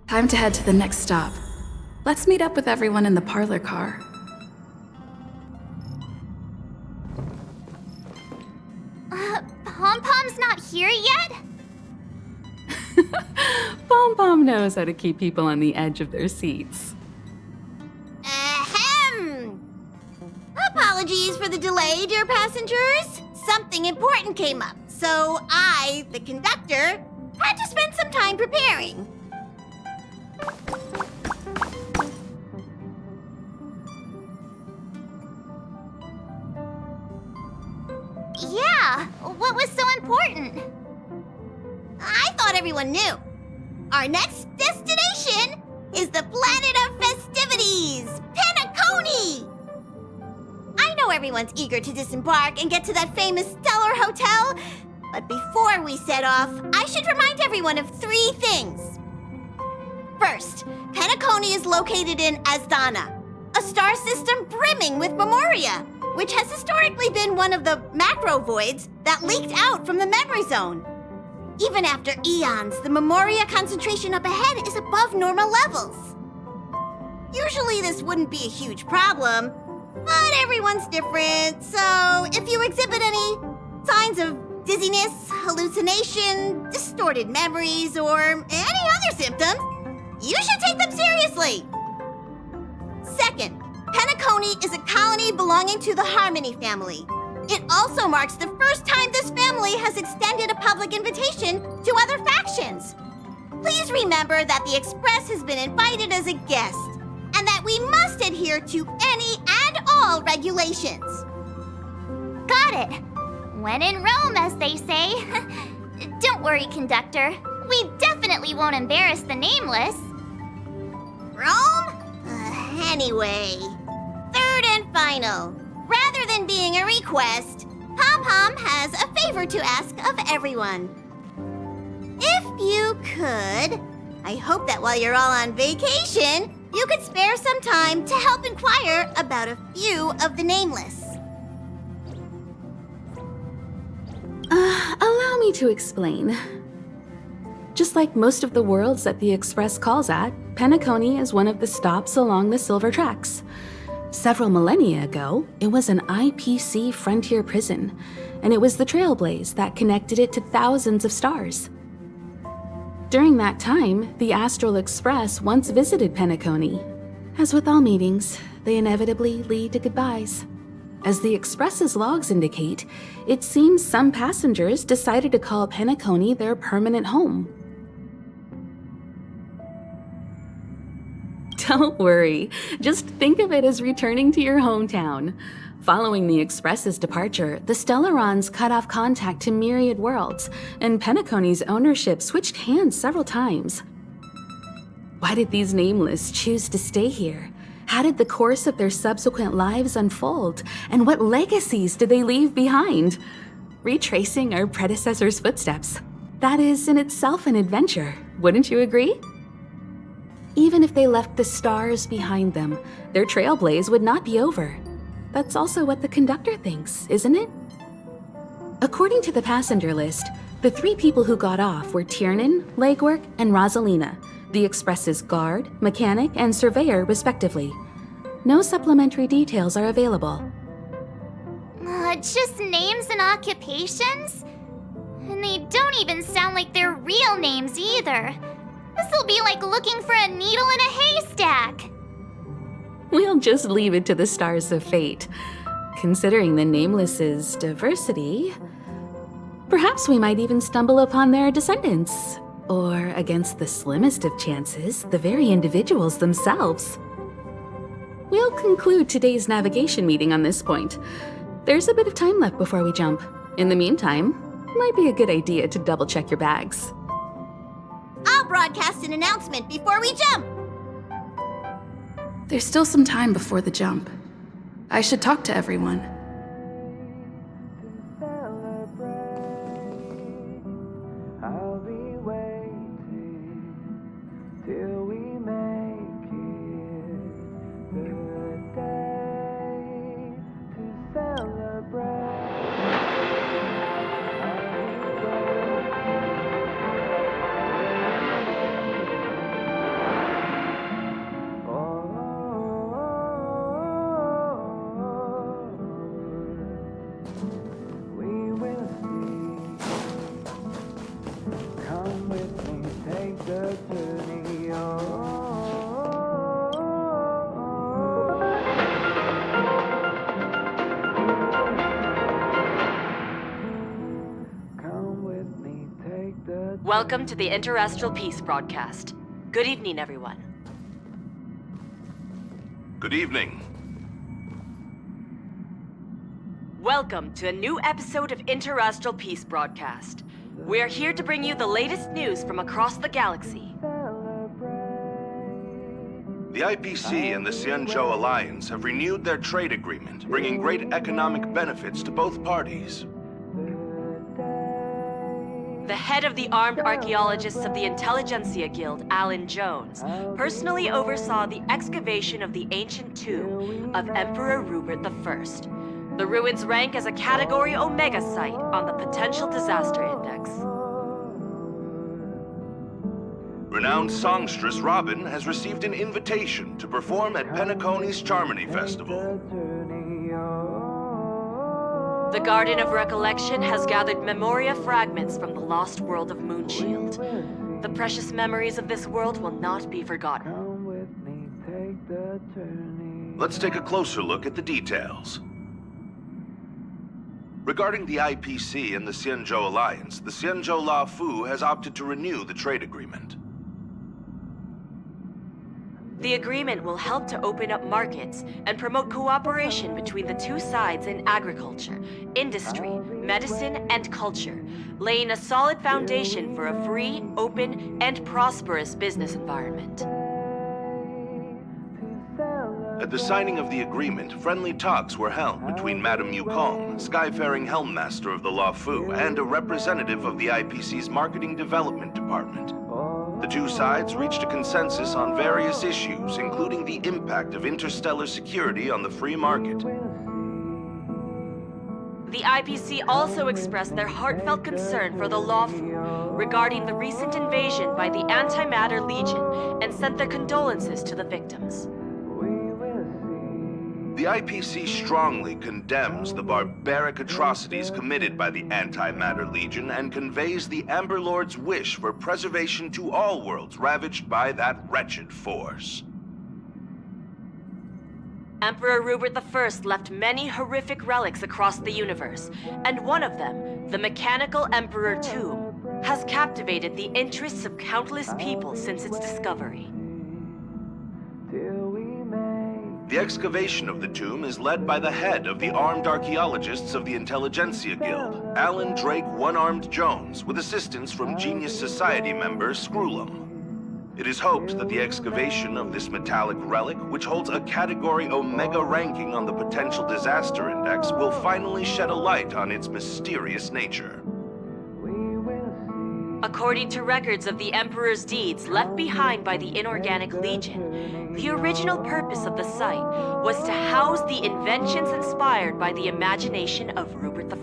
Time to head to the next stop. Let's meet up with everyone in the parlor car. Pom-Pom's not here yet? Pom-Pom knows how to keep people on the edge of their seats. Ahem! Apologies for the delay, dear passengers. Something important came up, so I, the conductor, had to spend some time preparing. Yeah, what was so important? I thought everyone knew. Our next destination is the planet of festivities, Penacony! I know everyone's eager to disembark and get to that famous Stellar Hotel, but before we set off, I should remind everyone of 3 things. First, Penacony is located in Asdana, a star system brimming with memoria, which has historically been one of the macro voids that leaked out from the memory zone. Even after eons, the memoria concentration up ahead is above normal levels. Usually this wouldn't be a huge problem, but everyone's different, so if you exhibit any signs of dizziness, hallucination, distorted memories, or any other symptoms, you should take them seriously. Second, Penacony is a colony belonging to the Harmony family. It also marks the first time this family has extended a public invitation to other factions. Please remember that the Express has been invited as a guest, and that we must adhere to any and all regulations. Got it. When in Rome, as they say. Don't worry, conductor. We definitely won't embarrass the nameless. Rome? Anyway, third and final. Rather than being a request, Pom-Pom has a favor to ask of everyone. If you could, I hope that while you're all on vacation, you could spare some time to help inquire about a few of the nameless. Allow me to explain. Just like most of the worlds that the Express calls at, Penacony is one of the stops along the Silver Tracks. Several millennia ago, it was an IPC frontier prison, and it was the Trailblaze that connected it to thousands of stars. During that time, the Astral Express once visited Penacony. As with all meetings, they inevitably lead to goodbyes. As the Express's logs indicate, it seems some passengers decided to call Penacony their permanent home. Don't worry, just think of it as returning to your hometown. Following the Express's departure, the Stellarons cut off contact to myriad worlds, and Penacony's ownership switched hands several times. Why did these nameless choose to stay here? How did the course of their subsequent lives unfold? And what legacies did they leave behind? Retracing our predecessors' footsteps. That is in itself an adventure, wouldn't you agree? Even if they left the stars behind them, their trailblaze would not be over. That's also what the conductor thinks, isn't it? According to the passenger list, the 3 people who got off were Tiernan, Legwork, and Rosalina, the Express's guard, mechanic, and surveyor respectively. No supplementary details are available. Just names and occupations? And they don't even sound like their real names either. This'll be like looking for a needle in a haystack. We'll just leave it to the stars of fate. Considering the Nameless's diversity, perhaps we might even stumble upon their descendants. Or, against the slimmest of chances, the very individuals themselves. We'll conclude today's navigation meeting on this point. There's a bit of time left before we jump. In the meantime, might be a good idea to double-check your bags. I'll broadcast an announcement before we jump. There's still some time before the jump. I should talk to everyone. Welcome to the Interastral Peace broadcast. Good evening, everyone. Good evening. Welcome to a new episode of Interastral Peace broadcast. We are here to bring you the latest news from across the galaxy. The IPC and the Xianzhou Alliance have renewed their trade agreement, bringing great economic benefits to both parties. The head of the Armed Archaeologists of the Intelligentsia Guild, Alan Jones, personally oversaw the excavation of the ancient tomb of Emperor Rupert I. The ruins rank as a Category Omega site on the Potential Disaster Index. Renowned songstress Robin has received an invitation to perform at Penacony's Charmony Festival. The Garden of Recollection has gathered memoria fragments from the lost world of Moonshield. The precious memories of this world will not be forgotten. Let's take a closer look at the details. Regarding the IPC and the Xianzhou Alliance, the Xianzhou La Fu has opted to renew the trade agreement. The agreement will help to open up markets and promote cooperation between the two sides in agriculture, industry, medicine, and culture, laying a solid foundation for a free, open, and prosperous business environment. At the signing of the agreement, friendly talks were held between Madame Yukong, Skyfaring Helmmaster of the La Fu, and a representative of the IPC's Marketing Development Department. The two sides reached a consensus on various issues, including the impact of interstellar security on the free market. The IPC also expressed their heartfelt concern for the La Fu regarding the recent invasion by the Antimatter Legion and sent their condolences to the victims. The IPC strongly condemns the barbaric atrocities committed by the Antimatter Legion and conveys the Amber Lord's wish for preservation to all worlds ravaged by that wretched force. Emperor Rupert I left many horrific relics across the universe, and one of them, the Mechanical Emperor Tomb, has captivated the interests of countless people since its discovery. The excavation of the tomb is led by the head of the Armed Archaeologists of the Intelligentsia Guild, Alan Drake One-Armed Jones, with assistance from Genius Society member Screwlum. It is hoped that the excavation of this metallic relic, which holds a Category Omega ranking on the Potential Disaster Index, will finally shed a light on its mysterious nature. According to records of the Emperor's deeds left behind by the Inorganic Legion, the original purpose of the site was to house the inventions inspired by the imagination of Rupert I.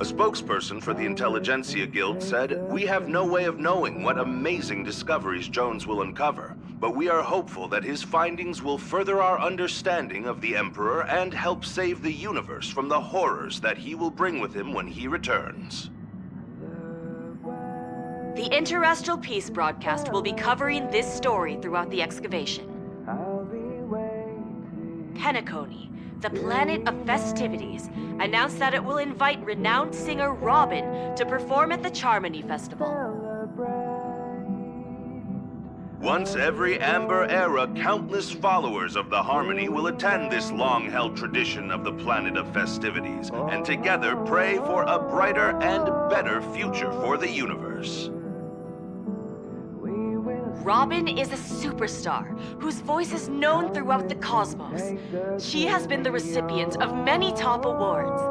A spokesperson for the Intelligentsia Guild said, "We have no way of knowing what amazing discoveries Jones will uncover, but we are hopeful that his findings will further our understanding of the Emperor and help save the universe from the horrors that he will bring with him when he returns." The Interastral Peace broadcast will be covering this story throughout the excavation. Penacony, the planet of festivities, announced that it will invite renowned singer Robin to perform at the Charmony Festival. Once every Amber Era, countless followers of the Harmony will attend this long-held tradition of the planet of festivities, and together pray for a brighter and better future for the universe. Robin is a superstar whose voice is known throughout the cosmos. She has been the recipient of many top awards.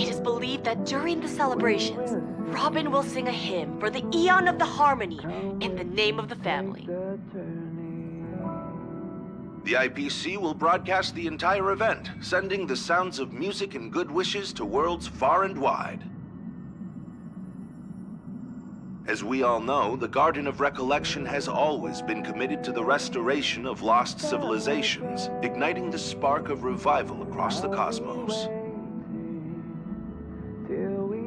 It is believed that during the celebrations, Robin will sing a hymn for the Eon of the Harmony in the name of the family. The IPC will broadcast the entire event, sending the sounds of music and good wishes to worlds far and wide. As we all know, the Garden of Recollection has always been committed to the restoration of lost civilizations, igniting the spark of revival across the cosmos.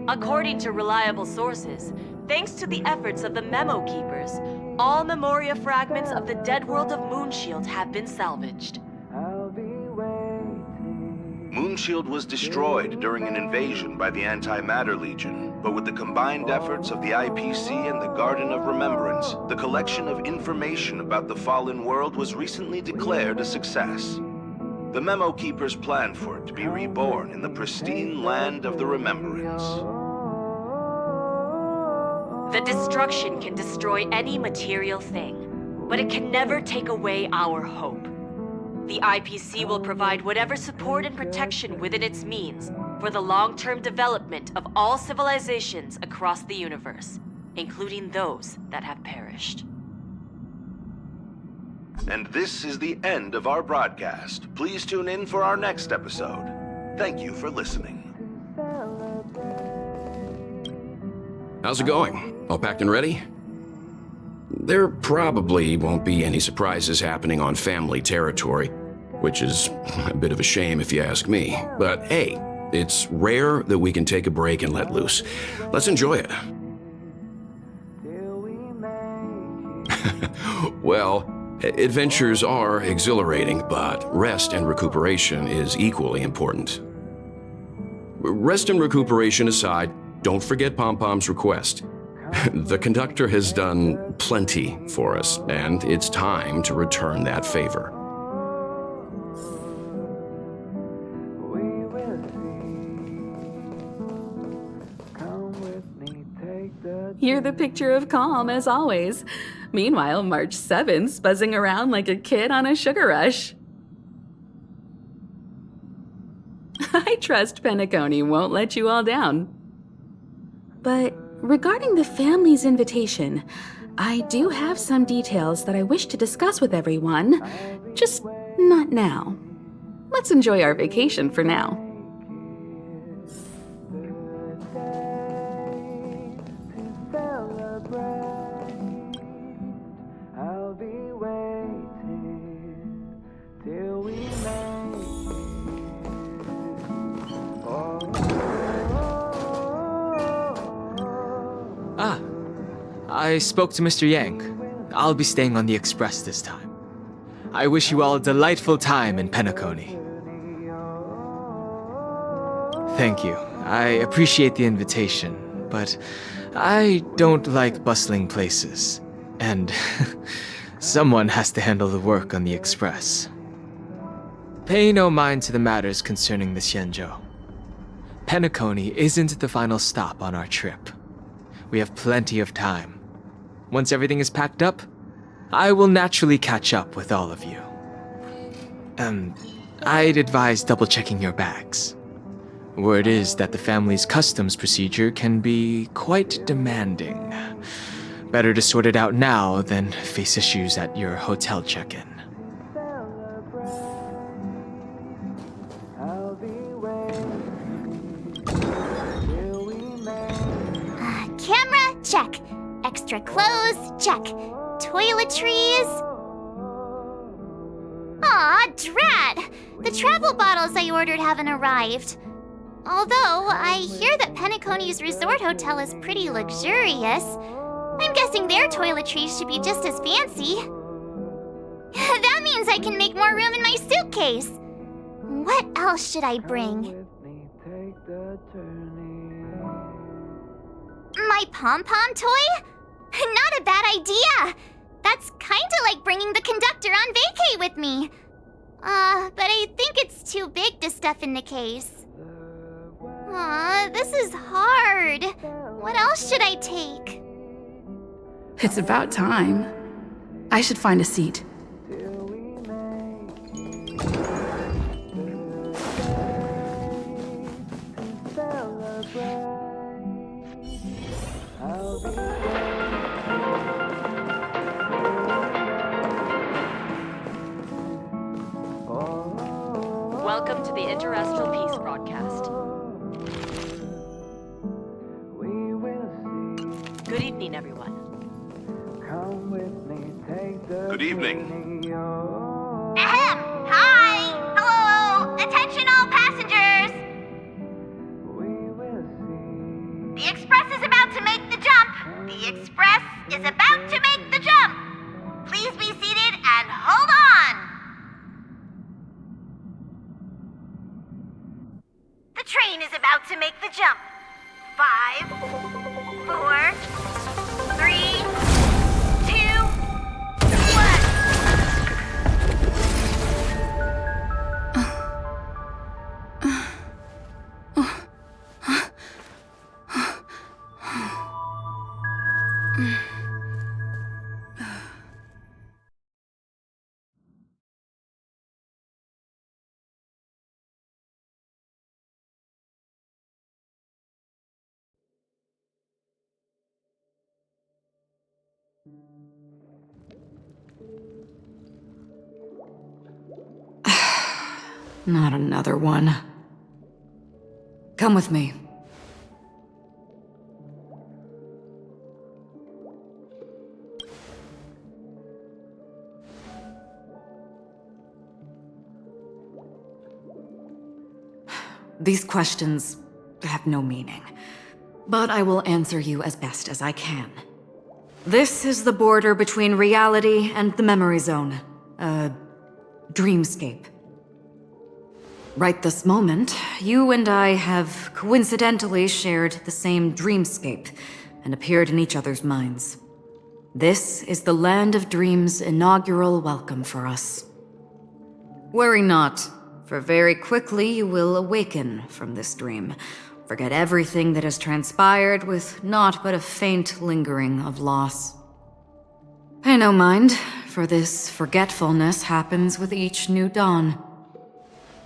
According to reliable sources, thanks to the efforts of the Memo Keepers, all Memoria fragments of the dead world of Moonshield have been salvaged. shield was destroyed during an invasion by the Antimatter Legion, but with the combined efforts of the IPC and the Garden of Remembrance, the collection of information about the fallen world was recently declared a success. The Memo Keepers plan for it to be reborn in the pristine land of the Remembrance. The destruction can destroy any material thing, but it can never take away our hope. The IPC will provide whatever support and protection within its means for the long-term development of all civilizations across the universe, including those that have perished. And this is the end of our broadcast. Please tune in for our next episode. Thank you for listening. How's it going? All packed and ready? There probably won't be any surprises happening on family territory, which is a bit of a shame if you ask me. But hey, it's rare that we can take a break and let loose. Let's enjoy it. Well, adventures are exhilarating, but rest and recuperation is equally important. Rest and recuperation aside, don't forget Pom-Pom's request. The conductor has done plenty for us, and it's time to return that favor. You're the picture of calm, as always. Meanwhile, March 7th's buzzing around like a kid on a sugar rush. I trust Penacony won't let you all down. But regarding the family's invitation, I do have some details that I wish to discuss with everyone, just not now. Let's enjoy our vacation for now. I spoke to Mr. Yang. I'll be staying on the express this time. I wish you all a delightful time in Penacony. Thank you. I appreciate the invitation, but I don't like bustling places. And someone has to handle the work on the express. Pay no mind to the matters concerning the Xianzhou. Penacony isn't the final stop on our trip. We have plenty of time. Once everything is packed up, I will naturally catch up with all of you. I'd advise double-checking your bags. Word is that the family's customs procedure can be quite demanding. Better to sort it out now than face issues at your hotel check-in. Camera, check. Extra clothes, check. Toiletries. Aw, drat! The travel bottles I ordered haven't arrived. Although, I hear that Penacony's resort hotel is pretty luxurious. I'm guessing their toiletries should be just as fancy. That means I can make more room in my suitcase. What else should I bring? My pom-pom toy? Not a bad idea! That's kinda like bringing the conductor on vacay with me. But I think it's too big to stuff in the case. This is hard. What else should I take? It's about time. I should find a seat. Welcome to the Interestral Peace broadcast. Good evening, everyone. Good evening. Ahem! Hi! Hello! Attention all passengers! The express is about to make the jump! The express is about to make the jump! Please be seated and hold on! train is about to make the jump. 5, 4, 3, 2, 1. Not another one. Come with me. These questions have no meaning, but I will answer you as best as I can. This is the border between reality and the memory zone, a dreamscape. Right this moment, you and I have coincidentally shared the same dreamscape and appeared in each other's minds. This is the Land of Dreams' inaugural welcome for us. Worry not, for very quickly you will awaken from this dream, forget everything that has transpired with naught but a faint lingering of loss. Pay no mind, for this forgetfulness happens with each new dawn.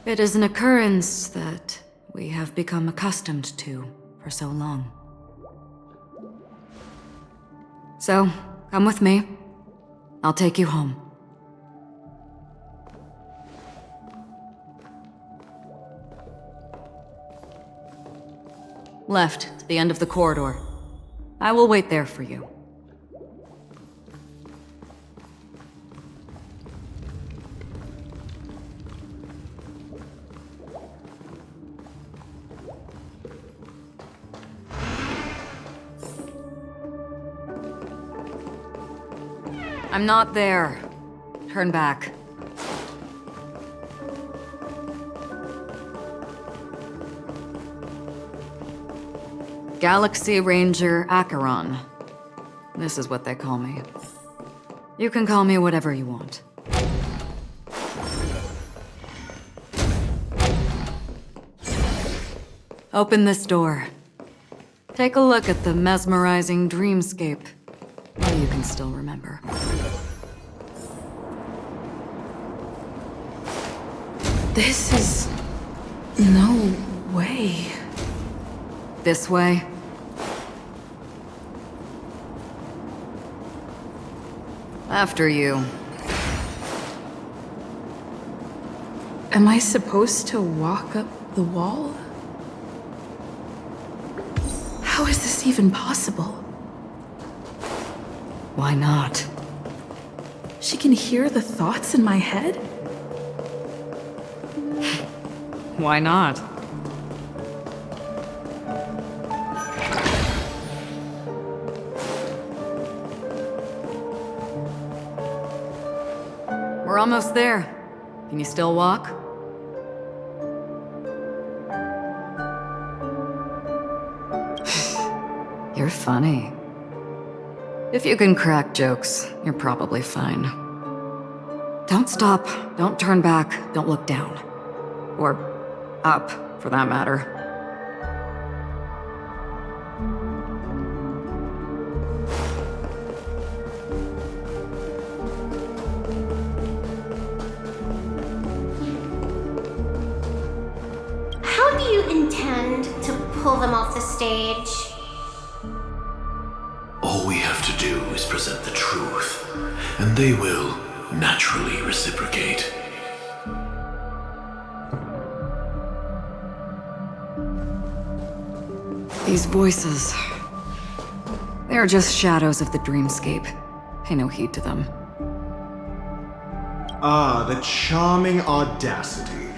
It is an occurrence that we have become accustomed to for so long. So, come with me. I'll take you home. Left, to the end of the corridor. I will wait there for you. I'm not there. Turn back. Galaxy Ranger Acheron. This is what they call me. You can call me whatever you want. Open this door. Take a look at the mesmerizing dreamscape. Well, you can still remember. This is... no way. This way? After you. Am I supposed to walk up the wall? How is this even possible? Why not? She can hear the thoughts in my head? Why not? We're almost there. Can you still walk? You're funny. If you can crack jokes, you're probably fine. Don't stop, don't turn back, don't look down. Or up, for that matter. How do you intend to pull them off the stage? All we have to do is present the truth, and they will naturally reciprocate. These voices... they're just shadows of the dreamscape. Pay no heed to them. Ah, the charming audacity.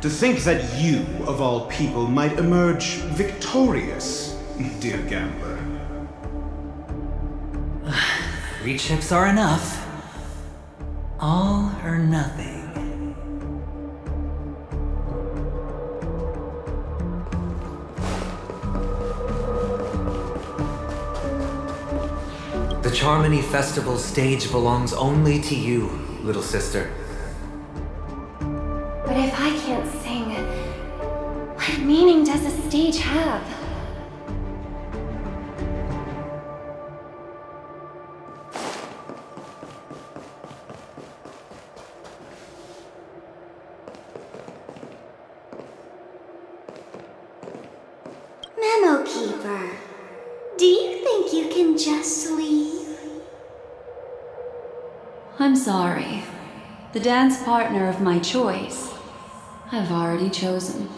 To think that you, of all people, might emerge victorious, dear gambler. 3 chips are enough. All or nothing. The Charmony Festival stage belongs only to you, little sister. But if I can't sing, what meaning does a stage have? Memo Keeper, do you think you can just leave? I'm sorry. The dance partner of my choice, I've already chosen.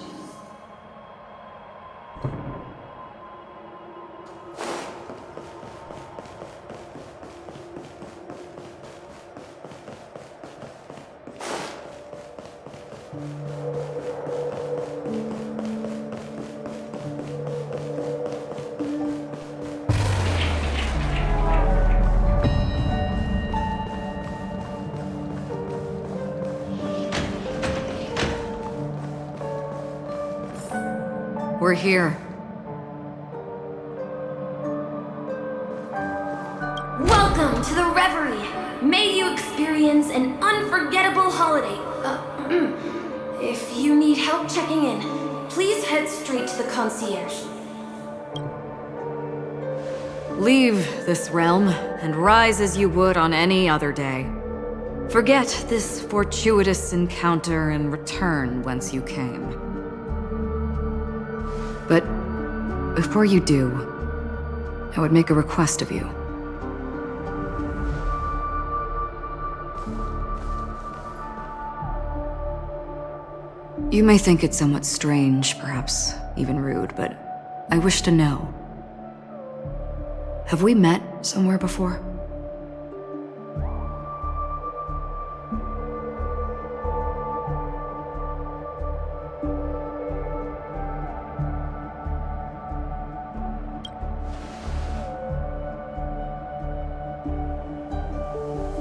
We're here. Welcome to the Reverie! May you experience an unforgettable holiday. If you need help checking in, please head straight to the concierge. Leave this realm and rise as you would on any other day. Forget this fortuitous encounter and return whence you came. But before you do, I would make a request of you. You may think it somewhat strange, perhaps even rude, but I wish to know. Have we met somewhere before?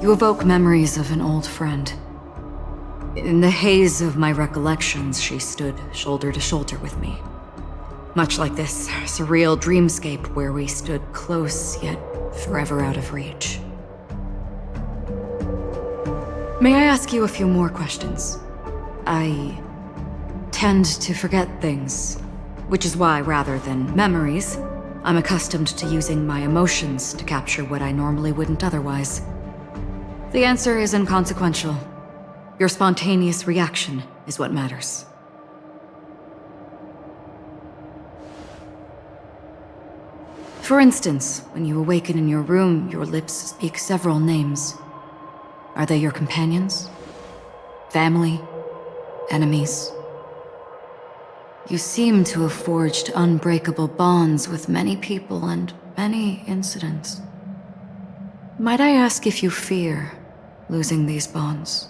You evoke memories of an old friend. In the haze of my recollections, she stood shoulder to shoulder with me. Much like this surreal dreamscape where we stood close, yet forever out of reach. May I ask you a few more questions? I tend to forget things, which is why, rather than memories, I'm accustomed to using my emotions to capture what I normally wouldn't otherwise. The answer is inconsequential. Your spontaneous reaction is what matters. For instance, when you awaken in your room, your lips speak several names. Are they your companions? Family? Enemies? You seem to have forged unbreakable bonds with many people and many incidents. Might I ask if you fear losing these bonds?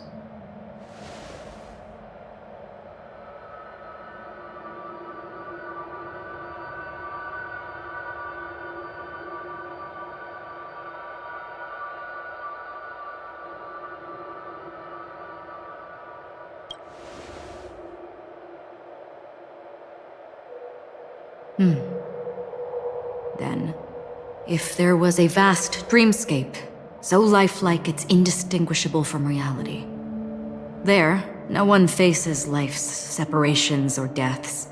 Then, if there was a vast dreamscape, so lifelike it's indistinguishable from reality. There, no one faces life's separations or deaths.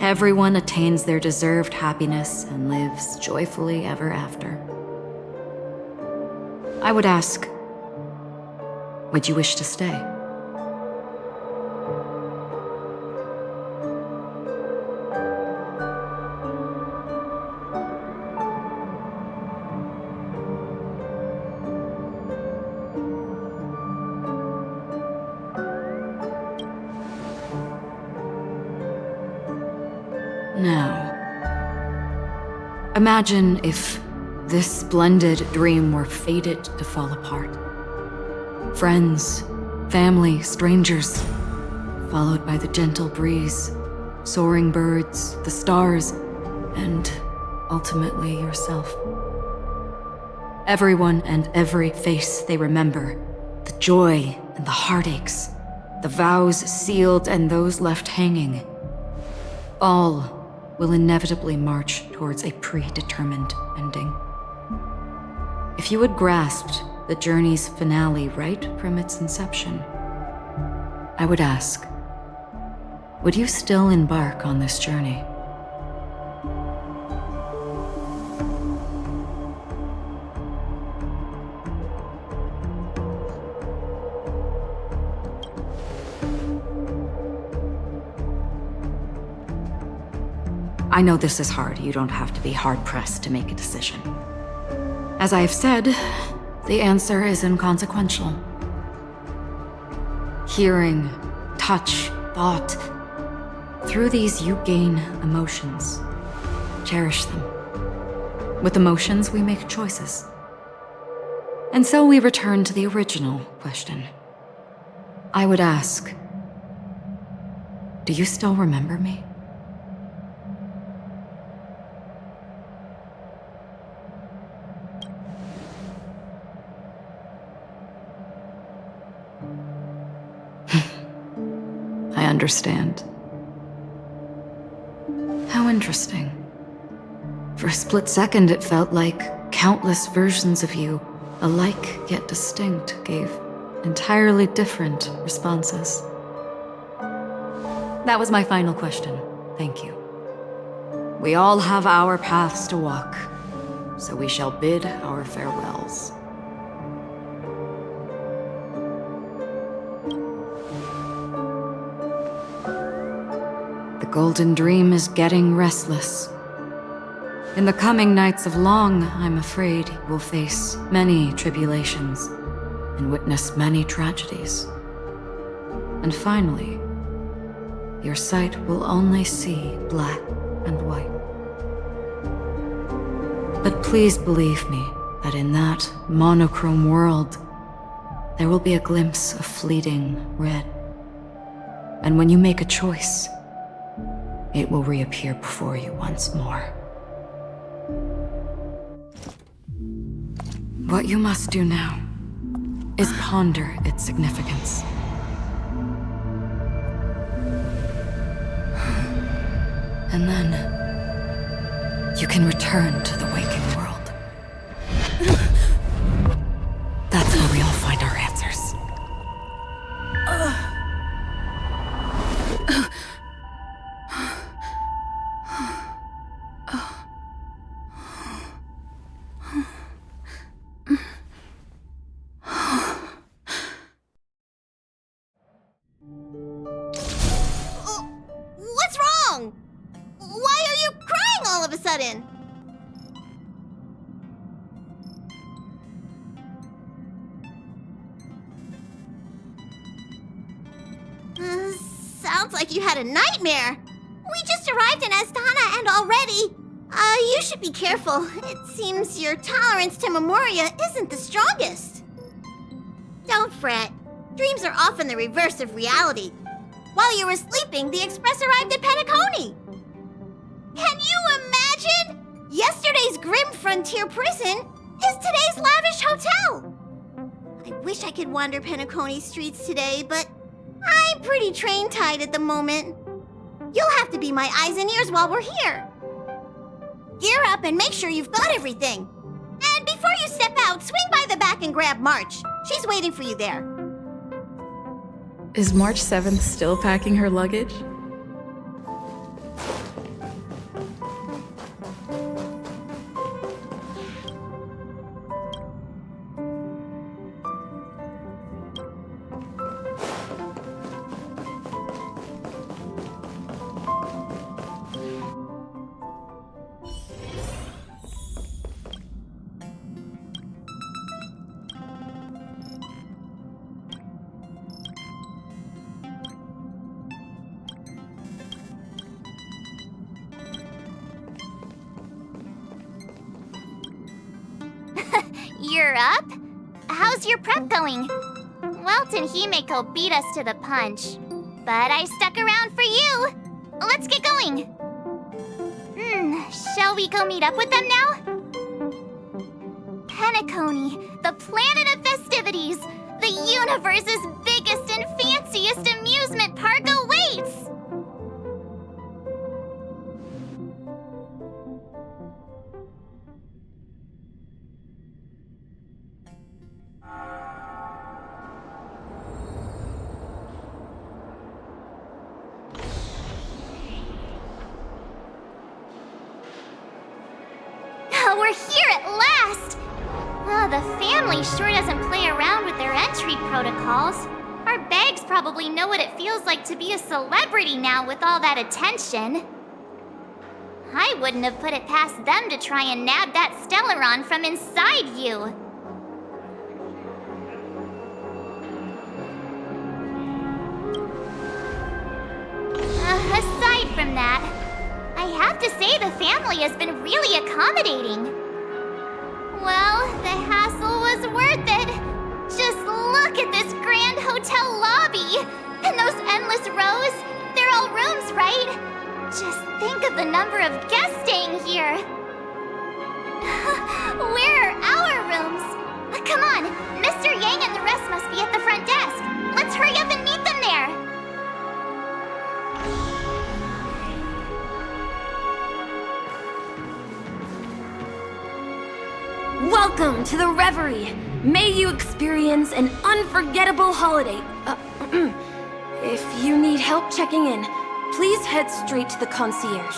Everyone attains their deserved happiness and lives joyfully ever after. I would ask, would you wish to stay? Now, imagine if this splendid dream were fated to fall apart. Friends, family, strangers, followed by the gentle breeze, soaring birds, the stars, and ultimately yourself. Everyone and every face they remember, the joy and the heartaches, the vows sealed and those left hanging, all will inevitably march towards a predetermined ending. If you had grasped the journey's finale right from its inception, I would ask, would you still embark on this journey? I know this is hard. You don't have to be hard-pressed to make a decision. As I have said, the answer is inconsequential. Hearing, touch, thought. Through these you gain emotions. Cherish them. With emotions, we make choices. And so we return to the original question. I would ask, do you still remember me? I understand. How interesting. For a split second, it felt like countless versions of you, alike yet distinct, gave entirely different responses. That was my final question. Thank you. We all have our paths to walk, so we shall bid our farewells. The Golden Dream is getting restless. In the coming nights of Long, I'm afraid you will face many tribulations and witness many tragedies. And finally, your sight will only see black and white. But please believe me that in that monochrome world, there will be a glimpse of fleeting red. And when you make a choice, it will reappear before you once more. What you must do now is ponder its significance. And then you can return to the waking world. That's where we all find our answers. What's wrong? Why are you crying all of a sudden? Sounds like you had a nightmare. We just arrived in Astana and already... you should be careful. It seems your tolerance to Memoria isn't the strongest. Don't fret. Dreams are often the reverse of reality. While you were sleeping, the Express arrived at Penacony. Can you imagine? Yesterday's grim frontier prison is today's lavish hotel. I wish I could wander Penacony streets today, but I'm pretty train-tied at the moment. You'll have to be my eyes and ears while we're here. Gear up and make sure you've got everything. And before you step out, swing by the back and grab March. She's waiting for you there. Is March 7th still packing her luggage? You're up? How's your prep going? Welt and Himeko beat us to the punch, but I stuck around for you. Let's get going. Shall we go meet up with them now? Penacony, the planet of festivities, the universe's biggest and fanciest amusement park awaits! We're here at last! Oh, the family sure doesn't play around with their entry protocols. Our bags probably know what it feels like to be a celebrity now with all that attention. I wouldn't have put it past them to try and nab that Stellaron from inside you. Aside from that, I have to say the family has been really accommodating. Well, the hassle was worth it. Just look at this grand hotel lobby. And those endless rows. They're all rooms, right? Just think of the number of guests staying here. Where are our rooms? Come on, Mr. Yang and the rest must be at the front desk. Let's hurry up and meet them there. Welcome to the Reverie. May you experience an unforgettable holiday. If you need help checking in, please head straight to the concierge.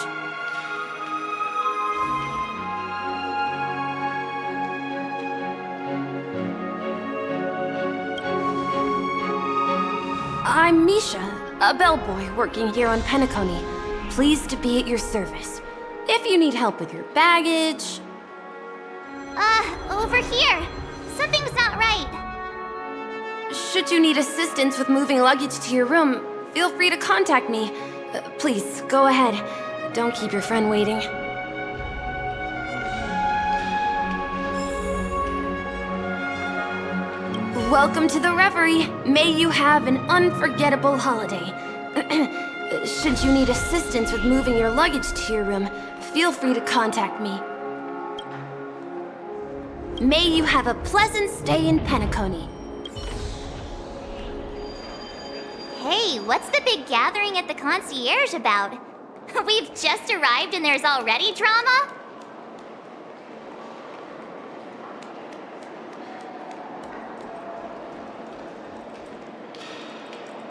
I'm Misha, a bellboy working here on Penacony. Pleased to be at your service. If you need help with your baggage... Over here. Something's not right. Should you need assistance with moving luggage to your room, feel free to contact me. Please, go ahead. Don't keep your friend waiting. Welcome to the Reverie. May you have an unforgettable holiday. Should you need assistance with moving your luggage to your room, feel free to contact me. May you have a pleasant stay in Penacony. Hey, what's the big gathering at the concierge about? We've just arrived and there's already drama?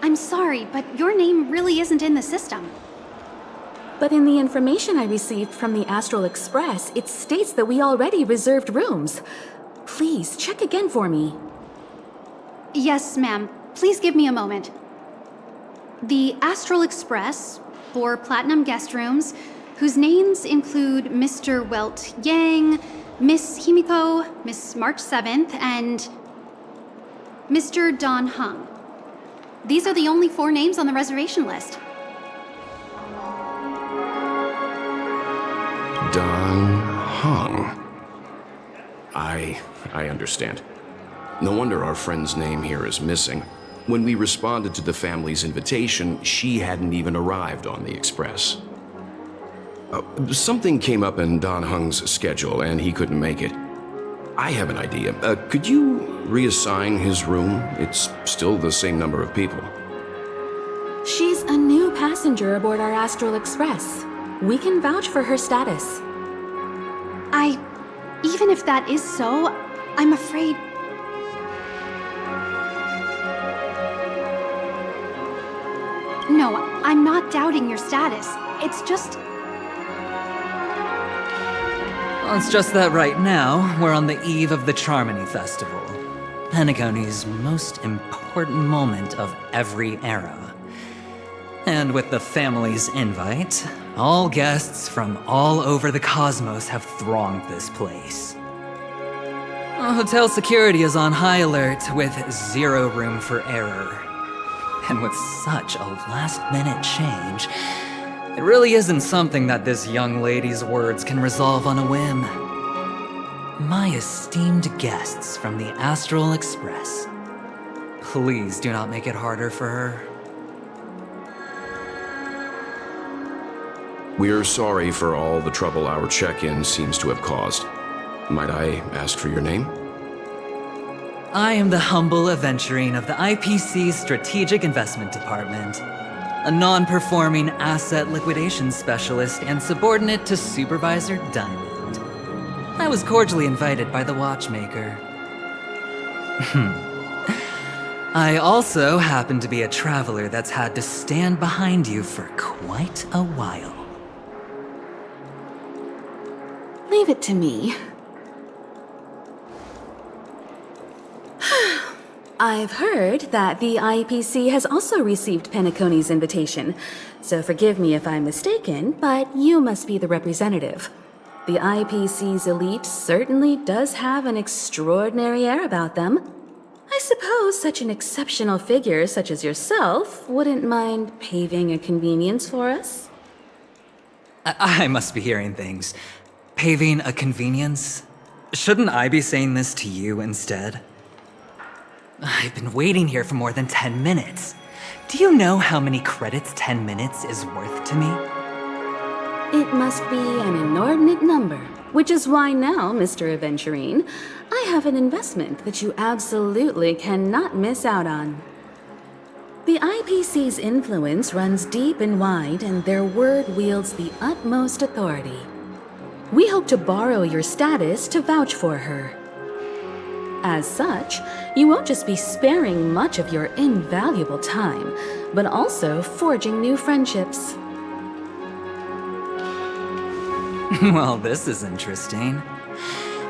I'm sorry, but your name really isn't in the system. But in the information I received from the Astral Express, it states that we already reserved rooms. Please, check again for me. Yes, ma'am. Please give me a moment. The Astral Express, 4 platinum guest rooms, whose names include Mr. Welt Yang, Miss Himiko, Miss March 7th, and Mr. Don Hung. These are the only 4 names on the reservation list. Don Hung. I understand. No wonder our friend's name here is missing. When we responded to the family's invitation, she hadn't even arrived on the express. Something came up in Don Hung's schedule and he couldn't make it. I have an idea. Could you reassign his room? It's still the same number of people. She's a new passenger aboard our Astral Express. We can vouch for her status. Even if that is so, I'm afraid... No, I'm not doubting your status. It's just... Well, it's just that right now, we're on the eve of the Charmony Festival. Penacony's most important moment of every era. And with the family's invite, all guests from all over the cosmos have thronged this place. Hotel security is on high alert with 0 room for error. And with such a last-minute change, it really isn't something that this young lady's words can resolve on a whim. My esteemed guests from the Astral Express, please do not make it harder for her. We're sorry for all the trouble our check-in seems to have caused. Might I ask for your name? I am the humble aventurine of the IPC's Strategic Investment Department, a non-performing asset liquidation specialist and subordinate to Supervisor Diamond. I was cordially invited by the watchmaker. I also happen to be a traveler that's had to stand behind you for quite a while. Leave it to me. I've heard that the IPC has also received Penacony's invitation, so forgive me if I'm mistaken, but you must be the representative. The IPC's elite certainly does have an extraordinary air about them. I suppose such an exceptional figure such as yourself wouldn't mind paving a convenience for us? I must be hearing things. Paving a convenience? Shouldn't I be saying this to you instead? I've been waiting here for more than 10 minutes. Do you know how many credits 10 minutes is worth to me? It must be an inordinate number, which is why now, Mr. Aventurine, I have an investment that you absolutely cannot miss out on. The IPC's influence runs deep and wide, and their word wields the utmost authority. We hope to borrow your status to vouch for her. As such, you won't just be sparing much of your invaluable time, but also forging new friendships. Well, this is interesting.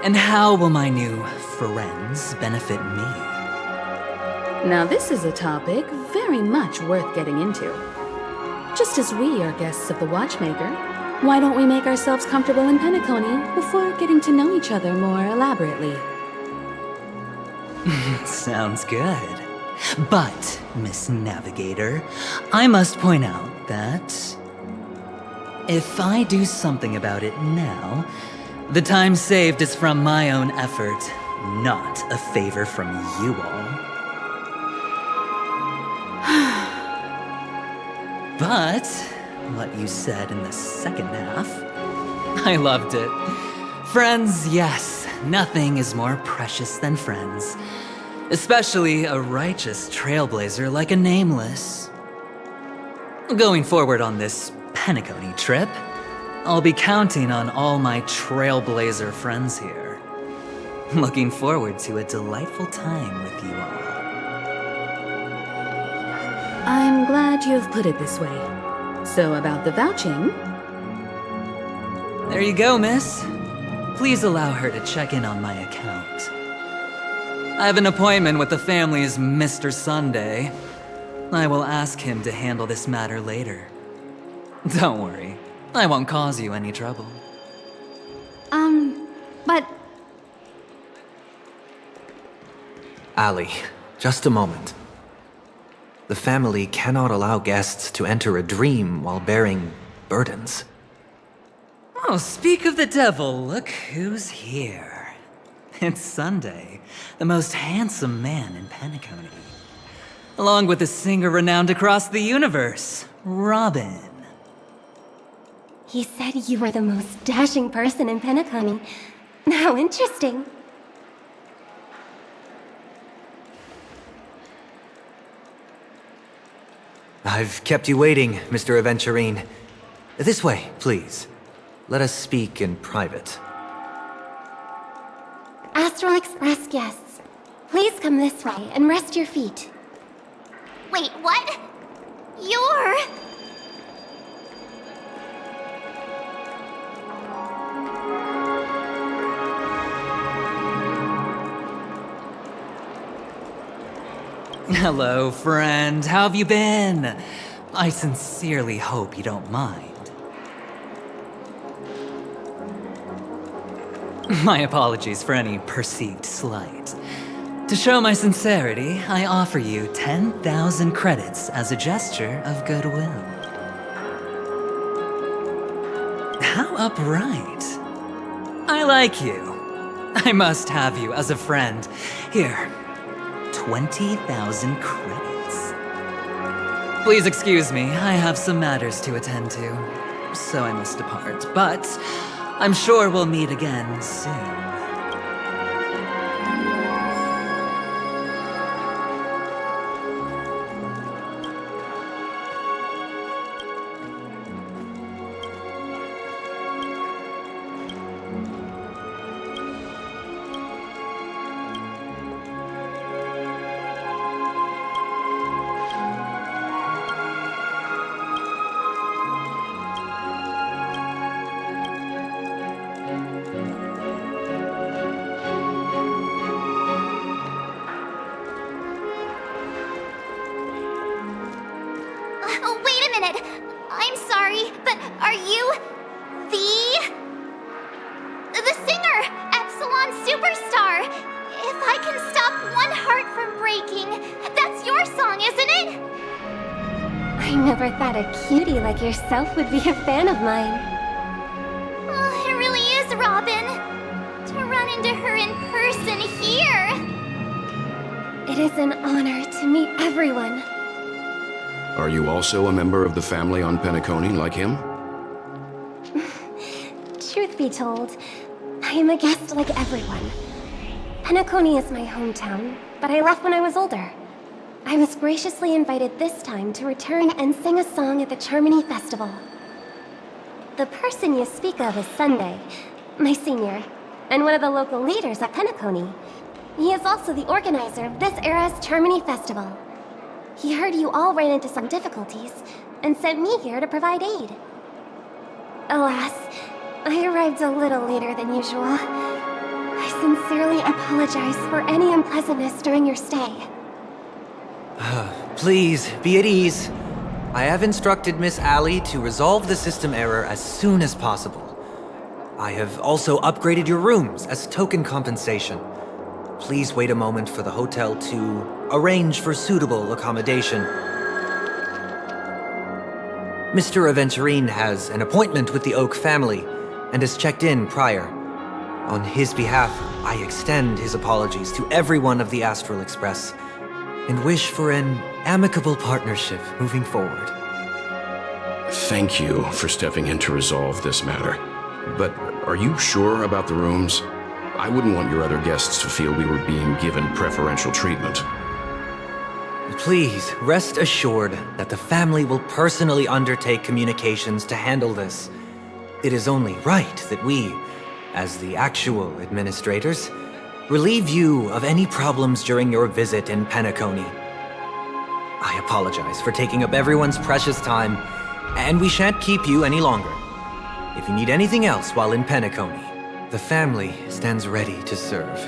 And how will my new friends benefit me? Now this is a topic very much worth getting into. Just as we are guests of the Watchmaker, why don't we make ourselves comfortable in Penacony before getting to know each other more elaborately? Sounds good. But, Miss Navigator, I must point out that if I do something about it now, the time saved is from my own effort, not a favor from you all. But what you said in the second half, I loved it. Friends, yes, nothing is more precious than friends. Especially a righteous trailblazer like a Nameless. Going forward on this Penacony trip, I'll be counting on all my trailblazer friends here. Looking forward to a delightful time with you all. I'm glad you've put it this way. So about the vouching... There you go, miss. Please allow her to check in on my account. I have an appointment with the family's Mr. Sunday. I will ask him to handle this matter later. Don't worry, I won't cause you any trouble. But... Ali, just a moment. The family cannot allow guests to enter a dream while bearing burdens. Oh, speak of the devil, look who's here. It's Sunday, the most handsome man in Penacony. Along with a singer renowned across the universe, Robin. He said you were the most dashing person in Penacony. How interesting. I've kept you waiting, Mr. Aventurine. This way, please. Let us speak in private. Astral Express guests, please come this way and rest your feet. Wait, what? You're... Hello, friend. How have you been? I sincerely hope you don't mind. My apologies for any perceived slight. To show my sincerity, I offer you 10,000 credits as a gesture of goodwill. How upright. I like you. I must have you as a friend. Here, 20,000 credits. Please excuse me, I have some matters to attend to, so I must depart, but I'm sure we'll meet again soon. I'm sorry, but are you the singer, Epsilon Superstar? If I can stop one heart from breaking, that's your song, isn't it? I never thought a cutie like yourself would be a fan of mine. Oh, it really is, Robin. To run into her in person here. It is an honor to meet everyone. Are you also a member of the family on Penacony like him? Truth be told, I am a guest like everyone. Penacony is my hometown, but I left when I was older. I was graciously invited this time to return and sing a song at the Charmony Festival. The person you speak of is Sunday, my senior, and one of the local leaders at Penacony. He is also the organizer of this era's Charmony Festival. He heard you all ran into some difficulties, and sent me here to provide aid. Alas, I arrived a little later than usual. I sincerely apologize for any unpleasantness during your stay. Please, be at ease. I have instructed Miss Allie to resolve the system error as soon as possible. I have also upgraded your rooms as token compensation. Please wait a moment for the hotel to arrange for suitable accommodation. Mr. Aventurine has an appointment with the Oak family and has checked in prior. On his behalf, I extend his apologies to everyone of the Astral Express and wish for an amicable partnership moving forward. Thank you for stepping in to resolve this matter. But are you sure about the rooms? I wouldn't want your other guests to feel we were being given preferential treatment. Please, rest assured that the family will personally undertake communications to handle this. It is only right that we, as the actual administrators, relieve you of any problems during your visit in Penacony. I apologize for taking up everyone's precious time, and we shan't keep you any longer. If you need anything else while in Penacony, the family stands ready to serve.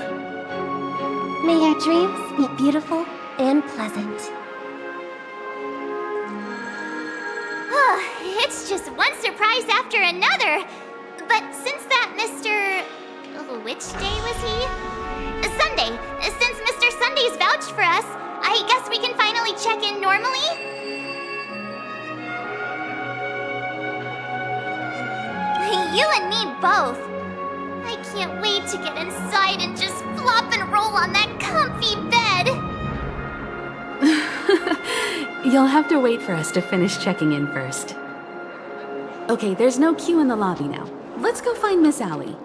May your dreams be beautiful and pleasant. It's just one surprise after another. But since that Mr... which day was he? Sunday. Since Mr. Sunday's vouched for us, I guess we can finally check in normally? You and me both. I can't wait to get inside and just flop and roll on that comfy bed. You'll have to wait for us to finish checking in first. Okay, there's no queue in the lobby now. Let's go find Miss Allie.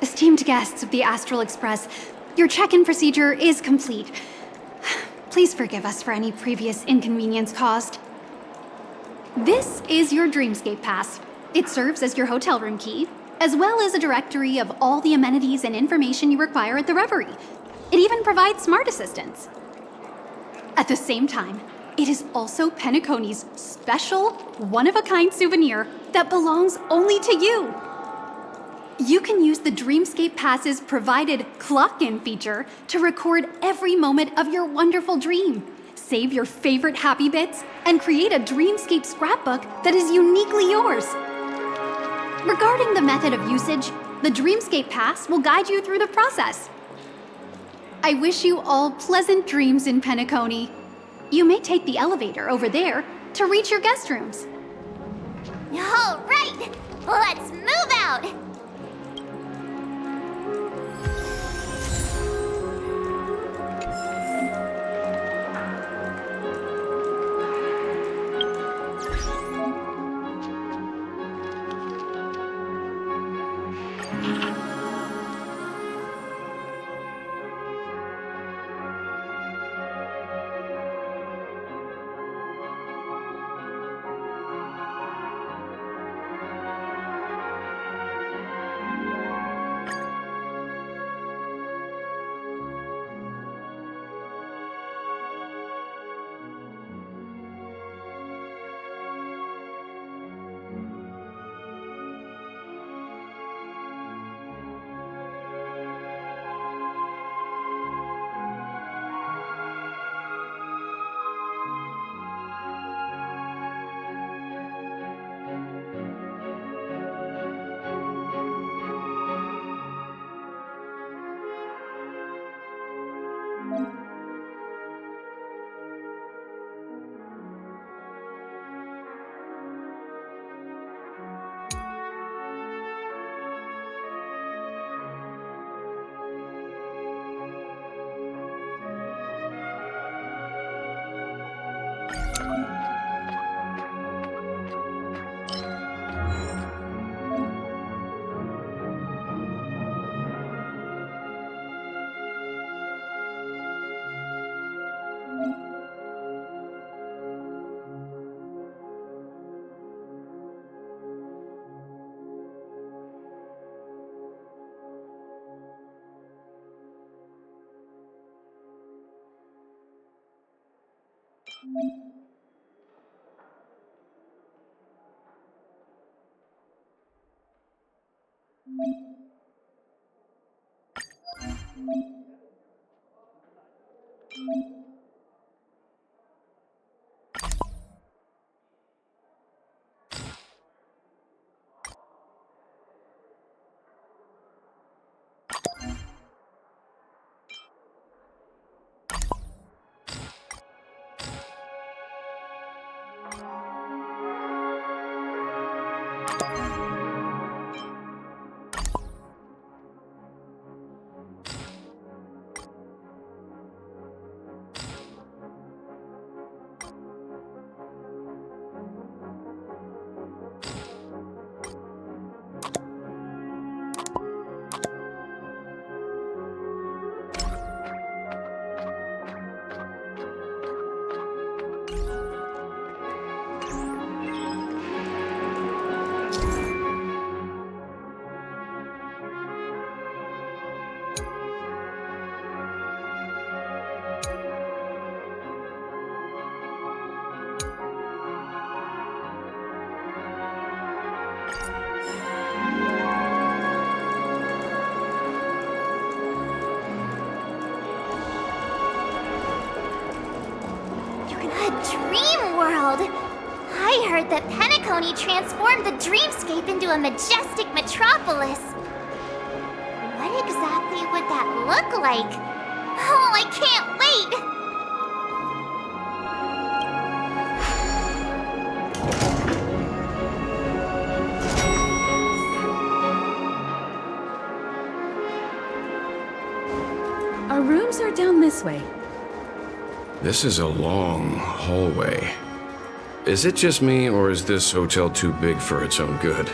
Esteemed guests of the Astral Express, your check-in procedure is complete. Please forgive us for any previous inconvenience caused. This is your Dreamscape Pass. It serves as your hotel room key, as well as a directory of all the amenities and information you require at the Reverie. It even provides smart assistants. At the same time, it is also Penacony's special, one-of-a-kind souvenir that belongs only to you. You can use the Dreamscape Pass's provided clock-in feature to record every moment of your wonderful dream, save your favorite happy bits, and create a Dreamscape scrapbook that is uniquely yours. Regarding the method of usage, the Dreamscape Pass will guide you through the process. I wish you all pleasant dreams in Penacony. You may take the elevator over there to reach your guest rooms. All right, let's move out. Dream world! I heard that Penacony transformed the dreamscape into a majestic metropolis. What exactly would that look like? Oh, I can't wait! Our rooms are down this way. This is a long hallway. Is it just me, or is this hotel too big for its own good?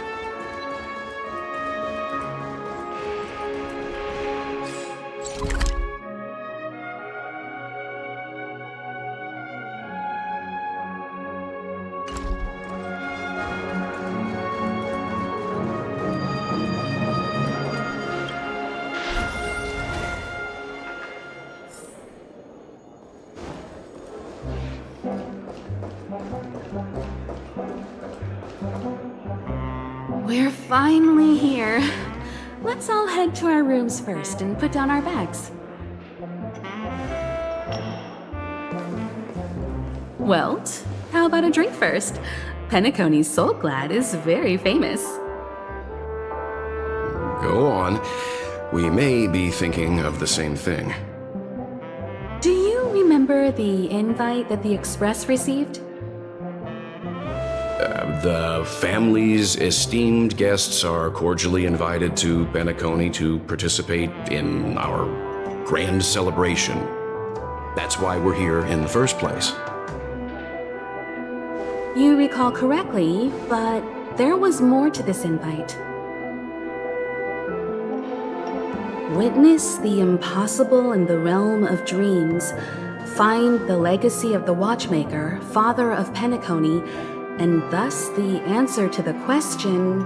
We're finally here. Let's all head to our rooms first and put down our bags. Welt, how about a drink first? Penacony's Soul Glad is very famous. Go on. We may be thinking of the same thing. Do you remember the invite that the Express received? The family's esteemed guests are cordially invited to Penacony to participate in our grand celebration. That's why we're here in the first place. You recall correctly, but there was more to this invite. Witness the impossible in the realm of dreams. Find the legacy of the Watchmaker, father of Penacony, and thus the answer to the question,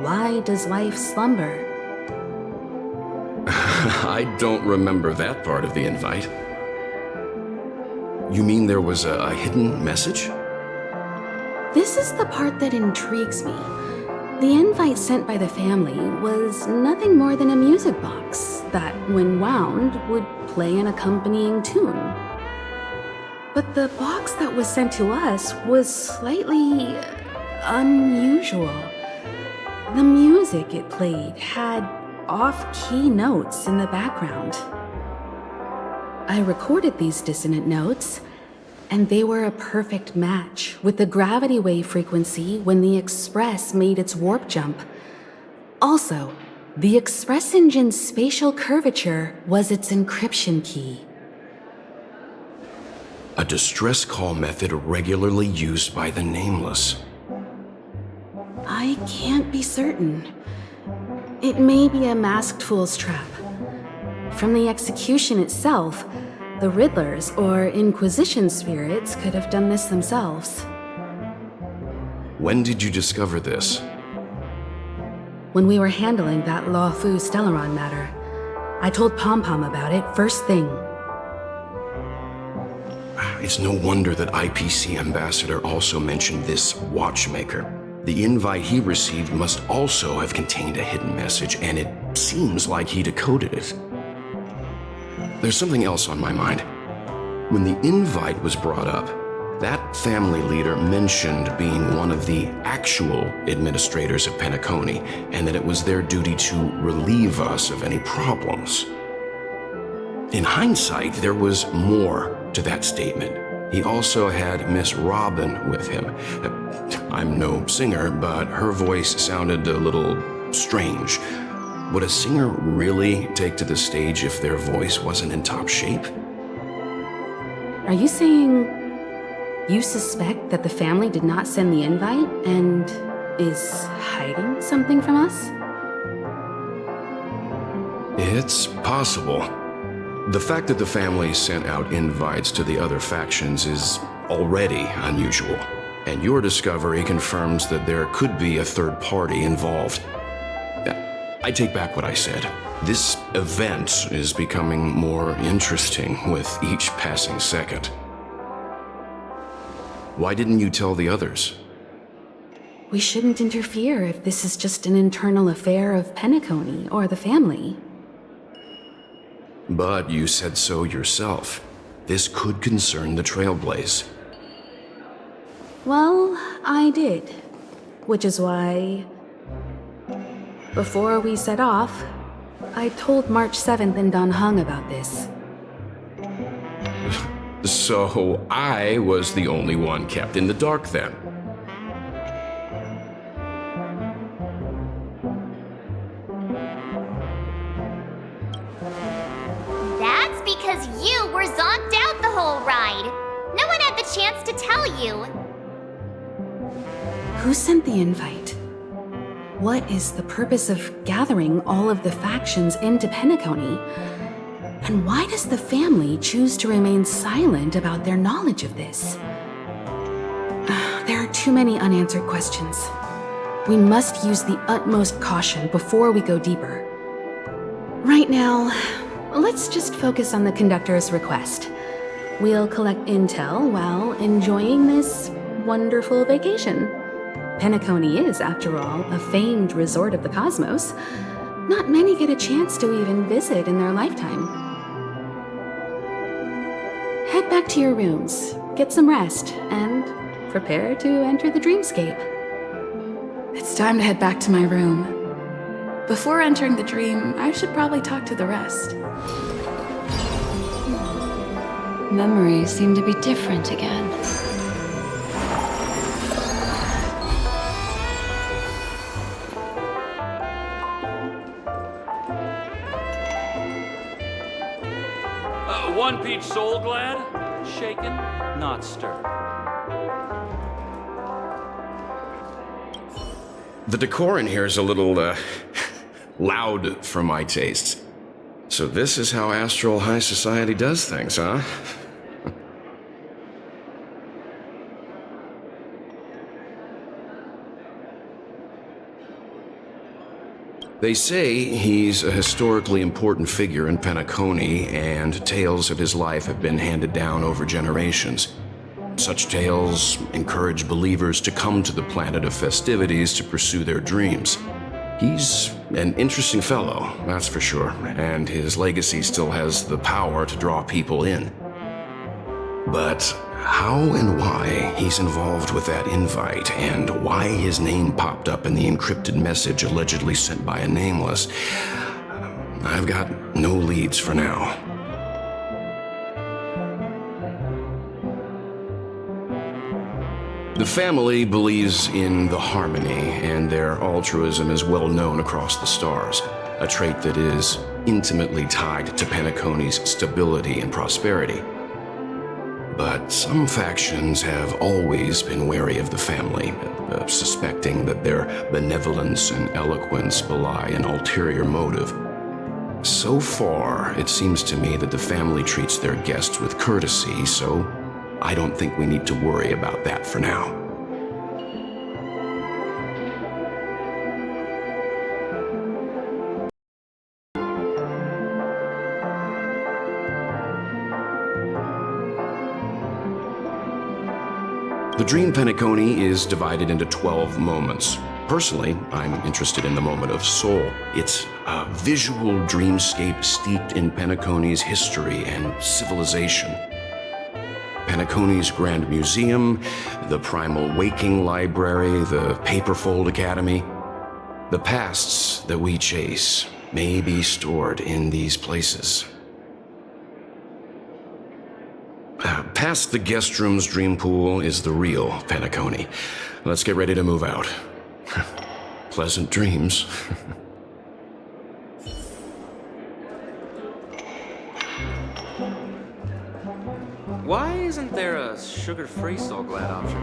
why does life slumber? I don't remember that part of the invite. You mean there was a hidden message? This is the part that intrigues me. The invite sent by the family was nothing more than a music box that, when wound, would play an accompanying tune. But the box that was sent to us was slightly unusual. The music it played had off-key notes in the background. I recorded these dissonant notes, and they were a perfect match with the gravity wave frequency when the Express made its warp jump. Also, the Express engine's spatial curvature was its encryption key. A distress call method regularly used by the Nameless. I can't be certain. It may be a masked fool's trap. From the execution itself, the Riddlers or Inquisition spirits could have done this themselves. When did you discover this? When we were handling that Lawfu Stellaron matter, I told Pom Pom about it first thing. It's no wonder that IPC Ambassador also mentioned this watchmaker. The invite he received must also have contained a hidden message, and it seems like he decoded it. There's something else on my mind. When the invite was brought up, that family leader mentioned being one of the actual administrators of Penacony, and that it was their duty to relieve us of any problems. In hindsight, there was more to that statement. He also had Miss Robin with him. I'm no singer, but her voice sounded a little strange. Would a singer really take to the stage if their voice wasn't in top shape? Are you saying you suspect that the family did not send the invite and is hiding something from us? It's possible. The fact that the family sent out invites to the other factions is already unusual, and your discovery confirms that there could be a third party involved. I take back what I said. This event is becoming more interesting with each passing second. Why didn't you tell the others? We shouldn't interfere if this is just an internal affair of Penacony or the family. But you said so yourself. This could concern the Trailblaze. Well, I did. Which is why, before we set off, I told March 7th and Don Hung about this. So I was the only one kept in the dark then. That's because you were zonked out the whole ride. No one had the chance to tell you. Who sent the invite? What is the purpose of gathering all of the factions into Penacony? And why does the family choose to remain silent about their knowledge of this? There are too many unanswered questions. We must use the utmost caution before we go deeper. Right now, let's just focus on the conductor's request. We'll collect intel while enjoying this wonderful vacation. Penacony is, after all, a famed resort of the cosmos. Not many get a chance to even visit in their lifetime. Head back to your rooms, get some rest, and prepare to enter the dreamscape. It's time to head back to my room. Before entering the dream, I should probably talk to the rest. Memories seem to be different again. One peach soul glad, shaken, not stirred. The decor in here is a little, loud for my tastes. So this is how Astral High Society does things, huh? They say he's a historically important figure in Penacony, and tales of his life have been handed down over generations. Such tales encourage believers to come to the planet of festivities to pursue their dreams. He's an interesting fellow, that's for sure, and his legacy still has the power to draw people in. But how and why he's involved with that invite, and why his name popped up in the encrypted message allegedly sent by a nameless, I've got no leads for now. The family believes in the harmony, and their altruism is well known across the stars, a trait that is intimately tied to Penacony's stability and prosperity. But some factions have always been wary of the family, suspecting that their benevolence and eloquence belie an ulterior motive. So far, it seems to me that the family treats their guests with courtesy, so I don't think we need to worry about that for now. The dream Penacony is divided into 12 moments. Personally, I'm interested in the moment of soul. It's a visual dreamscape steeped in Penacony's history and civilization. Penacony's Grand Museum, the Primal Waking Library, the Paperfold Academy. The pasts that we chase may be stored in these places. Past the guest room's dream pool is the real Penacony. Let's get ready to move out. Pleasant dreams. Why isn't there a sugar-free Soul Glad option?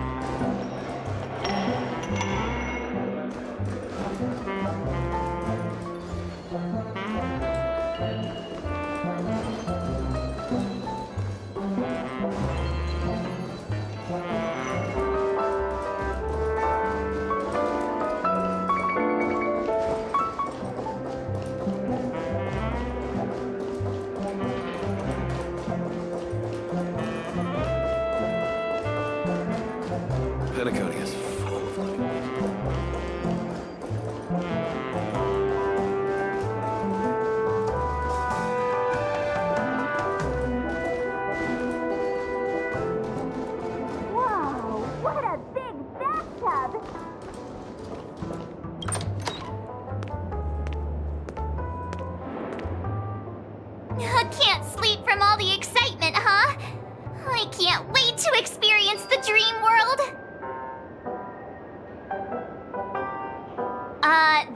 Penacony is full of life. Whoa, what a big bathtub! I can't sleep from all the excitement, huh? I can't wait to experience the dream world!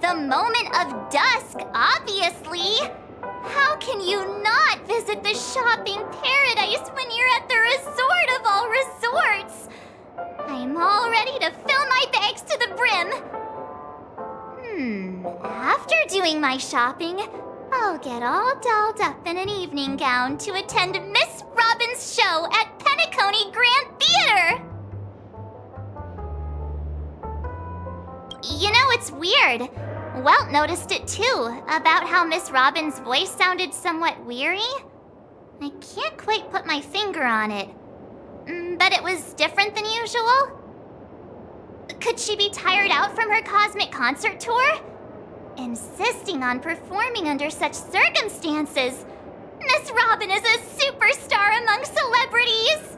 The moment of dusk, obviously! How can you not visit the shopping paradise when you're at the resort of all resorts? I'm all ready to fill my bags to the brim. After doing my shopping, I'll get all dolled up in an evening gown to attend Miss Robin's show at Penacony Grand Theater! You know, it's weird. Welt noticed it too, about how Miss Robin's voice sounded somewhat weary. I can't quite put my finger on it. But it was different than usual? Could she be tired out from her cosmic concert tour? Insisting on performing under such circumstances. Miss Robin is a superstar among celebrities!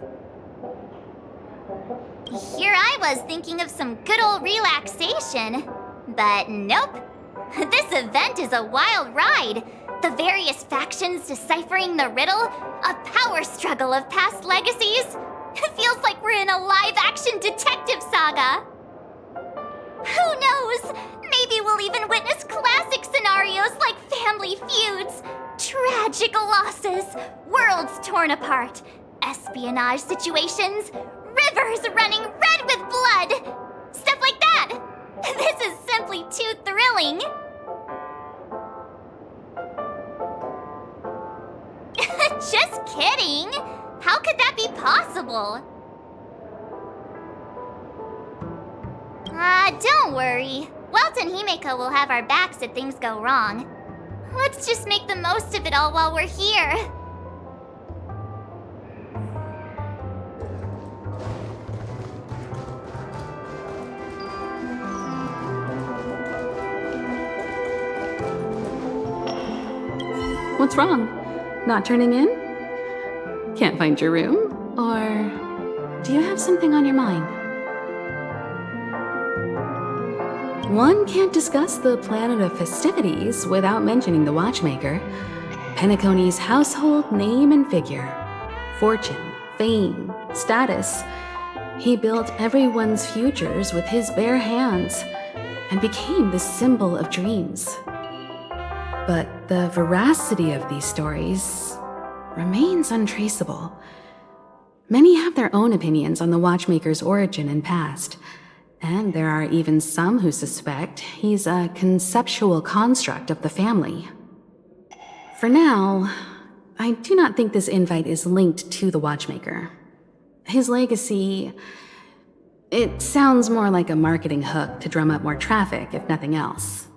Here I was thinking of some good old relaxation. But nope. This event is a wild ride. The various factions deciphering the riddle, a power struggle of past legacies. It feels like we're in a live-action detective saga. Who knows? Maybe we'll even witness classic scenarios like family feuds, tragic losses, worlds torn apart, espionage situations, rivers running red with blood, stuff like that. This is simply too thrilling. Just kidding. How could that be possible? Don't worry. Welt and Himeko will have our backs if things go wrong. Let's just make the most of it all while we're here. What's wrong? Not turning in? Can't find your room? Or do you have something on your mind? One can't discuss the planet of festivities without mentioning the watchmaker. Penacony's household name and figure. Fortune, fame, status. He built everyone's futures with his bare hands and became the symbol of dreams. But the veracity of these stories remains untraceable. Many have their own opinions on the watchmaker's origin and past, and there are even some who suspect he's a conceptual construct of the family. For now, I do not think this invite is linked to the watchmaker. His legacy, it sounds more like a marketing hook to drum up more traffic, if nothing else.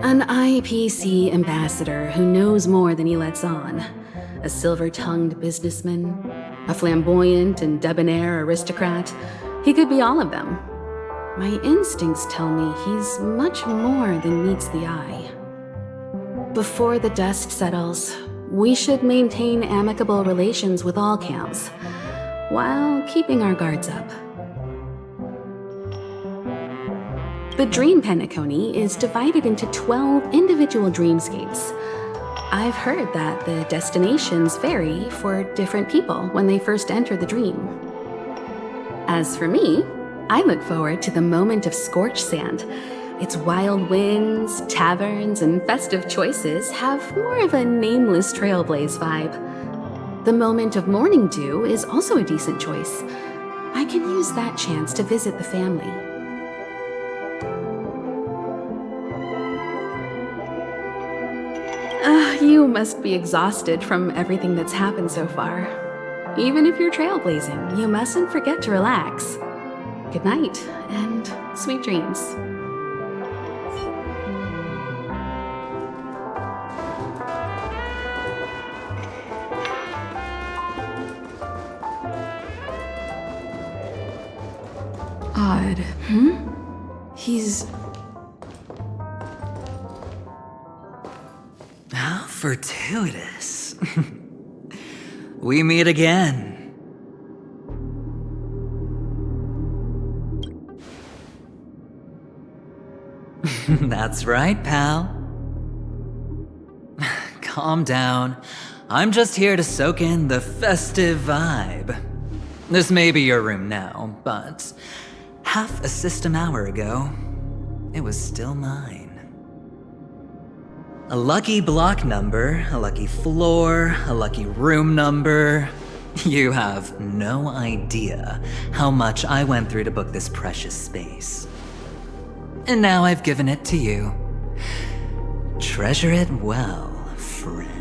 An IPC ambassador who knows more than he lets on. A silver-tongued businessman. A flamboyant and debonair aristocrat. He could be all of them. My instincts tell me he's much more than meets the eye. Before the dust settles, we should maintain amicable relations with all camps, while keeping our guards up. The Dream Penacony is divided into 12 individual dreamscapes. I've heard that the destinations vary for different people when they first enter the dream. As for me, I look forward to the moment of scorched sand. Its wild winds, taverns, and festive choices have more of a nameless Trailblaze vibe. The moment of morning dew is also a decent choice. I can use that chance to visit the family. You must be exhausted from everything that's happened so far. Even if you're trailblazing, you mustn't forget to relax. Good night, and sweet dreams. Odd. He's... How fortuitous. We meet again. That's right, pal. Calm down. I'm just here to soak in the festive vibe. This may be your room now, but half a system hour ago, it was still mine. A lucky block number, a lucky floor, a lucky room number. You have no idea how much I went through to book this precious space. And now I've given it to you. Treasure it well, friend.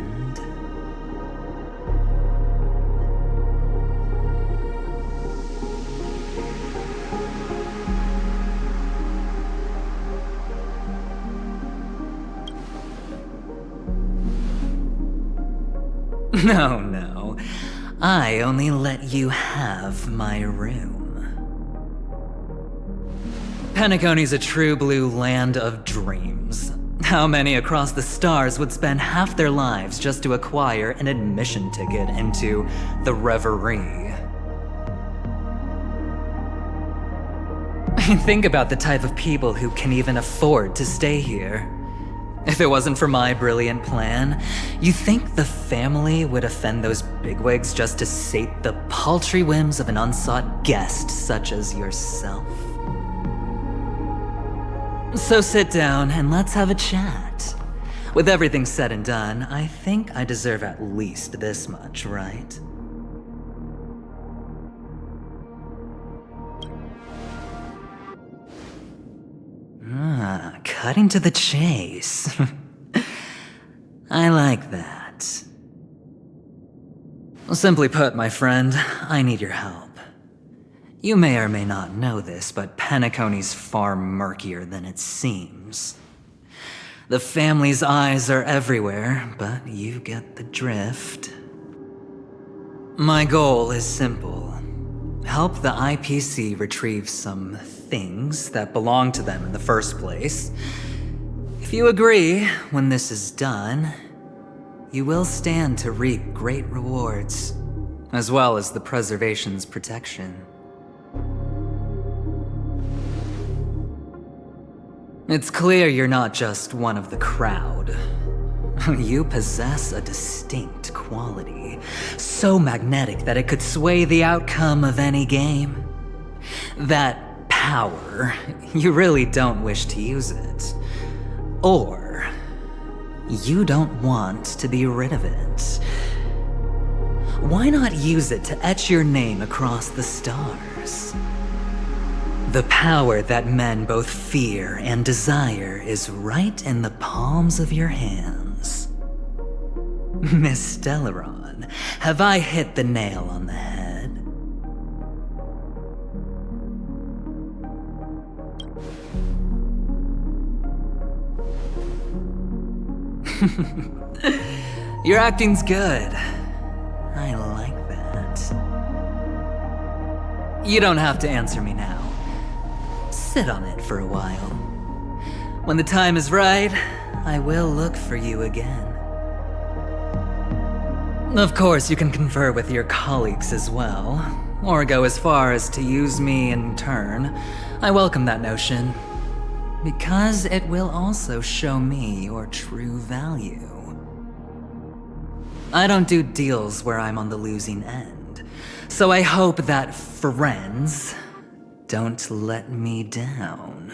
No. I only let you have my room. Penacony's a true blue land of dreams. How many across the stars would spend half their lives just to acquire an admission ticket into the reverie? Think about the type of people who can even afford to stay here. If it wasn't for my brilliant plan, you think the family would offend those bigwigs just to sate the paltry whims of an unsought guest such as yourself? So sit down and let's have a chat. With everything said and done, I think I deserve at least this much, right? Cutting to the chase. I like that. Simply put, my friend, I need your help. You may or may not know this, but Penacony's far murkier than it seems. The family's eyes are everywhere, but you get the drift. My goal is simple. Help the IPC retrieve some things that belong to them in the first place. If you agree, when this is done, you will stand to reap great rewards, as well as the preservation's protection. It's clear you're not just one of the crowd. You possess a distinct quality, so magnetic that it could sway the outcome of any game. That power, you really don't wish to use it. Or, you don't want to be rid of it. Why not use it to etch your name across the stars? The power that men both fear and desire is right in the palms of your hands. Miss Stellaron, have I hit the nail on the head? Your acting's good. I like that. You don't have to answer me now. Sit on it for a while. When the time is right, I will look for you again. Of course, you can confer with your colleagues as well, or go as far as to use me in turn. I welcome that notion, because it will also show me your true value. I don't do deals where I'm on the losing end, so I hope that friends don't let me down.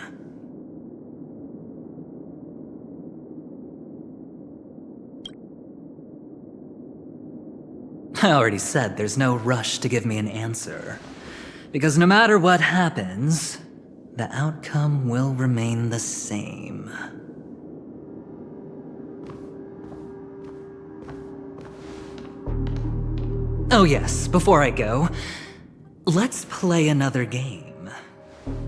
I already said there's no rush to give me an answer, because no matter what happens, the outcome will remain the same. Oh yes, before I go, let's play another game.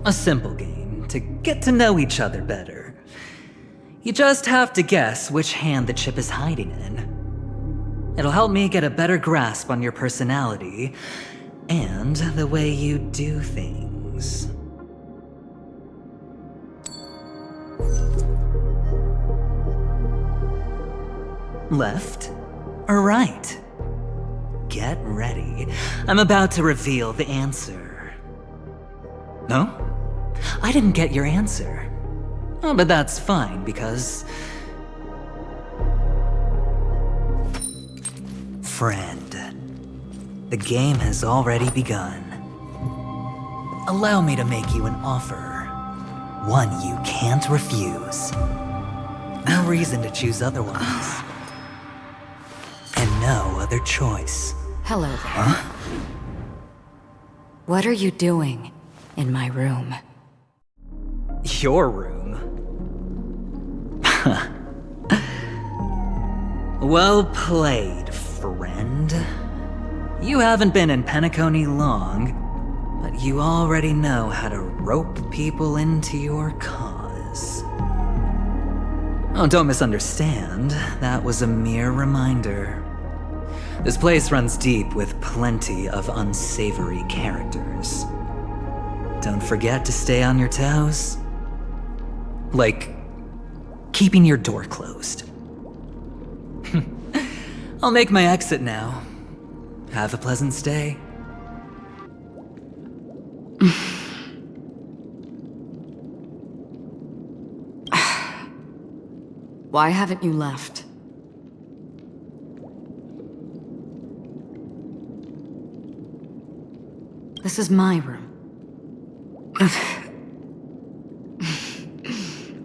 A simple game to get to know each other better. You just have to guess which hand the chip is hiding in. It'll help me get a better grasp on your personality and the way you do things. Left or right? Get ready. I'm about to reveal the answer. No? I didn't get your answer. Oh, but that's fine because... Friend, the game has already begun. Allow me to make you an offer. One you can't refuse. No reason to choose otherwise. And no other choice. Hello there. Huh? What are you doing in my room? Your room? Well played, friend. You haven't been in Penacony long, but you already know how to rope people into your cause. Oh, don't misunderstand. That was a mere reminder. This place runs deep with plenty of unsavory characters. Don't forget to stay on your toes. Like, keeping your door closed. I'll make my exit now. Have a pleasant stay. Why haven't you left? This is my room.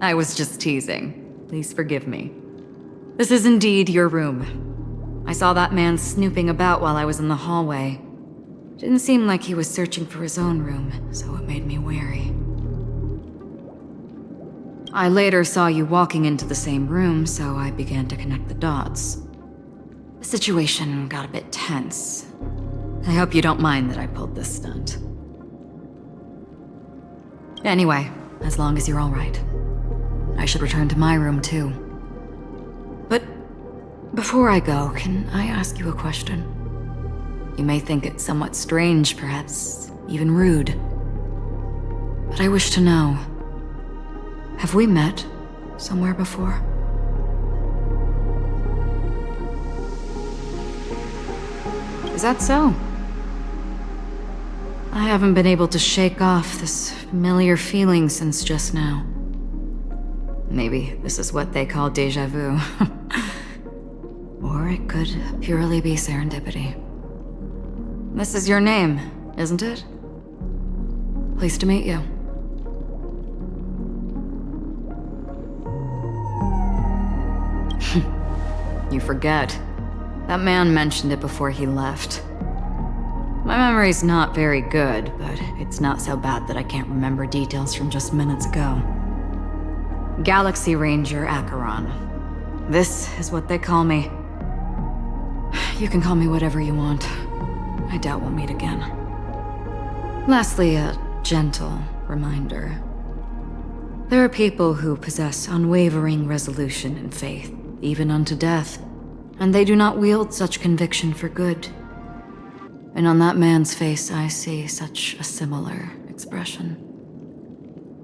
I was just teasing. Please forgive me. This is indeed your room. I saw that man snooping about while I was in the hallway. Didn't seem like he was searching for his own room, so it made me wary. I later saw you walking into the same room, so I began to connect the dots. The situation got a bit tense. I hope you don't mind that I pulled this stunt. Anyway, as long as you're all right. I should return to my room too. But before I go, can I ask you a question? You may think it somewhat strange, perhaps even rude. But I wish to know, have we met somewhere before? Is that so? I haven't been able to shake off this familiar feeling since just now. Maybe this is what they call déjà vu. Or it could purely be serendipity. This is your name, isn't it? Pleased to meet you. You forget. That man mentioned it before he left. My memory's not very good, but it's not so bad that I can't remember details from just minutes ago. Galaxy Ranger Acheron. This is what they call me. You can call me whatever you want. I doubt we'll meet again. Lastly, a gentle reminder. There are people who possess unwavering resolution and faith, even unto death, and they do not wield such conviction for good. And on that man's face I see such a similar expression.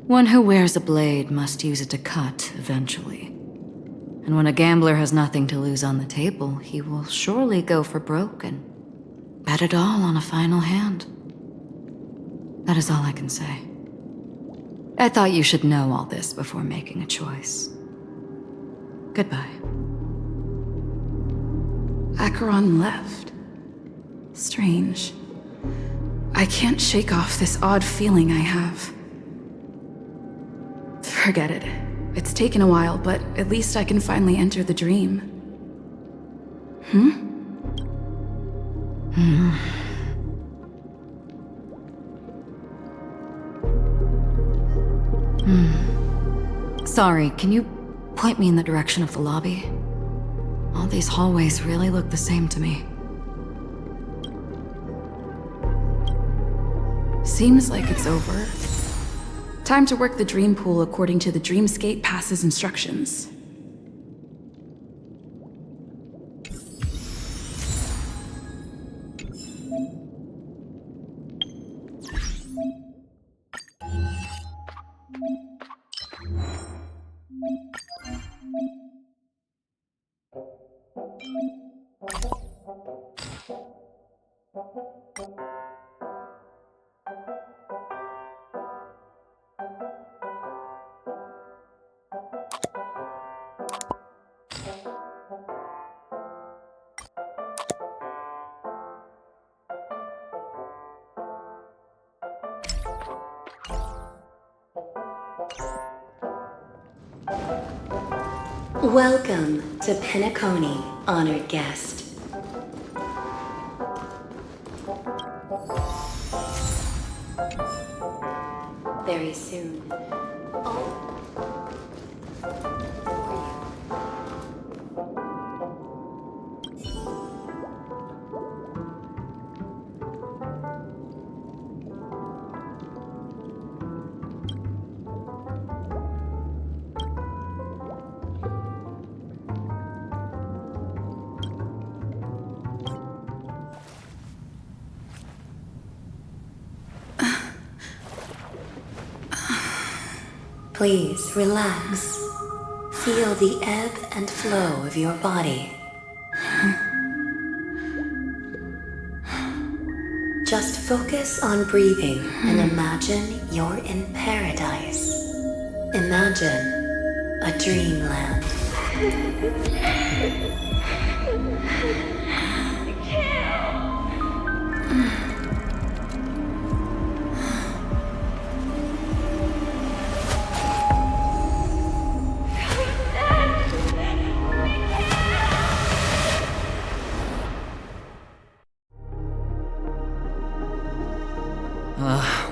One who wears a blade must use it to cut eventually. And when a gambler has nothing to lose on the table, he will surely go for broke and bet it all on a final hand. That is all I can say. I thought you should know all this before making a choice. Goodbye. Acheron left. Strange. I can't shake off this odd feeling I have. Forget it. It's taken a while, but at least I can finally enter the dream. Sorry, can you point me in the direction of the lobby? All these hallways really look the same to me. Seems like it's over. Time to work the dream pool according to the Dreamscape Pass's instructions. Welcome to Penacony, honored guest. Very soon. Please relax. Feel the ebb and flow of your body. Just focus on breathing and imagine you're in paradise. Imagine a dreamland.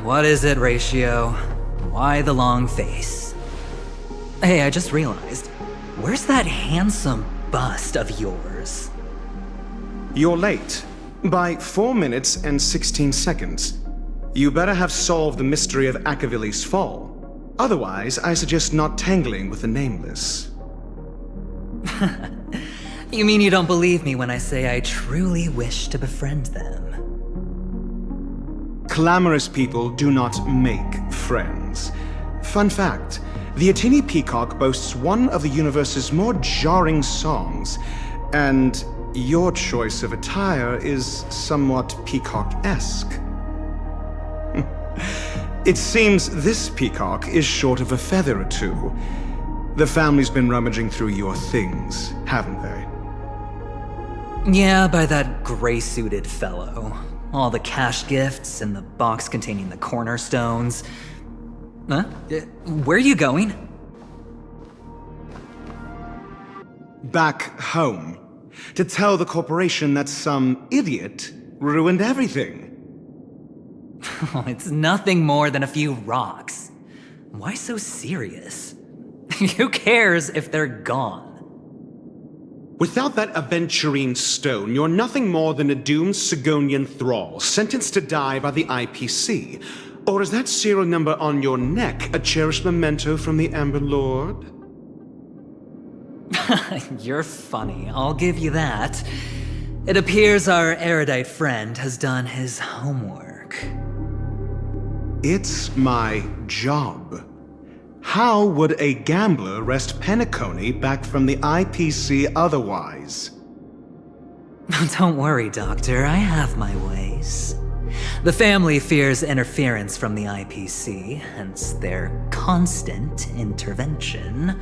What is it, Ratio? Why the long face? Hey, I just realized, where's that handsome bust of yours? You're late. By 4 minutes and 16 seconds. You better have solved the mystery of Akavili's fall. Otherwise, I suggest not tangling with the Nameless. You mean you don't believe me when I say I truly wish to befriend them? Clamorous people do not make friends. Fun fact, the Atini Peacock boasts one of the universe's more jarring songs, and your choice of attire is somewhat peacock-esque. It seems this peacock is short of a feather or two. The family's been rummaging through your things, haven't they? Yeah, by that gray-suited fellow. All the cash gifts and the box containing the cornerstones. Huh? Where are you going? Back home. To tell the corporation that some idiot ruined everything. It's nothing more than a few rocks. Why so serious? Who cares if they're gone? Without that aventurine stone, you're nothing more than a doomed Sigonian thrall, sentenced to die by the IPC. Or is that serial number on your neck a cherished memento from the Amber Lord? You're funny, I'll give you that. It appears our erudite friend has done his homework. It's my job. How would a gambler wrest Penacony back from the IPC otherwise? Don't worry, Doctor, I have my ways. The family fears interference from the IPC, hence their constant intervention.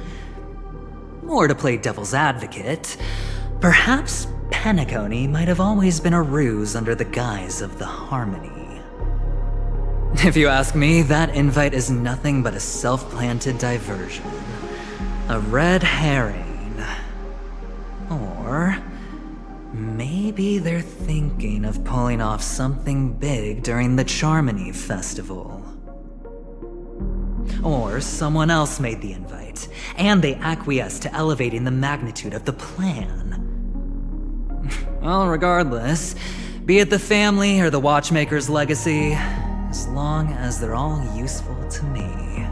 Or to play devil's advocate, perhaps Penacony might have always been a ruse under the guise of the Harmony. If you ask me, that invite is nothing but a self-planted diversion. A red herring. Or maybe they're thinking of pulling off something big during the Charmony Festival. Or someone else made the invite, and they acquiesced to elevating the magnitude of the plan. Well, regardless, be it the family or the Watchmaker's legacy, as long as they're all useful to me.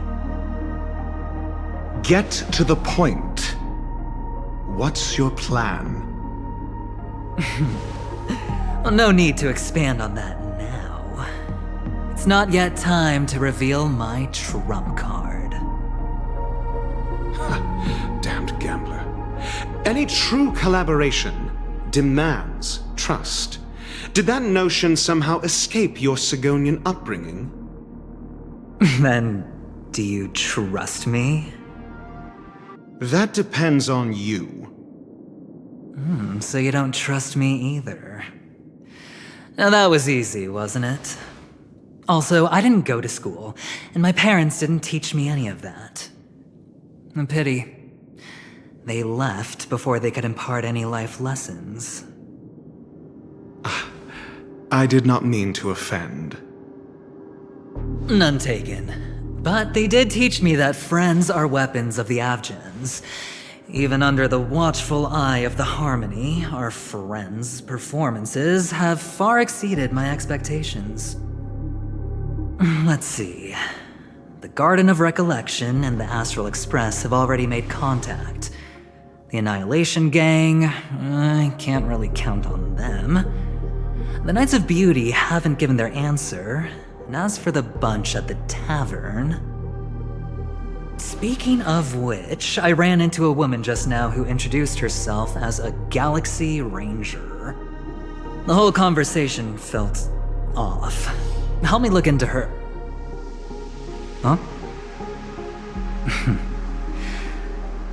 Get to the point. What's your plan? Well, no need to expand on that now. It's not yet time to reveal my trump card. Damned gambler. Any true collaboration demands trust. Did that notion somehow escape your Sigonian upbringing? Then, do you trust me? That depends on you. So you don't trust me either. Now that was easy, wasn't it? Also, I didn't go to school, and my parents didn't teach me any of that. A pity. They left before they could impart any life lessons. I did not mean to offend. None taken. But they did teach me that friends are weapons of the Avgens. Even under the watchful eye of the Harmony, our friends' performances have far exceeded my expectations. Let's see. The Garden of Recollection and the Astral Express have already made contact. The Annihilation Gang, I can't really count on them. The Knights of Beauty haven't given their answer, and as for the bunch at the tavern... Speaking of which, I ran into a woman just now who introduced herself as a Galaxy Ranger. The whole conversation felt off. Help me look into her... Huh?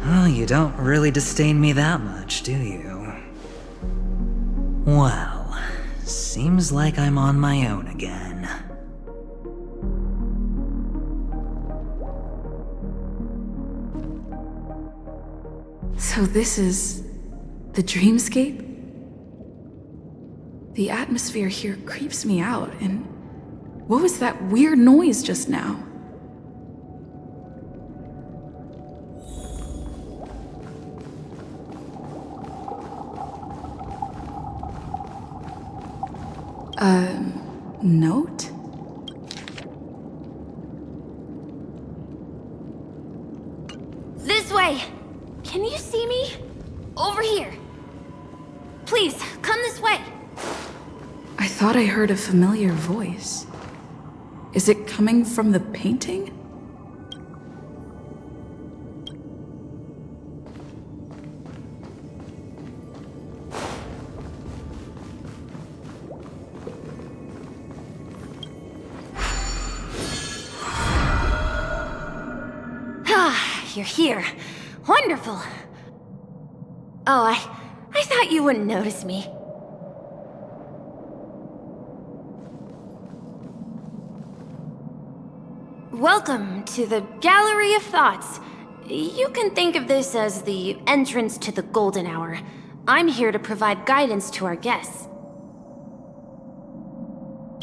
Well, you don't really disdain me that much, do you? Well, seems like I'm on my own again. So this is the dreamscape? The atmosphere here creeps me out, and what was that weird noise just now? Note? This way! Can you see me? Over here. Please, come this way. I thought I heard a familiar voice. Is it coming from the painting? You're here. Wonderful. Oh, I thought you wouldn't notice me. Welcome to the Gallery of Thoughts. You can think of this as the entrance to the Golden Hour. I'm here to provide guidance to our guests.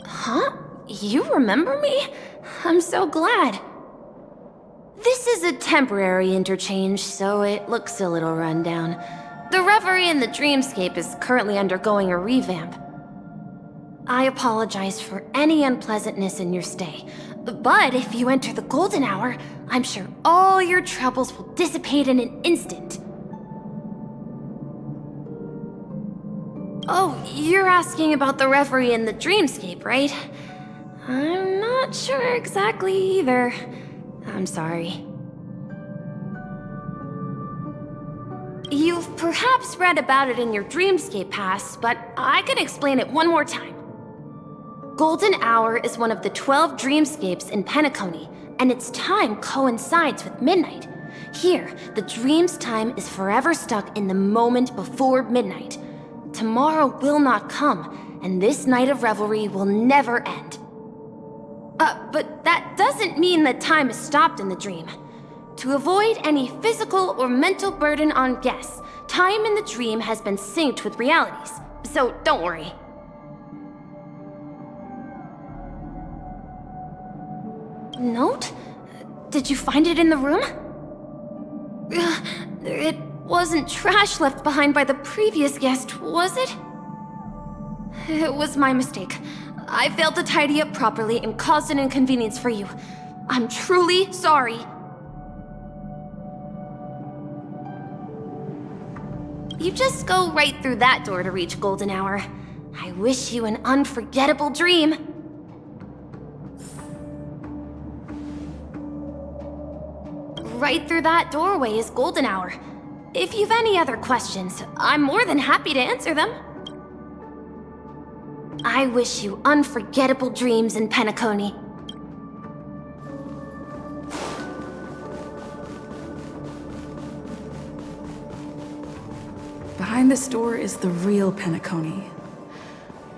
Huh? You remember me? I'm so glad. This is a temporary interchange, so it looks a little rundown. The Reverie in the Dreamscape is currently undergoing a revamp. I apologize for any unpleasantness in your stay, but if you enter the Golden Hour, I'm sure all your troubles will dissipate in an instant. Oh, you're asking about the reverie in the dreamscape, right? I'm not sure exactly either. I'm sorry. You've perhaps read about it in your dreamscape past, but I can explain it one more time. Golden Hour is one of the 12 dreamscapes in Penacony, and its time coincides with midnight. Here, the dream's time is forever stuck in the moment before midnight. Tomorrow will not come, and this night of revelry will never end. But that doesn't mean that time is stopped in the dream. To avoid any physical or mental burden on guests, time in the dream has been synced with realities, so don't worry. Note? Did you find it in the room? It wasn't trash left behind by the previous guest, was it? It was my mistake. I failed to tidy up properly and caused an inconvenience for you. I'm truly sorry. You just go right through that door to reach Golden Hour. I wish you an unforgettable dream. Right through that doorway is Golden Hour. If you've any other questions, I'm more than happy to answer them. I wish you unforgettable dreams in Penacony. Behind this door is the real Penacony.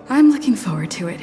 I'm looking forward to it.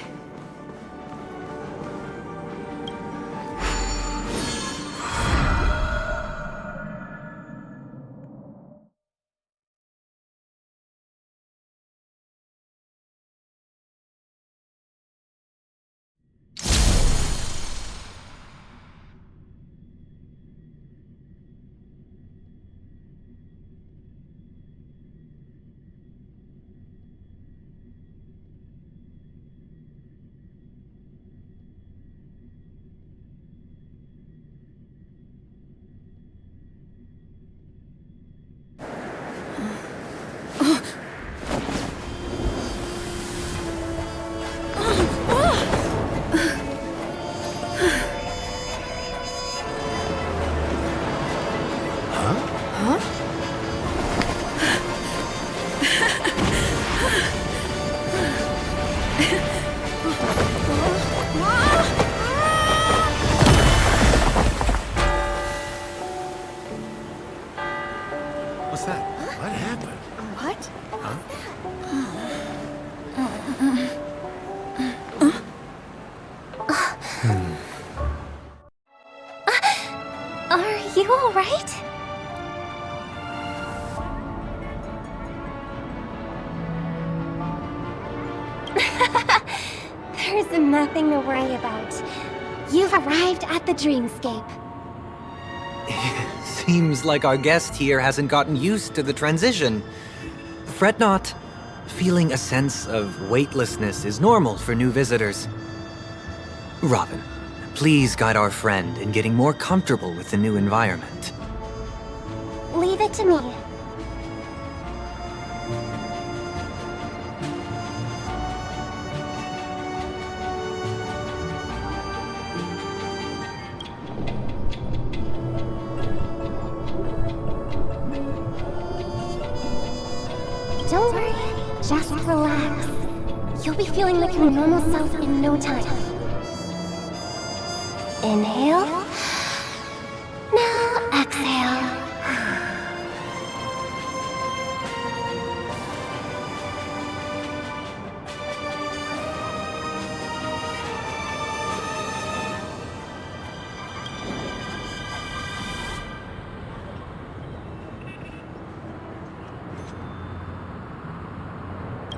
What's that? What happened? What? Huh? Are you alright? There's nothing to worry about. You've arrived at the dreamscape. Seems like our guest here hasn't gotten used to the transition. Fret not. Feeling a sense of weightlessness is normal for new visitors. Robin, please guide our friend in getting more comfortable with the new environment. Leave it to me. Don't worry, just relax. You'll be feeling like your normal self in no time. Inhale. Now exhale.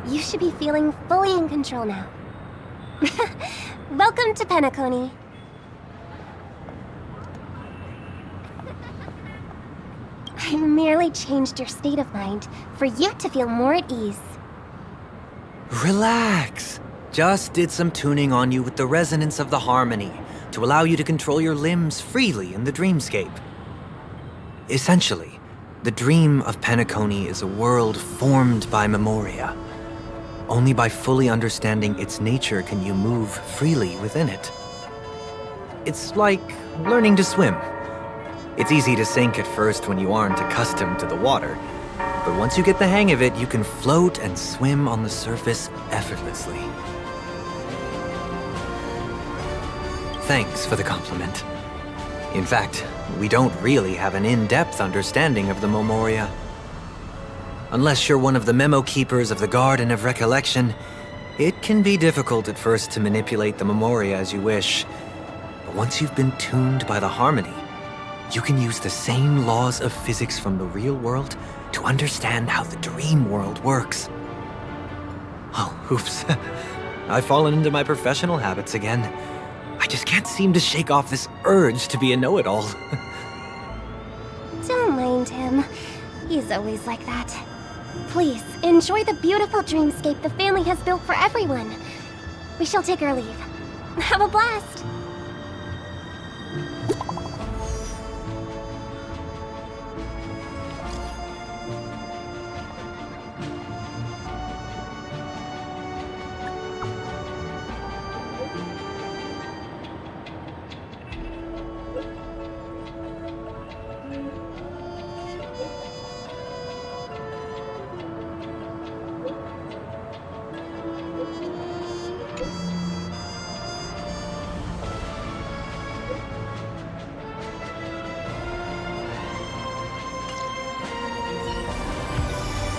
You should be feeling fully in control now. Welcome to Penacony. I merely changed your state of mind for you to feel more at ease. Relax. Just did some tuning on you with the resonance of the harmony to allow you to control your limbs freely in the dreamscape. Essentially, the dream of Penacony is a world formed by memoria. Only by fully understanding its nature can you move freely within it. It's like learning to swim. It's easy to sink at first when you aren't accustomed to the water, but once you get the hang of it, you can float and swim on the surface effortlessly. Thanks for the compliment. In fact, we don't really have an in-depth understanding of the Memoria. Unless you're one of the memo keepers of the Garden of Recollection, it can be difficult at first to manipulate the Memoria as you wish. But once you've been tuned by the harmony, you can use the same laws of physics from the real world to understand how the dream world works. Oh, oops. I've fallen into my professional habits again. I just can't seem to shake off this urge to be a know-it-all. Don't mind him. He's always like that. Please, enjoy the beautiful dreamscape the family has built for everyone. We shall take our leave. Have a blast!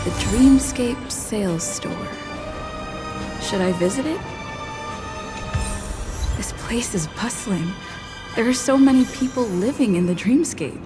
The Dreamscape Sales Store. Should I visit it? This place is bustling. There are so many people living in the Dreamscape.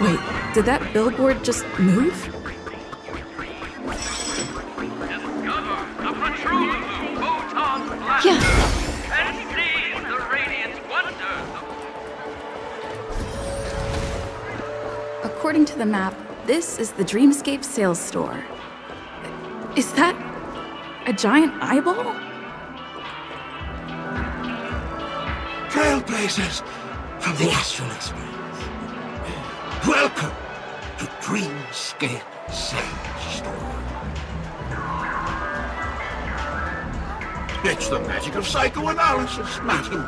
Wait, did that billboard just move? Yeah. According to the map, this is the Dreamscape Sales Store. Is that a giant eyeball? Trailblazers from the Astral Express. Welcome to Dreamscape Sales Store. It's the magic of psychoanalysis, madam.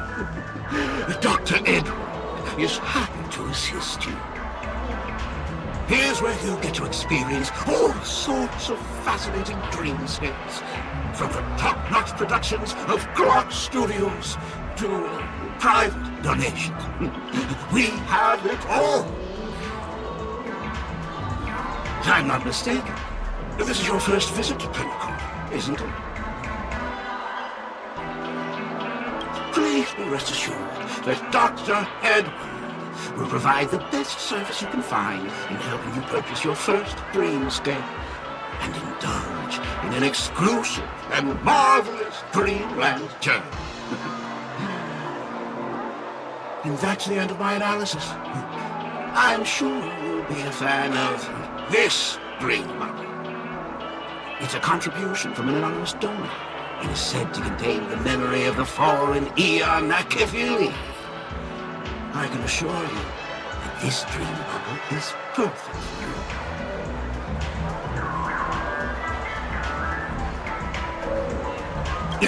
Dr. Edward is happy to assist you. Here's where you'll get to experience all sorts of fascinating dreamscapes. From the top-notch productions of Glock Studios to private donations. We have it all. If I'm not mistaken, this is your first visit to Pinnacle, isn't it? Please be rest assured that Dr. Edward will provide the best service you can find in helping you purchase your first dreamscape and indulge in an exclusive and marvelous dreamland journey. And that's the end of my analysis. I'm sure you'll be a fan of this dream bubble. It's a contribution from an anonymous donor. It is said to contain the memory of the fallen Eon Nakavili. I can assure you that this dream bubble is perfect for you.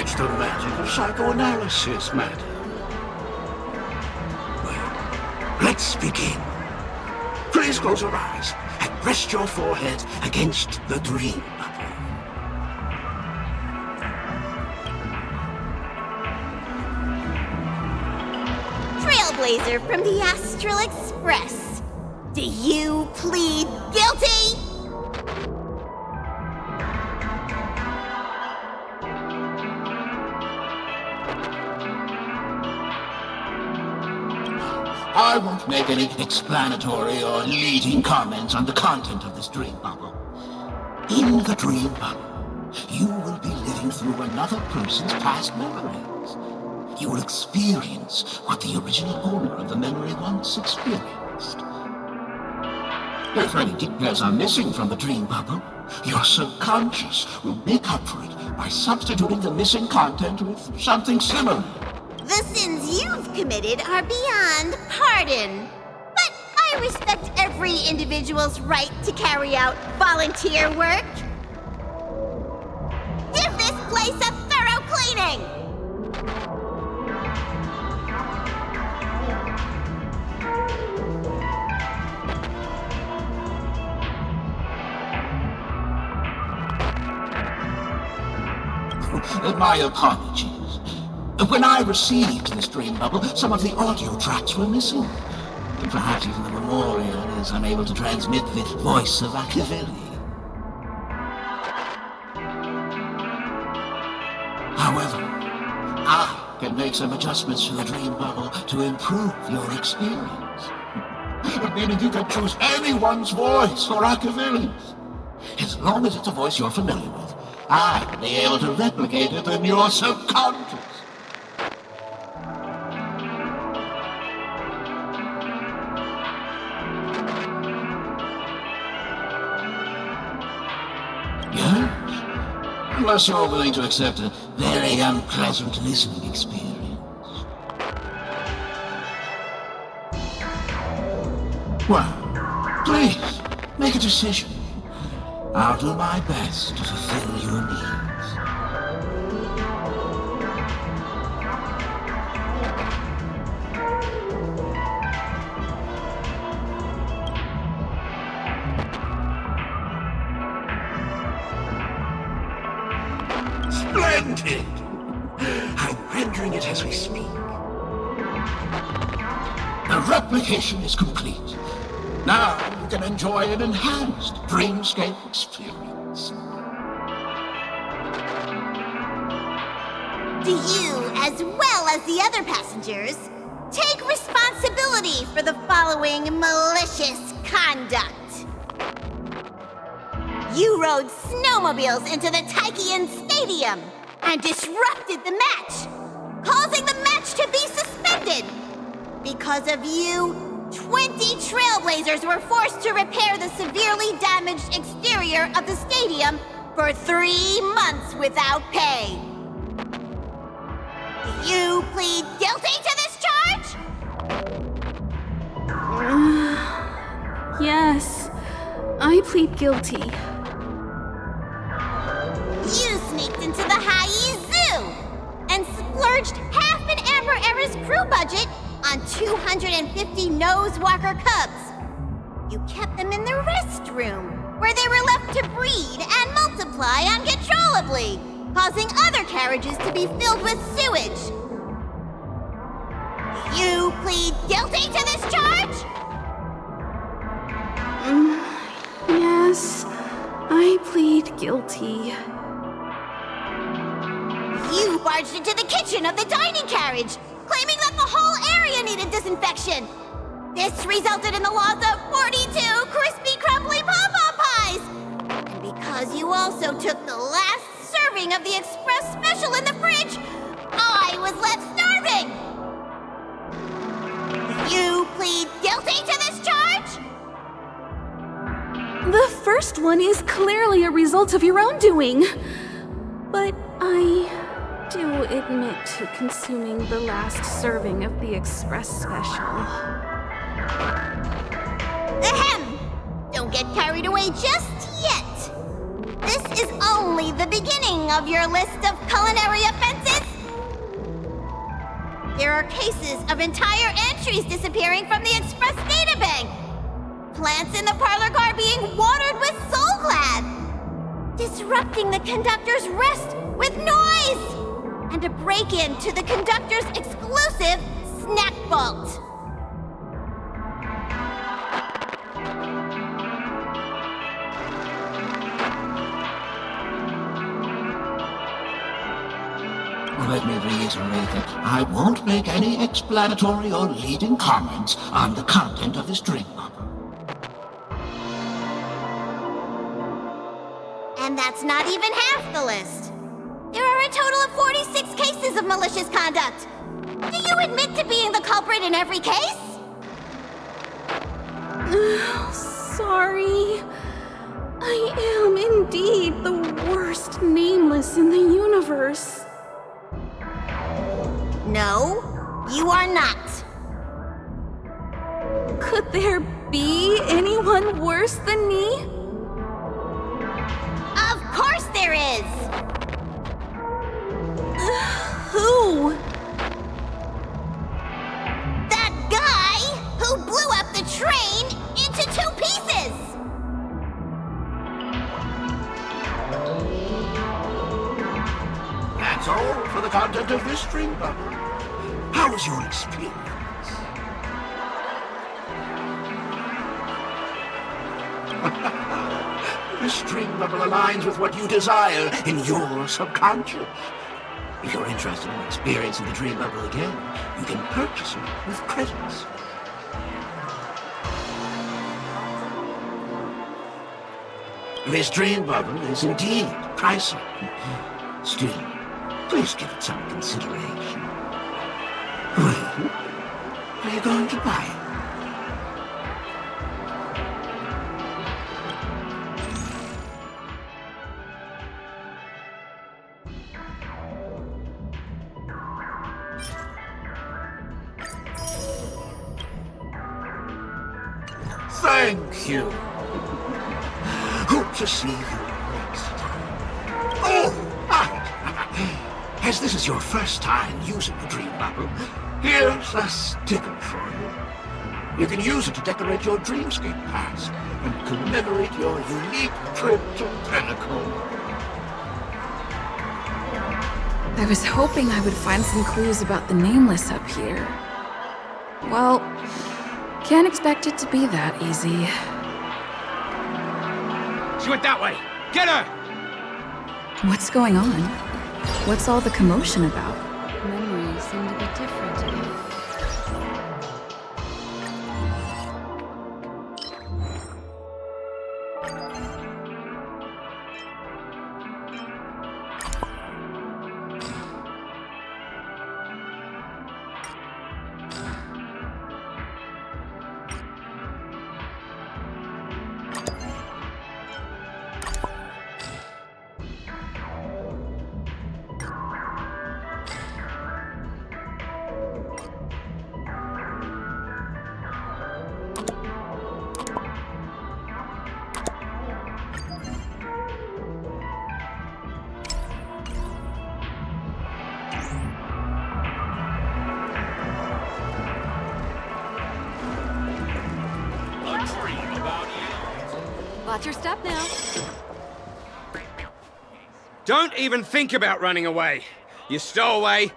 It's the magic of psychoanalysis, madam. Well, let's begin. Please close your eyes and rest your forehead against the dream bubble. Trailblazer from the Astral Express. Do you plead guilty? I won't make any explanatory or leading comments on the content of this dream bubble. In the dream bubble, you will be living through another person's past memories. You will experience what the original owner of the memory once experienced. If any details are missing from the dream bubble, your subconscious will make up for it by substituting the missing content with something similar. The sins you've committed are beyond pardon. But I respect every individual's right to carry out volunteer work. Give this place a thorough cleaning! My apologies. When I received this dream bubble, some of the audio tracks were missing. Perhaps even the memorial is unable to transmit the voice of Akavili. However, I can make some adjustments to the dream bubble to improve your experience. Meaning you can choose anyone's voice for Akavili's. As long as it's a voice you're familiar with, I'll be able to replicate it in your subconscious. Yes? Unless you're willing to accept a very unpleasant listening experience. Well, please, make a decision. I'll do my best to fulfill your needs. Splendid! I'm rendering it as we speak. The replication is complete. Now you can enjoy an enhanced dreamscape experience. Do you, as well as the other passengers, take responsibility for the following malicious conduct? You rode snowmobiles into the Taikian Stadium and disrupted the match, causing the match to be suspended. Because of you, 20 Trailblazers were forced to repair the severely damaged exterior of the stadium for 3 months without pay. Do you plead guilty to this charge? Yes, I plead guilty. You sneaked into the Hayi Zoo and splurged half an Amber Era's crew budget on 250 Nosewalker cubs. You kept them in the restroom, where they were left to breed and multiply uncontrollably, causing other carriages to be filled with sewage. You plead guilty to this charge? Yes, I plead guilty. You barged into the kitchen of the dining carriage, claiming that the whole area needed disinfection. This resulted in the loss of 42 crispy, crumbly pom-pom pies. And because you also took the last serving of the express special in the fridge, I was left starving. You plead guilty to this charge? The first one is clearly a result of your own doing. But I do admit to consuming the last serving of the Express special. Ahem! Don't get carried away just yet. This is only the beginning of your list of culinary offenses. There are cases of entire entries disappearing from the Express databank. Plants in the parlor car being watered with Soulglad. Disrupting the conductor's rest with noise. And a break-in to the conductor's exclusive snack vault. Let me reiterate that I won't make any explanatory or leading comments on the content of this drink bubble. And that's not even half the list. There are a total of 46 cases of malicious conduct. Do you admit to being the culprit in every case? Sorry. I am indeed the worst nameless in the universe. No, you are not. Could there be anyone worse than me? Of course there is! Who? That guy who blew up the train into 2 pieces! That's all for the content of this drink bubble. How was your experience? This string bubble aligns with what you desire in your subconscious. If you're interested in experiencing the dream bubble again, you can purchase it with credits. This dream bubble is indeed pricey. Still, please give it some consideration. Well, are you going to buy it? Thank you. Hope to see you next time. Oh! As this is your first time using the dream bubble, here's a sticker for you. You can use it to decorate your dreamscape pass and commemorate your unique trip to Penacony. I was hoping I would find some clues about the Nameless up here. Well, can't expect it to be that easy. She went that way! Get her! What's going on? What's all the commotion about? Memories seem to be different today. Watch your step now. Don't even think about running away. You stowaway.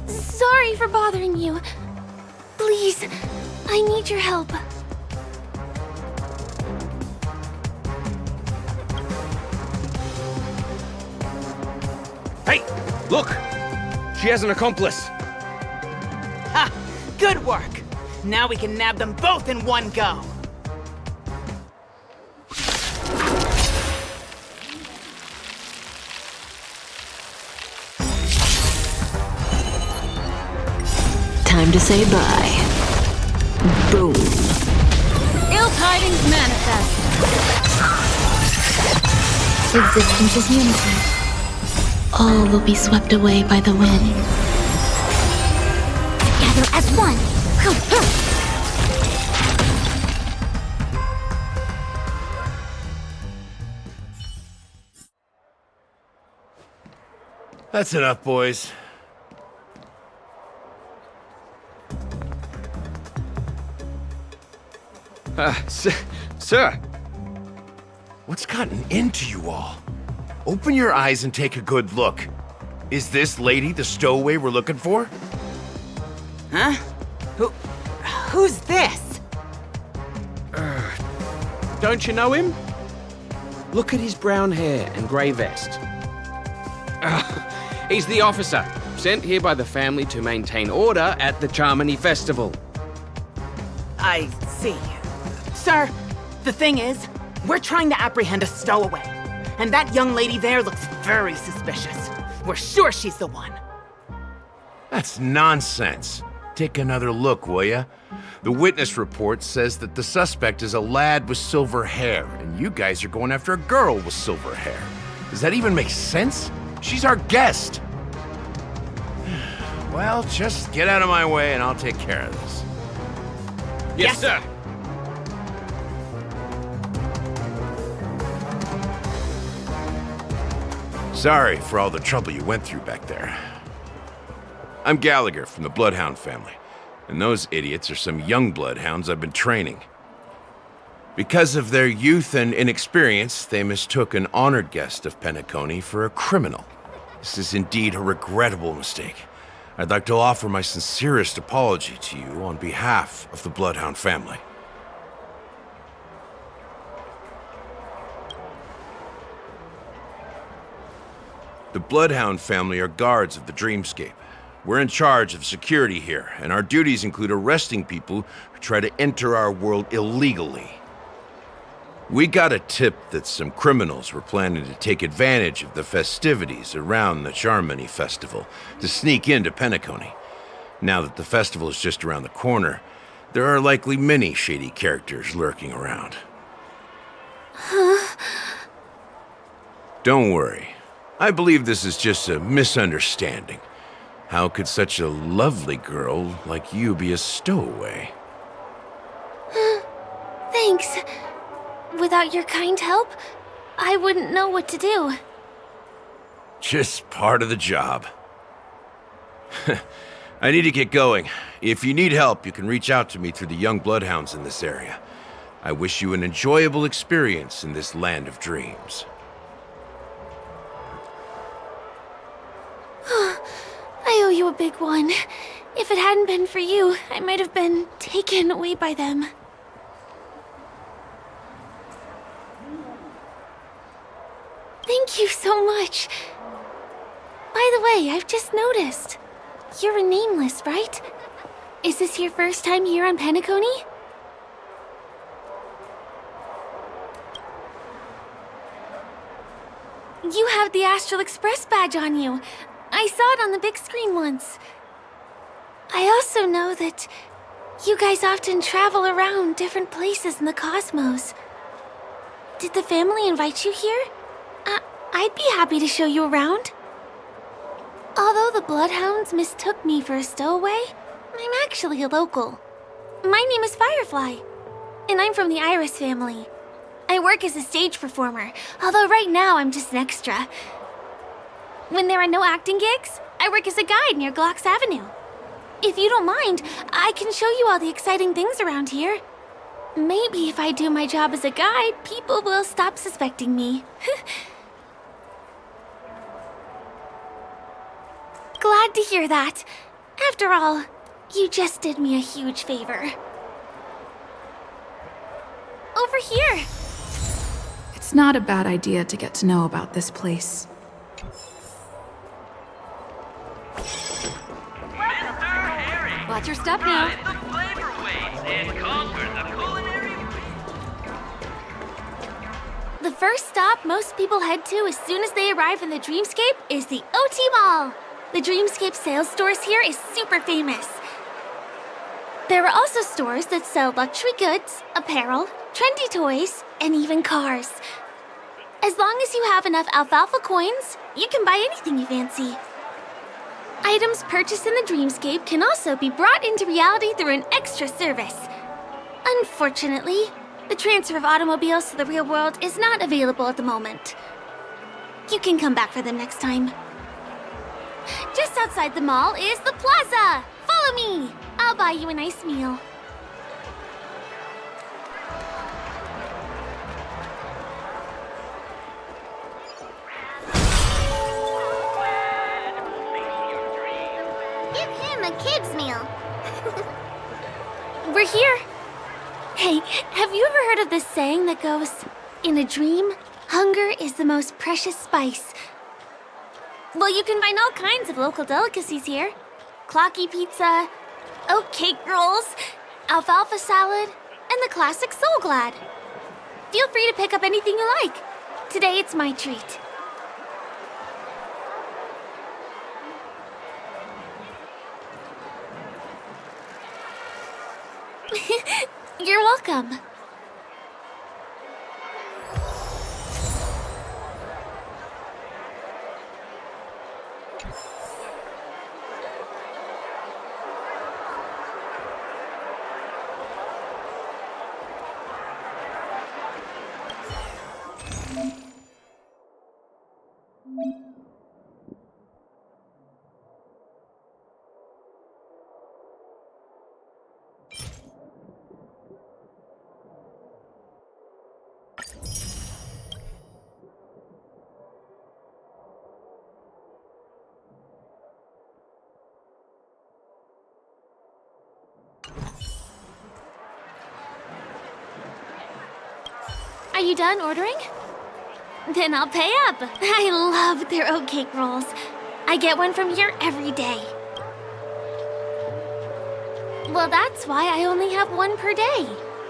Sorry for bothering you. Please, I need your help. Hey, look! She has an accomplice. Ha! Good work! Now we can nab them both in one go. time to say bye. Boom. Ill tidings manifest. Existence is unity. All will be swept away by the wind. Together as one. That's enough, boys. Sir. What's gotten into you all? Open your eyes and take a good look. Is this lady the stowaway we're looking for? Huh? Who's this? Don't you know him? Look at his brown hair and grey vest. He's the officer, sent here by the family to maintain order at the Charmony Festival. I see. Sir, the thing is, we're trying to apprehend a stowaway. And that young lady there looks very suspicious. We're sure she's the one. That's nonsense. Take another look, will ya? The witness report says that the suspect is a lad with silver hair, and you guys are going after a girl with silver hair. Does that even make sense? She's our guest. Well, just get out of my way and I'll take care of this. Yes, sir. Sorry for all the trouble you went through back there. I'm Gallagher from the Bloodhound family, and those idiots are some young Bloodhounds I've been training. Because of their youth and inexperience, they mistook an honored guest of Penacony for a criminal. This is indeed a regrettable mistake. I'd like to offer my sincerest apology to you on behalf of the Bloodhound family. The Bloodhound family are guards of the Dreamscape. We're in charge of security here, and our duties include arresting people who try to enter our world illegally. We got a tip that some criminals were planning to take advantage of the festivities around the Charmony Festival to sneak into Penacony. Now that the festival is just around the corner, there are likely many shady characters lurking around. Huh? Don't worry. I believe this is just a misunderstanding. How could such a lovely girl like you be a stowaway? Thanks. Without your kind help, I wouldn't know what to do. Just part of the job. I need to get going. If you need help, you can reach out to me through the young bloodhounds in this area. I wish you an enjoyable experience in this land of dreams. I owe you a big one. If it hadn't been for you, I might have been taken away by them. Thank you so much. By the way, I've just noticed. You're a nameless, right? Is this your first time here on Penacony? You have the Astral Express badge on you. I saw it on the big screen once. I also know that you guys often travel around different places in the cosmos. Did the family invite you here? I'd be happy to show you around. Although the Bloodhounds mistook me for a stowaway, I'm actually a local. My name is Firefly, and I'm from the Iris family. I work as a stage performer, although right now I'm just an extra. When there are no acting gigs, I work as a guide near Glocks Avenue. If you don't mind, I can show you all the exciting things around here. Maybe if I do my job as a guide, people will stop suspecting me. Glad to hear that. After all, you just did me a huge favor. Over here! It's not a bad idea to get to know about this place. Watch your step now. The first stop most people head to as soon as they arrive in the Dreamscape is the OT Mall. The Dreamscape sales stores here is super famous. There are also stores that sell luxury goods, apparel, trendy toys, and even cars. As long as you have enough alfalfa coins, you can buy anything you fancy. Items purchased in the dreamscape can also be brought into reality through an extra service. Unfortunately, the transfer of automobiles to the real world is not available at the moment. You can come back for them next time. Just outside the mall is the plaza! Follow me! I'll buy you a nice meal. Give him a kid's meal. We're here. Hey, have you ever heard of this saying that goes, in a dream, hunger is the most precious spice? Well, you can find all kinds of local delicacies here. Clocky pizza, oat cake rolls, alfalfa salad, and the classic Soul Glad. Feel free to pick up anything you like. Today it's my treat. You're welcome. Are you done ordering? Then I'll pay up. I love their oat cake rolls. I get one from here every day. Well, that's why I only have one per day.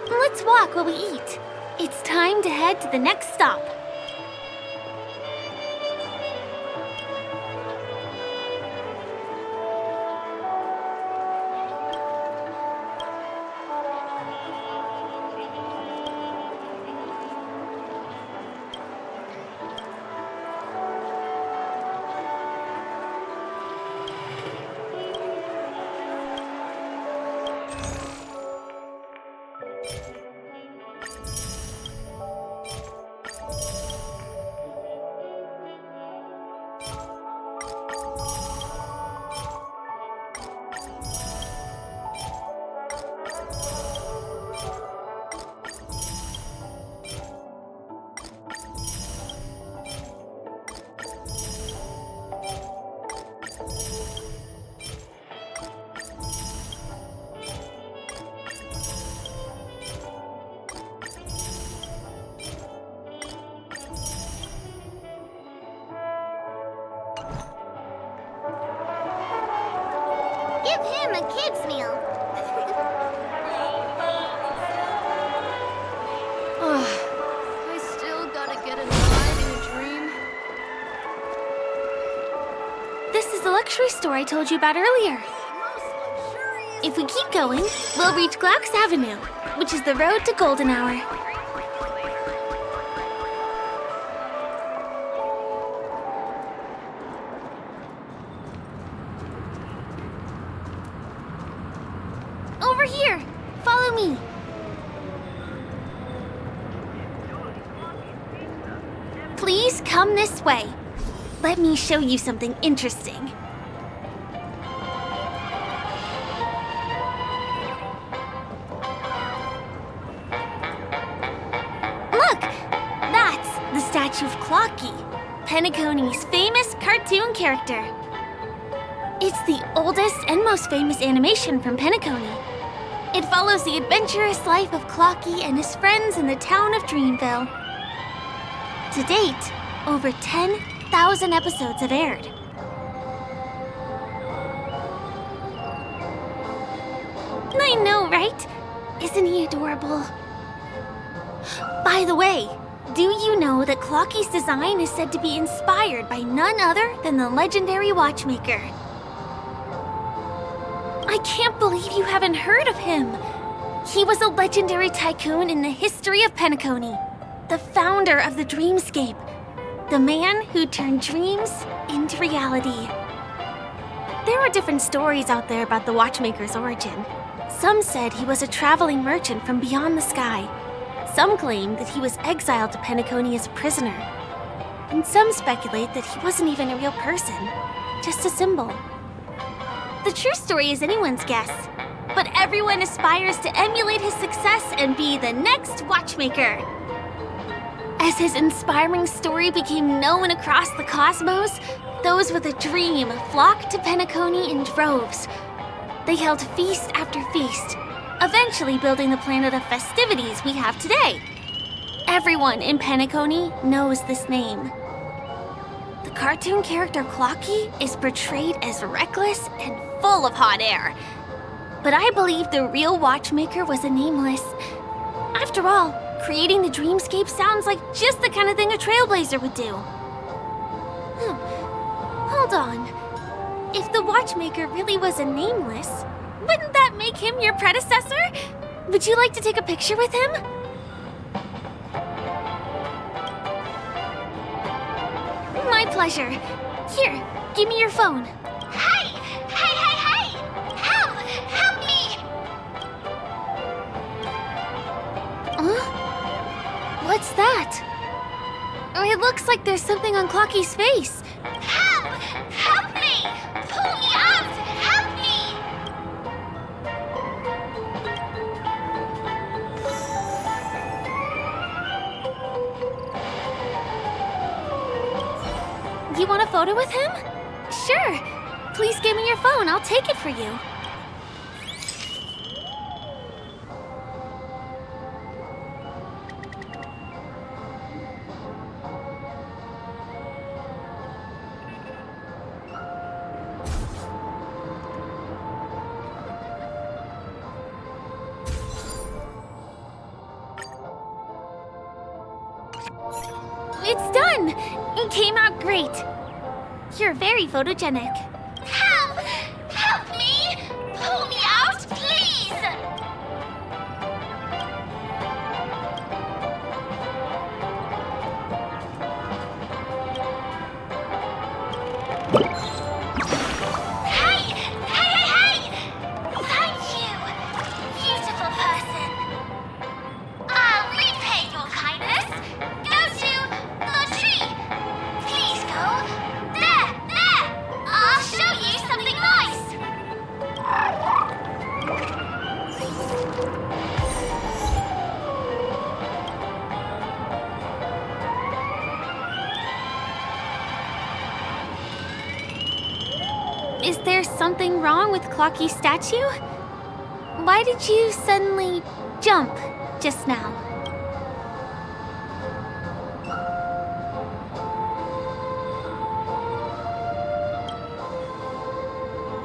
Let's walk while we eat. It's time to head to the next stop. Give him a kid's meal. I still gotta get a ride in a dream. This is the luxury store I told you about earlier. If we keep going, we'll reach Glauc's Avenue, which is the road to Golden Hour. Over here! Follow me! Please come this way. Let me show you something interesting. Look! That's the statue of Clocky, Penacony's famous cartoon character. It's the oldest and most famous animation from Penacony. It follows the adventurous life of Clocky and his friends in the town of Dreamville. To date, over 10,000 episodes have aired. I know, right? Isn't he adorable? By the way, do you know that Clocky's design is said to be inspired by none other than the legendary watchmaker? I can't believe you haven't heard of him. He was a legendary tycoon in the history of Penacony, the founder of the Dreamscape, the man who turned dreams into reality. There are different stories out there about the Watchmaker's origin. Some said he was a traveling merchant from beyond the sky. Some claim that he was exiled to Penacony as a prisoner. And some speculate that he wasn't even a real person, just a symbol. The true story is anyone's guess, but everyone aspires to emulate his success and be the next Watchmaker. As his inspiring story became known across the cosmos, those with a dream flocked to Penacony in droves. They held feast after feast, eventually building the planet of festivities we have today. Everyone in Penacony knows this name. The cartoon character Clocky is portrayed as reckless and full of hot air. But I believe the real Watchmaker was a nameless. After all, creating the Dreamscape sounds like just the kind of thing a Trailblazer would do. Hold on. If the Watchmaker really was a nameless, wouldn't that make him your predecessor? Would you like to take a picture with him? My pleasure. Here, give me your phone. Hey! Hey, hey, hey! Help! Help me! Huh? What's that? It looks like there's something on Clocky's face. Help! Help me! Pull me out! Help You want a photo with him? Sure. Please give me your phone. I'll take it for you. It's done! It came out great. You're very photogenic. Help! Help me! Pull me out, please! Hey! Hey, hey, hey! Thank you, beautiful person. I'll repay your kindness. Go to the tree. Please go. There! I'll show you something nice! Is there something wrong with Clocky's statue? Why did you suddenly jump just now?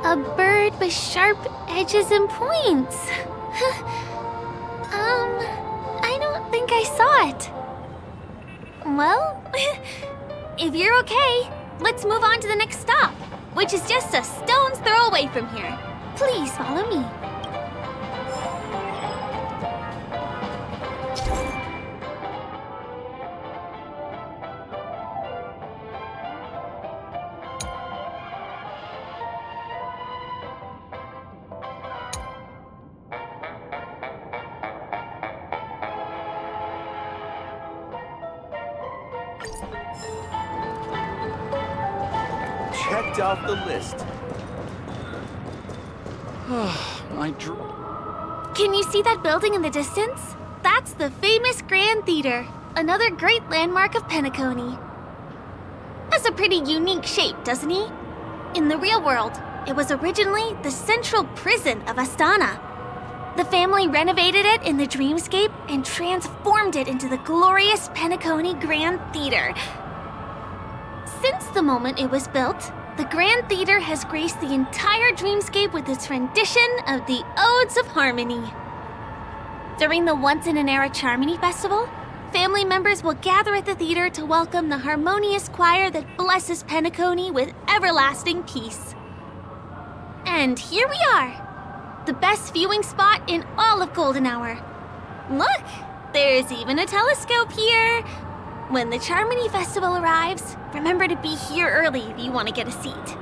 A bird with sharp edges and points. I don't think I saw it. Well, if you're okay, let's move on to the next stop, which is just a stone's throw away from here. Please follow me. Checked off the list. Can you see that building in the distance? That's the famous Grand Theater, another great landmark of Penacony. Has a pretty unique shape, doesn't he? In the real world, it was originally the central prison of Astana. The family renovated it in the Dreamscape and transformed it into the glorious Penacony Grand Theater. Since the moment it was built, the Grand Theater has graced the entire Dreamscape with its rendition of the Odes of Harmony. During the Once-in-an-Era Charmony Festival, family members will gather at the theater to welcome the harmonious choir that blesses Penacony with everlasting peace. And here we are, the best viewing spot in all of Golden Hour. Look, there's even a telescope here. When the Charmony Festival arrives, remember to be here early if you want to get a seat.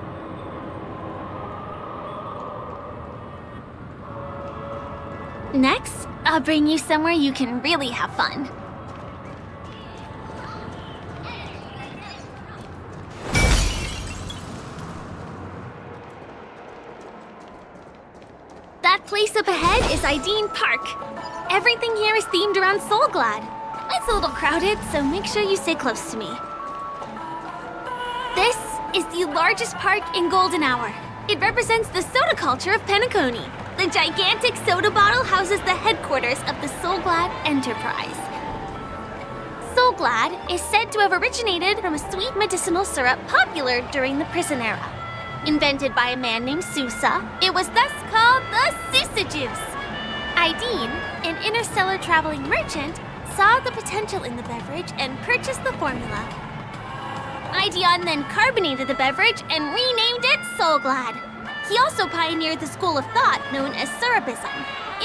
Next, I'll bring you somewhere you can really have fun. That place up ahead is Ideen Park. Everything here is themed around Soulglad. It's a little crowded, so make sure you stay close to me. This is the largest park in Golden Hour. It represents the soda culture of Penacony. The gigantic soda bottle houses the headquarters of the Soulglad Enterprise. Soulglad is said to have originated from a sweet medicinal syrup popular during the prison era. Invented by a man named Sousa, it was thus called the Sousa Juice. Ideen, an interstellar traveling merchant, saw the potential in the beverage and purchased the formula. Ideon then carbonated the beverage and renamed it Soulglad. He also pioneered the school of thought known as Syrupism,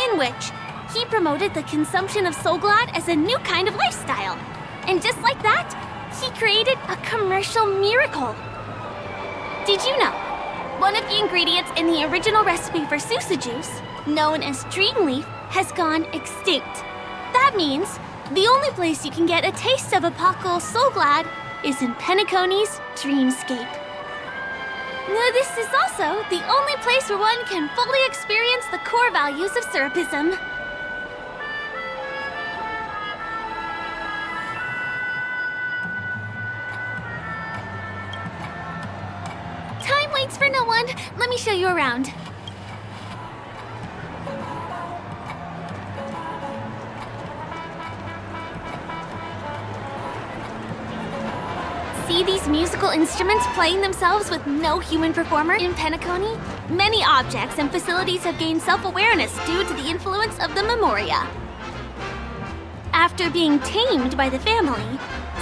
in which he promoted the consumption of Soulglad as a new kind of lifestyle. And just like that, he created a commercial miracle. Did you know? One of the ingredients in the original recipe for Sousa Juice, known as Dreamleaf, has gone extinct. That means the only place you can get a taste of Apocal Soulglad is in Penacony's Dreamscape. Now, this is also the only place where one can fully experience the core values of Syrupism. Time waits for no one. Let me show you around. See these musical instruments playing themselves with no human performer in Penacony? Many objects and facilities have gained self-awareness due to the influence of the Memoria. After being tamed by the family,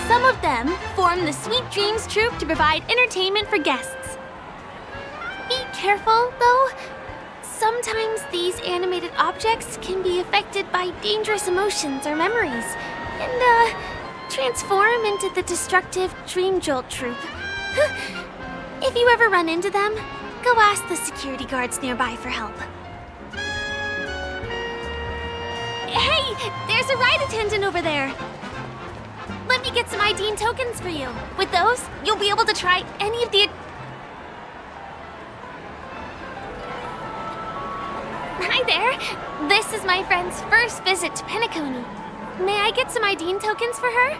some of them form the Sweet Dreams Troupe to provide entertainment for guests. Be careful, though. Sometimes these animated objects can be affected by dangerous emotions or memories, and, transform into the destructive Dream Jolt Troupe. If you ever run into them, go ask the security guards nearby for help. Hey, there's a ride attendant over there. Let me get some Ideen tokens for you. With those, you'll be able to try any of the... Hi there. This is my friend's first visit to Penacony. May I get some Ideen tokens for her?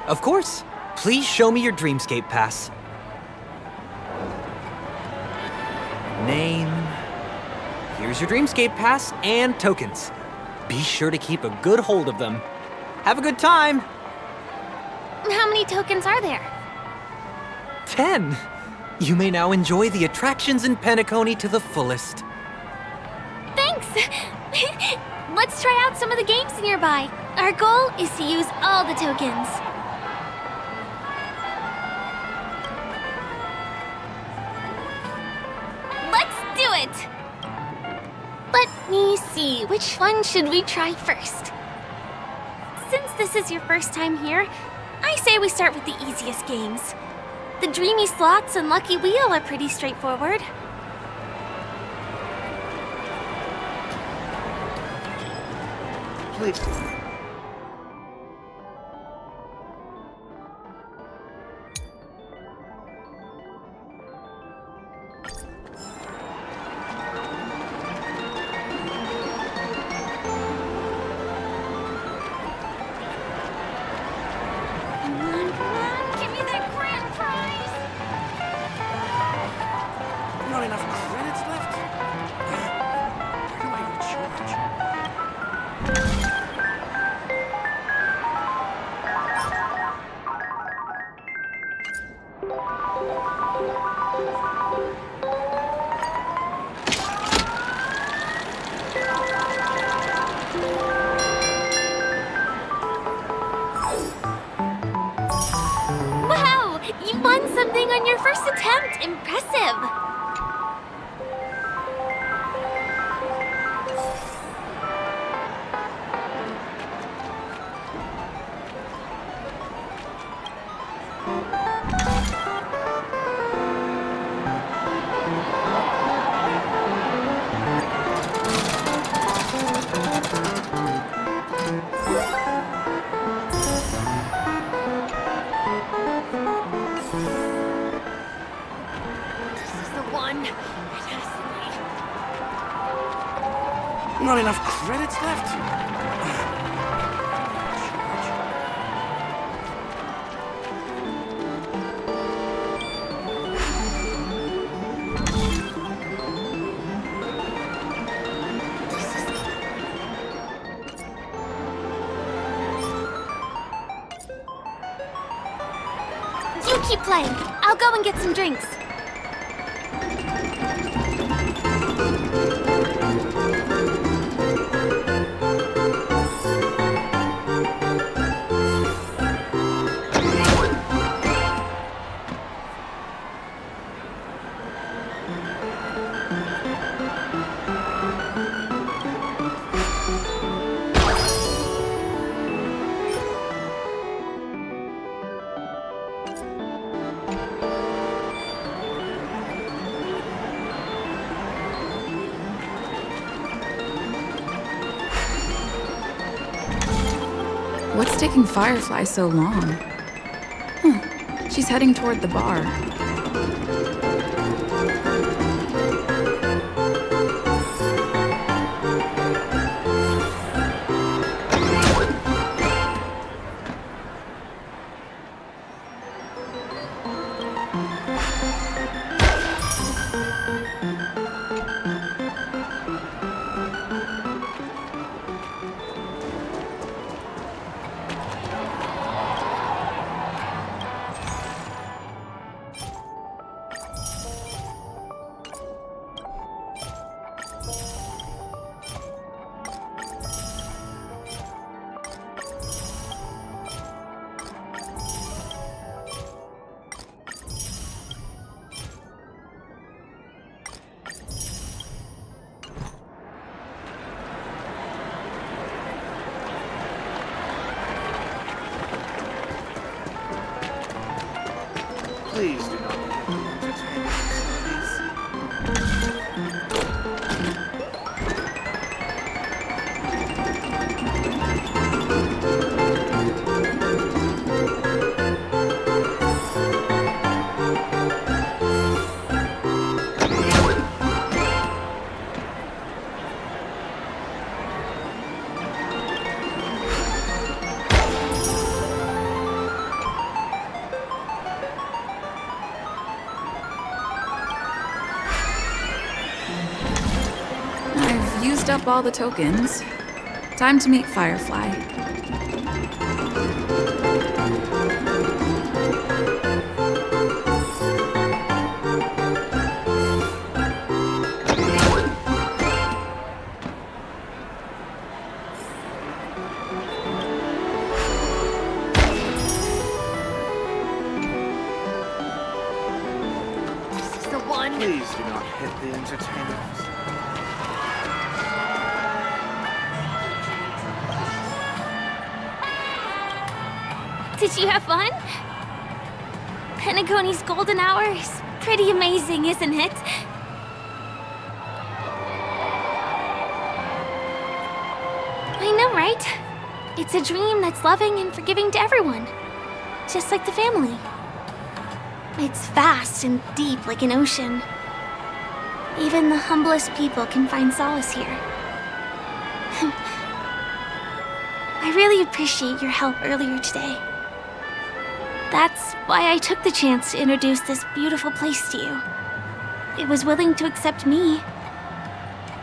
Of course. Please show me your Dreamscape pass. Name. Here's your Dreamscape pass and tokens. Be sure to keep a good hold of them. Have a good time! How many tokens are there? 10! You may now enjoy the attractions in Penacony to the fullest. Thanks! Let's try out some of the games nearby. Our goal is to use all the tokens. Let's do it! Let me see, which one should we try first? Since this is your first time here, I say we start with the easiest games. The Dreamy Slots and Lucky Wheel are pretty straightforward. Please. Not enough credits left? Where do I recharge? Wow! You won something on your first attempt! Impressive! Not enough credits left? You keep playing. I'll go and get some drinks. What's taking Firefly so long? She's heading toward the bar. Please do not entertain us, I've used up all the tokens. Time to meet Firefly. This is the one. Please do not hit the entertainers. Did you have fun? Penacony's golden hour is pretty amazing, isn't it? I know, right? It's a dream that's loving and forgiving to everyone. Just like the family. It's vast and deep like an ocean. Even the humblest people can find solace here. I really appreciate your help earlier today. That's why I took the chance to introduce this beautiful place to you. It was willing to accept me,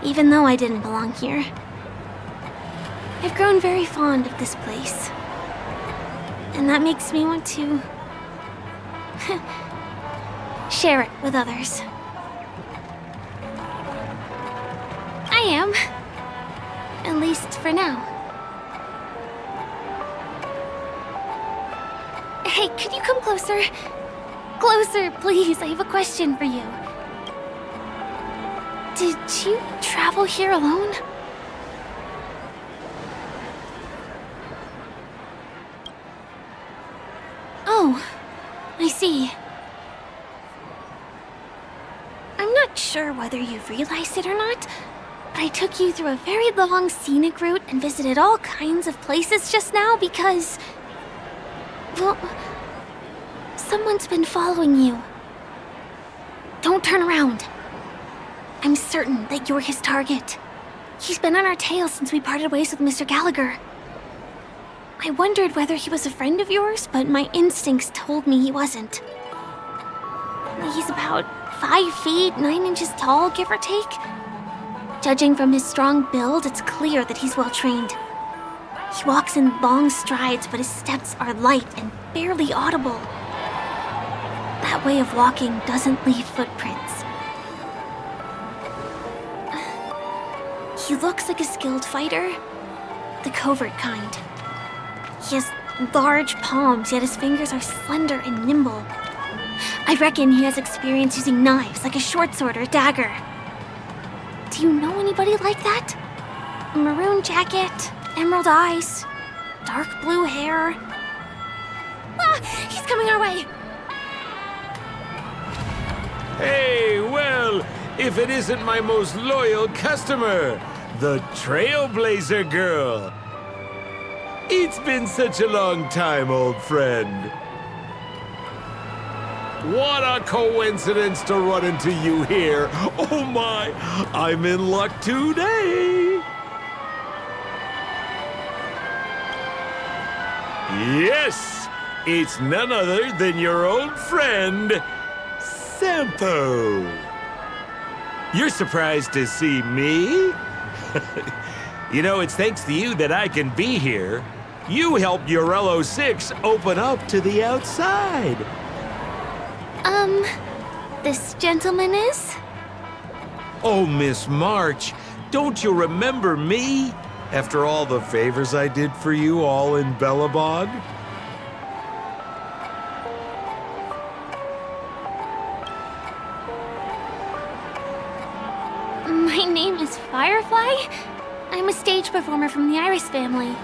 even though I didn't belong here. I've grown very fond of this place, and that makes me want to share it with others. I am, at least for now. Hey, could you come closer? Closer, please. I have a question for you. Did you travel here alone? Oh, I see. I'm not sure whether you've realized it or not, but I took you through a very long scenic route and visited all kinds of places just now because... well, someone's been following you. Don't turn around. I'm certain that you're his target. He's been on our tail since we parted ways with Mr. Gallagher. I wondered whether he was a friend of yours, but my instincts told me he wasn't. He's about 5 feet, 9 inches tall, give or take. Judging from his strong build, it's clear that he's well trained. He walks in long strides, but his steps are light and barely audible. That way of walking doesn't leave footprints. He looks like a skilled fighter, the covert kind. He has large palms, yet his fingers are slender and nimble. I reckon he has experience using knives, like a short sword or a dagger. Do you know anybody like that? A maroon jacket, emerald eyes, dark blue hair. Ah, he's coming our way! Hey, well, if it isn't my most loyal customer, the Trailblazer girl. It's been such a long time, old friend. What a coincidence to run into you here. Oh my, I'm in luck today. Yes, it's none other than your old friend, Sampo. You're surprised to see me? You know, it's thanks to you that I can be here. You helped Urello 6 open up to the outside. This gentleman is? Oh, Miss March, don't you remember me? After all the favors I did for you all in Bellabog? My name is Firefly. I'm a stage performer from the Iris family.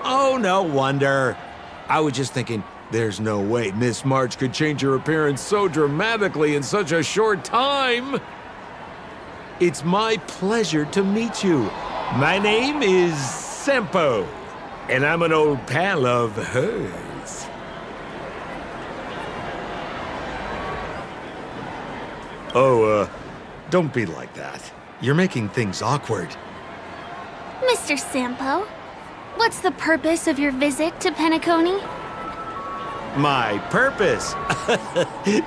Oh, no wonder. I was just thinking, there's no way Miss March could change her appearance so dramatically in such a short time. It's my pleasure to meet you. My name is Sampo, and I'm an old pal of hers. Oh, don't be like that. You're making things awkward. Mr. Sampo, what's the purpose of your visit to Penacony? My purpose?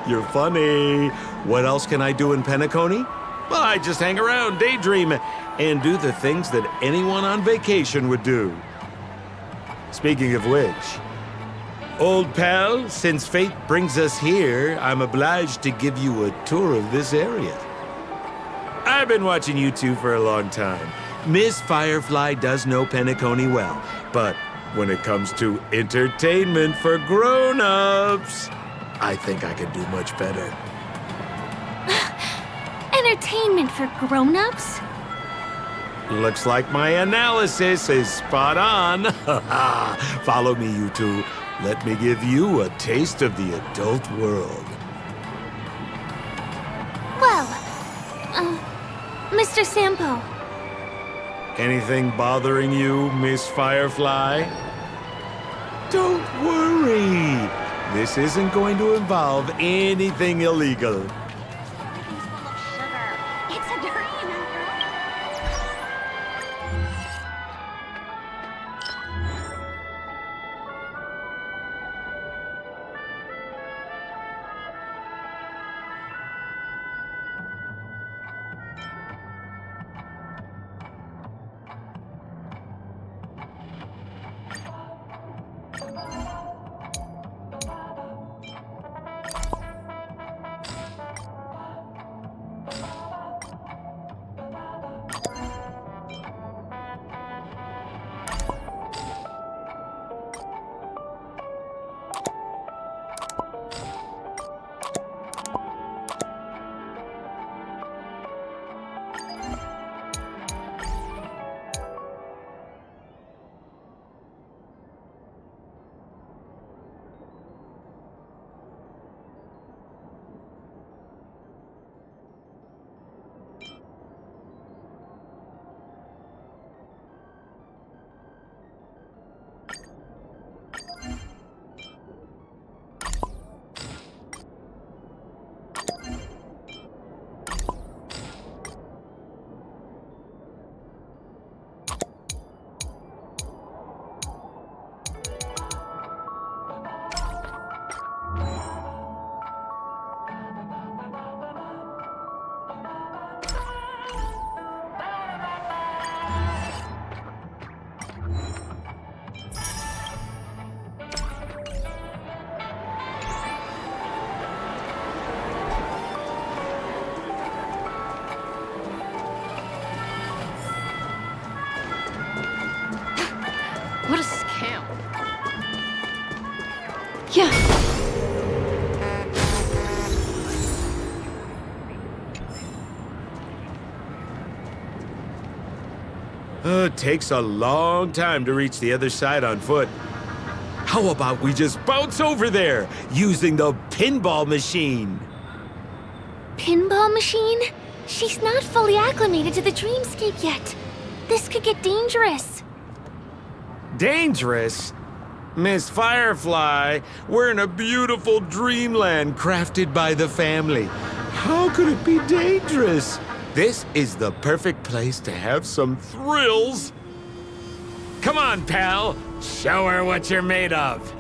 You're funny. What else can I do in Penacony? Well, I just hang around, daydream, and do the things that anyone on vacation would do. Speaking of which, old pal, since fate brings us here, I'm obliged to give you a tour of this area. I've been watching you two for a long time. Miss Firefly does know Penacony well, but when it comes to entertainment for grown-ups, I think I could do much better. Entertainment for grown-ups? Looks like my analysis is spot on. Follow me, you two. Let me give you a taste of the adult world. Well, Mr. Sampo. Anything bothering you, Miss Firefly? Don't worry. This isn't going to involve anything illegal. It's a dream, Yeah. It takes a long time to reach the other side on foot. How about we just bounce over there using the pinball machine? Pinball machine? She's not fully acclimated to the dreamscape yet. This could get dangerous. Dangerous? Miss Firefly, we're in a beautiful dreamland crafted by the family. How could it be dangerous? This is the perfect place to have some thrills. Come on, pal. Show her what you're made of.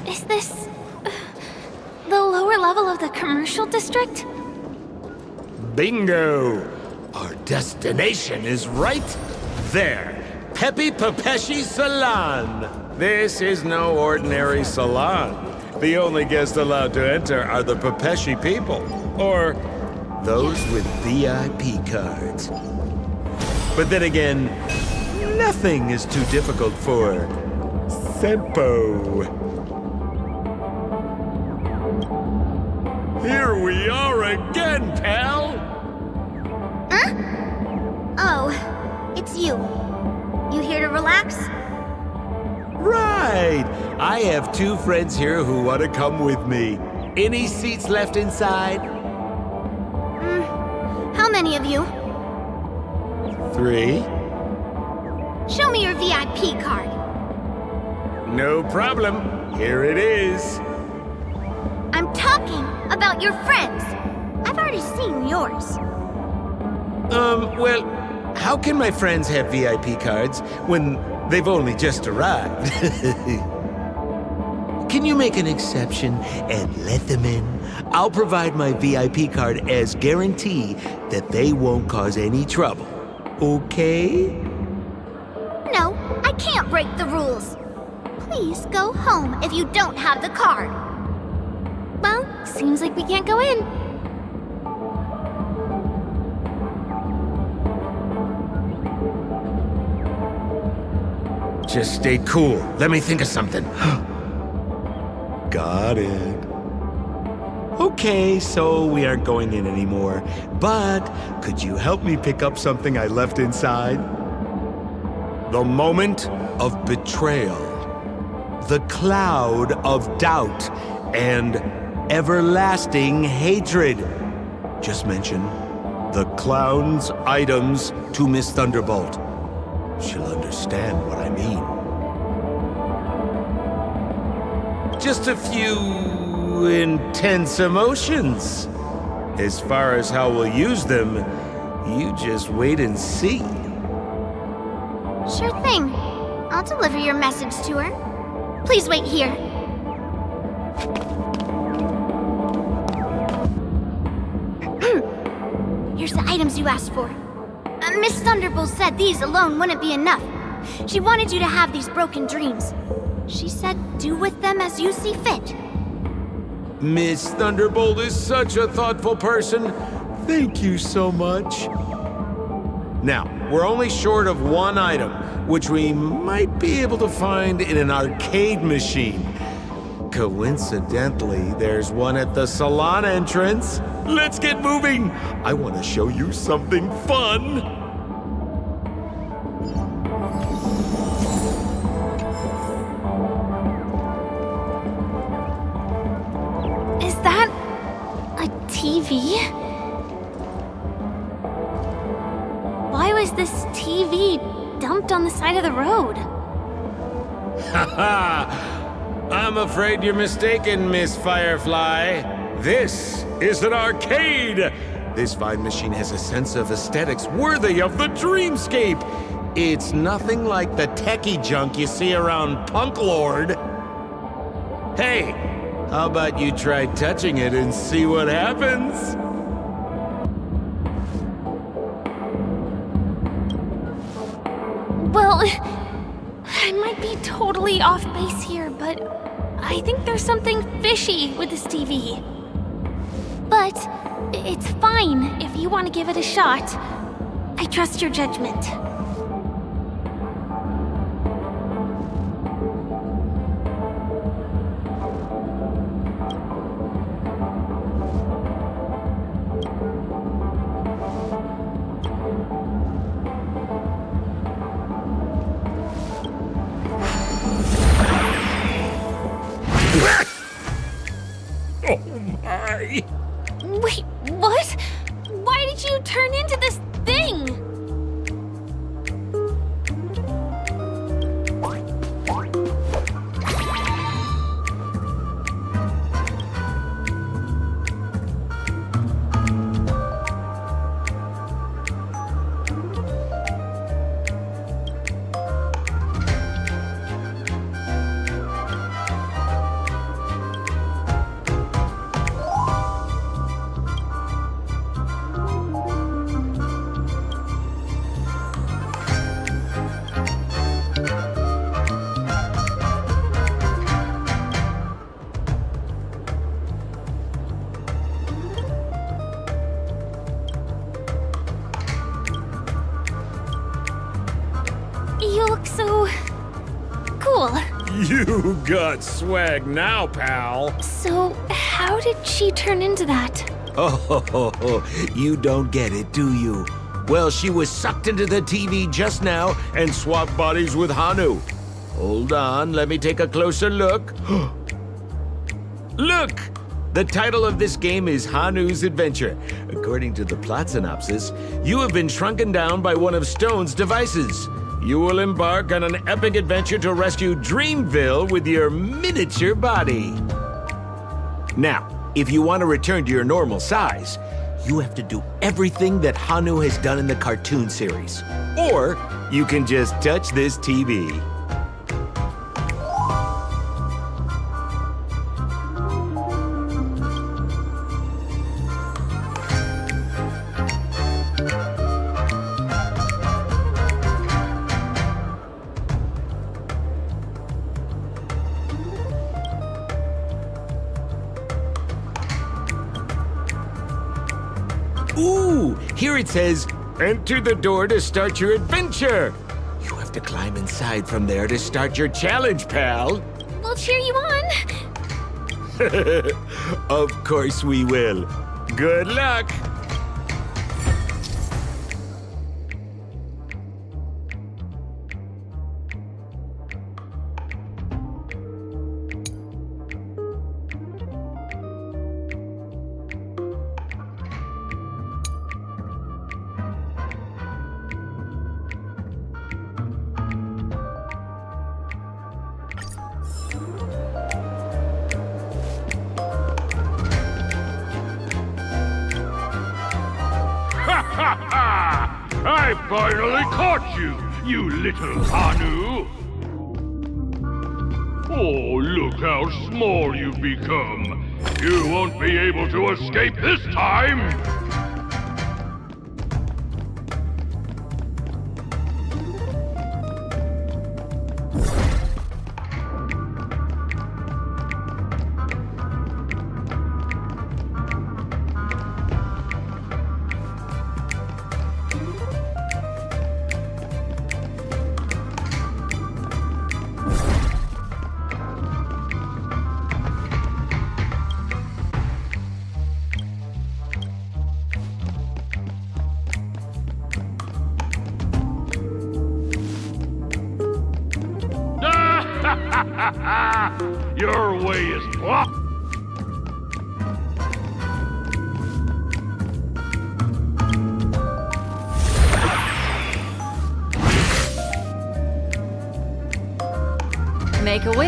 Is this the lower level of the commercial district? Bingo! Our destination is right there. Peppy Papeshi Salon. This is no ordinary salon. The only guests allowed to enter are the Papeshi people, or those with VIP cards. But then again, nothing is too difficult for Sempo. Here we are again, pal! Huh? Oh, it's you. You here to relax? Right! I have 2 friends here who want to come with me. Any seats left inside? How many of you? 3? Show me your VIP card. No problem. Here it is. I'm talking about your friends. I've already seen yours. Well, how can my friends have VIP cards when they've only just arrived? Can you make an exception and let them in? I'll provide my VIP card as guarantee that they won't cause any trouble. Okay? No, I can't break the rules. Please go home if you don't have the card. Well, seems like we can't go in. Just stay cool. Let me think of something. Got it. Okay, so we aren't going in anymore. But could you help me pick up something I left inside? The moment of betrayal. The cloud of doubt and everlasting hatred. Just mention the clown's items to Miss Thunderbolt. She'll understand what I mean. Just a few intense emotions. As far as how we'll use them, you just wait and see. Sure thing. I'll deliver your message to her. Please wait here. Here's the items you asked for. Miss Thunderbolt said these alone wouldn't be enough. She wanted you to have these broken dreams. She said do with them as you see fit. Miss Thunderbolt is such a thoughtful person. Thank you so much. Now, we're only short of one item, which we might be able to find in an arcade machine. Coincidentally, there's one at the salon entrance. Let's get moving. I want to show you something fun. is this TV dumped on the side of the road? Haha! I'm afraid you're mistaken, Miss Firefly. This is an arcade! This fine machine has a sense of aesthetics worthy of the dreamscape. It's nothing like the techie junk you see around Punk Lord. Hey, how about you try touching it and see what happens? Well, I might be totally off base here, but I think there's something fishy with this TV. But it's fine if you want to give it a shot. I trust your judgment. Oh my! Wait, what? Why did you turn into this thing? You look so cool. You got swag now, pal. So, how did she turn into that? Oh, you don't get it, do you? Well, she was sucked into the TV just now and swapped bodies with Hanu. Hold on, let me take a closer look. Look! The title of this game is Hanu's Adventure. According to the plot synopsis, you have been shrunken down by one of Stone's devices. You will embark on an epic adventure to rescue Dreamville with your miniature body. Now, if you want to return to your normal size, you have to do everything that Hanu has done in the cartoon series. Or you can just touch this TV. Ooh, here it says, enter the door to start your adventure. You have to climb inside from there to start your challenge, pal. We'll cheer you on. Of course we will. Good luck. I finally caught you, you little Hanu! Oh, look how small you've become. You won't be able to escape this time! Your way is blocked. Make a wish.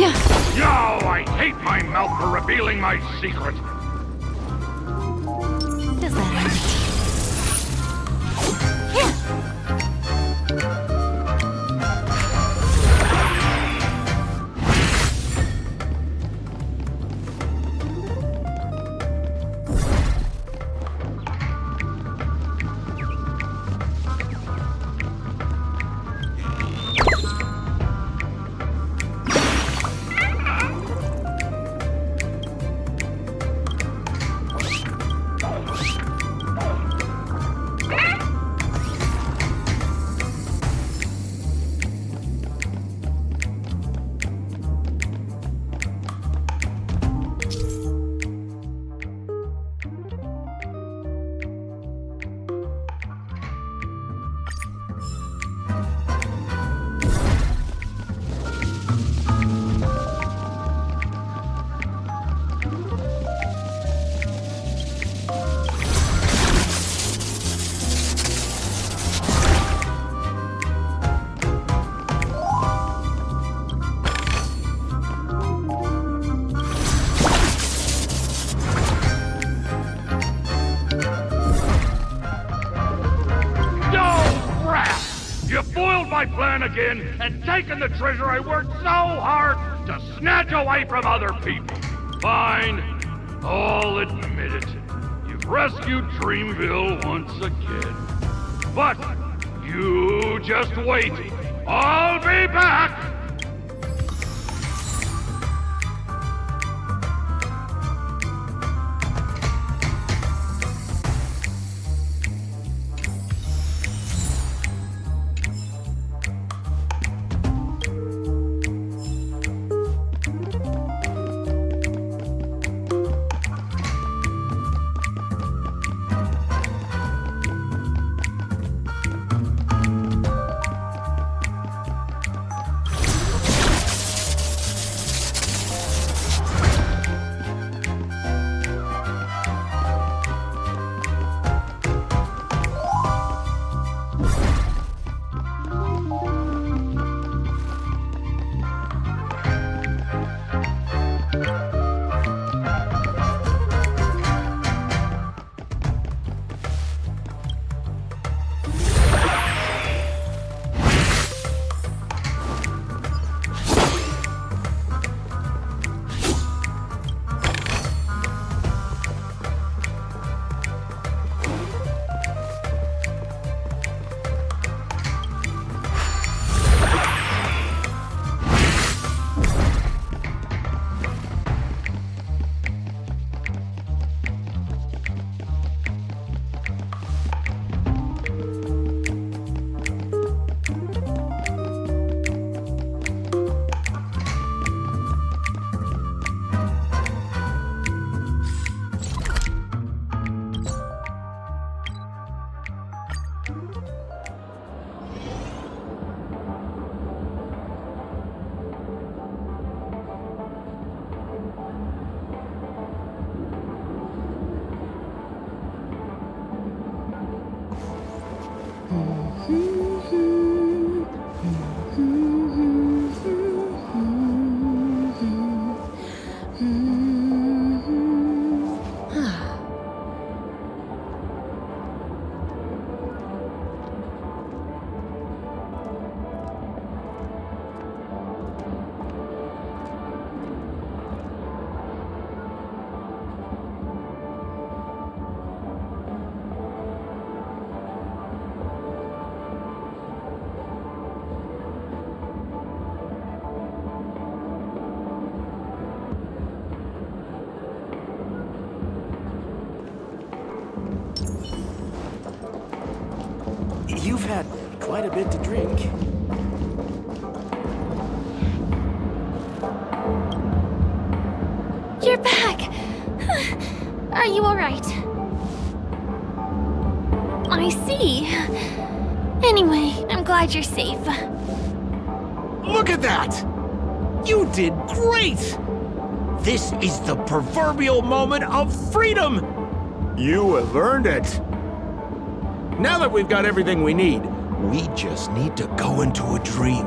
Yeah. Yo, I hate my mouth for revealing my secret. Does that hurt? Yeah. My plan again and taken the treasure I worked so hard to snatch away from other people. Fine, I'll admit it. You've rescued Dreamville once again. But you just wait. I'll be back! You've had quite a bit to drink. You're back! Are you alright? I see. Anyway, I'm glad you're safe. Look at that! You did great! This is the proverbial moment of freedom! You have earned it. Now that we've got everything we need, We just need to go into a dream.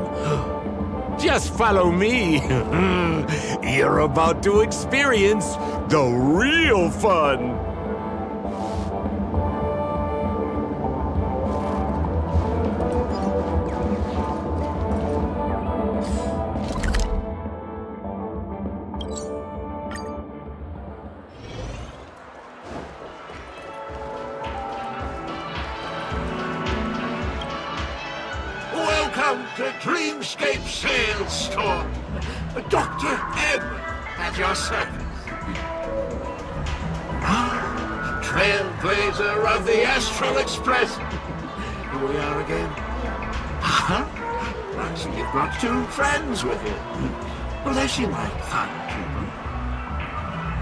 Just follow me. You're about to experience the real fun. Welcome to Dreamscape Sales Store. Dr. Edward at your service. Trailblazer of the Astral Express. Here we are again. I see you've brought 2 friends with you. Well, they seem like fun people.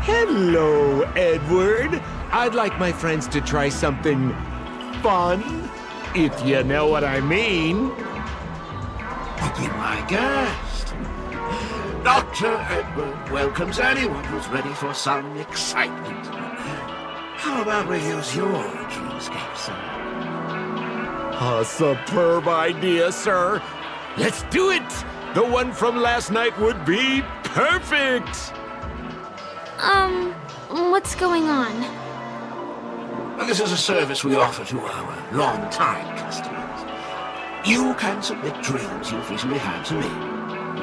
Hello, Edward. I'd like my friends to try something fun, if you know what I mean. Be my guest. Dr. Edward welcomes anyone who's ready for some excitement. How about we use your dreamscape, sir? A superb idea, sir. Let's do it. The one from last night would be perfect. What's going on? Well, this is a service we offer to our long-time customers. You can submit dreams you've recently had to me.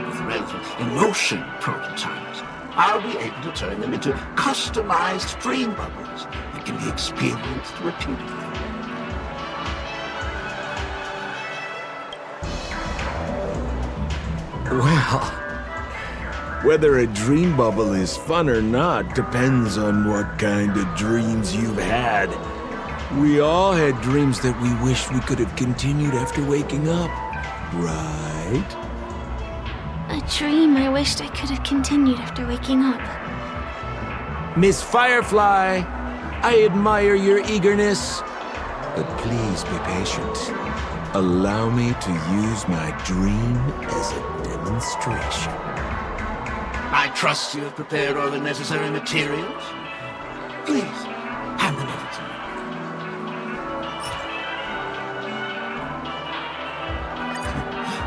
With relevant emotion prototypes, I'll be able to turn them into customized dream bubbles that can be experienced repeatedly. Well, whether a dream bubble is fun or not depends on what kind of dreams you've had. We all had dreams that we wished we could have continued after waking up, right? A dream I wished I could have continued after waking up. Miss Firefly, I admire your eagerness, but please be patient. Allow me to use my dream as a demonstration. I trust you have prepared all the necessary materials. Please, hand them over to me.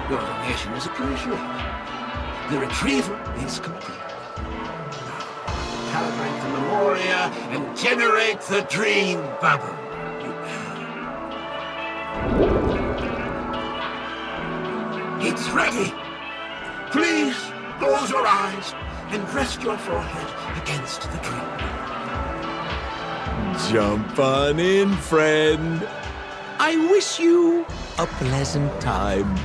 Your donation is appreciated. The retrieval is complete. Calibrate the memoria and generate the dream bubble. It's ready. Please close your eyes and rest your forehead against the dream. Jump on in, friend. I wish you a pleasant time.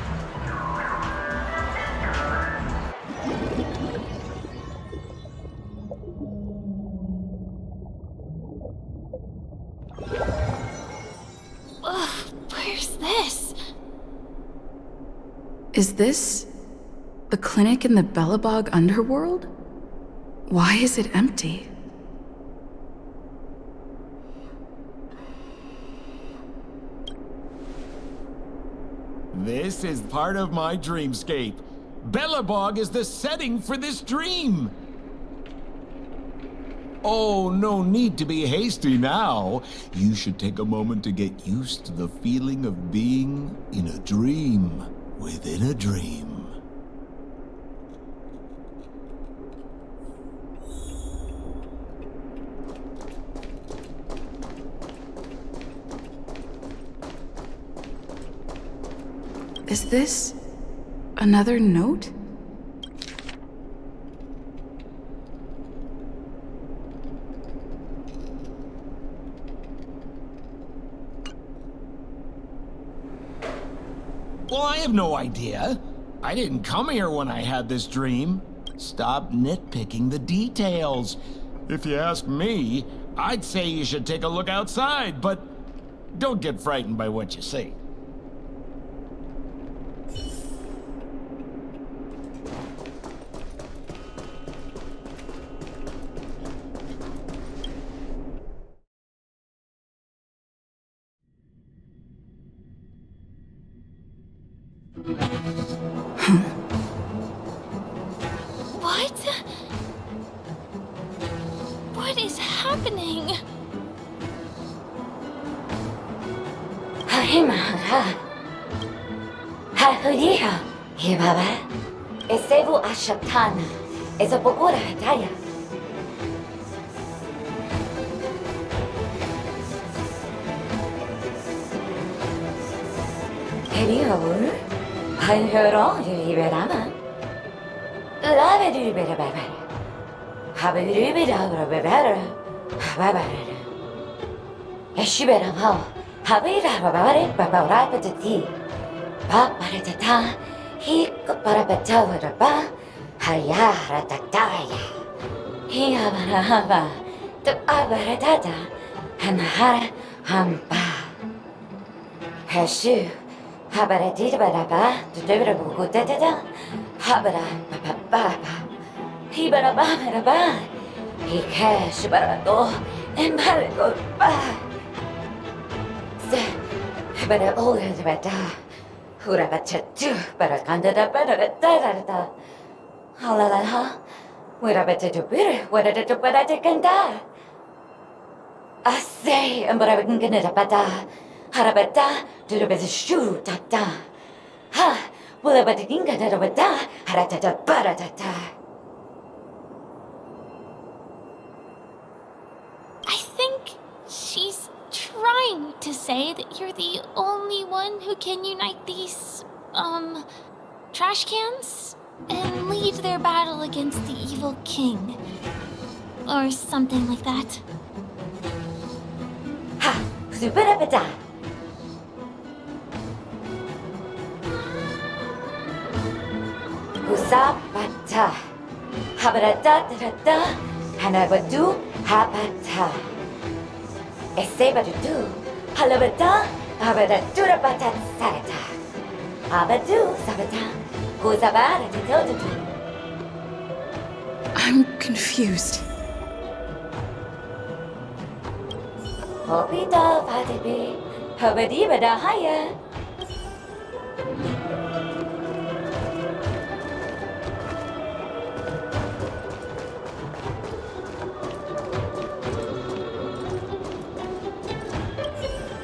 Where's this? Is this the clinic in the Bellabog underworld? Why is it empty? This is part of my dreamscape. Bellabog is the setting for this dream. Oh, no need to be hasty now. You should take a moment to get used to the feeling of being in a dream within a dream. Is this another note? Well, I have no idea. I didn't come here when I had this dream. Stop nitpicking the details. If you ask me, I'd say you should take a look outside, but don't get frightened by what you see. What is happening? Hafuriha, Hibaba, Esevu Ashatana, Ezapokura Hataya. Hello, I heard all you Iberama. Love it, Ibera. Have it, Ibera, Habara. Eshibera, Habira, Babara, Patati, Paparatata, he Parapatava, Hayara Tataya, he Habarahaba, the Abaratata, and Hara Hampa. Hashu, Habaratita Baraba, the Debrabu Dada, Habara, Papa, Hibaraba, he cash Barado, and Barago, but I always better. Hurabatu, but I can't da. Halalaha, we're a better to beer, what I do, but I can die. I say, and but I can get a bata. Harabata, to the best shoe, tata. Ha, will I but get a bata, haratata, baratata. I think she's trying to say that you're the only one who can unite these, trash cans and lead their battle against the evil king. Or something like that. Ha, superabata. Usapata. Habarata, Hanabadu, Habata. Esebadu, Halabata, Habadatura Bata Sarata. Abadu, Sabata, Gozabara to Totu. I'm confused. Hopita Fatibi, Habadibada Haya.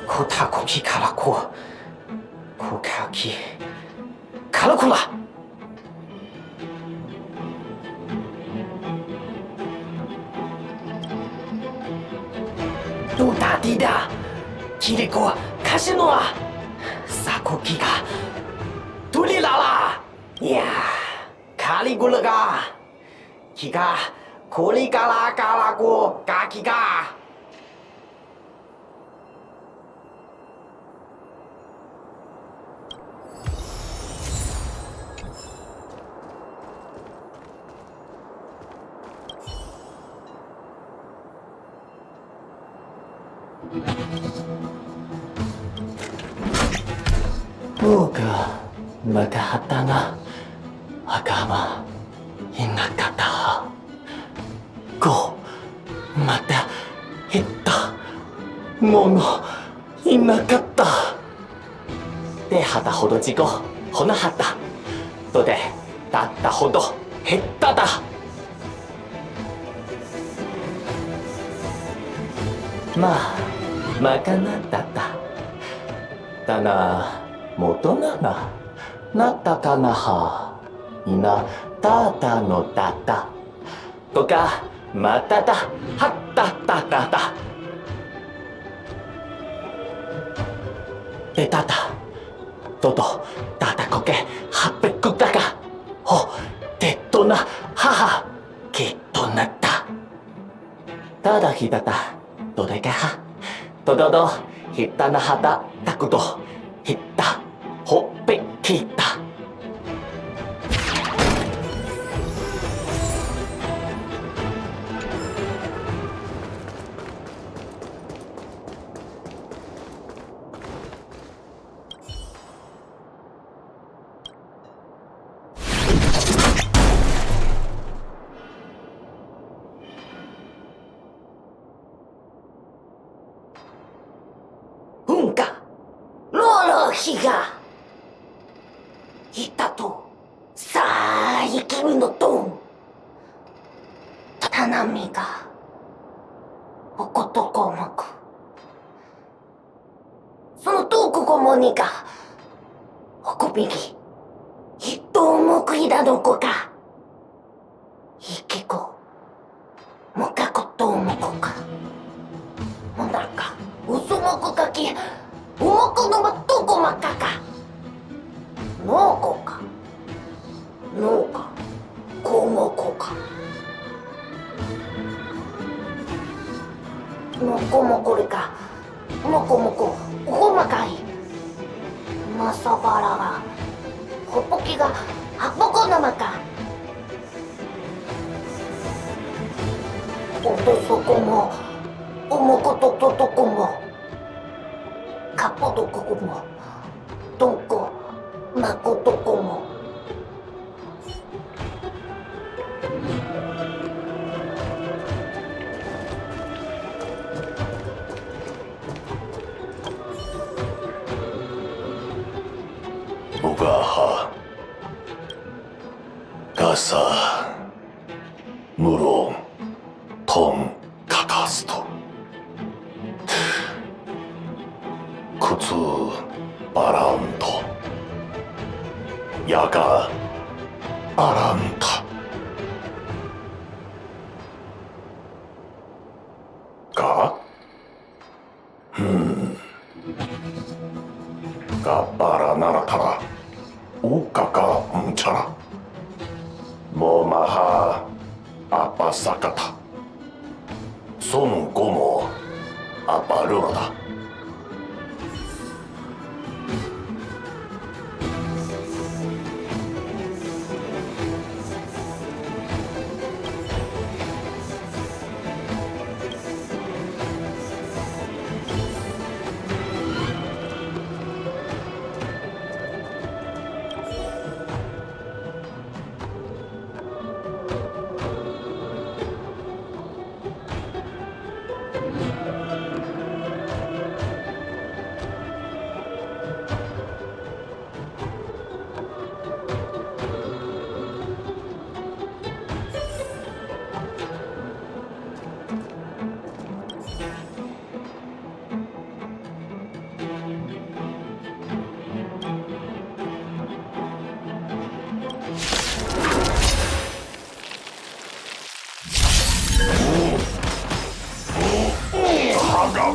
Kotakoki Karako. Kokaki. Karakula! Duda Dida! Kiriko Kashinoa! Sakoki ga Turilala! Ya! Kaligulaga! Kiga Koligala Galago Gakiga! Boga Magahata ga Agama Inakata. Go Mata Hitta Mono Inakata. De hata hodo jigo honahata. Tode datta hodo hetta da. Ma, makana data. Dana, motona na, natta na ha. Ina, tata no data. Toka, matata, hatta tata. De tata. Toto, tata koke, hape kutaka. Ho, tetona, haha, ketonata. Tada hitata. どれかはとどどひったなはたたくどひったほっぺきった日がいたとさあ生きるのとたなみがおことこまくそのとここもにが 호코비기 히토모쿠이다 노코까 히키코 모카코 토모코까 모나카 우소모코카키 우모코노마 토코마카까 노코까 노카 고모코까 노코모코리까 모코모코 오마카이 마사바라가 호포키가 하포코나마까 오토소코모 오모코토토토코모 카포토코코모 돈코 마코토코모 우가하 가사 무롱 통 카카스토 쿠츠 바람토 야가 바람타 가? 가빠라 나라타라 우까까 뭉쳐라 모마하 아빠사카타 손고모 아빠르로다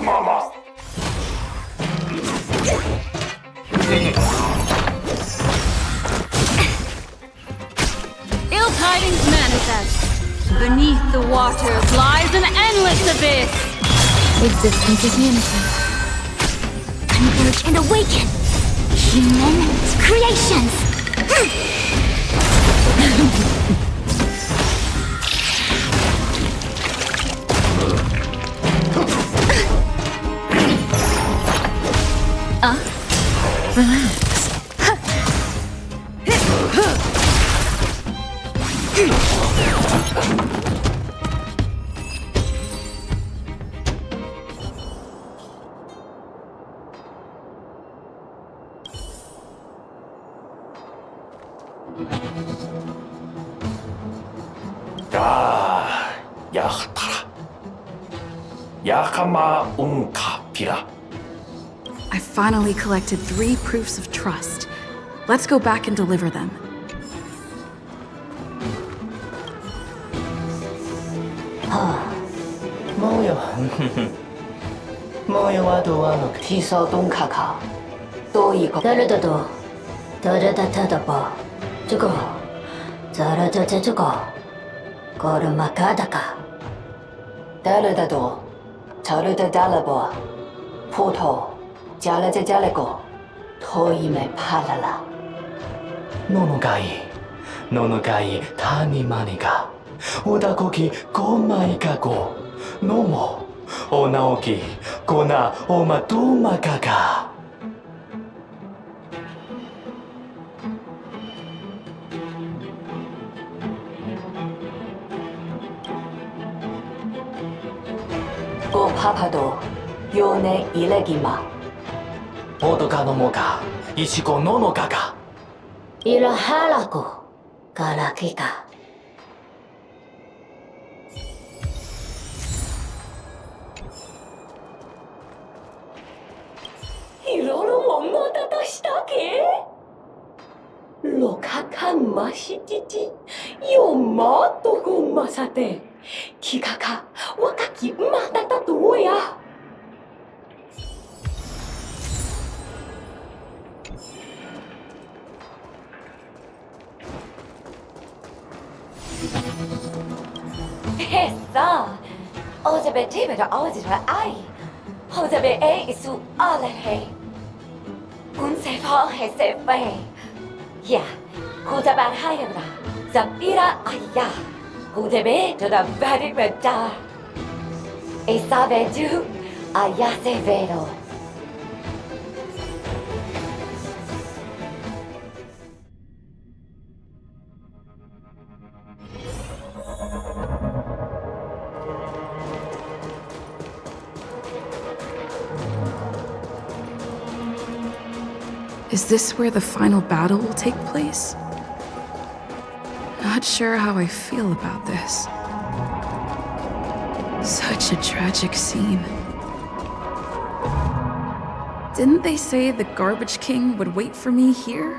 Mama. Ill tidings manifest. Beneath the waters lies an endless abyss. Existence is unity. Converge and awaken. Human creations. Relax. 야htara. Yakama unka pira. I finally collected 3 proofs of trust. Let's go back and deliver them. 뭐요? 뭐요 와도 와노 티서 동카카 또 이거 다르다도 다르다타다바 저거 자라자자 저거 거르마가다가 다르다도 저르다 달라보 포토 잘라자 잘라고 토임에 팔라라 노노가이 타니마니가 오다고기 고마이가고 노모 오나오기 고나 오마도마가가 고 파파도 요네 이레기마 오도가노모가 이시고 노노가가 이라하라고 가라키가 이러로 못마다したけ Amashititi, Yomato Masate, Kikaka, Wakaki Matatuya. Esa, Ozabe Tibet, Ozra I, Ozabe A isu Alahe, Unsefa Hesefe, Ya, Kozaban Hayabra, Zabira Aya, Ozabe to the very beda, Esabe du, Ayase Vedo. Is this where the final battle will take place? Not sure how I feel about this. Such a tragic scene. Didn't they say the Garbage King would wait for me here?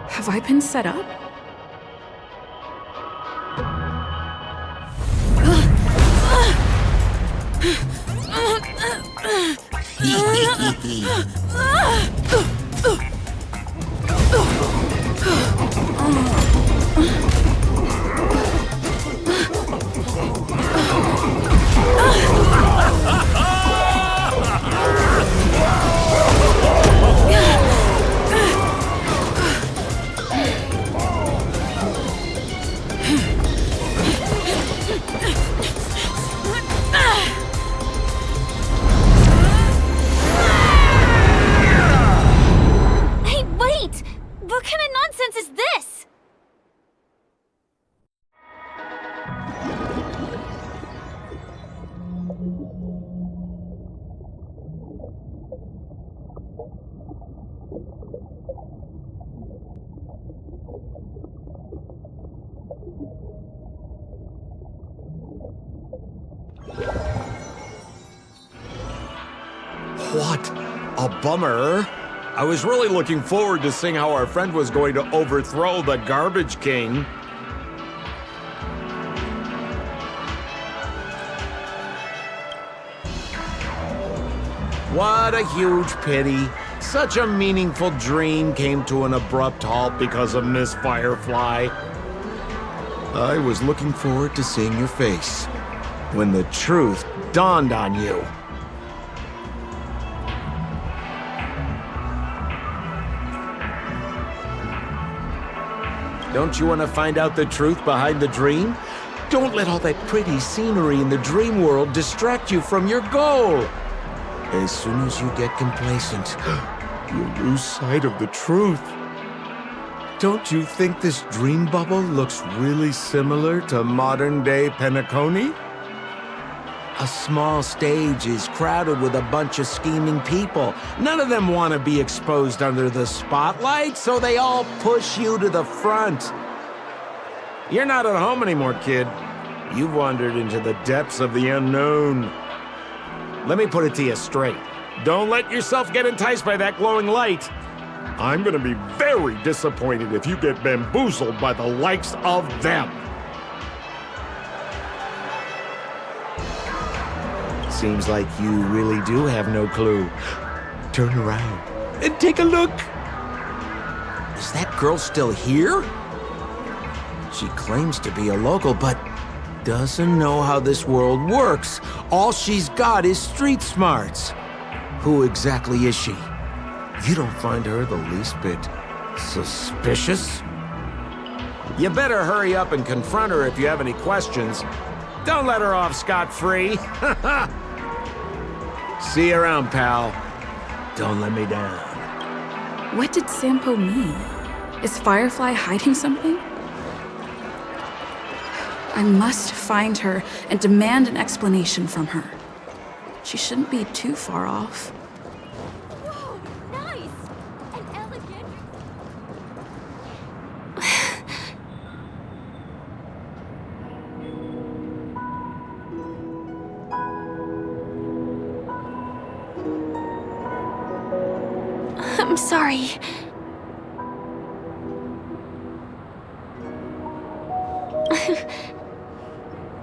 Have I been set up? What a bummer. I was really looking forward to seeing how our friend was going to overthrow the Garbage King. What a huge pity. Such a meaningful dream came to an abrupt halt because of Miss Firefly. I was looking forward to seeing your face when the truth dawned on you. Don't you want to find out the truth behind the dream? Don't let all that pretty scenery in the dream world distract you from your goal. As soon as you get complacent, you'll lose sight of the truth. Don't you think this dream bubble looks really similar to modern-day Penacony? A small stage is crowded with a bunch of scheming people. None of them want to be exposed under the spotlight, so they all push you to the front. You're not at home anymore, kid. You've wandered into the depths of the unknown. Let me put it to you straight. Don't let yourself get enticed by that glowing light. I'm gonna be very disappointed if you get bamboozled by the likes of them. Seems like you really do have no clue. Turn around and take a look. Is that girl still here? She claims to be a local, but doesn't know how this world works. All she's got is street smarts. Who exactly is she? You don't find her the least bit suspicious? You better hurry up and confront her if you have any questions. Don't let her off scot-free. See you around, pal. Don't let me down. What did Sampo mean? Is Firefly hiding something? I must find her and demand an explanation from her. She shouldn't be too far off. Whoa, nice! And elegant. I'm sorry.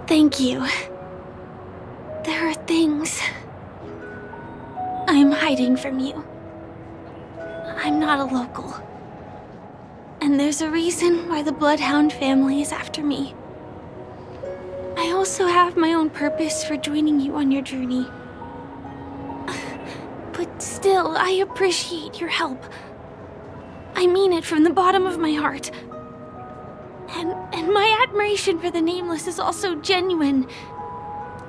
Thank you. There are things I'm hiding from you. I'm not a local. And there's a reason why the Bloodhound family is after me. I also have my own purpose for joining you on your journey. But still, I appreciate your help. I mean it from the bottom of my heart. And my admiration for the Nameless is also genuine.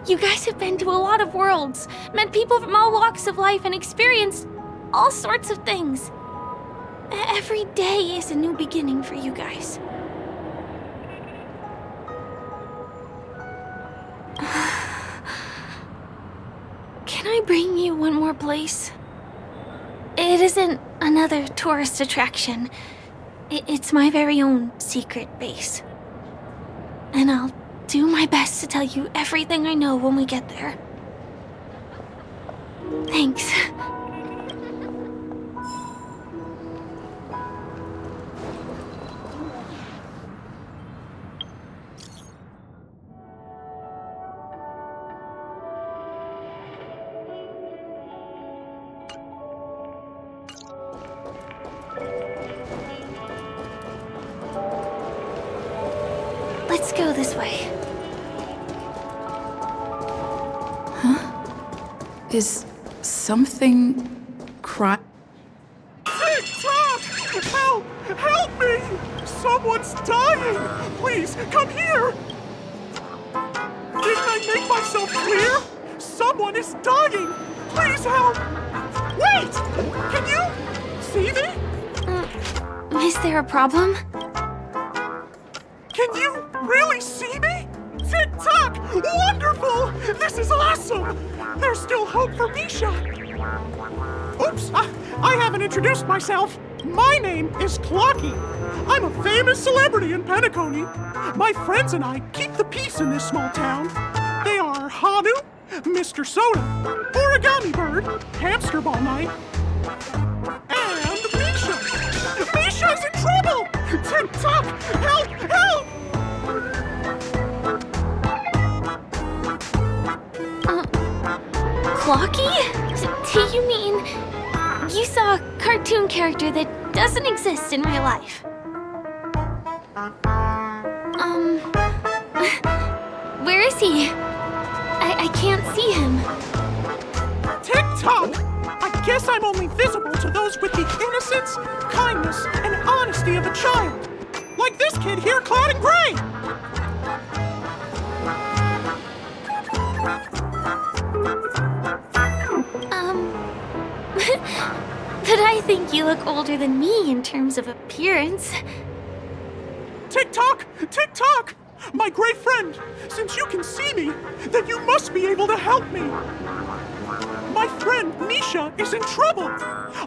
You guys have been to a lot of worlds, met people from all walks of life, and experienced all sorts of things. Every day is a new beginning for you guys. Can I bring you one more place? It isn't another tourist attraction. It's my very own secret base. And I'll do my best to tell you everything I know when we get there. Thanks. Let's go this way. Is something Tick-tock! Help! Help me! Someone's dying! Please, come here! Didn't I make myself clear? Someone is dying! Please help! Wait! Can you see me? Is there a problem? Can you really see me? Tick-tock! Wonderful! This is awesome! There's still hope for Misha! Oops! I haven't introduced myself. My name is Clocky. I'm a famous celebrity in Penacony. My friends and I keep the peace in this small town. They are Hanu, Mr. Soda, Origami Bird, Hamster Ball Night, and Misha! Misha's in trouble! Tick-tock! Help! Help! Clocky? Do you mean you saw a cartoon character that doesn't exist in real life? Where is he? I can't see him. Tick-tock! I guess I'm only visible to those with the innocence, kindness, and honesty of a child. Like this kid here clad in gray! But I think you look older than me in terms of appearance. Tick-tock! Tick-tock! My great friend, since you can see me, then you must be able to help me. My friend Misha is in trouble.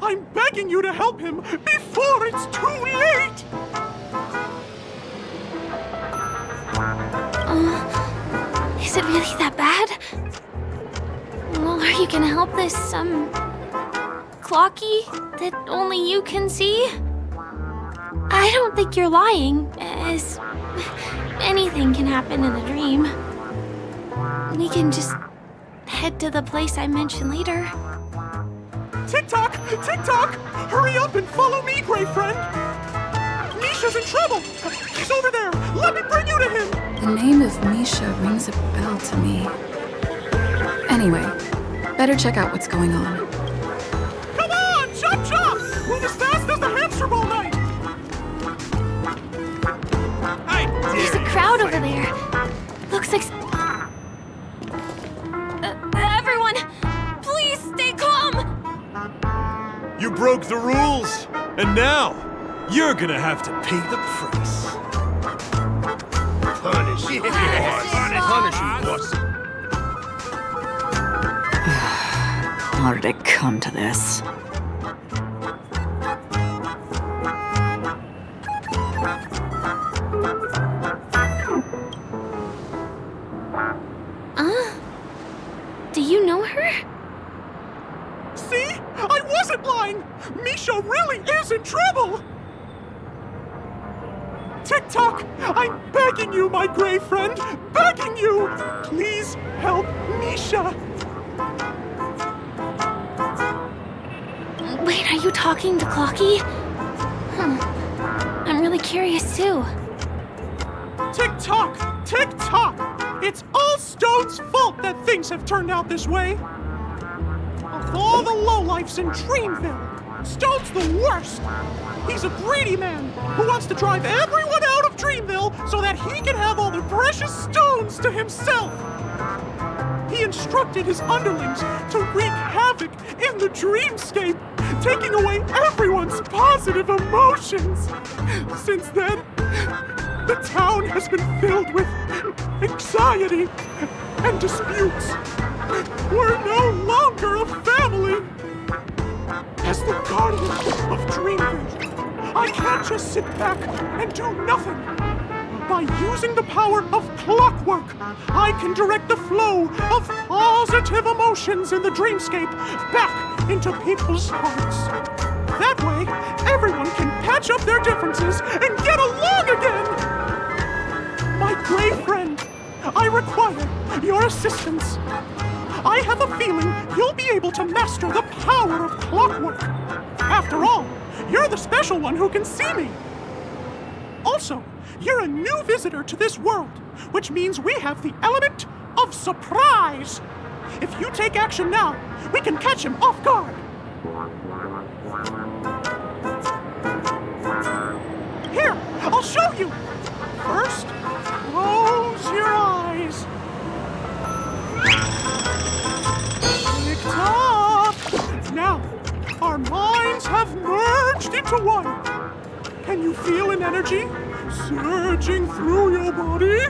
I'm begging you to help him before it's too late. Is it really that bad? Well, are you gonna help this, Clocky that only you can see? I don't think you're lying, as anything can happen in a dream. We can just head to the place I mentioned later. Tick-tock! Tick-tock! Hurry up and follow me, great friend! Misha's in trouble! He's over there! Let me bring you to him! The name of Misha rings a bell to me. Anyway, better check out what's going on. Come on! Chop chop! Move as fast as the hamster ball night! There's a crowd over there. Looks like... everyone, please stay calm! You broke the rules, and now you're gonna have to pay the price. Punish him, Punish him, boss. How did it come to this? Do you know her? See? I wasn't lying! Misha really is in trouble! Tick-tock! I'm begging you, my gray friend! Begging you! Please help Misha! Wait, are you talking to Clocky? I'm really curious too. Tick-tock! Tick-tock! It's all Stone's fault that things have turned out this way! Of all the lowlifes in Dreamville, Stone's the worst! He's a greedy man who wants to drive everyone out of Dreamville so that he can have all the precious stones to himself! He instructed his underlings to wreak havoc in the dreamscape, taking away everyone's positive emotions! Since then, the town has been filled with anxiety and disputes. We're no longer a family! As the guardian of Dreamville, I can't just sit back and do nothing. By using the power of clockwork, I can direct the flow of positive emotions in the dreamscape back into people's hearts. That way, everyone can patch up their differences and get along again! My gray friend, I require your assistance. I have a feeling you'll be able to master the power of clockwork. After all, you're the special one who can see me. Also, you're a new visitor to this world, which means we have the element of surprise. If you take action now, we can catch him off guard. Here, I'll show you. First, close your eyes. Tick-tock! Now, our minds have merged into one. Can you feel an energy surging through your body?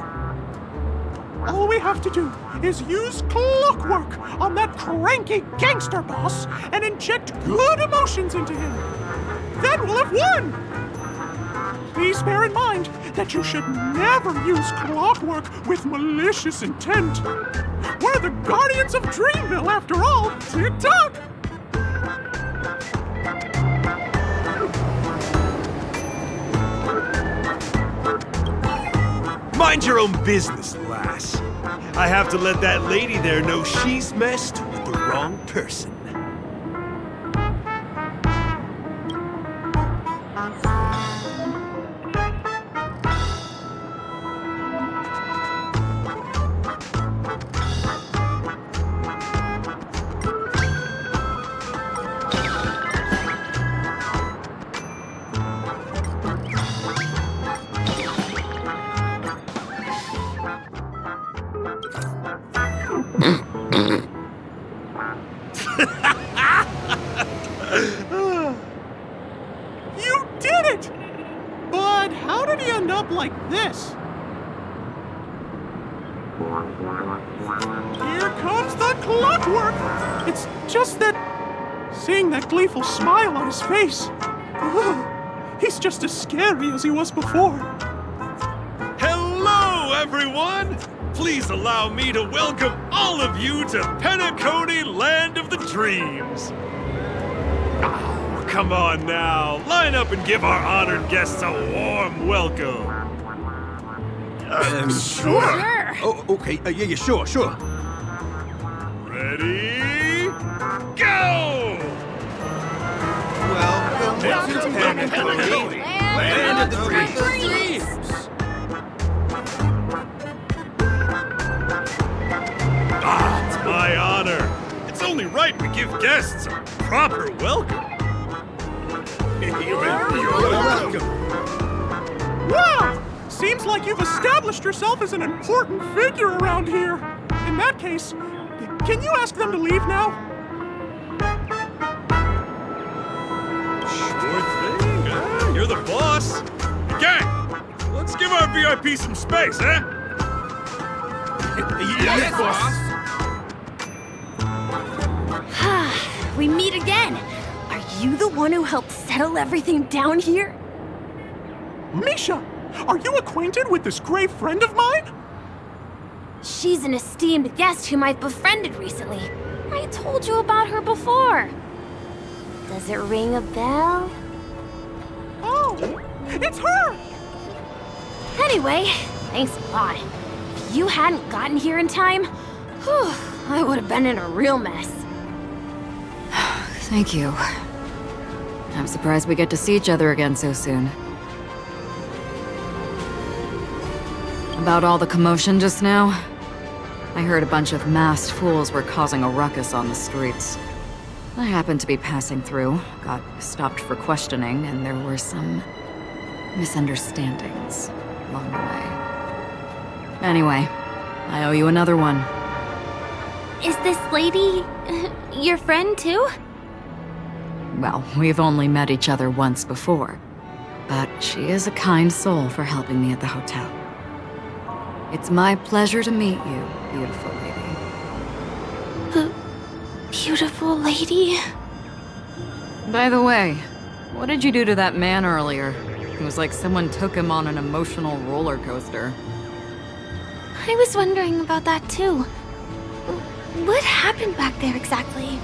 All we have to do is use clockwork on that cranky gangster boss and inject good emotions into him. Then we'll have won! Please bear in mind that you should never use clockwork with malicious intent. We're the guardians of Dreamville, after all. Tick-tock! Mind your own business, lass. I have to let that lady there know she's messed with the wrong person. You did it! But how did he end up like this? Here comes the clockwork! It's just that... seeing that gleeful smile on his face... he's just as scary as he was before. Hello, everyone! Please allow me to welcome all of you to Penacony, Land of the Dreams. Oh, come on now. Line up and give our honored guests a warm welcome. Sure. Oh, okay. Yeah, sure. Ready? Go! Welcome to Penacony, Land of the Dreams. It's my honor. It's only right we give guests a proper welcome. You're welcome. Wow! Seems like you've established yourself as an important figure around here. In that case, can you ask them to leave now? Sure thing. You're the boss. Gang, let's give our VIP some space, eh? Yes, boss. We meet again. Are you the one who helped settle everything down here? Misha, are you acquainted with this gray friend of mine? She's an esteemed guest whom I've befriended recently. I told you about her before. Does it ring a bell? Oh, it's her! Anyway, thanks a lot. If you hadn't gotten here in time, whew, I would have been in a real mess. Thank you. I'm surprised we get to see each other again so soon. About all the commotion just now? I heard a bunch of masked fools were causing a ruckus on the streets. I happened to be passing through, got stopped for questioning, and there were some misunderstandings along the way. Anyway, I owe you another one. Is this lady your friend too? Well, we've only met each other once before, but she is a kind soul for helping me at the hotel. It's my pleasure to meet you, beautiful lady. Beautiful lady? By the way, what did you do to that man earlier? It was like someone took him on an emotional roller coaster. I was wondering about that too. What happened back there exactly?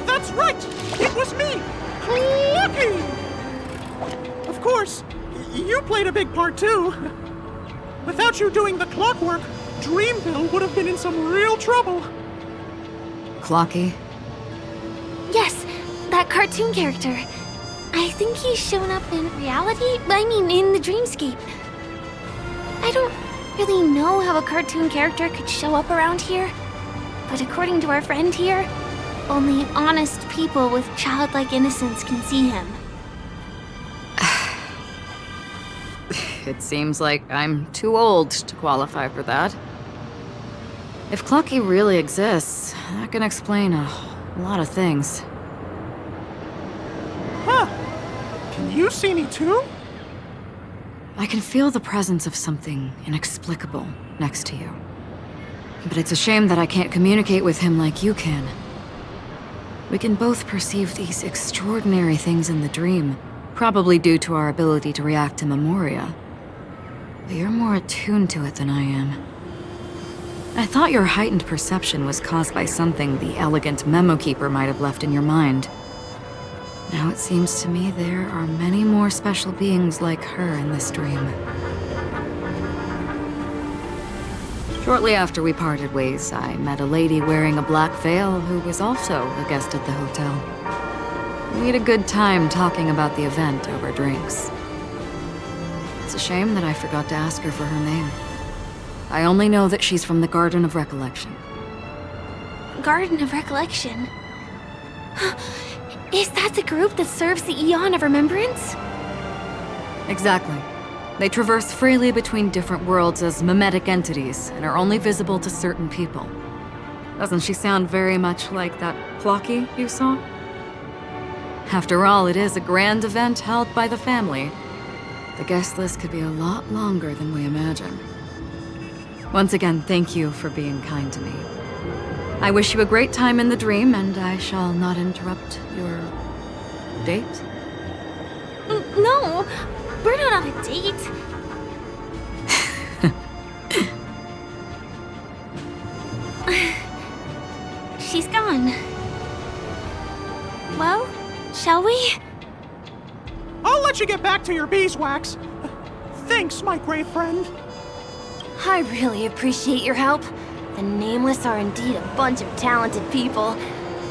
That's right! It was me! Lucky! Of course, you played a big part too. Without you doing the clockwork, Dreamville would have been in some real trouble. Clocky? Yes, that cartoon character. I think he's shown up in reality? I mean, in the dreamscape. I don't really know how a cartoon character could show up around here, but according to our friend here, only honest people with childlike innocence can see him. It seems like I'm too old to qualify for that. If Clocky really exists, that can explain a lot of things. Huh. Can you see me too? I can feel the presence of something inexplicable next to you. But it's a shame that I can't communicate with him like you can. We can both perceive these extraordinary things in the dream, probably due to our ability to react to memoria. But you're more attuned to it than I am. I thought your heightened perception was caused by something the elegant memo keeper might have left in your mind. Now it seems to me there are many more special beings like her in this dream. Shortly after we parted ways, I met a lady wearing a black veil who was also a guest at the hotel. We had a good time talking about the event over drinks. It's a shame that I forgot to ask her for her name. I only know that she's from the Garden of Recollection. Garden of Recollection? Is that the group that serves the Eon of Remembrance? Exactly. They traverse freely between different worlds as mimetic entities and are only visible to certain people. Doesn't she sound very much like that Clocky you saw? After all, it is a grand event held by the family. The guest list could be a lot longer than we imagine. Once again, thank you for being kind to me. I wish you a great time in the dream, and I shall not interrupt your date. No, we're not on a date. She's gone. Well, shall we? I'll let you get back to your beeswax. Thanks, my great friend. I really appreciate your help. The Nameless are indeed a bunch of talented people.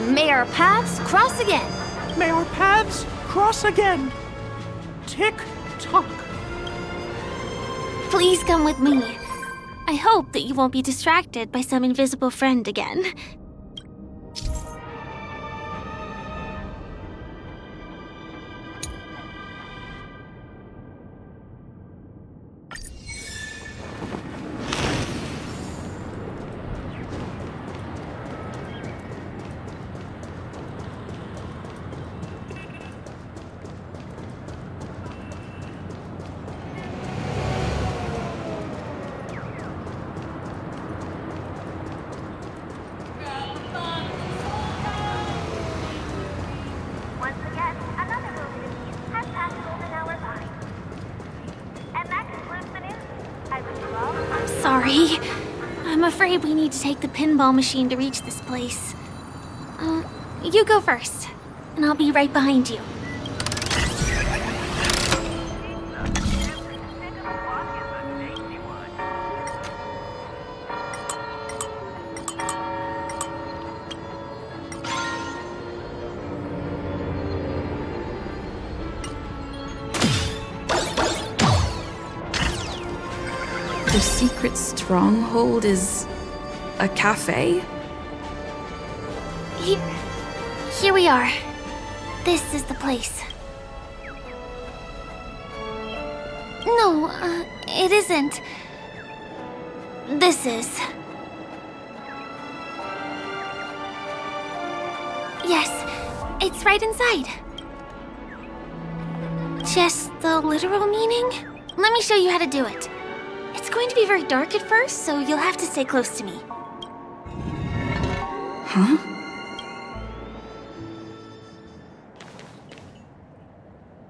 May our paths cross again. May our paths cross again. Tick-tock. Please come with me. I hope that you won't be distracted by some invisible friend again. Sorry. I'm afraid we need to take the pinball machine to reach this place. You go first, and I'll be right behind you. The secret stronghold is a cafe? Here we are. This is the place. No, it isn't. This is. Yes, it's right inside. Just the literal meaning? Let me show you how to do it. It's going to be very dark at first, so you'll have to stay close to me. Huh?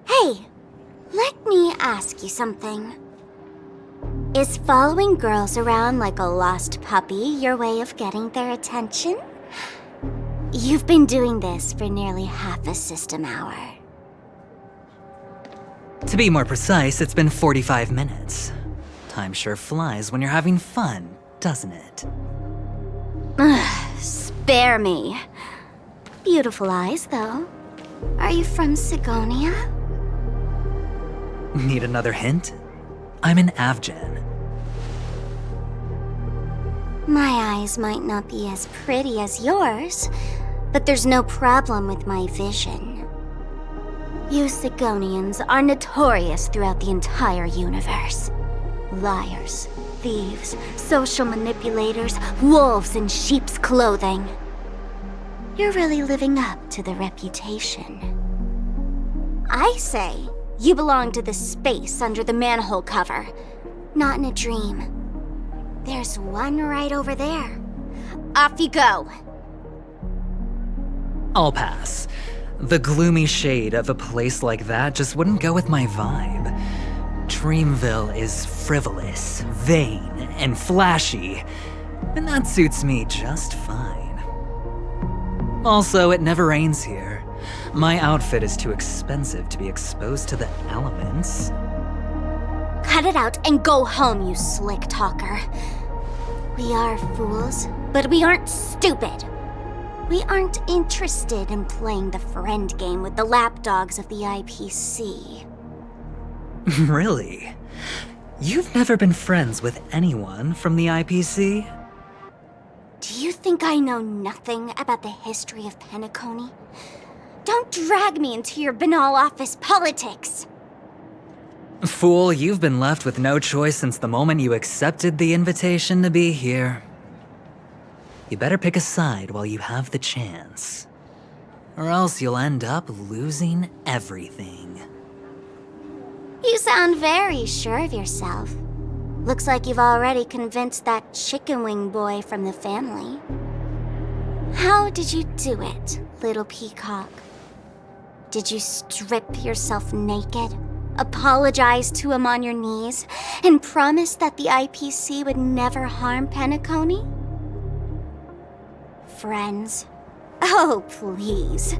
Hey, let me ask you something. Is following girls around like a lost puppy your way of getting their attention? You've been doing this for nearly half a system hour. To be more precise, it's been 45 minutes. Time sure flies when you're having fun, doesn't it? Spare me. Beautiful eyes, though. Are you from Sigonia? Need another hint? I'm an Avgen. My eyes might not be as pretty as yours, but there's no problem with my vision. You Sigonians are notorious throughout the entire universe. Liars, thieves, social manipulators, wolves in sheep's clothing. You're really living up to the reputation. I say, you belong to the space under the manhole cover, not in a dream. There's one right over there. Off you go. I'll pass. The gloomy shade of a place like that just wouldn't go with my vibe. Dreamville is frivolous, vain, and flashy, and that suits me just fine. Also, it never rains here. My outfit is too expensive to be exposed to the elements. Cut it out and go home, you slick talker. We are fools, but we aren't stupid. We aren't interested in playing the friend game with the lapdogs of the IPC. Really? You've never been friends with anyone from the IPC? Do you think I know nothing about the history of Penacony? Don't drag me into your banal office politics! Fool, you've been left with no choice since the moment you accepted the invitation to be here. You better pick a side while you have the chance. Or else you'll end up losing everything. You sound very sure of yourself. Looks like you've already convinced that chicken wing boy from the family. How did you do it, little peacock? Did you strip yourself naked, apologize to him on your knees, and promise that the IPC would never harm Penacony? Friends? Oh, please.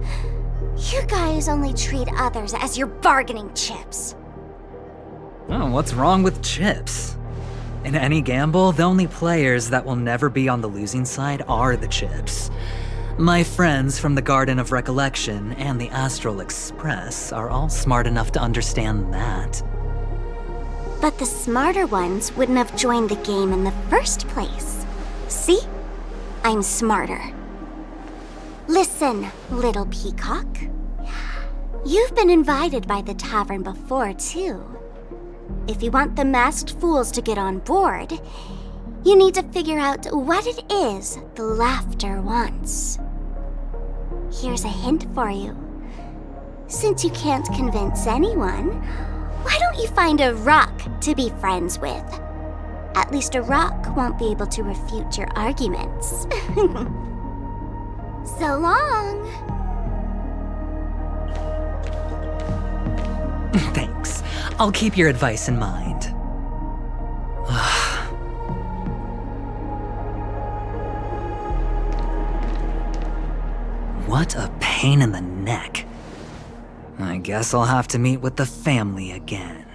You guys only treat others as your bargaining chips. Oh, what's wrong with chips? In any gamble, the only players that will never be on the losing side are the chips. My friends from the Garden of Recollection and the Astral Express are all smart enough to understand that. But the smarter ones wouldn't have joined the game in the first place. See? I'm smarter. Listen, little peacock. You've been invited by the tavern before, too. If you want the masked fools to get on board, you need to figure out what it is the laughter wants. Here's a hint for you. Since you can't convince anyone, why don't you find a rock to be friends with? At least a rock won't be able to refute your arguments. So long! Thanks. I'll keep your advice in mind. What a pain in the neck. I guess I'll have to meet with the family again.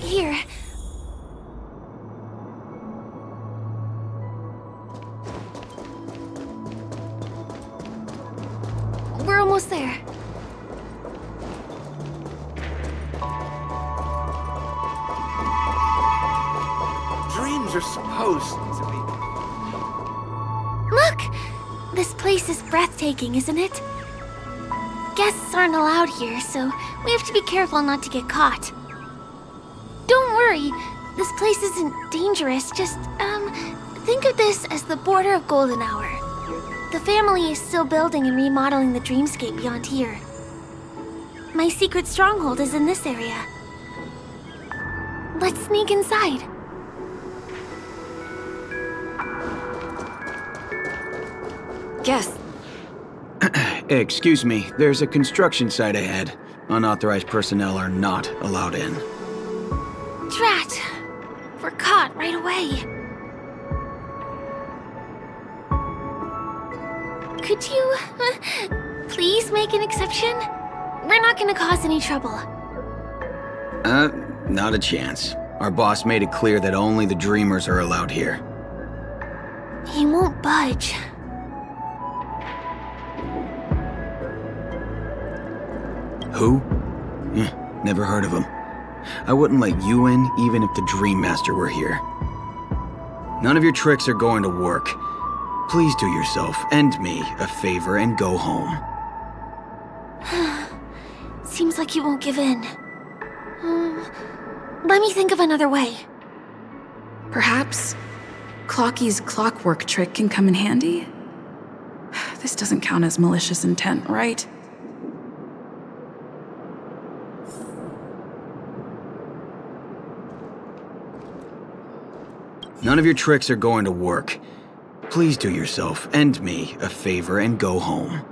Here. we're almost there. Dreams are supposed to be. Look! This place is breathtaking, isn't it? Guests aren't allowed here, so we have to be careful not to get caught. Don't worry, this place isn't dangerous, just, think of this as the border of Golden Hour. The family is still building and remodeling the dreamscape beyond here. My secret stronghold is in this area. Let's sneak inside. Yes. Excuse me, there's a construction site ahead. Unauthorized personnel are not allowed in. Drat! We're caught right away. Could you, please make an exception? We're not gonna cause any trouble. Not a chance. Our boss made it clear that only the dreamers are allowed here. He won't budge. Who? Never heard of him. I wouldn't let you in even if the Dream Master were here. None of your tricks are going to work. Please do yourself and me a favor and go home. Seems like he won't give in. Let me think of another way. Perhaps Clocky's clockwork trick can come in handy? This doesn't count as malicious intent, right? None of your tricks are going to work. Please do yourself and me a favor and go home.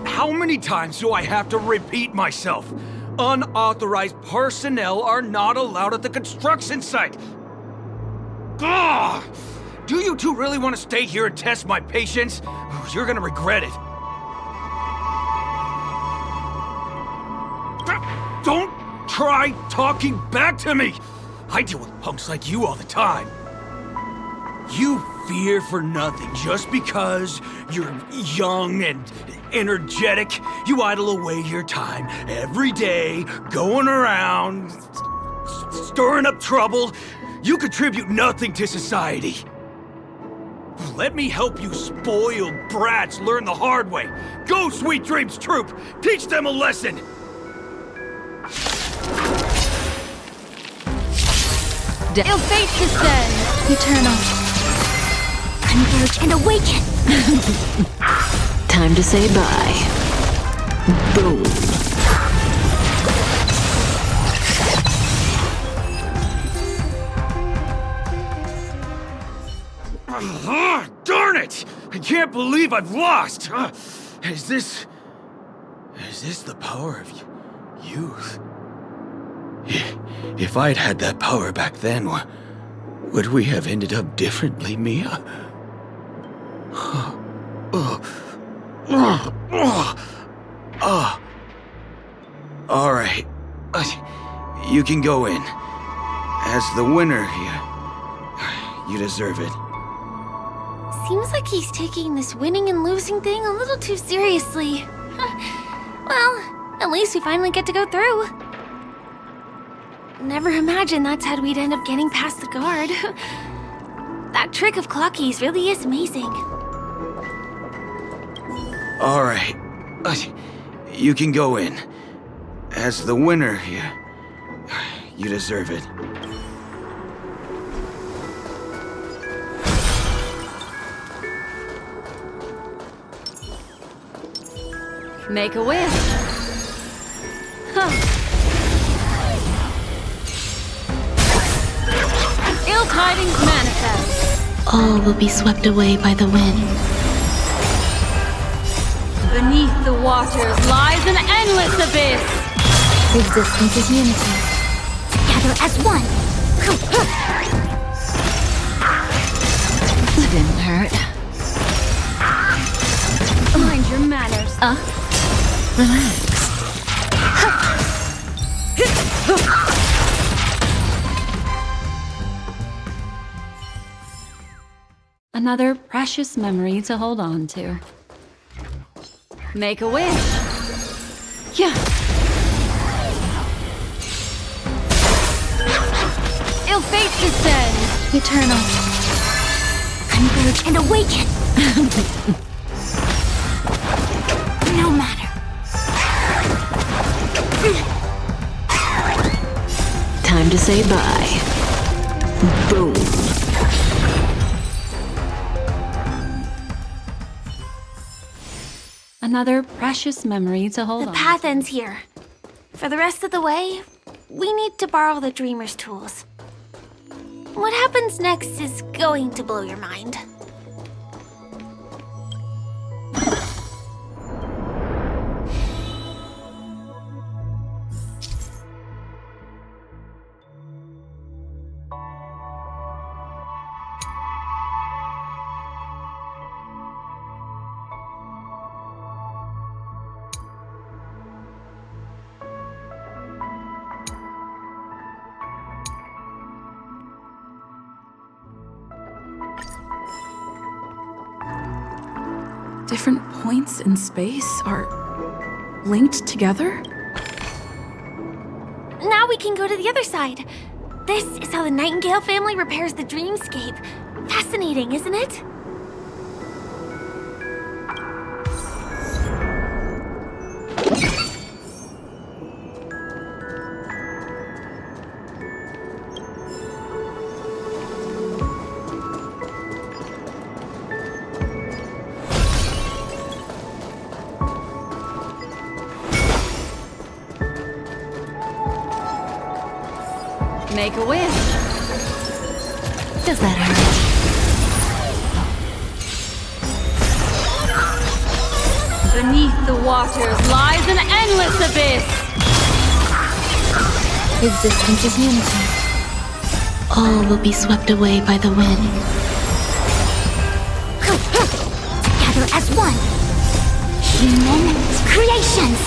How many times do I have to repeat myself? Unauthorized personnel are not allowed at the construction site. Ugh! Do you two really want to stay here and test my patience? You're gonna regret it. Don't try talking back to me! I deal with punks like you all the time. You fear for nothing just because you're young and energetic. You idle away your time every day, going around, stirring up trouble. You contribute nothing to society. Let me help you spoiled brats learn the hard way. Go, Sweet Dreams Troop! Teach them a lesson! Ill fate descends! Eternal. Converge and awaken! Time to say bye. Boom. Darn it! I can't believe I've lost! Is this the power of youth? If I'd had that power back then, would we have ended up differently, Mia? All right. You can go in. As the winner, you deserve it. Seems like he's taking this winning and losing thing a little too seriously. Well, at least we finally get to go through. Never imagined that's how we'd end up getting past the guard. That trick of Clocky's really is amazing. All right. You can go in. As the winner, you deserve it. Make a wish. Huh. Ill tidings manifest. All will be swept away by the wind. Beneath the waters lies an endless abyss. Existence is unity. Together as one. hurt. Mind your manners. Relax. Another precious memory to hold on to. Make a wish. Yeah. Ill fate descends. Eternal. Converge and awaken. No matter. Time to say bye. Boom. Another precious memory to hold The on. path ends here. For the rest of the way, we need to borrow the Dreamer's tools. What happens next is going to blow your mind. Different points in space are linked together? Now we can go to the other side. This is how the Nightingale family repairs the dreamscape. Fascinating, isn't it? Make a wish. Does that hurt? Beneath the waters lies an endless abyss. Existence is unity. All will be swept away by the wind. Together as one. Human creations.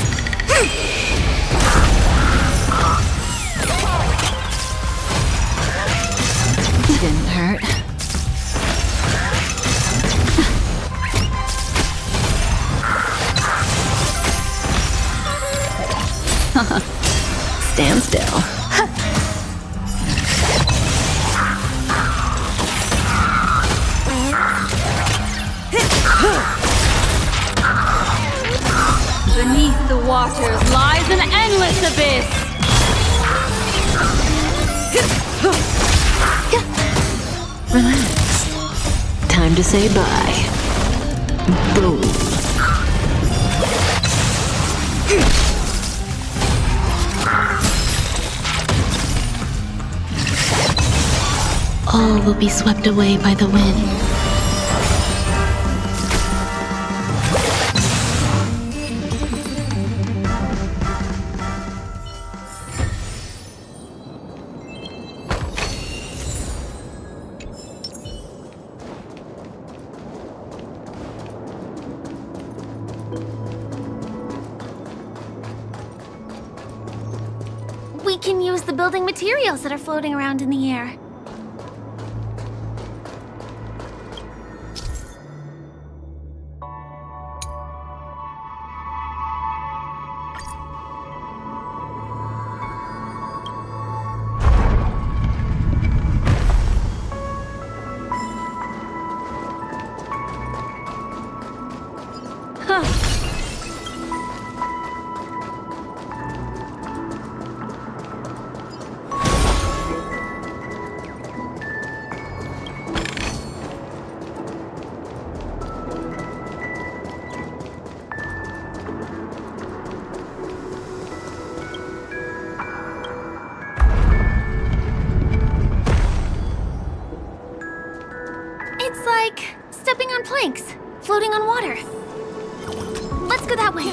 Didn't hurt. Stand still. Beneath the waters lies an endless abyss. Relax. Time to say bye. Boom. All will be swept away by the wind. We can use the building materials that are floating around in the air. It's like stepping on planks, floating on water. Let's go that way.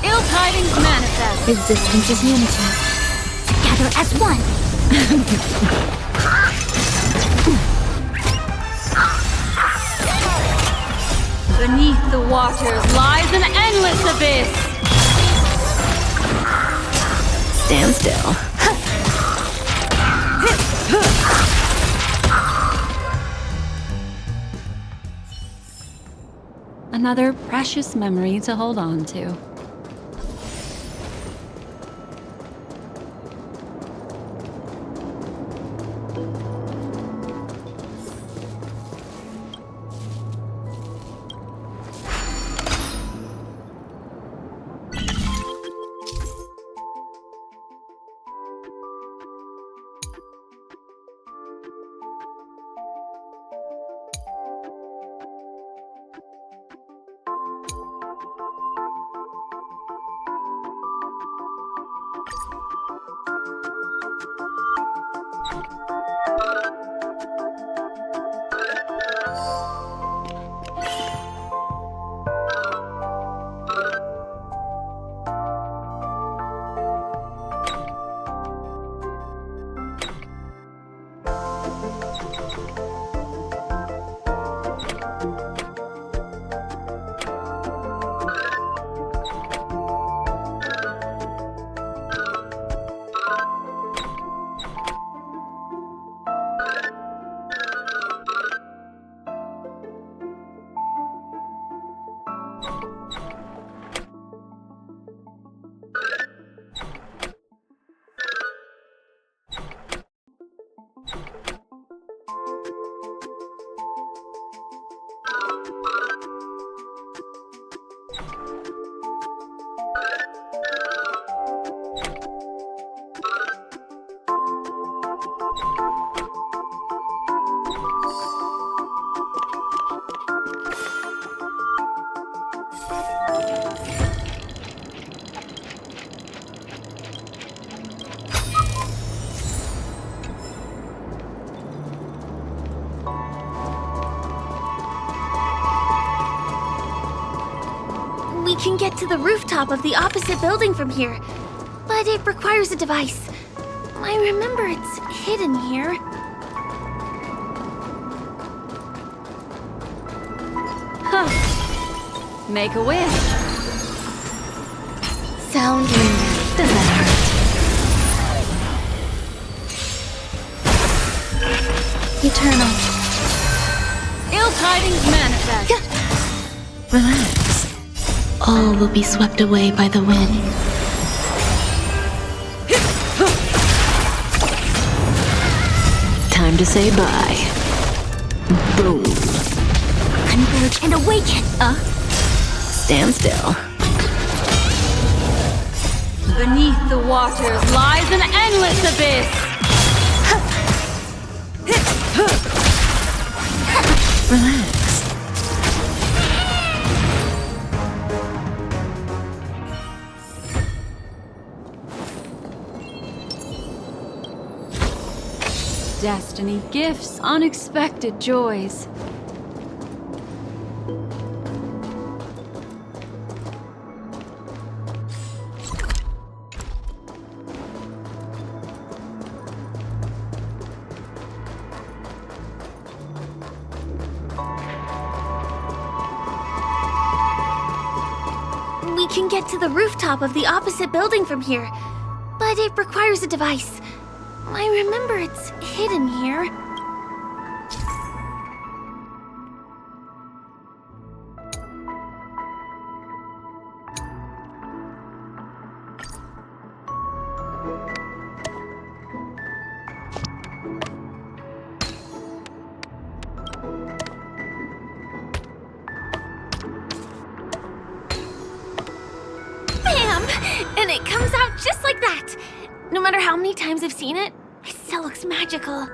Ill tidings manifest. Existence is unity. Together as one. Beneath the waters lies an endless abyss. Stand still. Another precious memory to hold on to. We can get to the rooftop of the opposite building from here, but it requires a device. I remember it's hidden here. Huh. Make a wish. Sound window. Does that hurt? Eternal. Ill tidings manifest. Relax. All will be swept away by the wind. Time to say bye. Boom. Converge and awaken. Stand still. Beneath the waters lies an endless abyss. Relax. Destiny gifts unexpected joys. We can get to the rooftop of the opposite building from here, but it requires a device. I remember it's hidden here. Bam! And it comes out just like that. No matter how many times I've seen it, it still looks magical.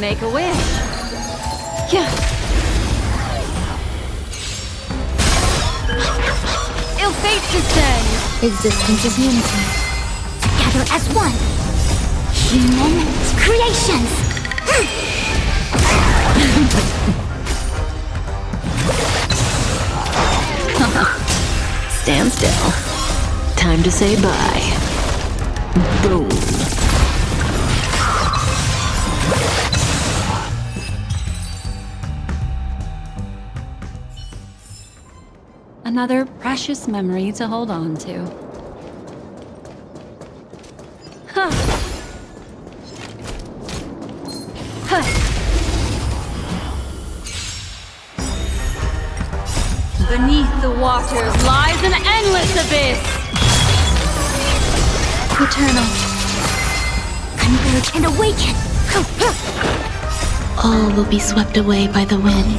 Make a wish. Yeah. Ill fate descends. Existence is unity. Together as one. Human creations. Stand still. Time to say bye. Boom. Another precious memory to hold on to. Huh. Huh. Beneath the waters lies an endless abyss! Eternal. Converge and awaken! All will be swept away by the wind.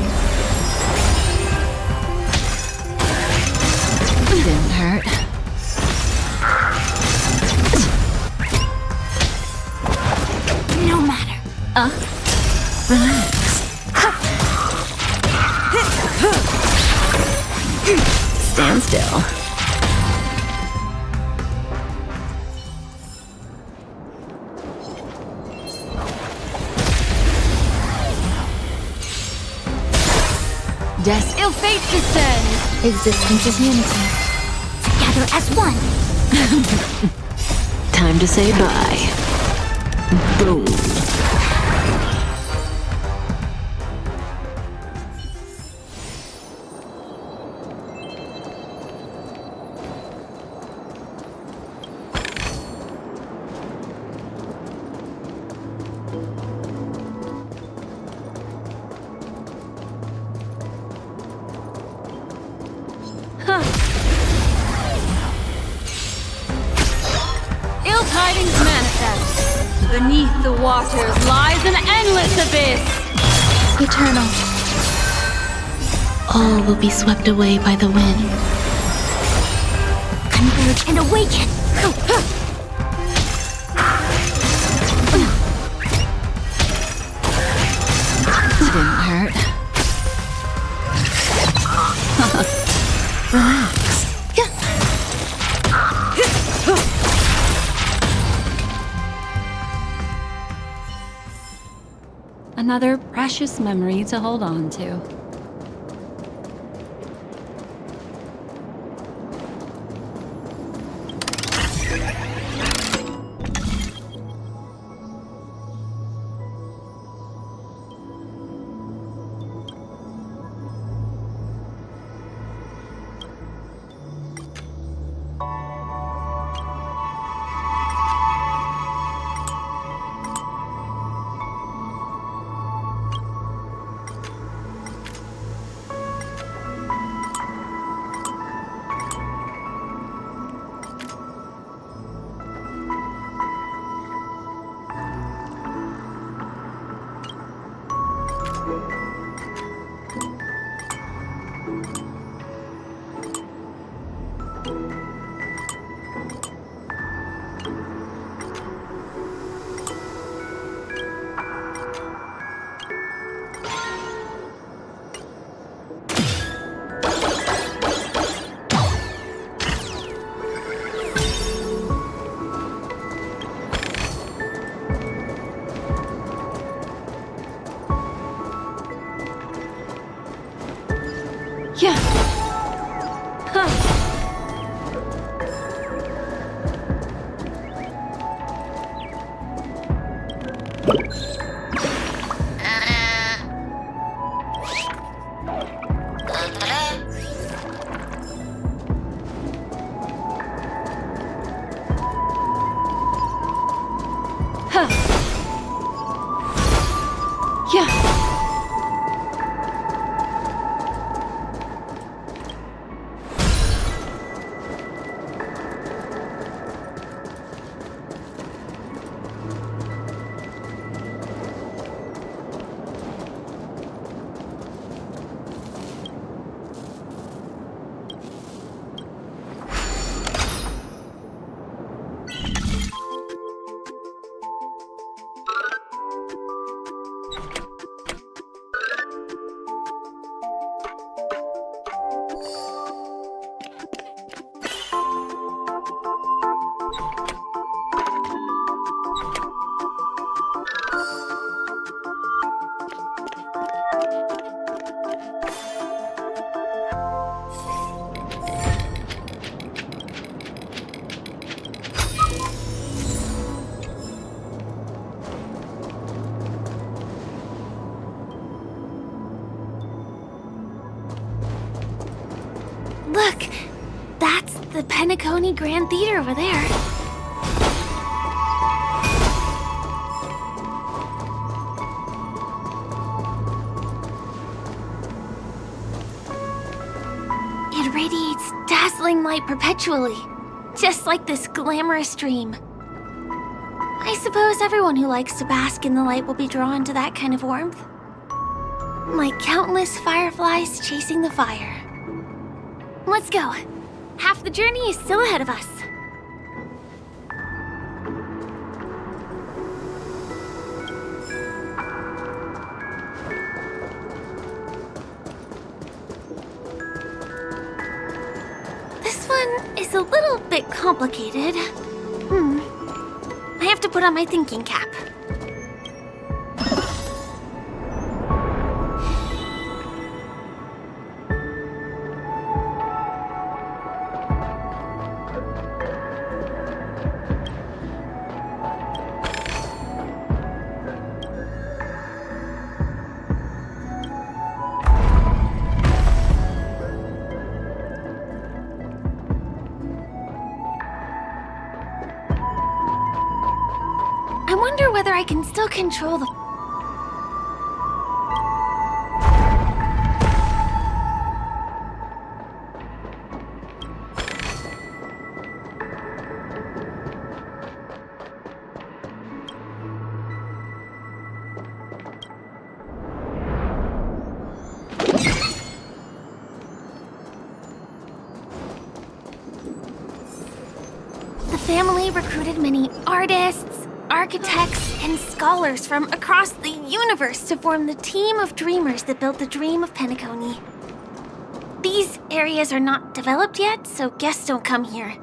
Didn't hurt. No matter. Relax. Stand still. Ill fate descends! Existence is unity. Together as one! Time to say bye. Boom. Ill tidings manifest. Beneath the waters lies an endless abyss! Eternal. All will be swept away by the wind. Converge and awaken! Didn't hurt. Relax. Another precious memory to hold on to. Yeah. Huh. Look! That's the Penacony Grand Theater over there. It radiates dazzling light perpetually, just like this glamorous dream. I suppose everyone who likes to bask in the light will be drawn to that kind of warmth. Like countless fireflies chasing the fire. Let's go. Half the journey is still ahead of us. This one is a little bit complicated. I have to put on my thinking cap. I wonder whether I can still control the... The family recruited many artists, architects, and scholars from across the universe to form the team of dreamers that built the dream of Penacony. These areas are not developed yet, so guests don't come here.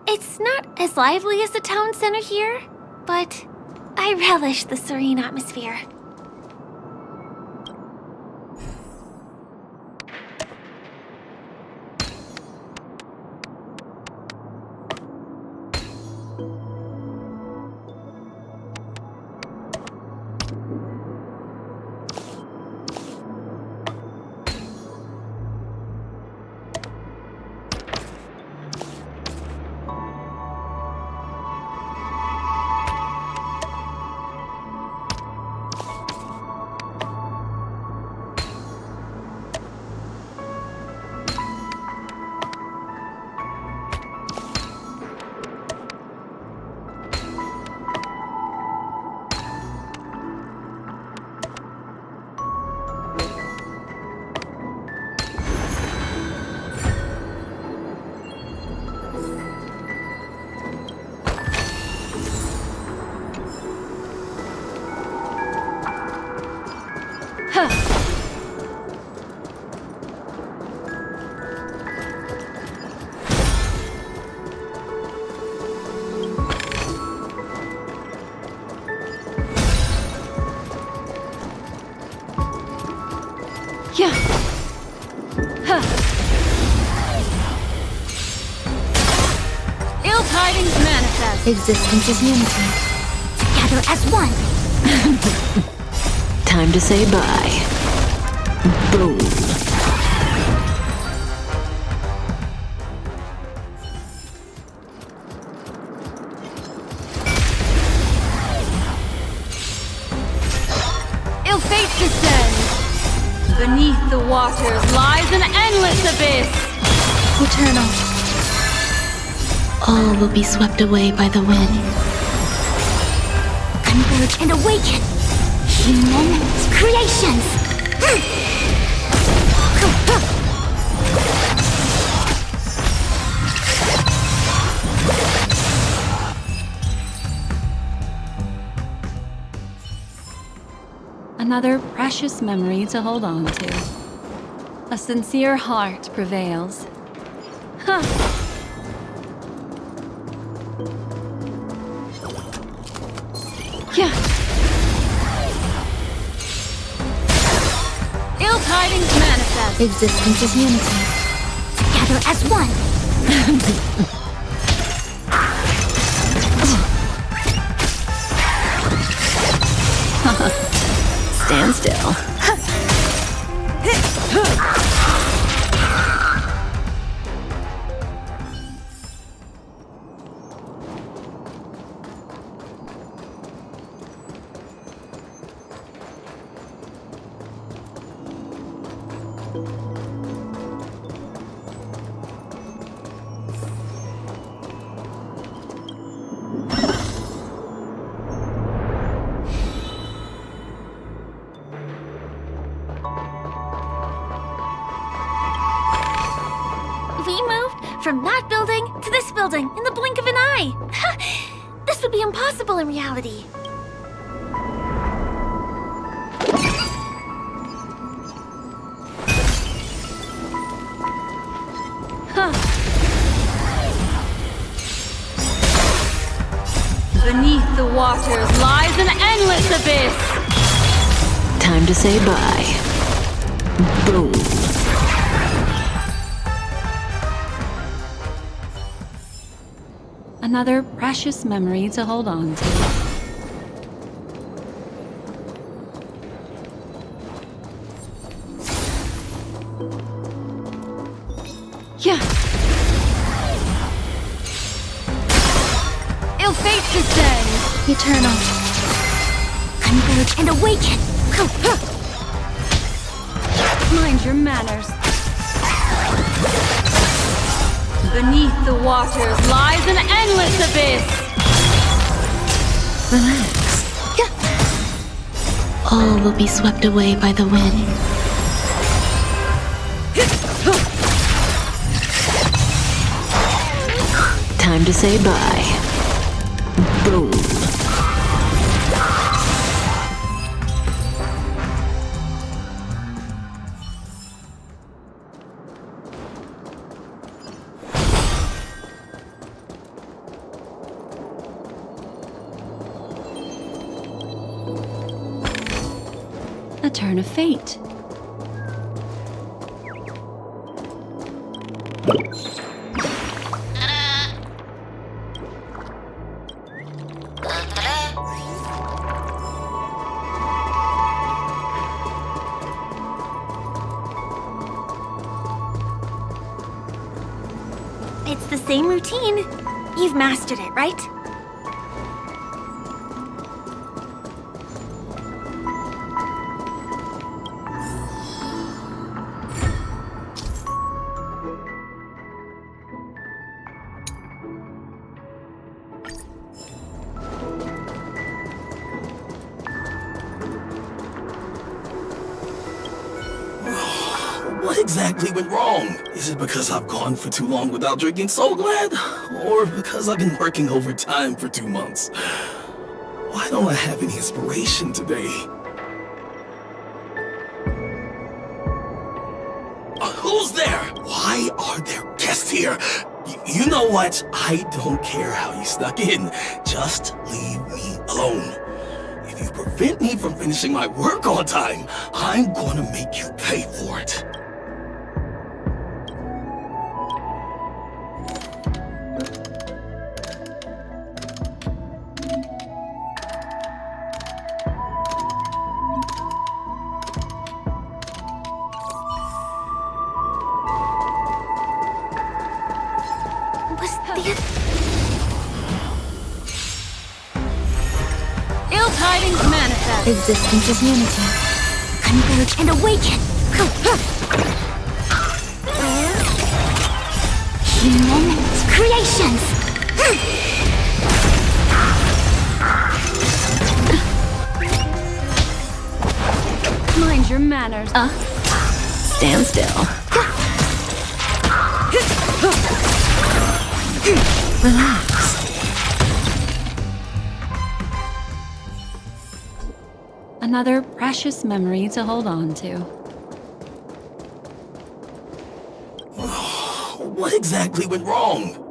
It's not as lively as the town center here, but I relish the serene atmosphere. Yeah. Huh. Ill tidings manifest. Existence is unity. Together as one. Time to say bye. Boom. Ill fate descends. Beneath the waters lies an endless abyss. Eternal. All will be swept away by the wind. Converge and awaken. Human creations. Another precious memory to hold on to. A sincere heart prevails. Huh. Yeah. Ill tidings manifest. Existence is unity. Together as one. Stand still. from that building to this building in the blink of an eye. This would be impossible in reality. Beneath the waters lies an endless abyss. Time to say bye. Boom. Another precious memory to hold on to. Yeah. Ill fate descends. Eternal. Converge and awaken. Mind your manners. Beneath the waters lies an endless abyss. Relax. All will be swept away by the wind. Time to say bye. Boom. A turn of fate. It's the same routine. You've mastered it, right? What exactly went wrong? Is it because I've gone for too long without drinking So Glad? Or because I've been working overtime for 2 months? Why don't I have any inspiration today? Who's there? Why are there guests here? You know what? I don't care how you snuck in. Just leave me alone. If you prevent me from finishing my work on time, I'm gonna make you pay for it. Ill tidings manifest. Existence is unity. Converge and awaken. Human creations. Mind your manners. Stand still. Relax. Another precious memory to hold on to. What exactly went wrong?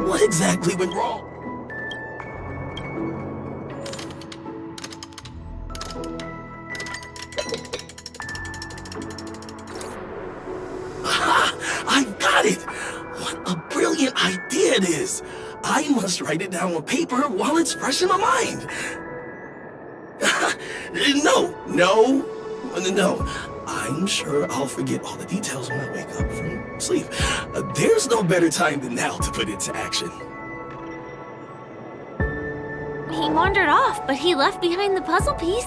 What exactly went wrong? I've got it! What a brilliant idea it is! I must write it down on paper while it's fresh in my mind. No. I'm sure I'll forget all the details when I wake up from sleep. There's no better time than now to put it to action. He wandered off, but he left behind the puzzle piece.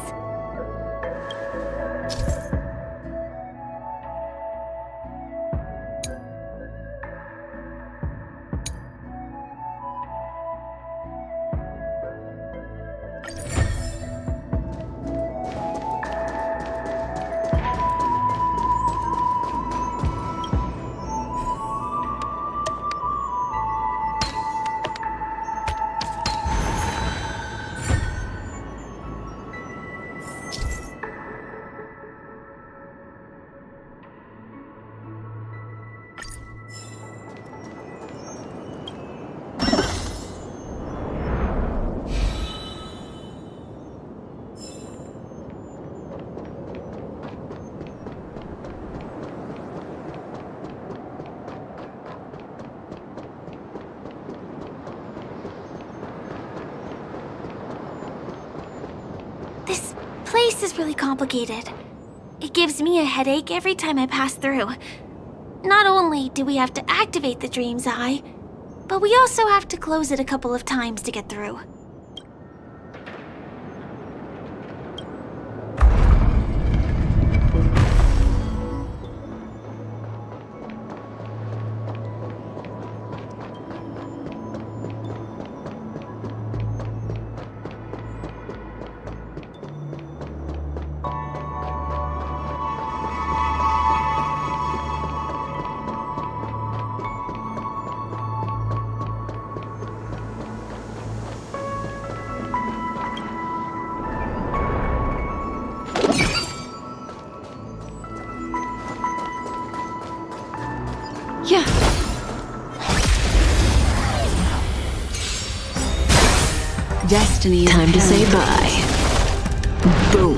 This place is really complicated. It gives me a headache every time I pass through. Not only do we have to activate the Dream's Eye, but we also have to close it a couple of times to get through. Destiny. Time to say bye. Boom.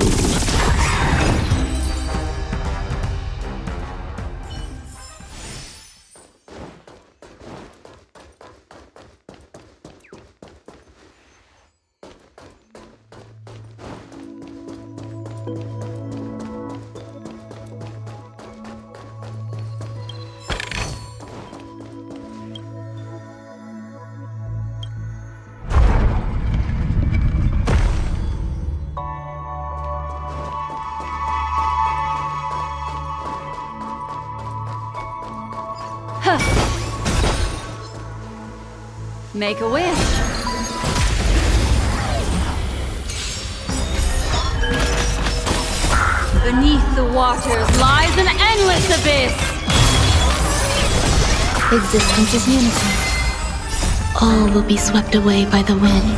Make a wish. Beneath the waters lies an endless abyss. Existence is unity. All will be swept away by the wind.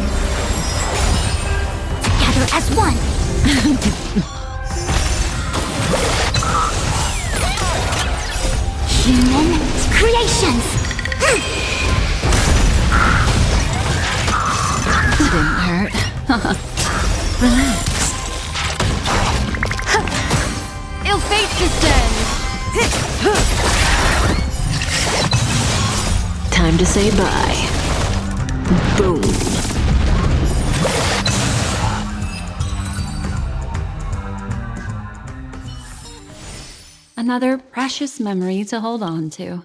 Together as one. Human creations. Didn't hurt. Relax. Ill fate descends. Time to say bye. Boom. Another precious memory to hold on to.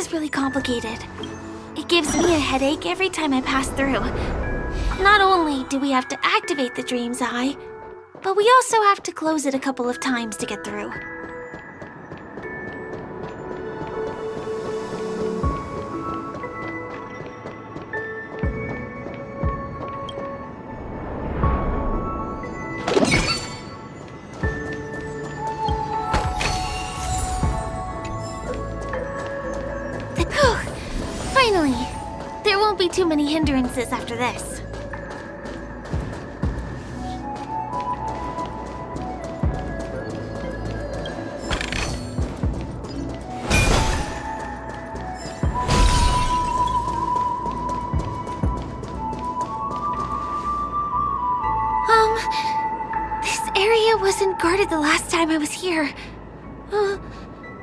is really complicated. It gives me a headache every time I pass through. Not only do we have to activate the Dream's Eye, but we also have to close it a couple of times to get through. Finally! There won't be too many hindrances after this. This area wasn't guarded the last time I was here.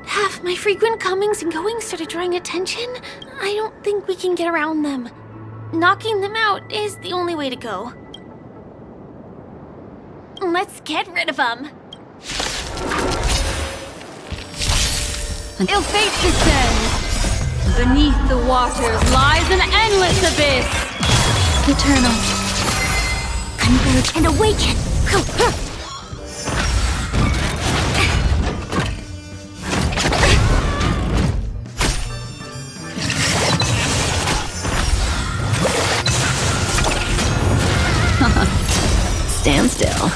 Have my frequent comings and goings started drawing attention? I don't think we can get around them. Knocking them out is the only way to go. Let's get rid of them. Ill fate descends. Beneath the waters lies an endless abyss. Eternal. Converge and awaken. Stand still.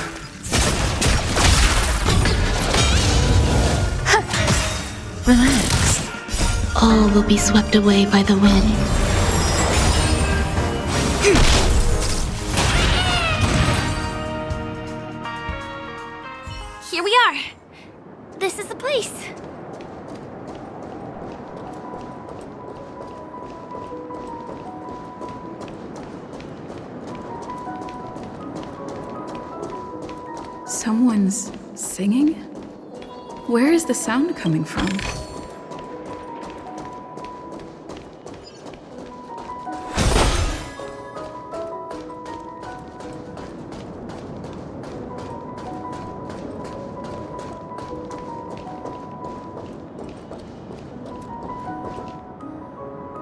Relax. All will be swept away by the wind. Here we are. This is the place. Someone's singing? Where is the sound coming from?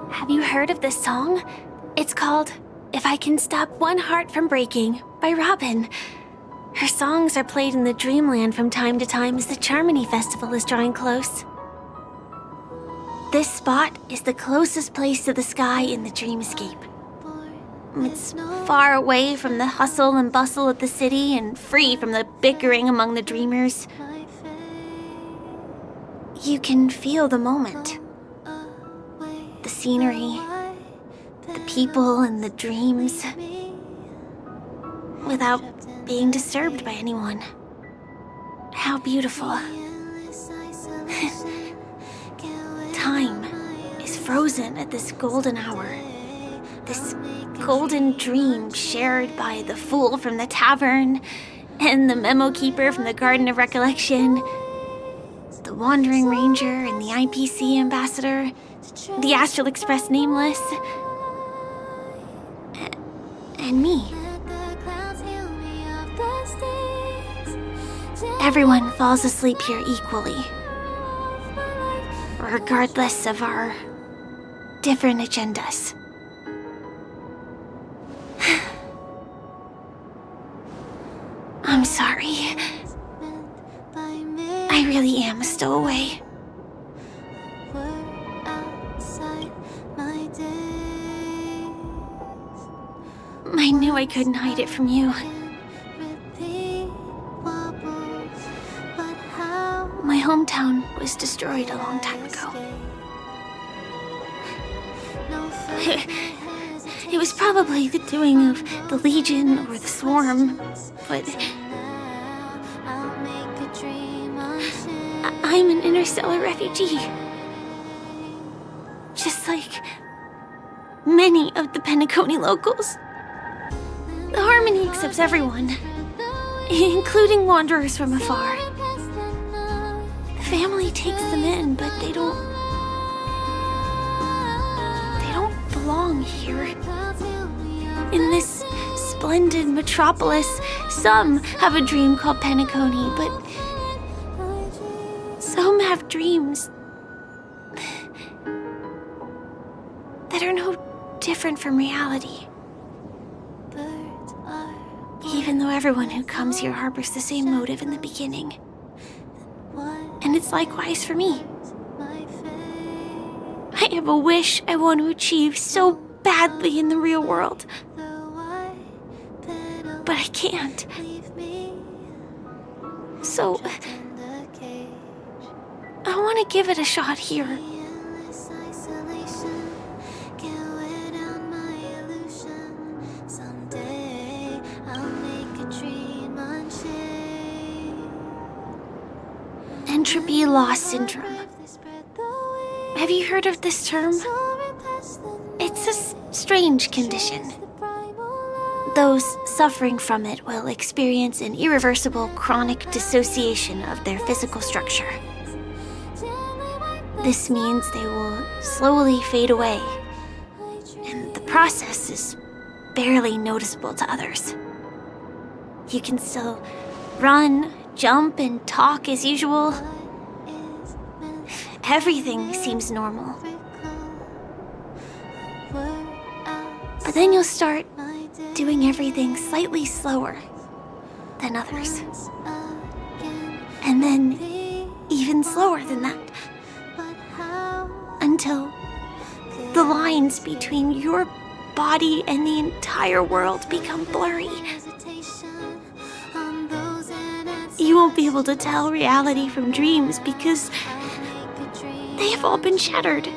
Have you heard of this song? It's called If I Can Stop One Heart From Breaking by Robin. Her songs are played in the Dreamland from time to time as the Charmony Festival is drawing close. This spot is the closest place to the sky in the dreamscape. It's far away from the hustle and bustle of the city and free from the bickering among the dreamers. You can feel the moment. The scenery, the people and the dreams, without being disturbed by anyone. How beautiful. Time is frozen at this golden hour. This golden dream shared by the fool from the tavern and the memo keeper from the Garden of Recollection, the wandering ranger and the IPC ambassador, the Astral Express nameless, and me. Everyone falls asleep here equally, regardless of our different agendas. I'm sorry. I really am a stowaway. I knew I couldn't hide it from you. My hometown was destroyed a long time ago. It was probably the doing of the Legion or the Swarm, but I'm an interstellar refugee. Just like many of the Penacony locals. The Harmony accepts everyone, including wanderers from afar. The family takes them in, but they don't belong here. In this splendid metropolis, some have a dream called Penacony, but some have dreams different from reality. Even though everyone who comes here harbors the same motive in the beginning. And it's likewise for me. I have a wish I want to achieve so badly in the real world. But I can't. So, I want to give it a shot here. Entropy loss syndrome. Have you heard of this term? It's a strange condition. Those suffering from it will experience an irreversible chronic dissociation of their physical structure. This means they will slowly fade away, and the process is barely noticeable to others. You can still run, jump, and talk as usual. Everything seems normal. But then you'll start doing everything slightly slower than others. And then even slower than that. Until the lines between your body and the entire world become blurry. You won't be able to tell reality from dreams because they have all been shattered.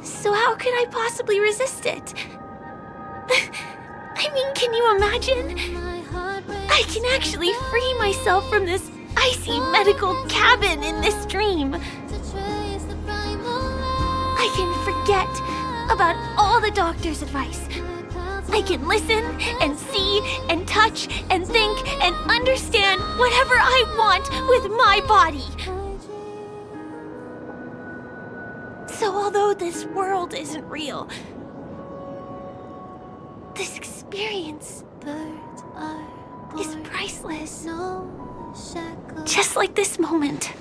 So how could I possibly resist it? I mean, can you imagine? I can actually free myself from this icy medical cabin in this dream. I can forget about all the doctor's advice. I can listen and see and touch and think and understand whatever I want with my body. So although this world isn't real, this experience is priceless. Just like this moment.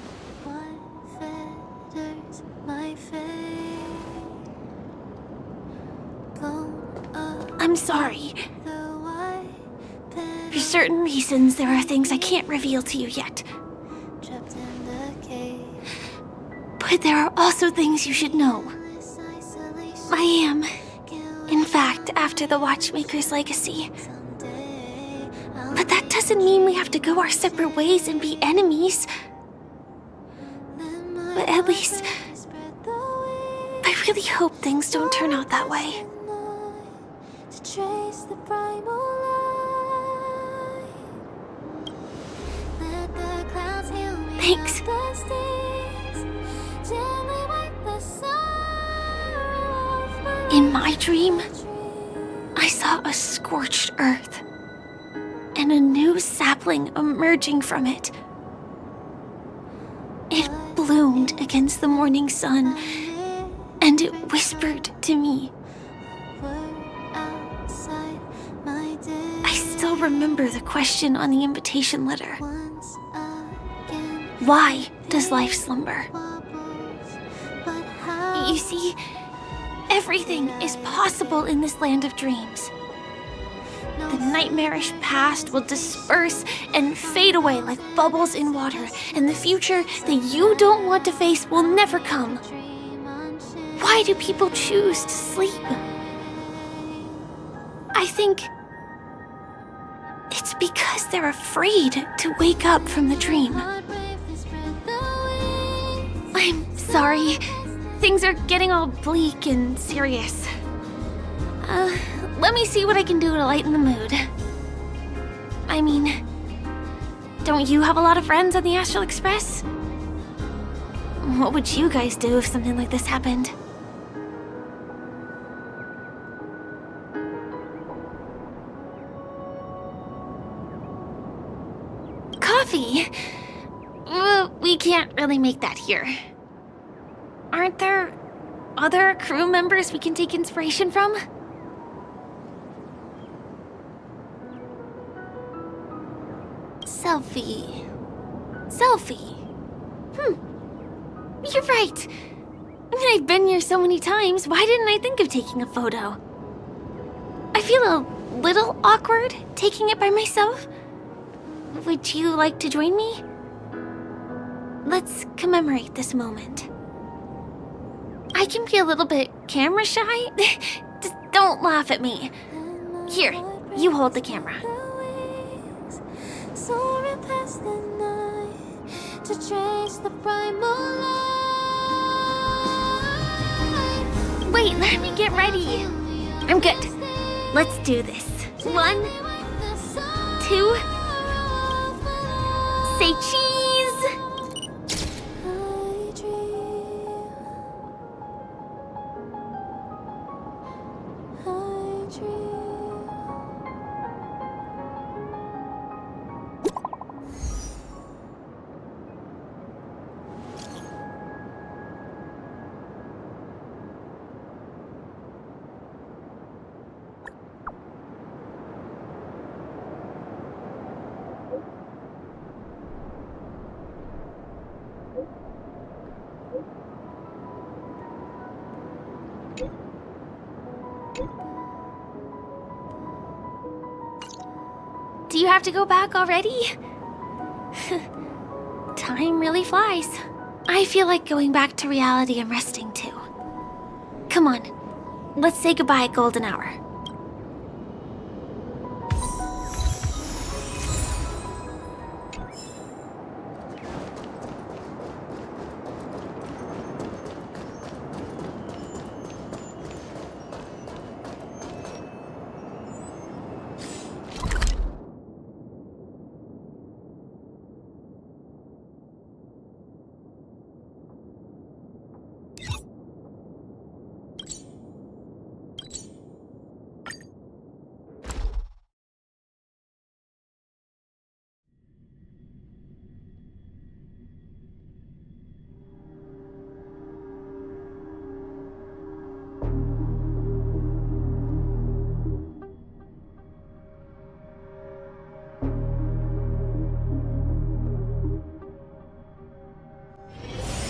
I'm sorry. For certain reasons, there are things I can't reveal to you yet. But there are also things you should know. I am, in fact, after the Watchmaker's legacy. But that doesn't mean we have to go our separate ways and be enemies. But at least, I really hope things don't turn out that way. Thanks. In my dream, I saw a scorched earth and a new sapling emerging from it. It bloomed against the morning sun, and it whispered to me. I still remember the question on the invitation letter. Why does life slumber? You see, everything is possible in this land of dreams. The nightmarish past will disperse and fade away like bubbles in water, and the future that you don't want to face will never come. Why do people choose to sleep? I think it's because they're afraid to wake up from the dream. I'm sorry. Things are getting all bleak and serious. Let me see what I can do to lighten the mood. I mean, don't you have a lot of friends on the Astral Express? What would you guys do if something like this happened? Coffee? We can't really make that here. Aren't there other crew members we can take inspiration from? Selfie. You're right. I've been here so many times, why didn't I think of taking a photo? I feel a little awkward taking it by myself. Would you like to join me? Let's commemorate this moment. I can be a little bit camera shy. Just don't laugh at me. Here, you hold the camera. Wait, let me get ready. I'm good. Let's do this. 1, 2, say cheese! Do you have to go back already? Time really flies. I feel like going back to reality and resting too. Come on, let's say goodbye, Golden Hour.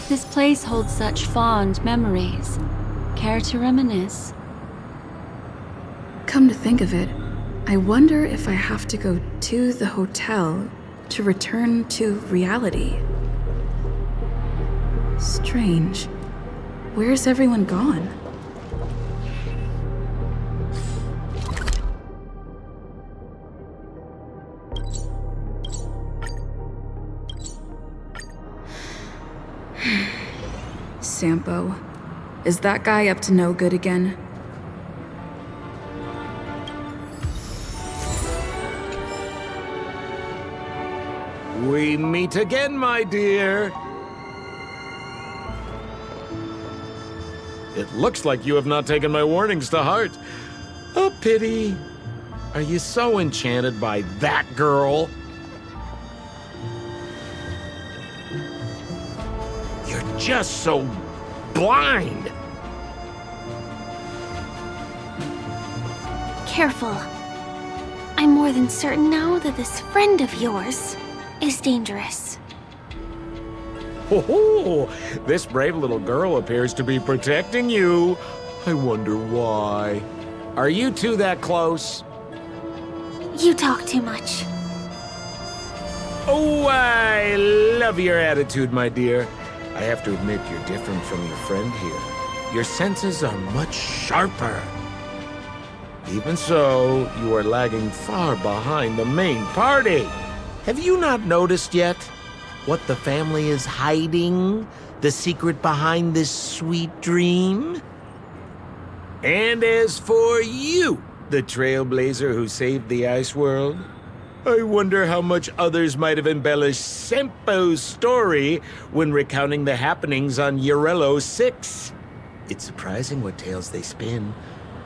This place holds such fond memories. Care to reminisce? Come to think of it, I wonder if I have to go to the hotel to return to reality. Strange. Where's everyone gone? Sampo. Is that guy up to no good again? We meet again, my dear. It looks like you have not taken my warnings to heart. A pity. Are you so enchanted by that girl? You're just so blind. Careful. I'm more than certain now that this friend of yours is dangerous. Oh, this brave little girl appears to be protecting you. I wonder why. Are you two that close? You talk too much. Oh, I love your attitude, my dear. I have to admit you're different from your friend here. Your senses are much sharper. Even so, you are lagging far behind the main party. Have you not noticed yet what the family is hiding? The secret behind this sweet dream? And as for you, the Trailblazer who saved the ice world, I wonder how much others might have embellished Sempo's story when recounting the happenings on Eurello 6. It's surprising what tales they spin.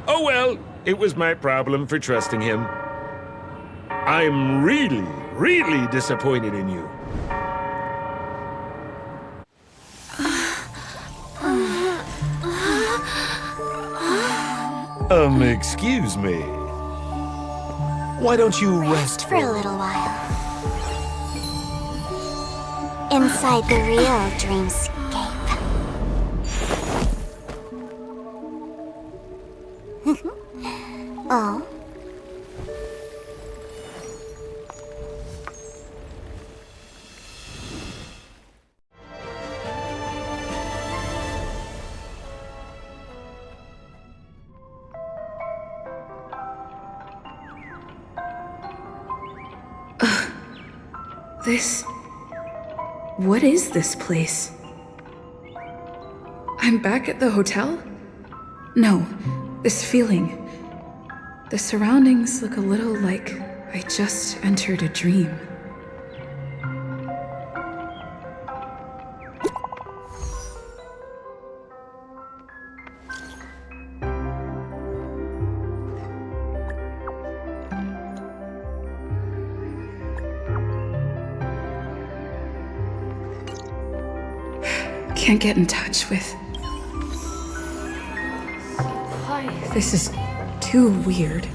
Oh well, it was my problem for trusting him. I'm really, really disappointed in you. Excuse me. Why don't you rest For a little while. Inside the real dreamscape. Oh. What is this place? I'm back at the hotel? No, this feeling. The surroundings look a little like I just entered a dream. Can't get in touch with. This is too weird.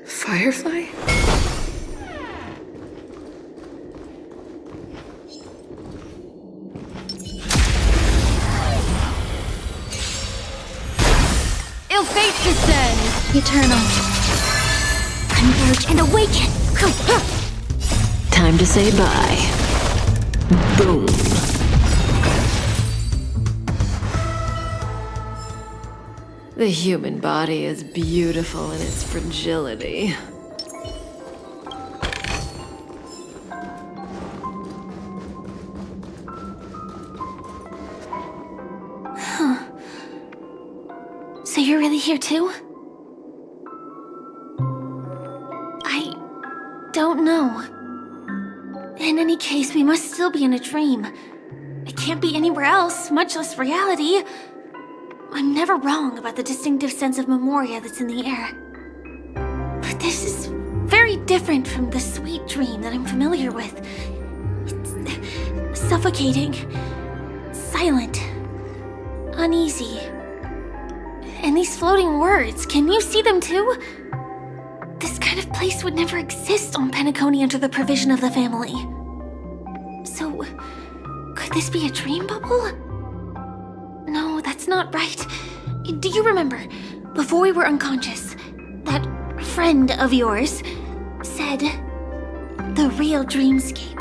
Firefly? Ill fate descends! Eternal. Converge and awaken! Time to say bye. Boom. The human body is beautiful in its fragility. Huh. So you're really here too? I don't know. In any case, we must still be in a dream. It can't be anywhere else, much less reality. I'm never wrong about the distinctive sense of memoria that's in the air. But this is very different from the sweet dream that I'm familiar with. It's suffocating, silent, uneasy. And these floating words, can you see them too? This kind of place would never exist on Penacony under the provision of the family. So, could this be a dream bubble? No, that's not right. Do you remember, before we were unconscious, that friend of yours said the real dreamscape?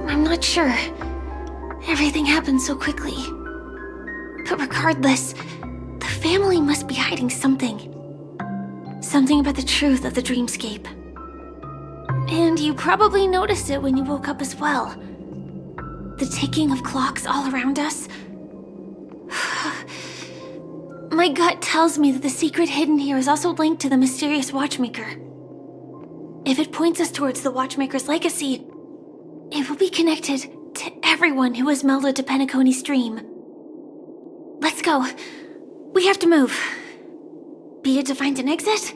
I'm not sure. Everything happened so quickly. But regardless, the family must be hiding something. Something about the truth of the dreamscape. And you probably noticed it when you woke up as well. The ticking of clocks all around us. My gut tells me that the secret hidden here is also linked to the mysterious Watchmaker. If it points us towards the Watchmaker's legacy, it will be connected to everyone who has melded to Penacony's dream. Let's go. We have to move. Be it to find an exit,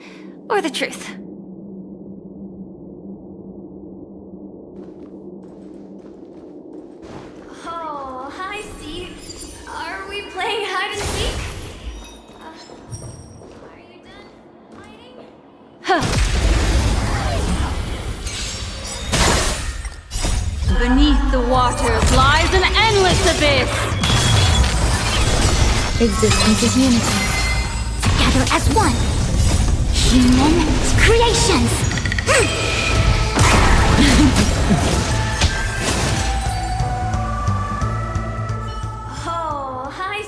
or the truth. Oh, hi, Steve. Are we playing hide and seek? Are you done hiding? Beneath the waters lies an endless abyss! Existence is unity. Together as one. Human creations.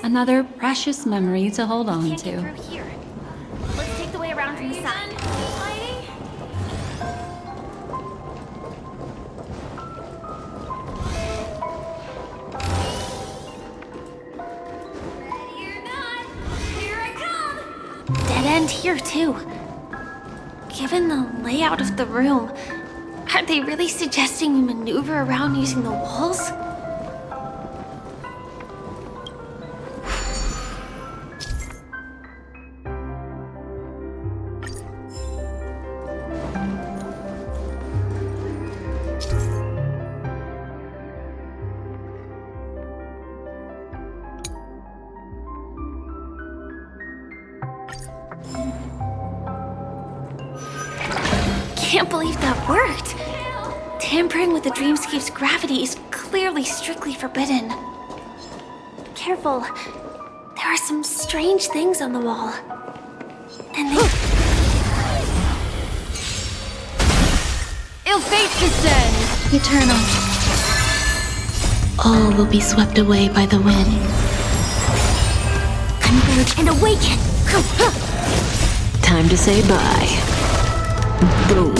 Another precious memory to hold on Can't get to. through here. Let's take the way around from the side. Dead end here, too. Given the layout of the room, aren't they really suggesting we maneuver around using the walls? Can't believe that worked. Tampering with the dreamscape's gravity is clearly strictly forbidden. Careful. There are some strange things on the wall. And they... Ill fate descends! Eternal. All will be swept away by the wind. Converge and awaken! Time to say bye. Boom.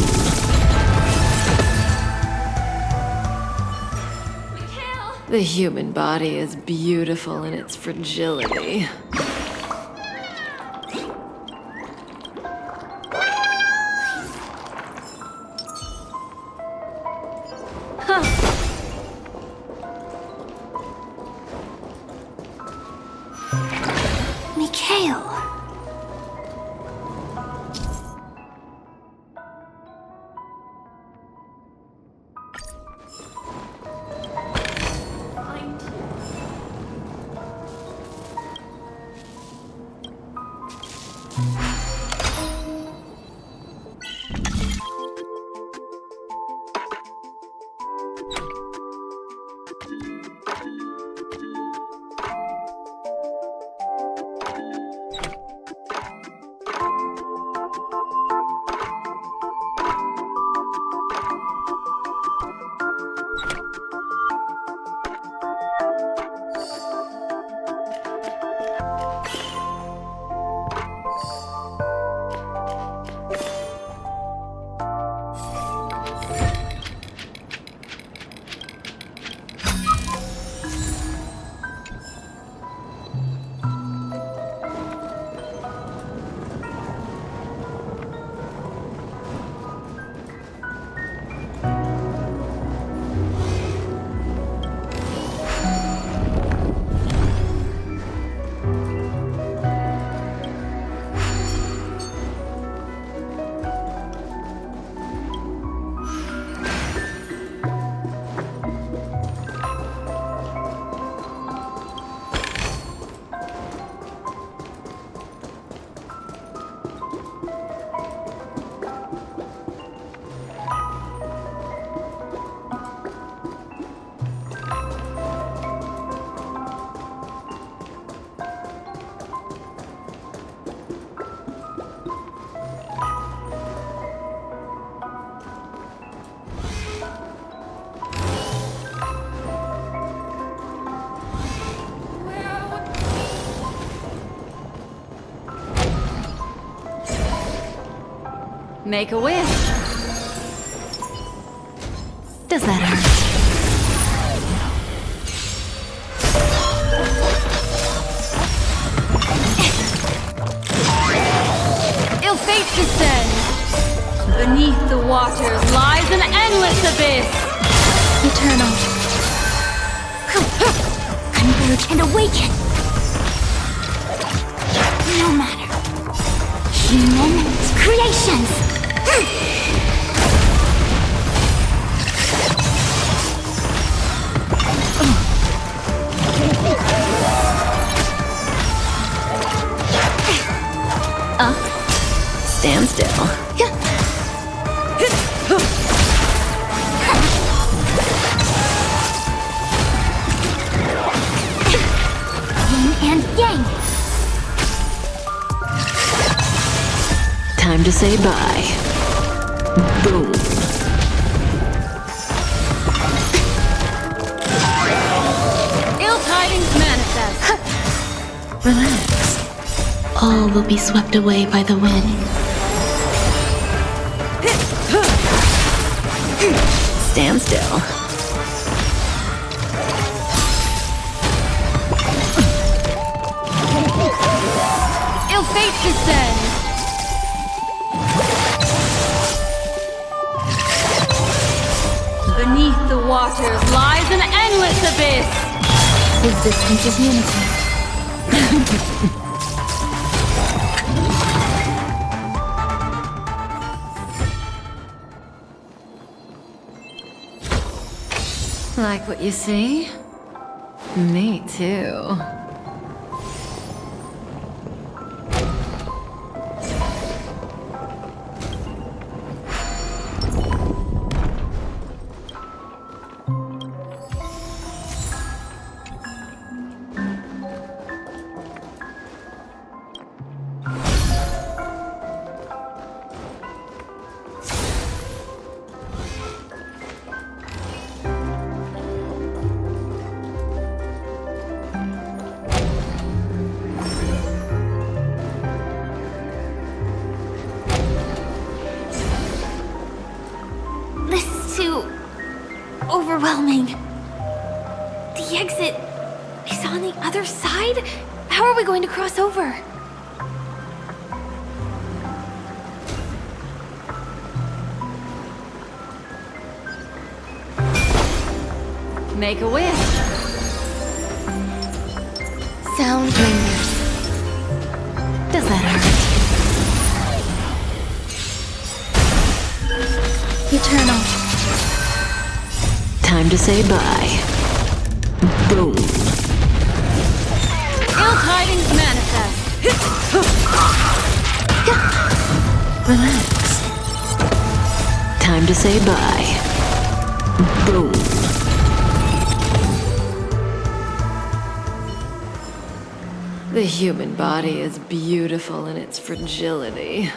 The human body is beautiful in its fragility. Mikhail. Make a wish. Does that hurt? Ill fate descends. Beneath the waters lies an endless abyss. Eternal. Converge and awaken! No matter. Human creations! Stand still. Yin and yang! Time to say bye. Boom. Ill tidings manifest. Relax. All will be swept away by the wind. Stand still. Ill fate descends. Beneath the waters lies an endless abyss. Existence is unity. Like what you see? Me too. Overwhelming. The exit is on the other side? How are we going to cross over? Make a wish. Sound lingers. Does that hurt? Eternal. Time to say bye. Boom. Ill tidings manifest. Relax. Time to say bye. Boom. The human body is beautiful in its fragility.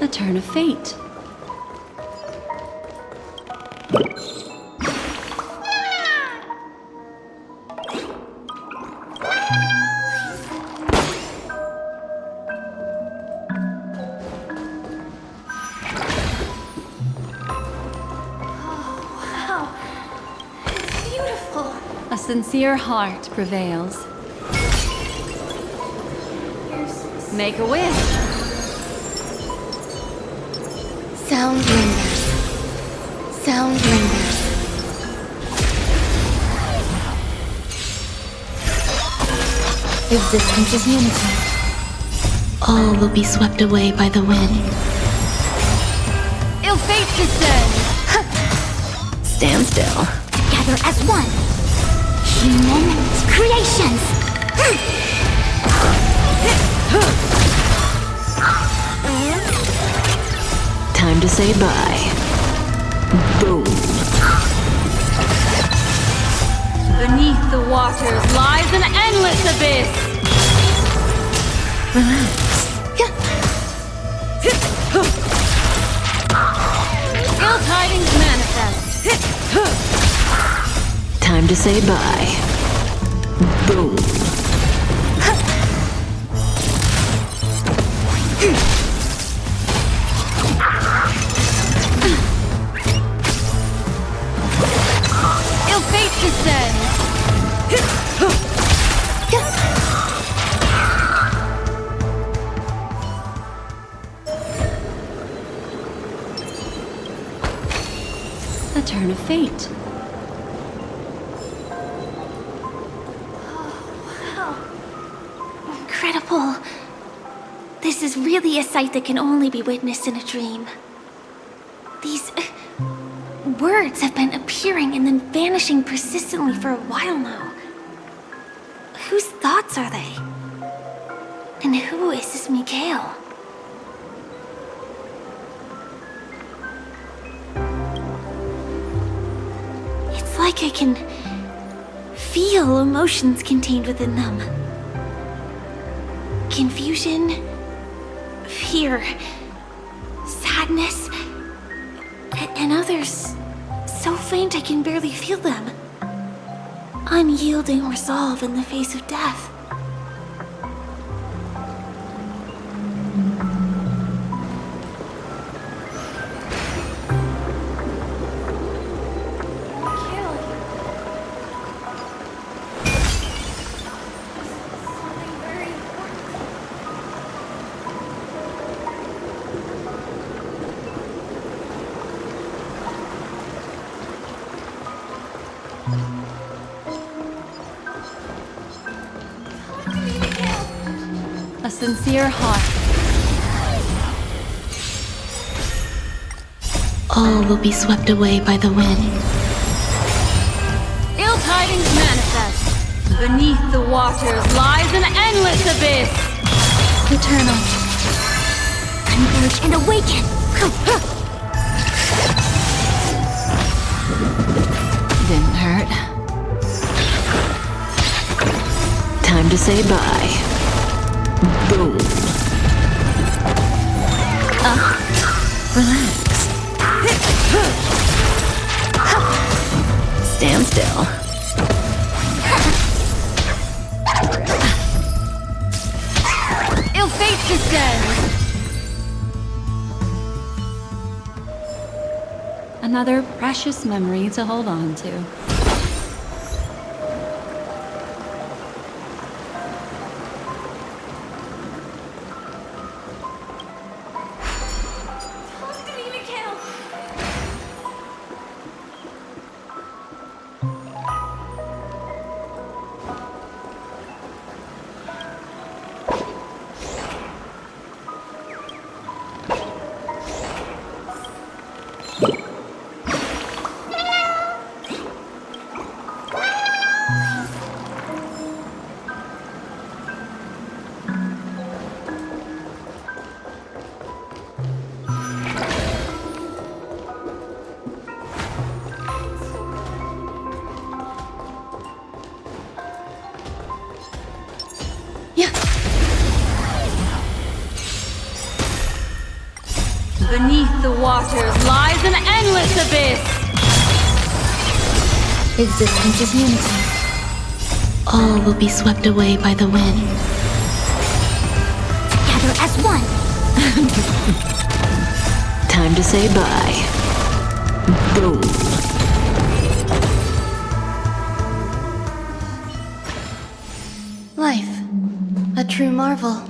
A turn of fate. A sincere heart prevails. Make a wish. Sound lingers. Sound lingers. Existence is unity. All will be swept away by the wind. Ill fate descends. Stand still. Together as one. Human creations. Time to say bye. Boom. Beneath the waters lies an endless abyss. Relax. Ill tidings manifest. Time to say bye. Boom. Ill fate descends. A turn of fate. Incredible. This is really a sight that can only be witnessed in a dream. These words have been appearing and then vanishing persistently for a while now. Whose thoughts are they? And who is this Mikhail? It's like I can feel emotions contained within them. Confusion, fear, sadness, and others so faint I can barely feel them. Unyielding resolve in the face of death. A sincere heart. All will be swept away by the wind. Ill tidings manifest. Beneath the waters lies an endless abyss. Eternal. Converge and awaken! Didn't hurt. Time to say bye. Boom. Relax. Stand still. Ill fate descends. Another precious memory to hold on to. Beneath the waters lies an endless abyss. Existence is unity. All will be swept away by the wind. Together as one! Time to say bye. Boom. Life. A true marvel.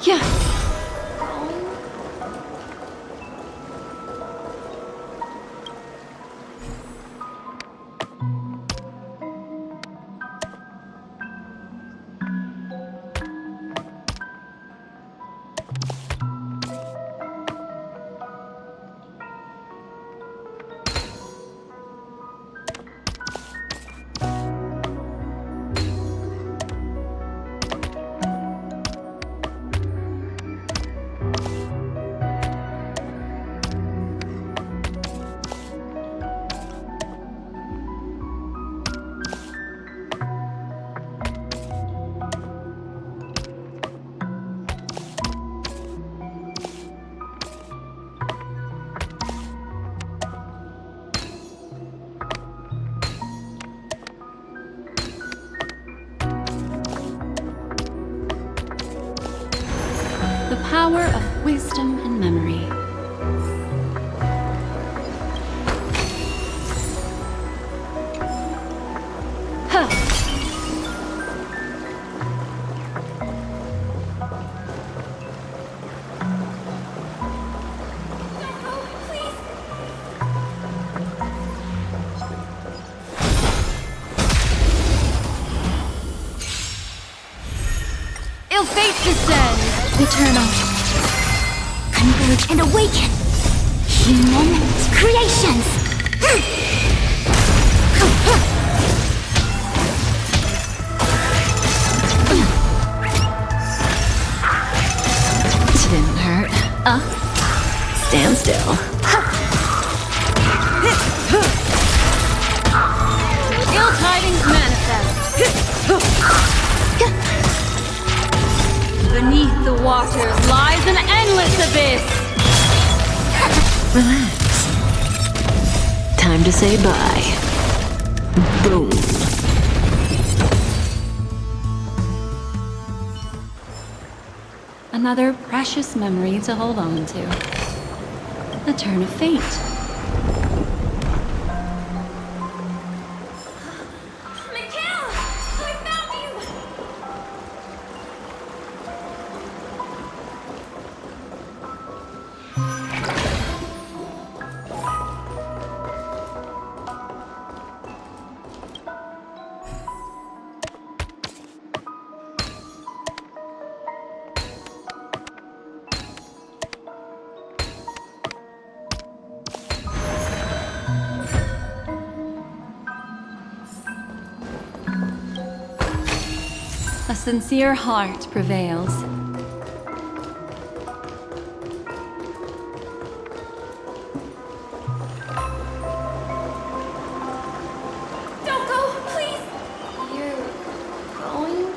Yeah. The power of wisdom and memory. Huh. Till fate descends! Eternal. Converge and awaken! Human creations! Didn't hurt. Stand still. Ill tidings manifest. Beneath the waters lies an endless abyss. Relax. Time to say bye. Boom. Another precious memory to hold on to. The turn of fate. A sincere heart prevails. Don't go, please! You're going?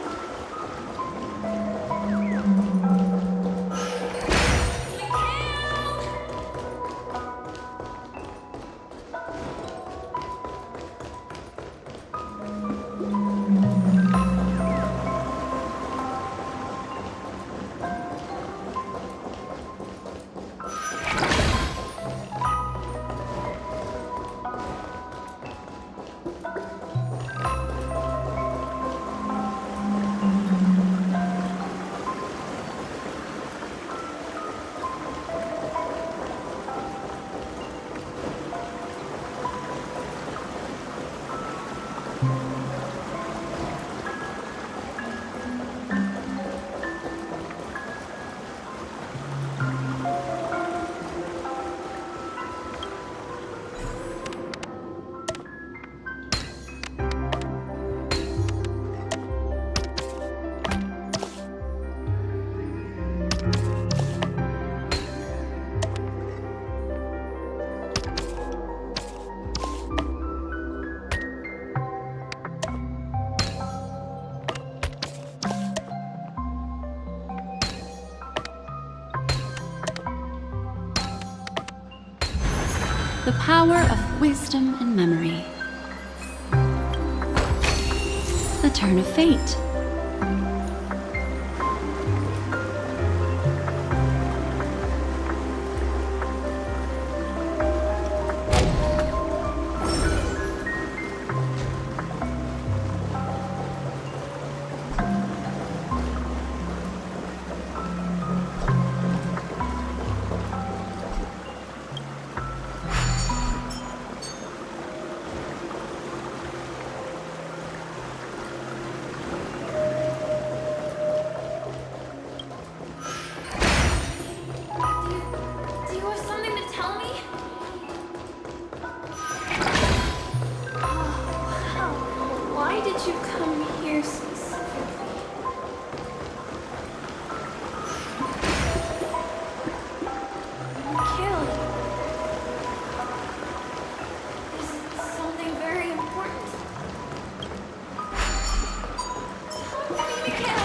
The power of wisdom and memory. The turn of fate. Do you have something to tell me? Oh, wow. Why did you come here specifically? Mikhail, is something very important. Tell me, Mikhail.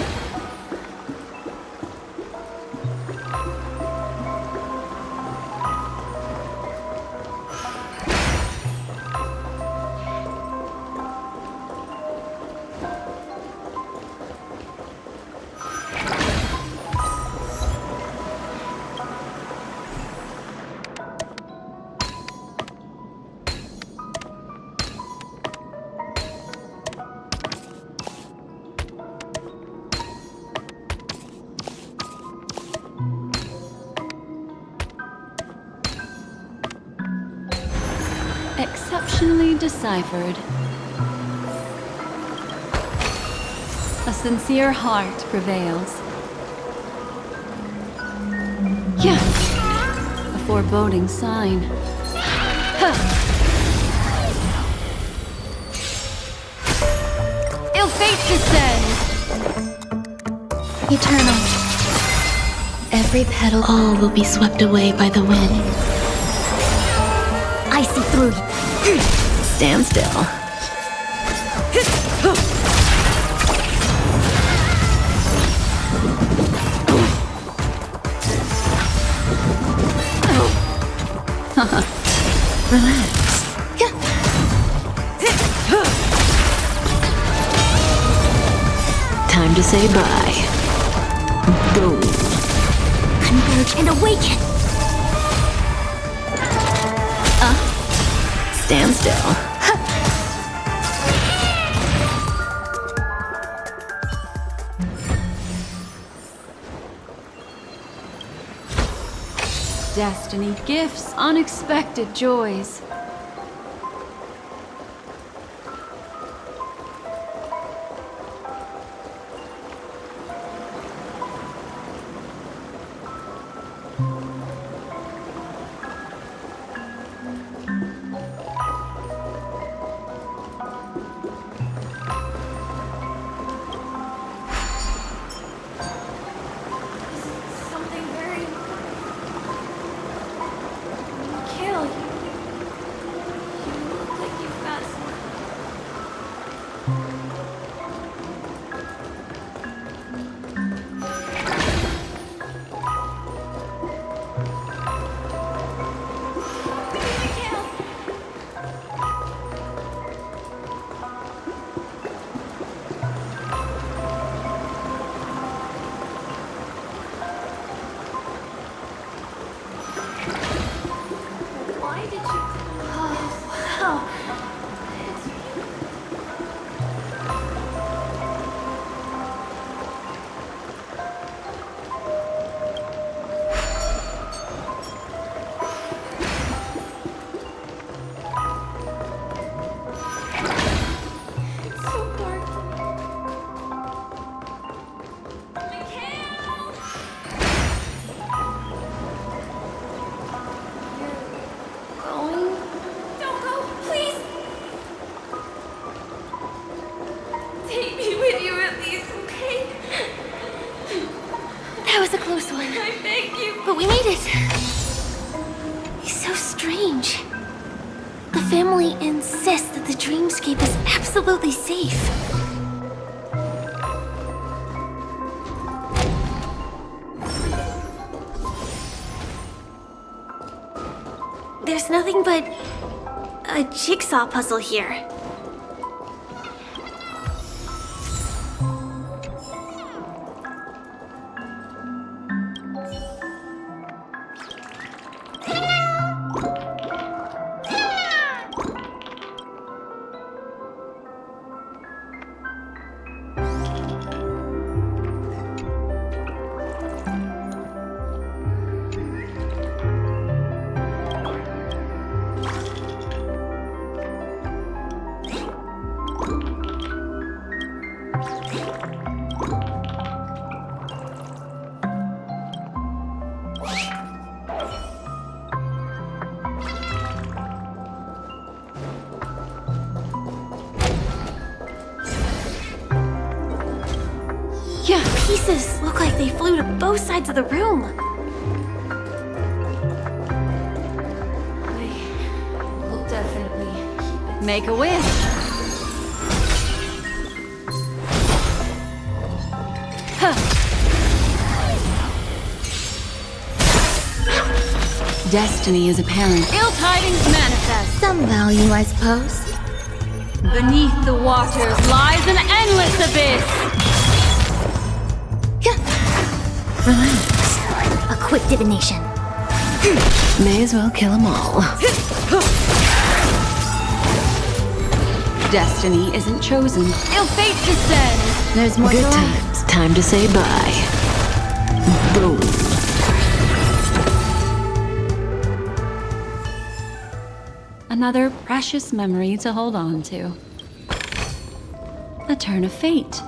Exceptionally deciphered. A sincere heart prevails. Yeah. A foreboding sign. Ill fate descends! Eternal. Every petal, all will be swept away by the wind. I see through you. Stand still. Relax. Time to say bye. Boom. Converge and awaken. Stand still. Destiny gifts unexpected joys. Something very... Kill you. You look like you've got some... Why did you... Oh, wow. It's so dark. Going? Don't go, please! Take me with you at least, okay? That was a close one. I beg you. But we made it. It's so strange. The family insists that the dreamscape is absolutely safe. There's nothing but a jigsaw puzzle here. Yeah. Pieces look like they flew to both sides of the room. We'll definitely make a wish. Destiny is apparent. Ill tidings manifest. Some value, I suppose. Beneath the waters lies an endless abyss. Relax. A quick divination. May as well kill them all. Destiny isn't chosen. Ill fate descends. There's more Good to life. times. Time to say bye. Boom. Another precious memory to hold on to. A turn of fate.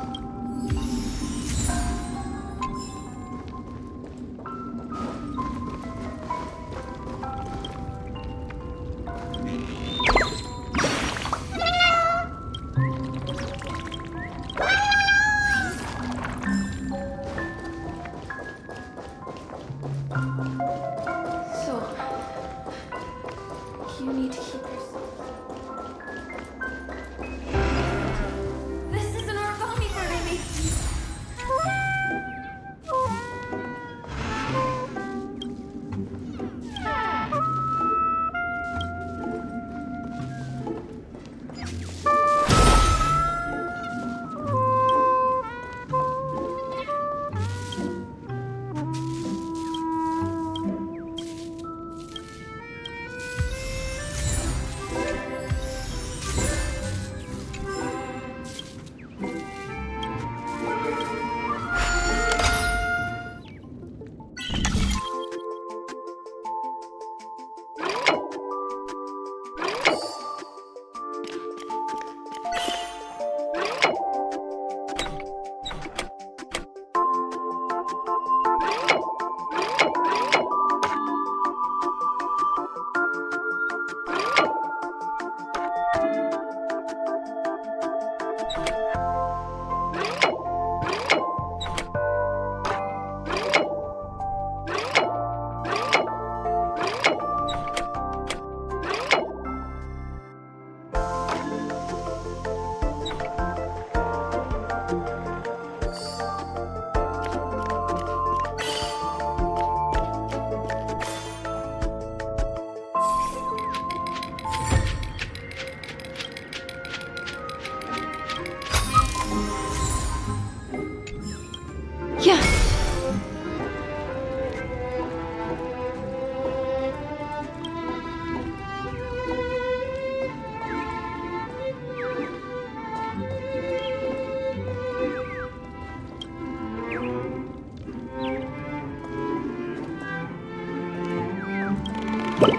Get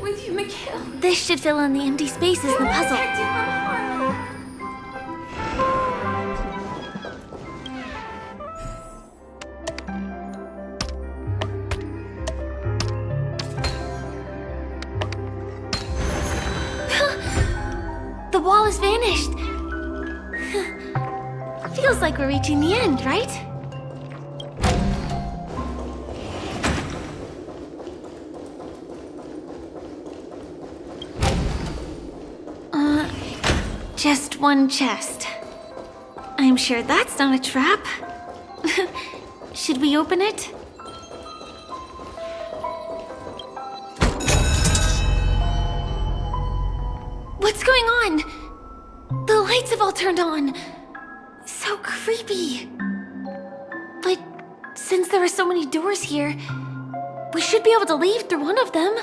with you, Mikhail. This should fill in the empty spaces in the puzzle. Protect you from harm. The wall has vanished. Feels like we're reaching the end, right? Just one chest. I'm sure that's not a trap. Should we open it? What's going on? The lights have all turned on. So creepy. But since there are so many doors here, we should be able to leave through one of them.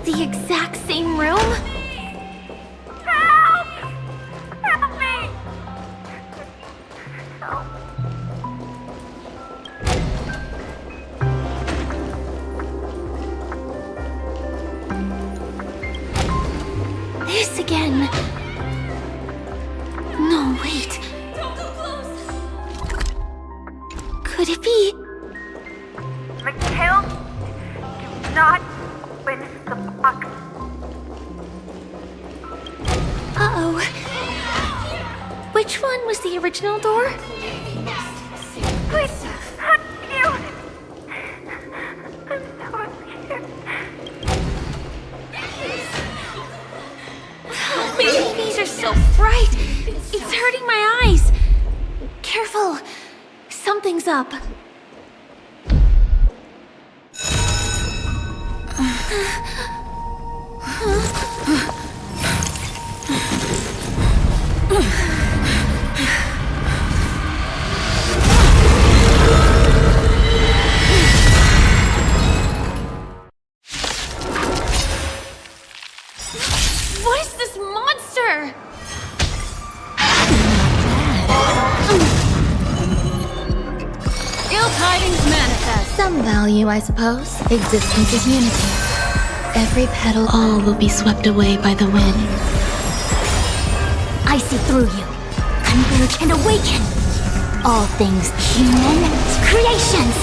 The exact same room? Help! Help me! This again. No, wait. Don't go close! Could it be? Mikhail, do not open the box. Uh-oh. Which one was the original door? Please, not you. I'm so scared. These are so bright. It's hurting my eyes. Careful. Something's up. What is this monster? Ill tidings manifest. Some value, I suppose. Existence is unity. Every petal, all will be swept away by the wind. I see through you. Converge and awaken. All things human creations.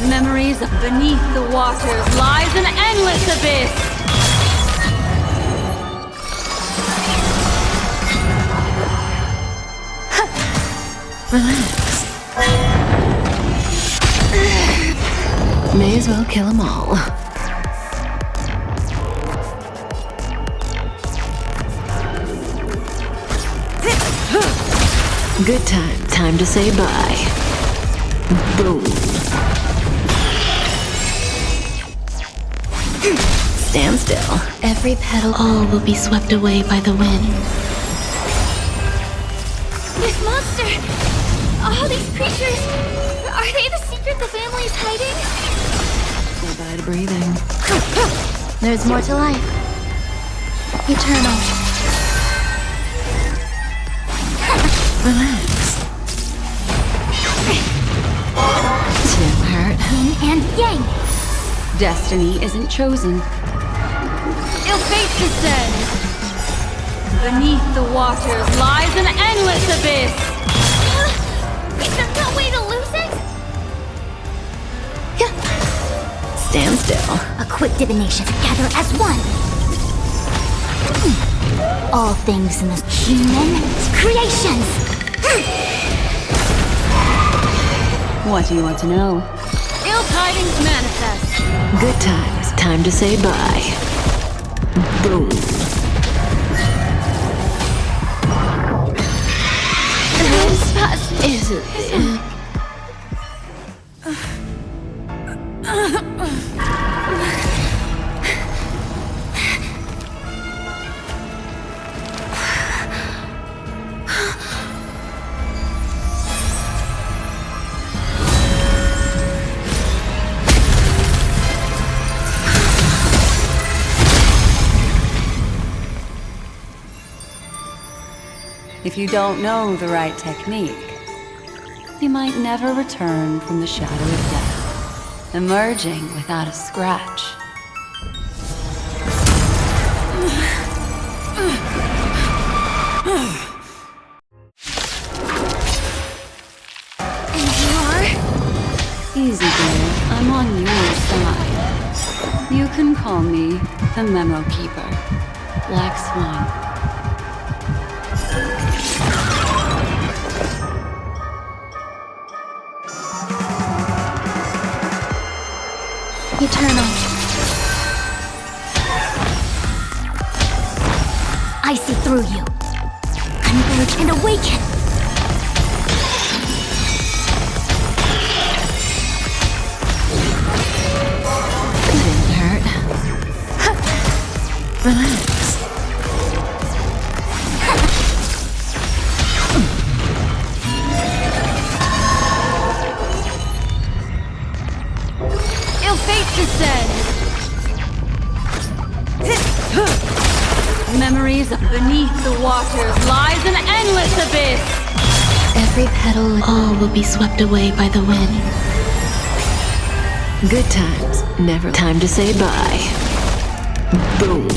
Memories of beneath the waters lies an endless abyss. Relax. May as well kill them all. Good time. Time to say bye. Boom. Stand still. Every petal, all will be swept away by the wind. This monster! All these creatures! Are they the secret the family is hiding? Say bye to breathing. There's more to life. Eternal. Relax. Too hurt. Yin and yang! Destiny isn't chosen. Ill fate descends. Beneath the waters lies an endless abyss. Is there no way to lose it? Stand still. A quick divination together as one. All things in this human creations. What do you want to know? Ill tidings manifest. Good times. Time to say bye. Boom. This is If you don't know the right technique, you might never return from the shadow of death, emerging without a scratch. Easy, girl. I'm on your side. You can call me the Memo Keeper, Black Swan. Eternal. I see through you. Converge and awaken. Didn't hurt. Relax. Memories beneath the waters lies an endless abyss. Every petal, all will be swept away by the wind. Good times, never time to say bye. Boom.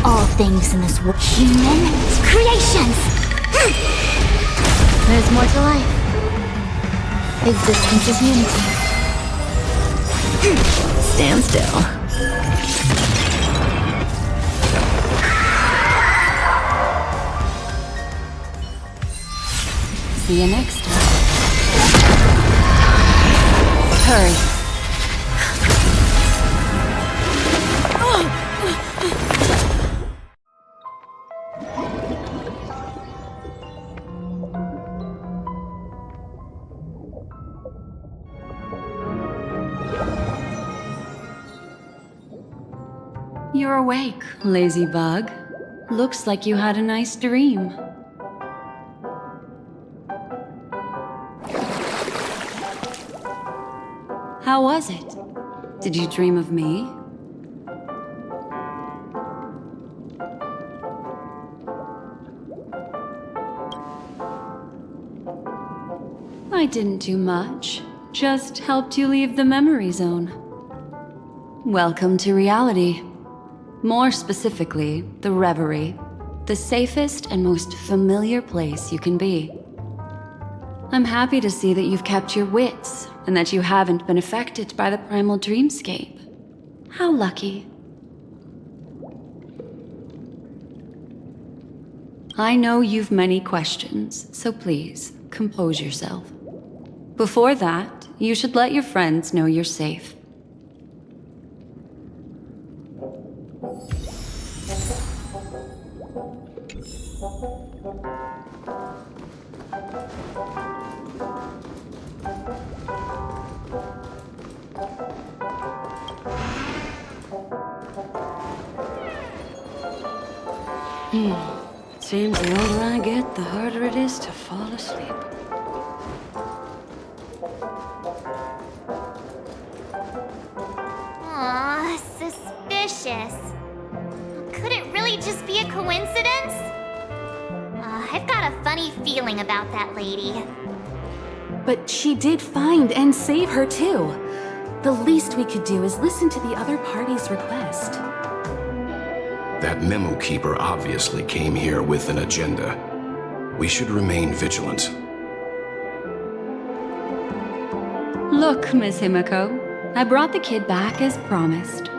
All things in this world, human creations. There's more to life. Existence is unity. Stand still. See you next time. Hurry. You're awake, lazy bug. Looks like you had a nice dream. How was it? Did you dream of me? I didn't do much. Just helped you leave the memory zone. Welcome to reality. More specifically, the Reverie. The safest and most familiar place you can be. I'm happy to see that you've kept your wits, and that you haven't been affected by the primal dreamscape. How lucky. I know you've many questions, so please, compose yourself. Before that, you should let your friends know you're safe. Seems the older I get, the harder it is to fall asleep. Aw, suspicious. Could it really just be a coincidence? I've got a funny feeling about that lady. But she did find and save her too. The least we could do is listen to the other party's request. That memo keeper obviously came here with an agenda. We should remain vigilant. Look, Miss Himiko, I brought the kid back as promised.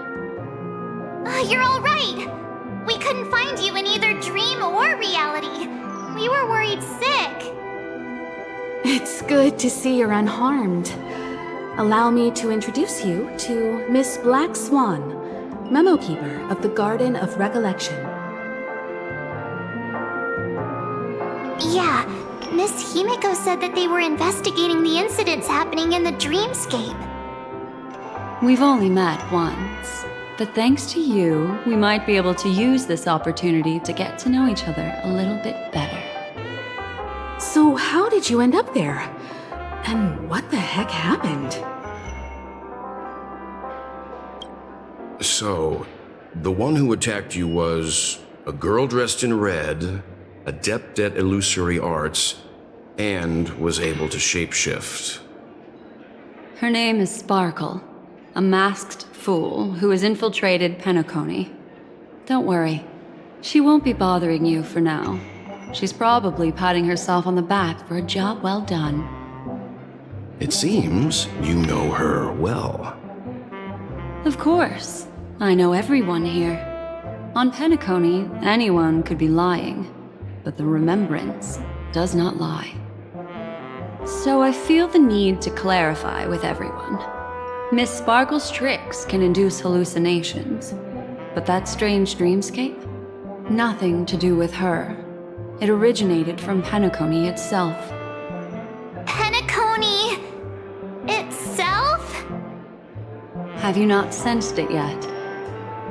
You're all right. We couldn't find you in either dream or reality. We were worried sick. It's good to see you're unharmed. Allow me to introduce you to Miss Black Swan, Memo Keeper of the Garden of Recollection. Yeah, Miss Himiko said that they were investigating the incidents happening in the dreamscape. We've only met once, but thanks to you, we might be able to use this opportunity to get to know each other a little bit better. So how did you end up there? And what the heck happened? So, the one who attacked you was a girl dressed in red, adept at illusory arts, and was able to shapeshift. Her name is Sparkle, a masked fool who has infiltrated Penacony. Don't worry, she won't be bothering you for now. She's probably patting herself on the back for a job well done. It seems you know her well. Of course, I know everyone here. On Penacony, anyone could be lying, but the remembrance does not lie. So I feel the need to clarify with everyone. Miss Sparkle's tricks can induce hallucinations, but that strange dreamscape? Nothing to do with her. It originated from Penacony itself. Penacony itself? Have you not sensed it yet?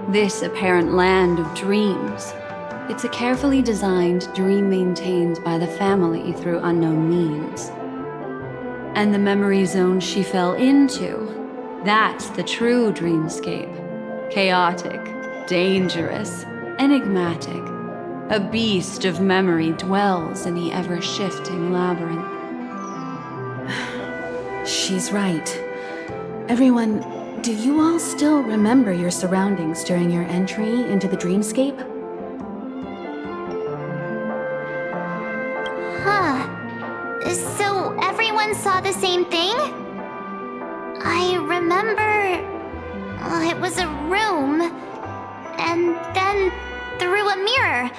This apparent land of dreams. It's a carefully designed dream maintained by the family through unknown means. And the memory zone she fell into, that's the true dreamscape. Chaotic, dangerous, enigmatic. A beast of memory dwells in the ever-shifting labyrinth. She's right. Everyone, do you all still remember your surroundings during your entry into the dreamscape? Huh. So everyone saw the same thing? I remember... it was a room. And then, through a mirror,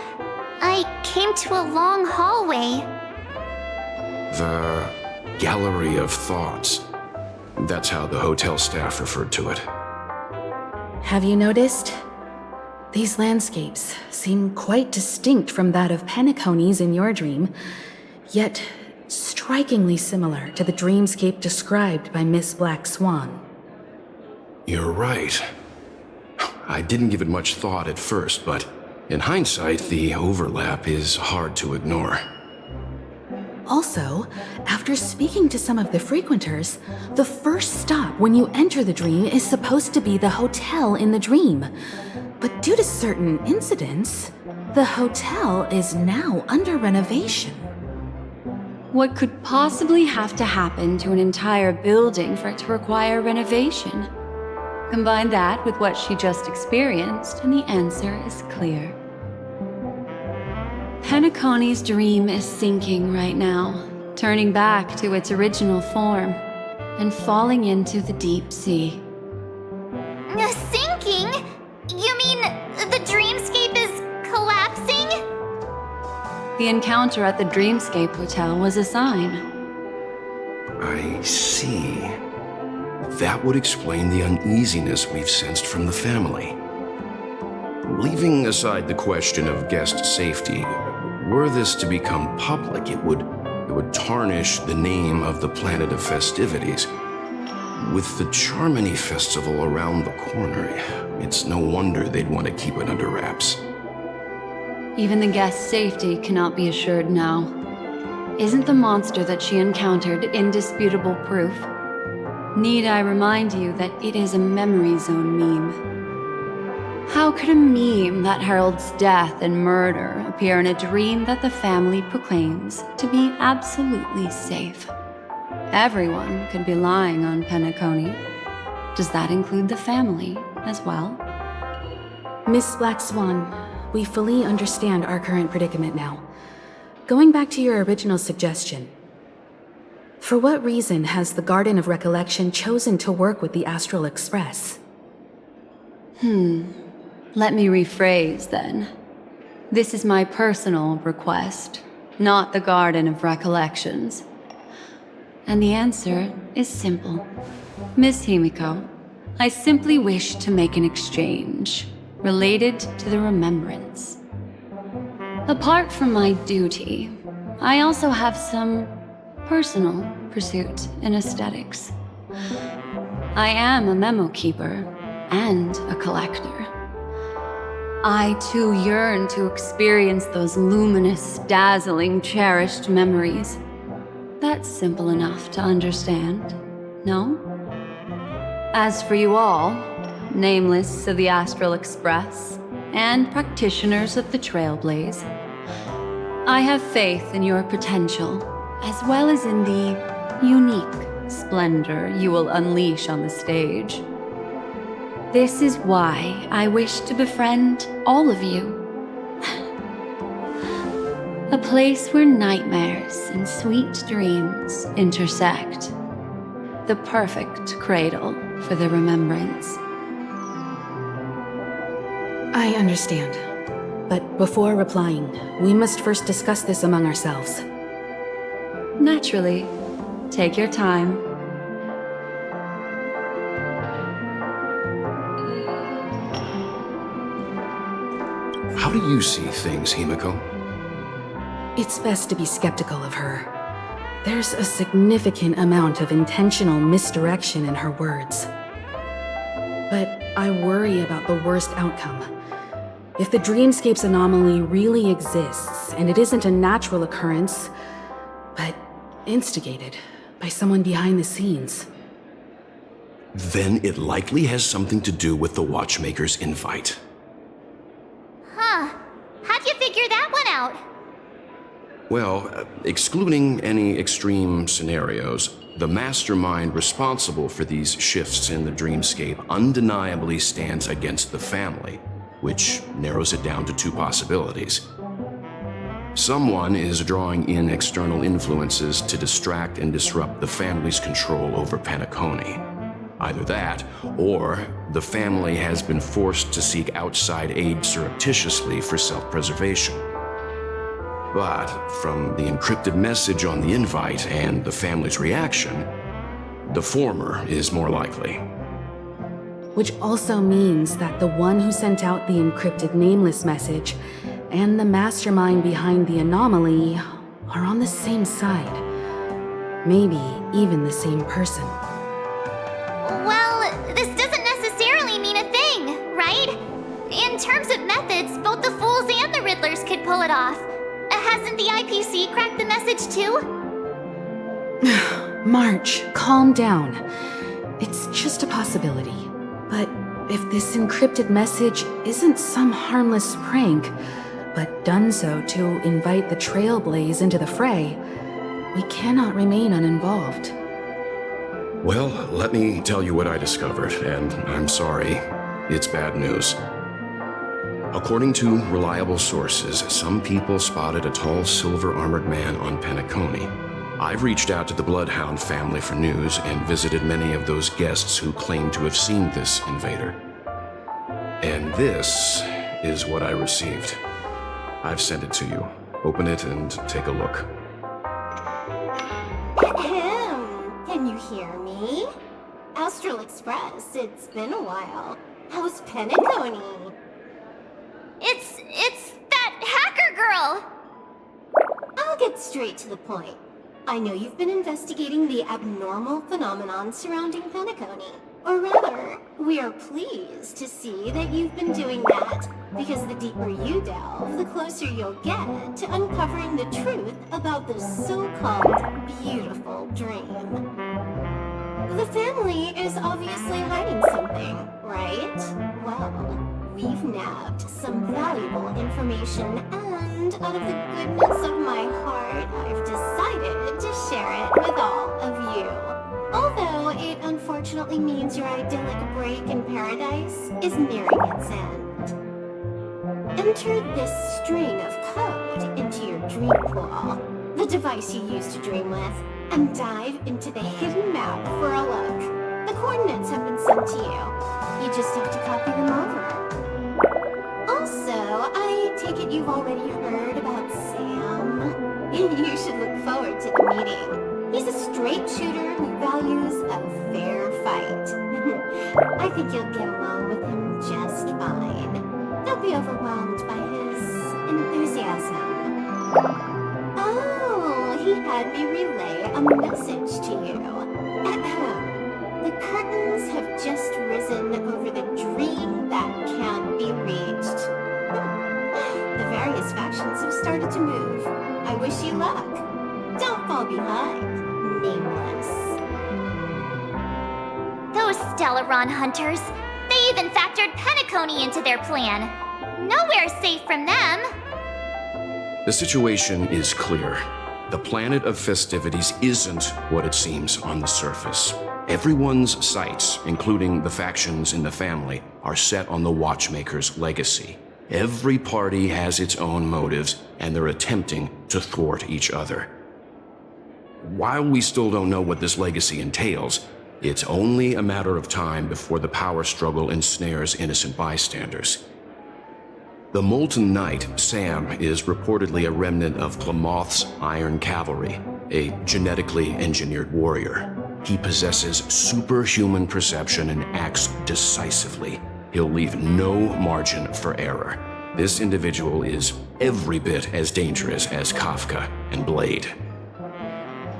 I came to a long hallway. The Gallery of Thoughts. That's how the hotel staff referred to it. Have you noticed? These landscapes seem quite distinct from that of Penacony's in your dream, yet strikingly similar to the dreamscape described by Miss Black Swan. You're right. I didn't give it much thought at first, but in hindsight, the overlap is hard to ignore. Also, after speaking to some of the frequenters, the first stop when you enter the dream is supposed to be the hotel in the dream. But due to certain incidents, the hotel is now under renovation. What could possibly have to happen to an entire building for it to require renovation? Combine that with what she just experienced, and the answer is clear. Penacony's dream is sinking right now, turning back to its original form, and falling into the deep sea. Sinking? You mean the dreamscape is collapsing? The encounter at the Dreamscape Hotel was a sign. I see. That would explain the uneasiness we've sensed from the family. Leaving aside the question of guest safety, were this to become public, it would tarnish the name of the planet of festivities. With the Charmony Festival around the corner, it's no wonder they'd want to keep it under wraps. Even the guest's safety cannot be assured now. Isn't the monster that she encountered indisputable proof? Need I remind you that it is a memory zone meme? How could a meme that heralds death and murder appear in a dream that the family proclaims to be absolutely safe? Everyone could be lying on Penacony. Does that include the family as well? Miss Black Swan, we fully understand our current predicament now. Going back to your original suggestion, for what reason has the Garden of Recollection chosen to work with the Astral Express? Let me rephrase then. This is my personal request, not the Garden of Recollections. And the answer is simple. Miss Himiko, I simply wish to make an exchange related to the remembrance. Apart from my duty, I also have some personal pursuit in aesthetics. I am a memo keeper and a collector. I too yearn to experience those luminous, dazzling, cherished memories. That's simple enough to understand, no? As for you all, nameless of the Astral Express and practitioners of the Trailblaze, I have faith in your potential, as well as in the unique splendor you will unleash on the stage. This is why I wish to befriend all of you. A place where nightmares and sweet dreams intersect. The perfect cradle for the remembrance. I understand. But before replying, we must first discuss this among ourselves. Naturally. Take your time. How do you see things, Himiko? It's best to be skeptical of her. There's a significant amount of intentional misdirection in her words. But I worry about the worst outcome. If the dreamscape's anomaly really exists, and it isn't a natural occurrence, but instigated by someone behind the scenes, then it likely has something to do with the Watchmaker's invite. Huh. How'd you figure that one out? Well, excluding any extreme scenarios, the mastermind responsible for these shifts in the dreamscape undeniably stands against the family, which narrows it down to two possibilities. Someone is drawing in external influences to distract and disrupt the family's control over Penacony. Either that, or the family has been forced to seek outside aid surreptitiously for self-preservation. But from the encrypted message on the invite and the family's reaction, the former is more likely. which also means that the one who sent out the encrypted nameless message and the mastermind behind the anomaly are on the same side. Maybe even the same person. Well, this doesn't necessarily mean a thing, right? In terms of methods, both the Fools and the Riddlers could pull it off. Hasn't the IPC cracked the message too? March, calm down. It's just a possibility. But if this encrypted message isn't some harmless prank, but done so to invite the Trailblaze into the fray, we cannot remain uninvolved. Well, let me tell you what I discovered, and I'm sorry, it's bad news. According to reliable sources, some people spotted a tall silver-armored man on Penacony. I've reached out to the Bloodhound family for news and visited many of those guests who claim to have seen this invader. And this is what I received. I've sent it to you. Open it and take a look. Can you hear me? Astral Express, it's been a while. How's Penacony? It's that hacker girl! I'll get straight to the point. I know you've been investigating the abnormal phenomenon surrounding Penacony. Or rather, we are pleased to see that you've been doing that, because the deeper you delve, the closer you'll get to uncovering the truth about this so-called beautiful dream. The family is obviously hiding something, right? Well, we've nabbed some valuable information, and out of the goodness of my heart, I've decided to share it with all of you. Although it unfortunately means your idyllic break in paradise is nearing its end. Enter this string of code into your dream pool, the device you use to dream with, and dive into the hidden map for a look. The coordinates have been sent to you. You just have to copy them over. Also, I take it you've already heard about Sam. You should look forward to the meeting. He's a straight shooter who values a fair fight. I think you'll get along with him just fine. Don't be overwhelmed by his enthusiasm. Oh, let me relay a message to you. The curtains have just risen over the dream that can't be reached. The various factions have started to move. I wish you luck. Don't fall behind, nameless. Those Stellaron hunters. They even factored Penacony into their plan. Nowhere's safe from them. The situation is clear. The planet of festivities isn't what it seems on the surface. Everyone's sights, including the factions in the family, are set on the Watchmaker's legacy. Every party has its own motives, and they're attempting to thwart each other. While we still don't know what this legacy entails, it's only a matter of time before the power struggle ensnares innocent bystanders. The Molten Knight, Sam, is reportedly a remnant of Klamoth's Iron Cavalry, a genetically engineered warrior. He possesses superhuman perception and acts decisively. He'll leave no margin for error. This individual is every bit as dangerous as Kafka and Blade.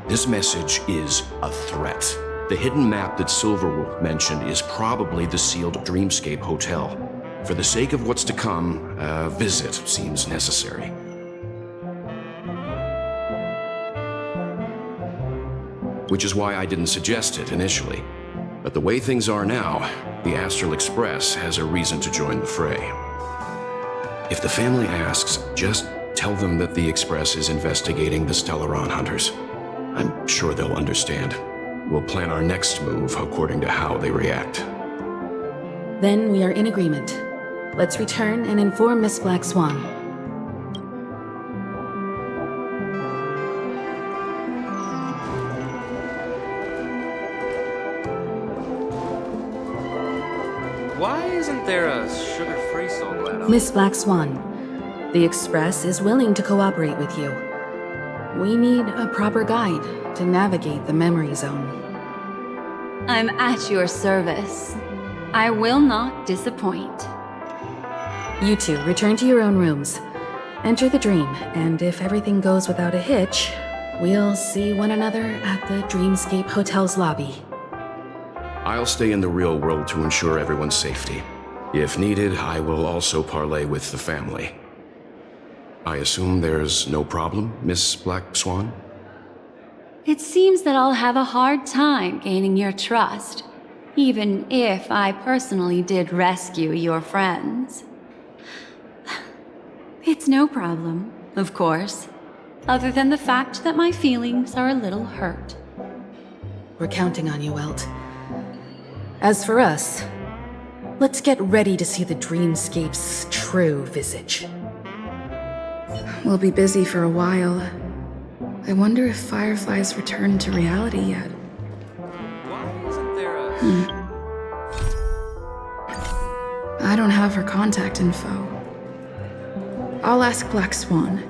This message is a threat. The hidden map that Silverwolf mentioned is probably the sealed Dreamscape Hotel. For the sake of what's to come, a visit seems necessary. Which is why I didn't suggest it initially. But the way things are now, the Astral Express has a reason to join the fray. If the family asks, just tell them that the Express is investigating the Stellaron hunters. I'm sure they'll understand. We'll plan our next move according to how they react. Then we are in agreement. Let's return and inform Miss Black Swan. Why isn't there a sugar-free Soul Glad on? Miss Black Swan, the Express is willing to cooperate with you. We need a proper guide to navigate the memory zone. I'm at your service. I will not disappoint. You two return to your own rooms. Enter the dream, and if everything goes without a hitch, we'll see one another at the Dreamscape Hotel's lobby. I'll stay in the real world to ensure everyone's safety. If needed, I will also parley with the family. I assume there's no problem, Miss Black Swan? It seems that I'll have a hard time gaining your trust, even if I personally did rescue your friends. It's no problem, of course, other than the fact that my feelings are a little hurt. We're counting on you, Welt. As for us, let's get ready to see the Dreamscape's true visage. We'll be busy for a while. I wonder if Firefly's returned to reality yet. Why isn't there a... I don't have her contact info. I'll ask Black Swan.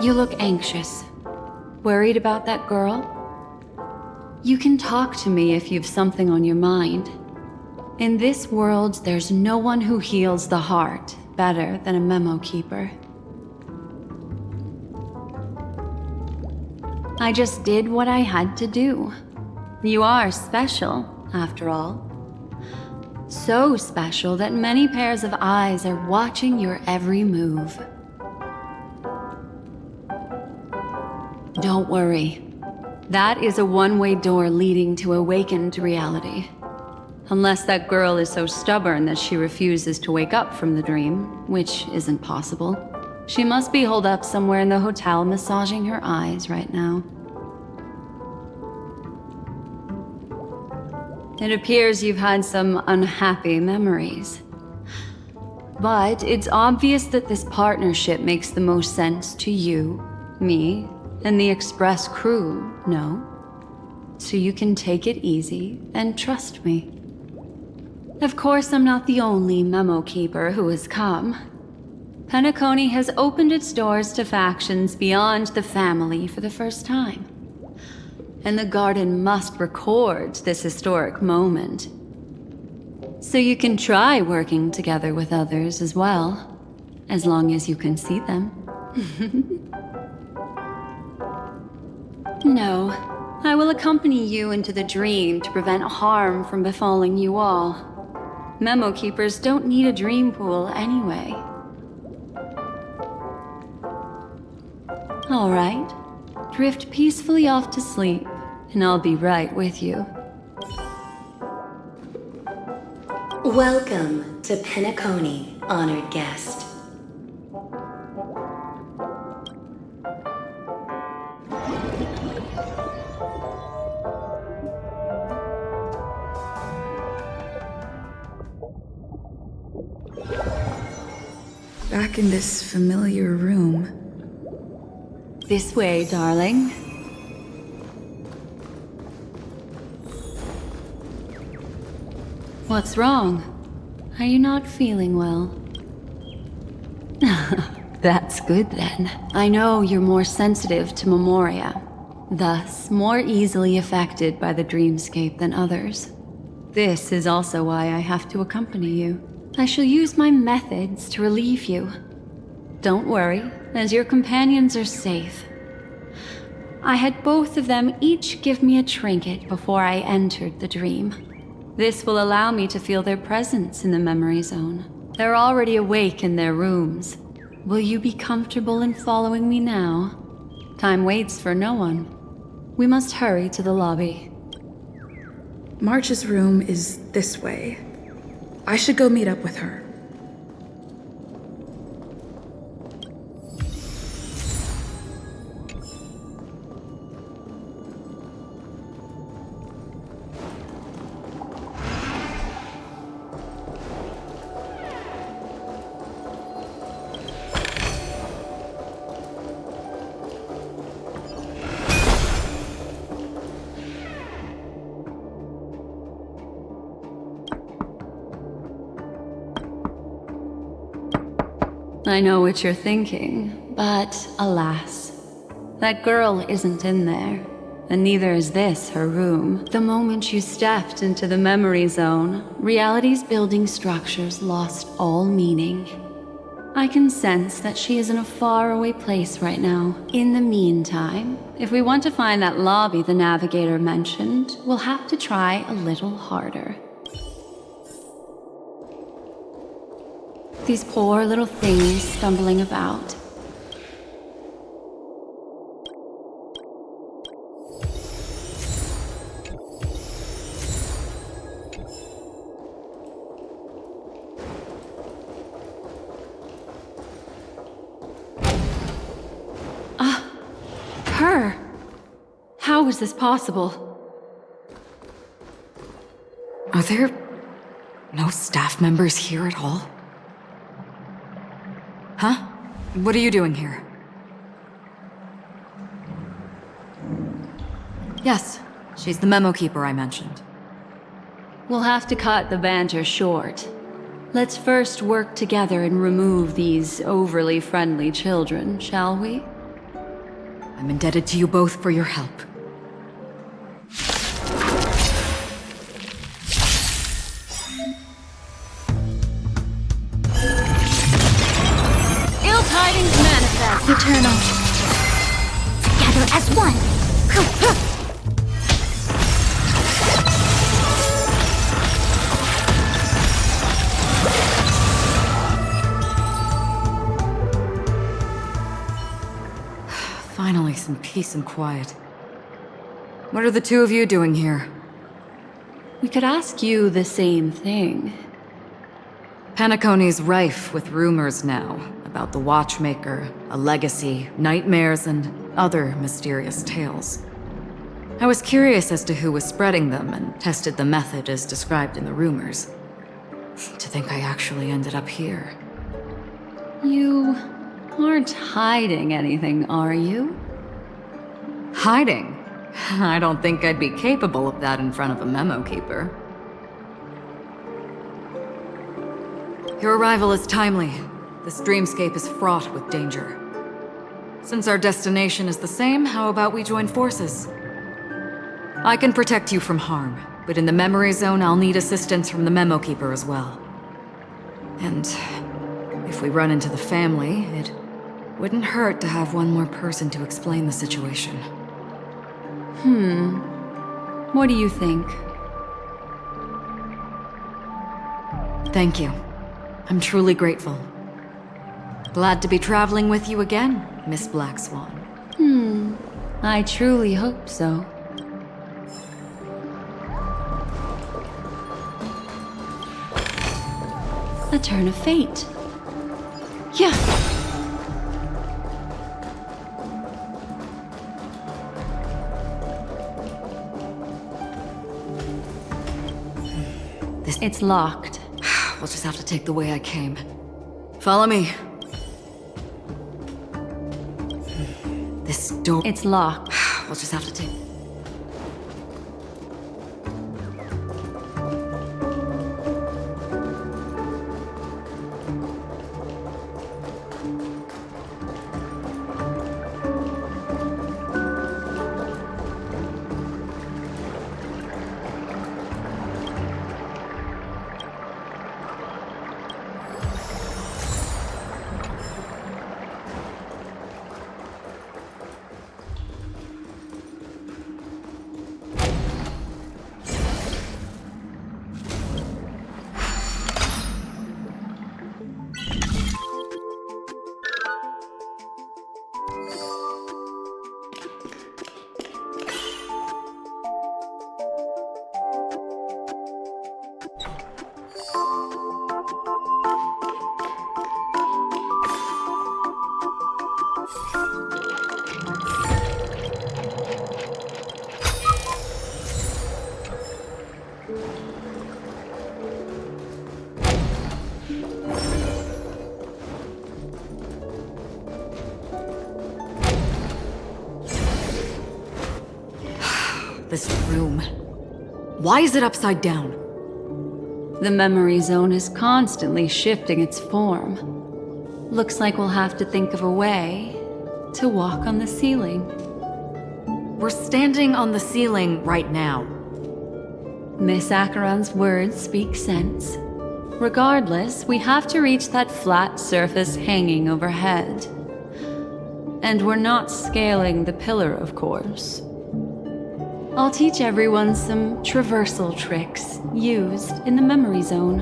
You look anxious. Worried about that girl? You can talk to me if you've something on your mind. In this world, there's no one who heals the heart better than a memo keeper. I just did what I had to do. You are special, after all. So special that many pairs of eyes are watching your every move. Don't worry. That is a one-way door leading to awakened reality. Unless that girl is so stubborn that she refuses to wake up from the dream, which isn't possible. She must be holed up somewhere in the hotel massaging her eyes right now. It appears you've had some unhappy memories. But it's obvious that this partnership makes the most sense to you, me, and the Express crew, no? So you can take it easy and trust me. Of course, I'm not the only memo keeper who has come. Penacony has opened its doors to factions beyond the family for the first time. and the garden must record this historic moment. So you can try working together with others as well, as long as you can see them. No, I will accompany you into the dream to prevent harm from befalling you all. Memo keepers don't need a dream pool anyway. All right, drift peacefully off to sleep, and I'll be right with you. Welcome to Penacony, honored guest. Back in this familiar room. This way, darling. What's wrong? Are you not feeling well? That's good then. I know you're more sensitive to memoria, thus more easily affected by the dreamscape than others. This is also why I have to accompany you. I shall use my methods to relieve you. Don't worry, as your companions are safe. I had both of them each give me a trinket before I entered the dream. This will allow me to feel their presence in the memory zone. They're already awake in their rooms. Will you be comfortable in following me now? Time waits for no one. We must hurry to the lobby. March's room is this way. I should go meet up with her. I know what you're thinking, but alas, that girl isn't in there, and neither is this her room. The moment you stepped into the memory zone, reality's building structures lost all meaning. I can sense that she is in a faraway place right now. In the meantime, if we want to find that lobby the navigator mentioned, we'll have to try a little harder. These poor little things stumbling about. Her! How is this possible? Are there no staff members here at all? Huh? What are you doing here? Yes, she's the memo keeper I mentioned. We'll have to cut the banter short. Let's first work together and remove these overly friendly children, shall we? I'm indebted to you both for your help. Ill tidings manifest. Eternal. Together as one. Finally, some peace and quiet. What are the two of you doing here? We could ask you the same thing. Penacony's rife with rumors now about the Watchmaker, a legacy, nightmares, and other mysterious tales. I was curious as to who was spreading them and tested the method as described in the rumors. To think I actually ended up here. You aren't hiding anything, are you? Hiding? I don't think I'd be capable of that in front of a memo keeper. Your arrival is timely. This dreamscape is fraught with danger. Since our destination is the same, how about we join forces? I can protect you from harm, but in the memory zone, I'll need assistance from the Memo Keeper as well. And if we run into the family, it wouldn't hurt to have one more person to explain the situation. What do you think? Thank you. I'm truly grateful. Glad to be traveling with you again, Miss Black Swan. I truly hope so. A turn of fate. Yeah. It's locked. We'll just have to take the way I came. Follow me. This door... It's locked. We'll just have to take... This room. Why is it upside down? The memory zone is constantly shifting its form. Looks like we'll have to think of a way to walk on the ceiling. We're standing on the ceiling right now. Miss Acheron's words speak sense. Regardless, we have to reach that flat surface hanging overhead. And we're not scaling the pillar, of course. I'll teach everyone some traversal tricks used in the memory zone.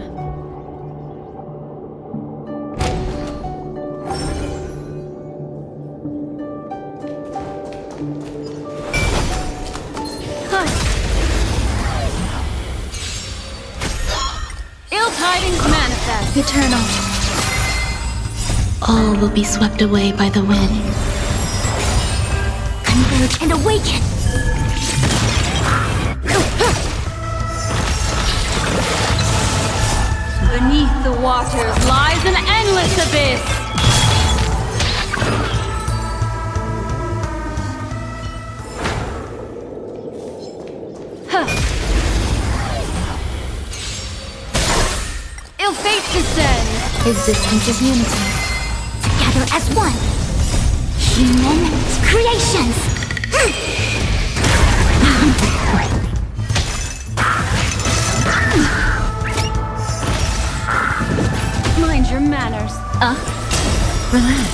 Ill tidings manifest. Eternal. All will be swept away by the wind. Converge and awaken! Beneath the waters lies an endless abyss. Ill fate descends. Existence is unity. Together as one. Human creations. Mind your manners. Relax.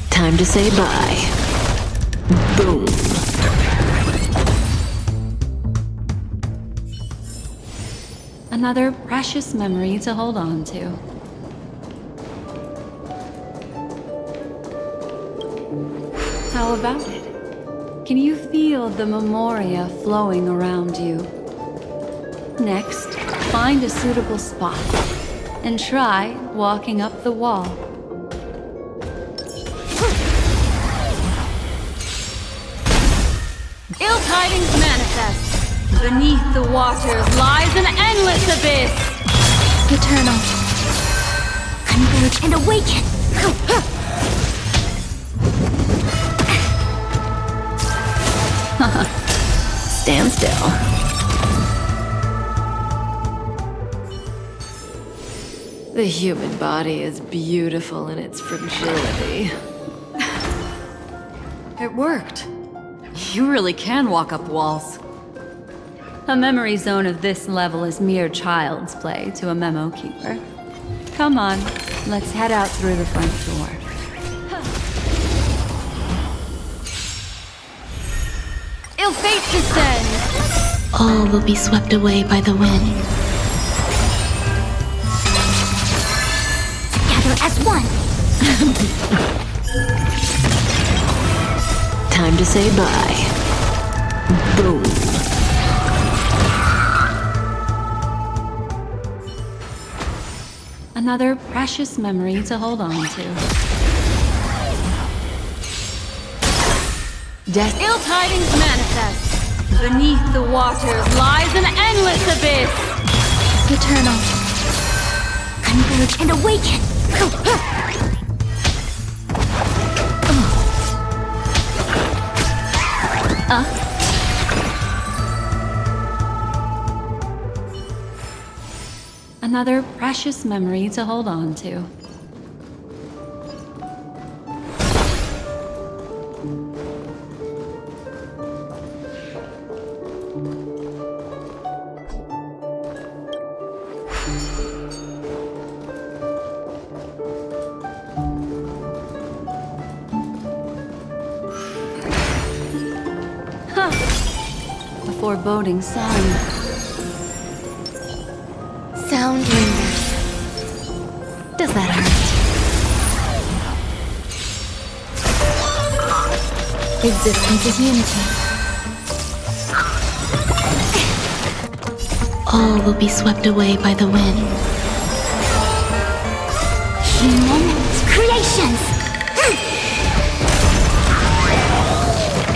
Time to say bye. Boom. Another precious memory to hold on to. How about it? Can you feel the memoria flowing around you? Next, find a suitable spot and try walking up the wall. Ill tidings manifest. Beneath the waters lies an endless abyss. Eternal. Converge and awaken. Stand still. The human body is beautiful in its fragility. It worked. You really can walk up walls. A memory zone of this level is mere child's play to a memo keeper. Come on, let's head out through the front door. Ill fate descends! All will be swept away by the wind. Together as one. Time to say bye. Boom. Another precious memory to hold on to. Ill tidings manifest! Beneath the waters lies an endless abyss! Eternal. Converge and awaken! Another precious memory to hold on to. A foreboding sign. Sound lingers. Does that hurt? Existence is unity. All will be swept away by the wind. Human creations!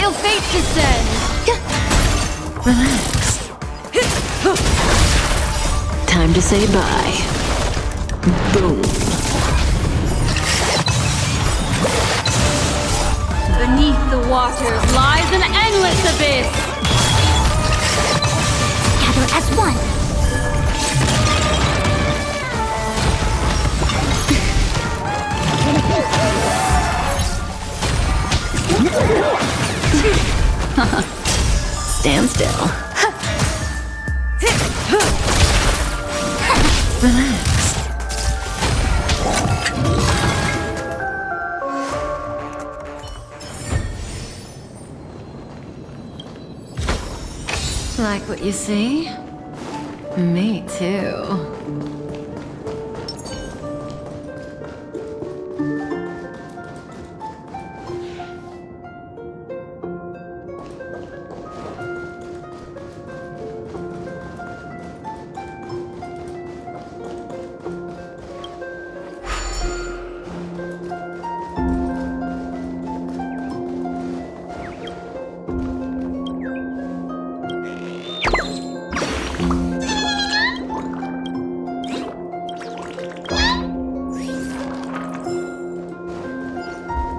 Ill fate descends! Relax. Time to say bye. Boom. Beneath the waters lies an endless abyss! Together as one. Stand still. Relax. Like what you see? Me too.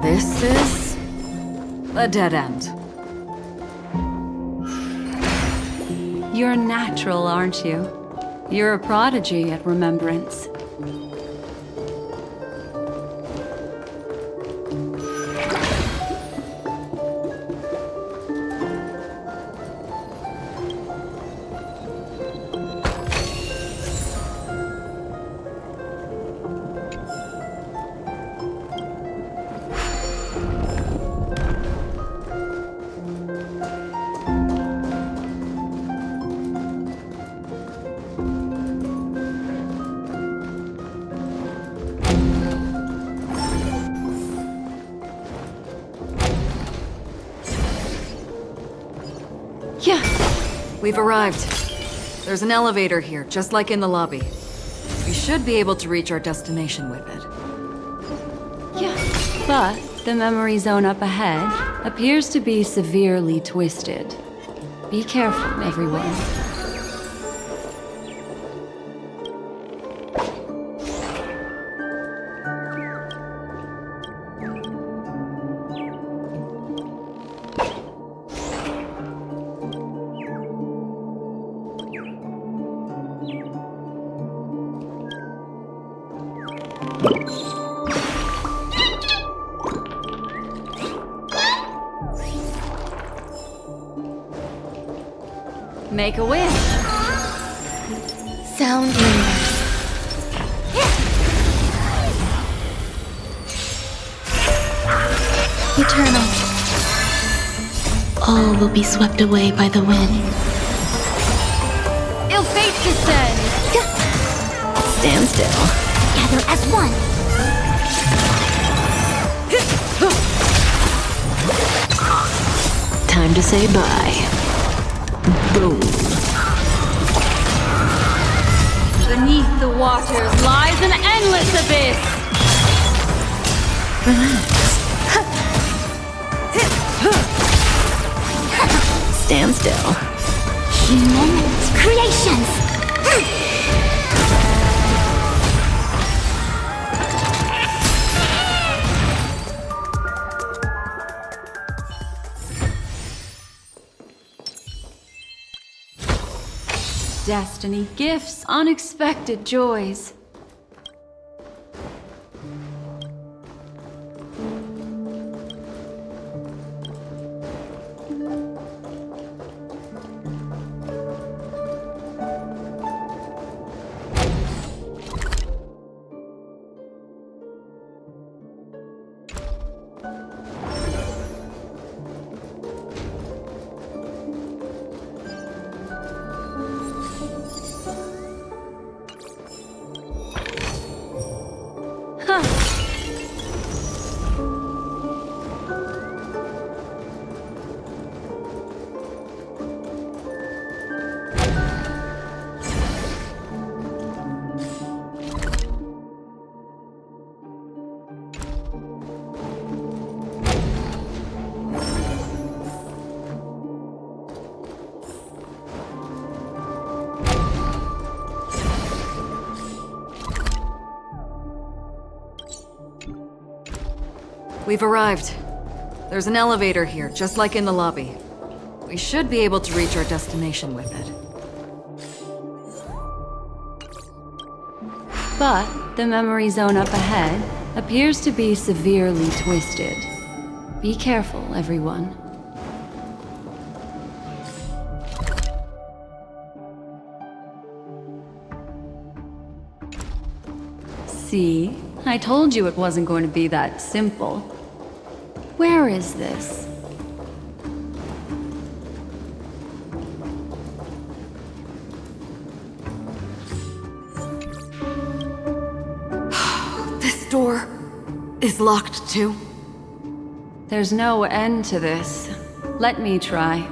This is a dead end. You're natural, aren't you? You're a prodigy at remembrance. Yeah. We've arrived. There's an elevator here, just like in the lobby. We should be able to reach our destination with it. Yeah. But the memory zone up ahead appears to be severely twisted. Be careful, everyone. Make a wish. Sound lingers. Eternal. All will be swept away by the wind. Ill fate descends. Stand still. Gather as one. Time to say bye. Boom. Beneath the waters lies an endless abyss. Stand still. Human creations. Destiny gifts unexpected joys. We've arrived. There's an elevator here, just like in the lobby. We should be able to reach our destination with it. But the memory zone up ahead appears to be severely twisted. Be careful, everyone. See? I told you it wasn't going to be that simple. Where is this? This door is locked too. There's no end to this. Let me try.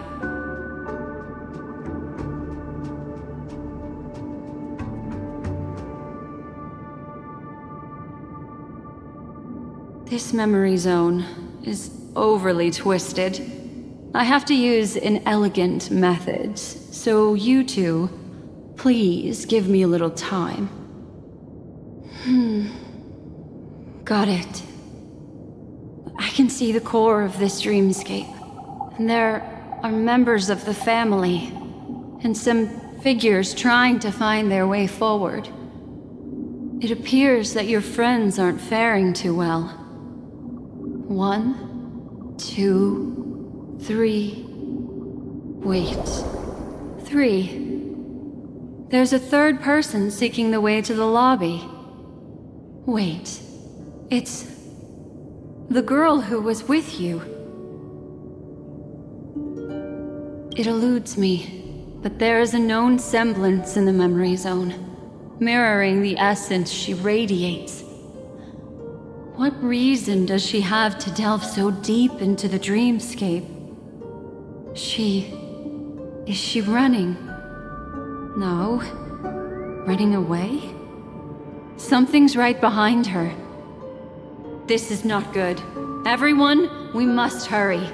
This memory zone is overly twisted. I have to use an elegant method, so you two, please give me a little time. Got it. I can see the core of this dreamscape, and there are members of the family, and some figures trying to find their way forward. It appears that your friends aren't faring too well. 1, 2, 3. Wait. 3. There's a third person seeking the way to the lobby. Wait. It's the girl who was with you. It eludes me, but there is a known semblance in the memory zone, mirroring the essence she radiates. What reason does she have to delve so deep into the dreamscape? Is she running? No. Running away? Something's right behind her. This is not good. Everyone, we must hurry.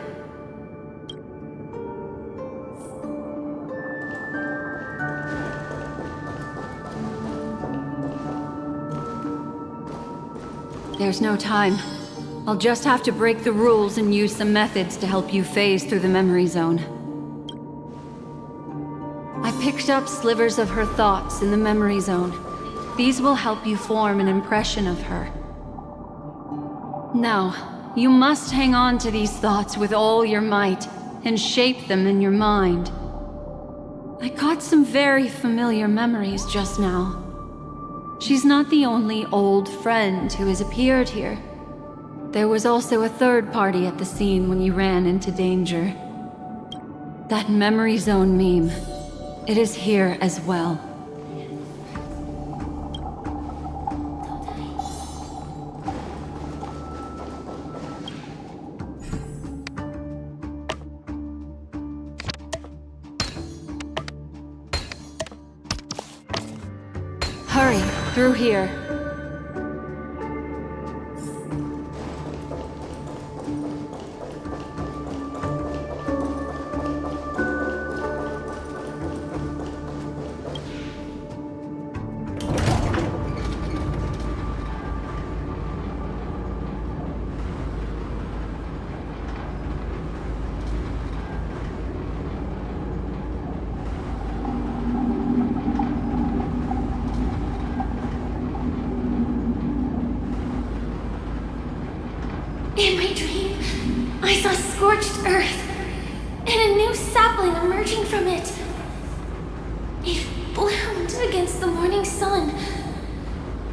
There's no time. I'll just have to break the rules and use some methods to help you phase through the memory zone. I picked up slivers of her thoughts in the memory zone. These will help you form an impression of her. Now, you must hang on to these thoughts with all your might and shape them in your mind. I caught some very familiar memories just now. She's not the only old friend who has appeared here. There was also a third party at the scene when you ran into danger. That memory zone meme, it is here as well. Hurry, through here. In my dream, I saw scorched earth and a new sapling emerging from it. It bloomed against the morning sun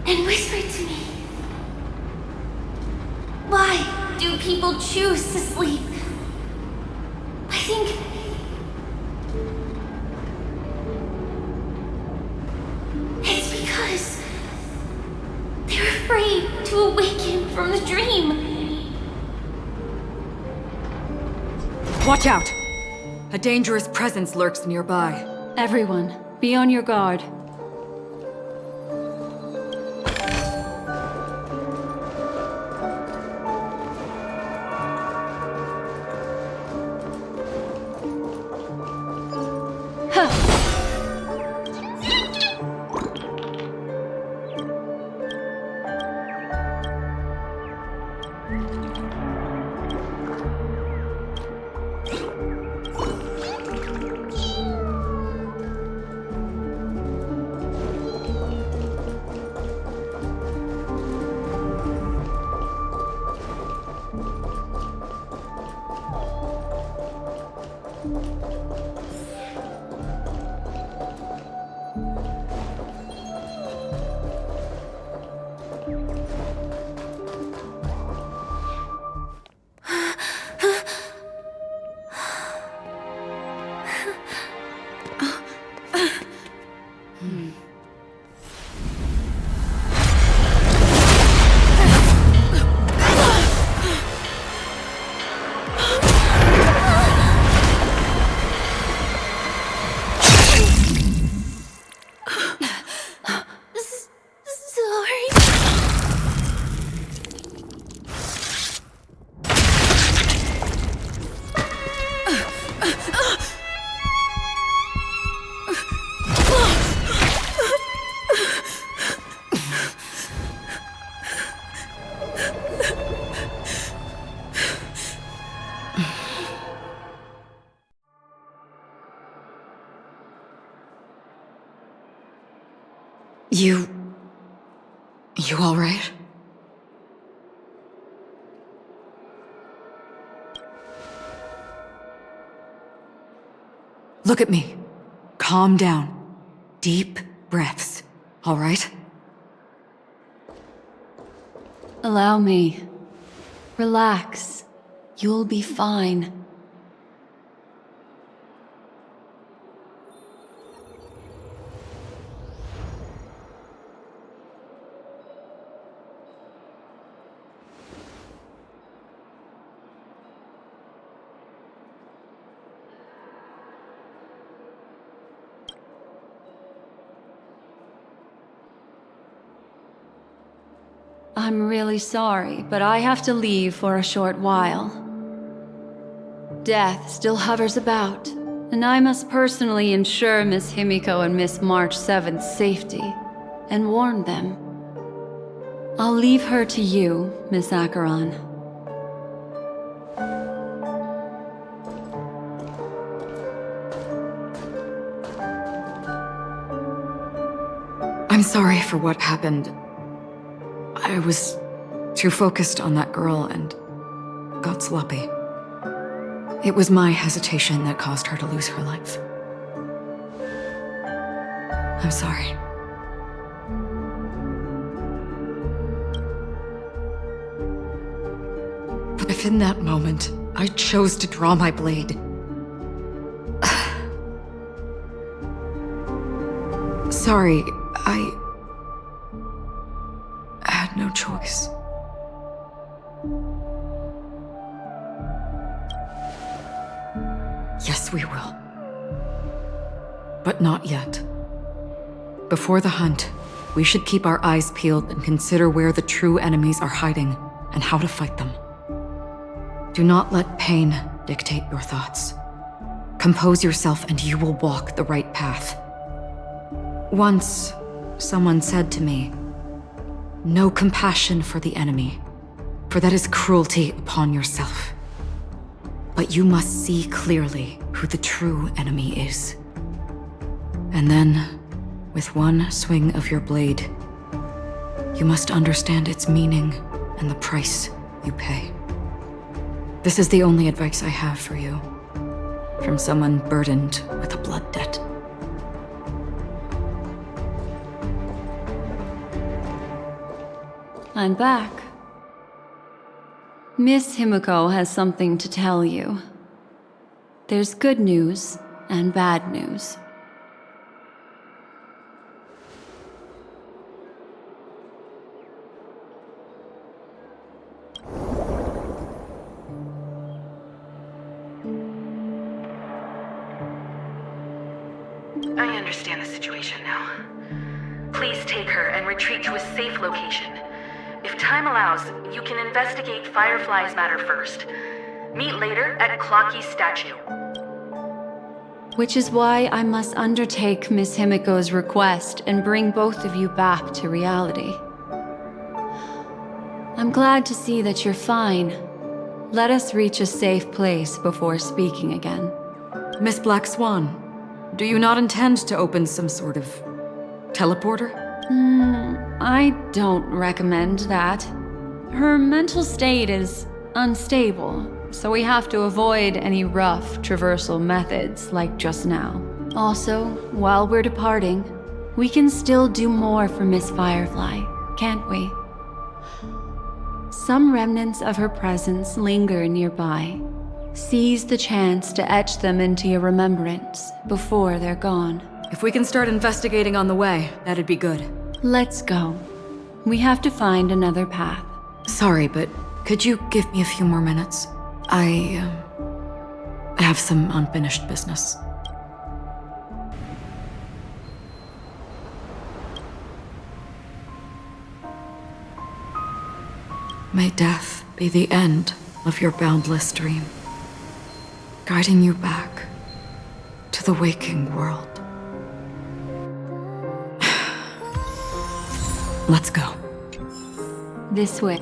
and whispered to me, "Why do people choose to sleep?" I think it's because they're afraid to awaken from the dream. Watch out! A dangerous presence lurks nearby. Everyone, be on your guard. You all right? Look at me. Calm down. Deep breaths, all right? Allow me. Relax. You'll be fine. I'm really sorry, but I have to leave for a short while. Death still hovers about, and I must personally ensure Miss Himiko and Miss March 7th's safety, and warn them. I'll leave her to you, Miss Acheron. I'm sorry for what happened. I was too focused on that girl and got sloppy. It was my hesitation that caused her to lose her life. I'm sorry. But if in that moment I chose to draw my blade, sorry, I had no choice. Yes, we will. But not yet. Before the hunt, we should keep our eyes peeled and consider where the true enemies are hiding and how to fight them. Do not let pain dictate your thoughts. Compose yourself and you will walk the right path. Once, someone said to me, "No compassion for the enemy, for that is cruelty upon yourself. But you must see clearly who the true enemy is. And then, with one swing of your blade, you must understand its meaning and the price you pay." This is the only advice I have for you, from someone burdened with a blood debt. I'm back. Miss Himiko has something to tell you. There's good news and bad news. I understand the situation now. Please take her and retreat to a safe location. If time allows, you can investigate Firefly's matter first. Meet later at Clocky's statue. Which is why I must undertake Miss Himiko's request and bring both of you back to reality. I'm glad to see that you're fine. Let us reach a safe place before speaking again. Miss Black Swan, do you not intend to open some sort of teleporter? I don't recommend that. Her mental state is unstable, so we have to avoid any rough traversal methods like just now. Also, while we're departing, we can still do more for Miss Firefly, can't we? Some remnants of her presence linger nearby. Seize the chance to etch them into your remembrance before they're gone. If we can start investigating on the way, that'd be good. Let's go. We have to find another path. Sorry, but could you give me a few more minutes? I have some unfinished business. May death be the end of your boundless dream, guiding you back to the waking world. Let's go. This way.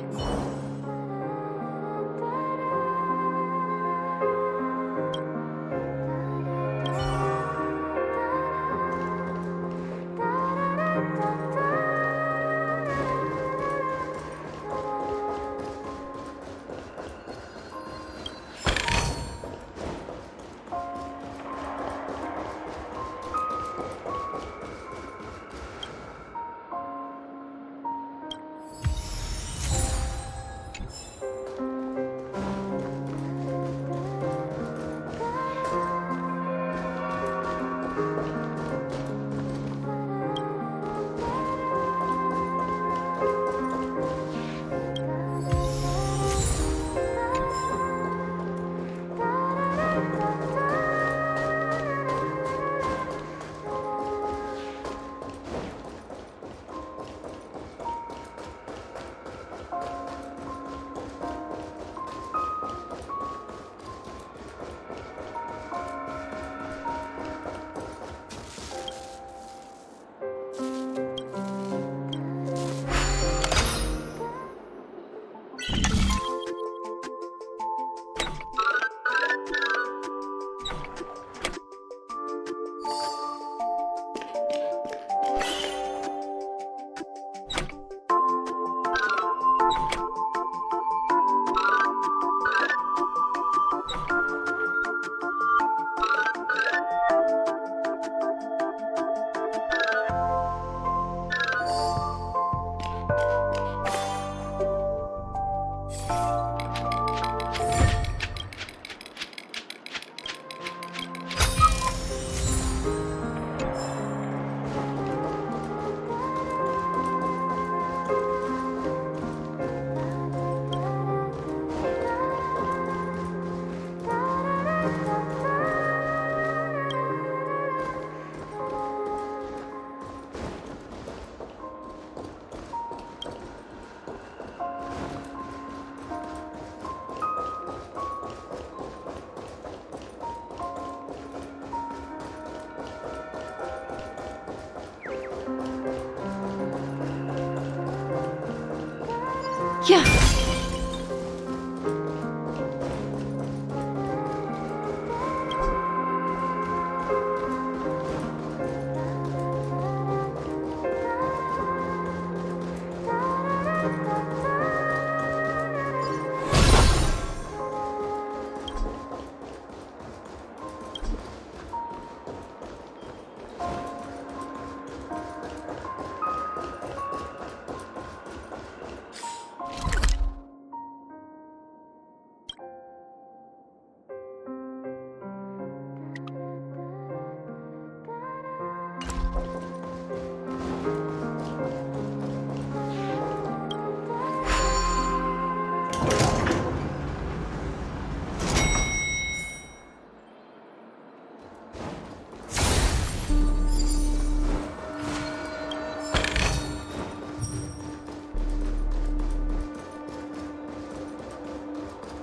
Yeah.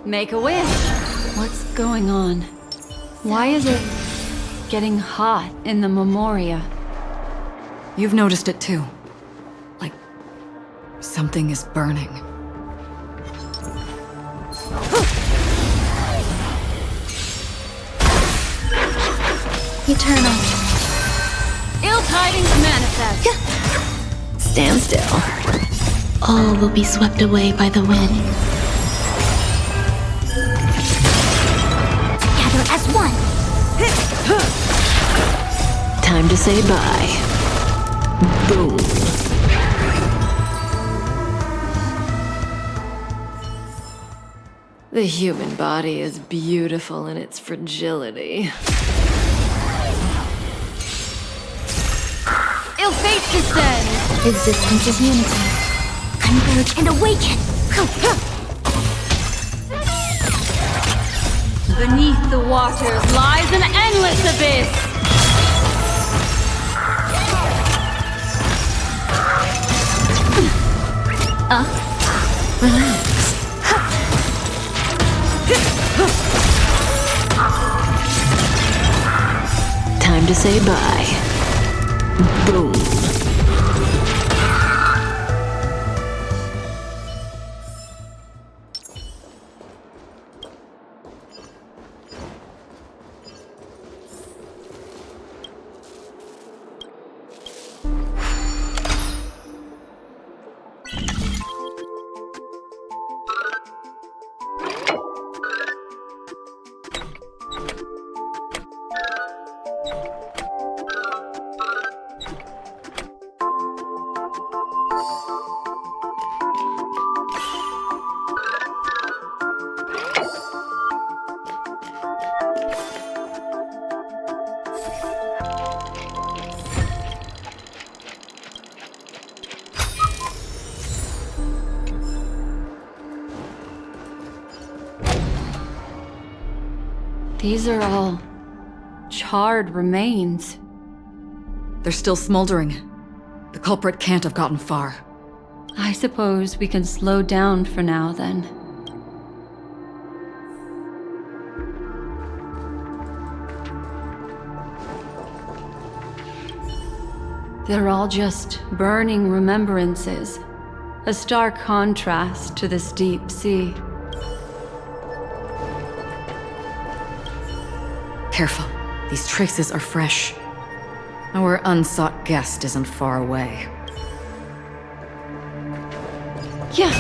Make a wish. What's going on? Why is it getting hot in the Memoria? You've noticed it too. Like, something is burning. Eternal. Ill tidings manifest. Stand still. All will be swept away by the wind. Together as one. Time to say bye. Boom. The human body is beautiful in its fragility. Ill fate descends. Existence is unity. Converge and awaken. Beneath the waters lies an endless abyss. Relax. Time to say bye. Boom. These are all charred remains. They're still smoldering. The culprit can't have gotten far. I suppose we can slow down for now, then. They're all just burning remembrances. A stark contrast to this deep sea. Careful. These traces are fresh. Our unsought guest isn't far away. Yeah.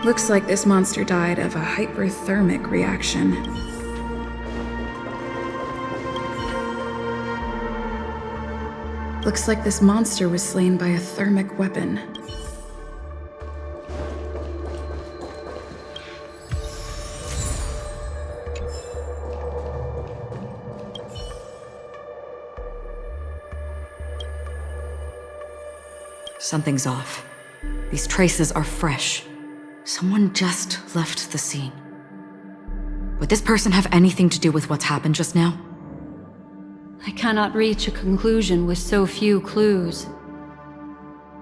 Looks like this monster died of a hyperthermic reaction. Looks like this monster was slain by a thermic weapon. Something's off. These traces are fresh. Someone just left the scene. Would this person have anything to do with what's happened just now? I cannot reach a conclusion with so few clues.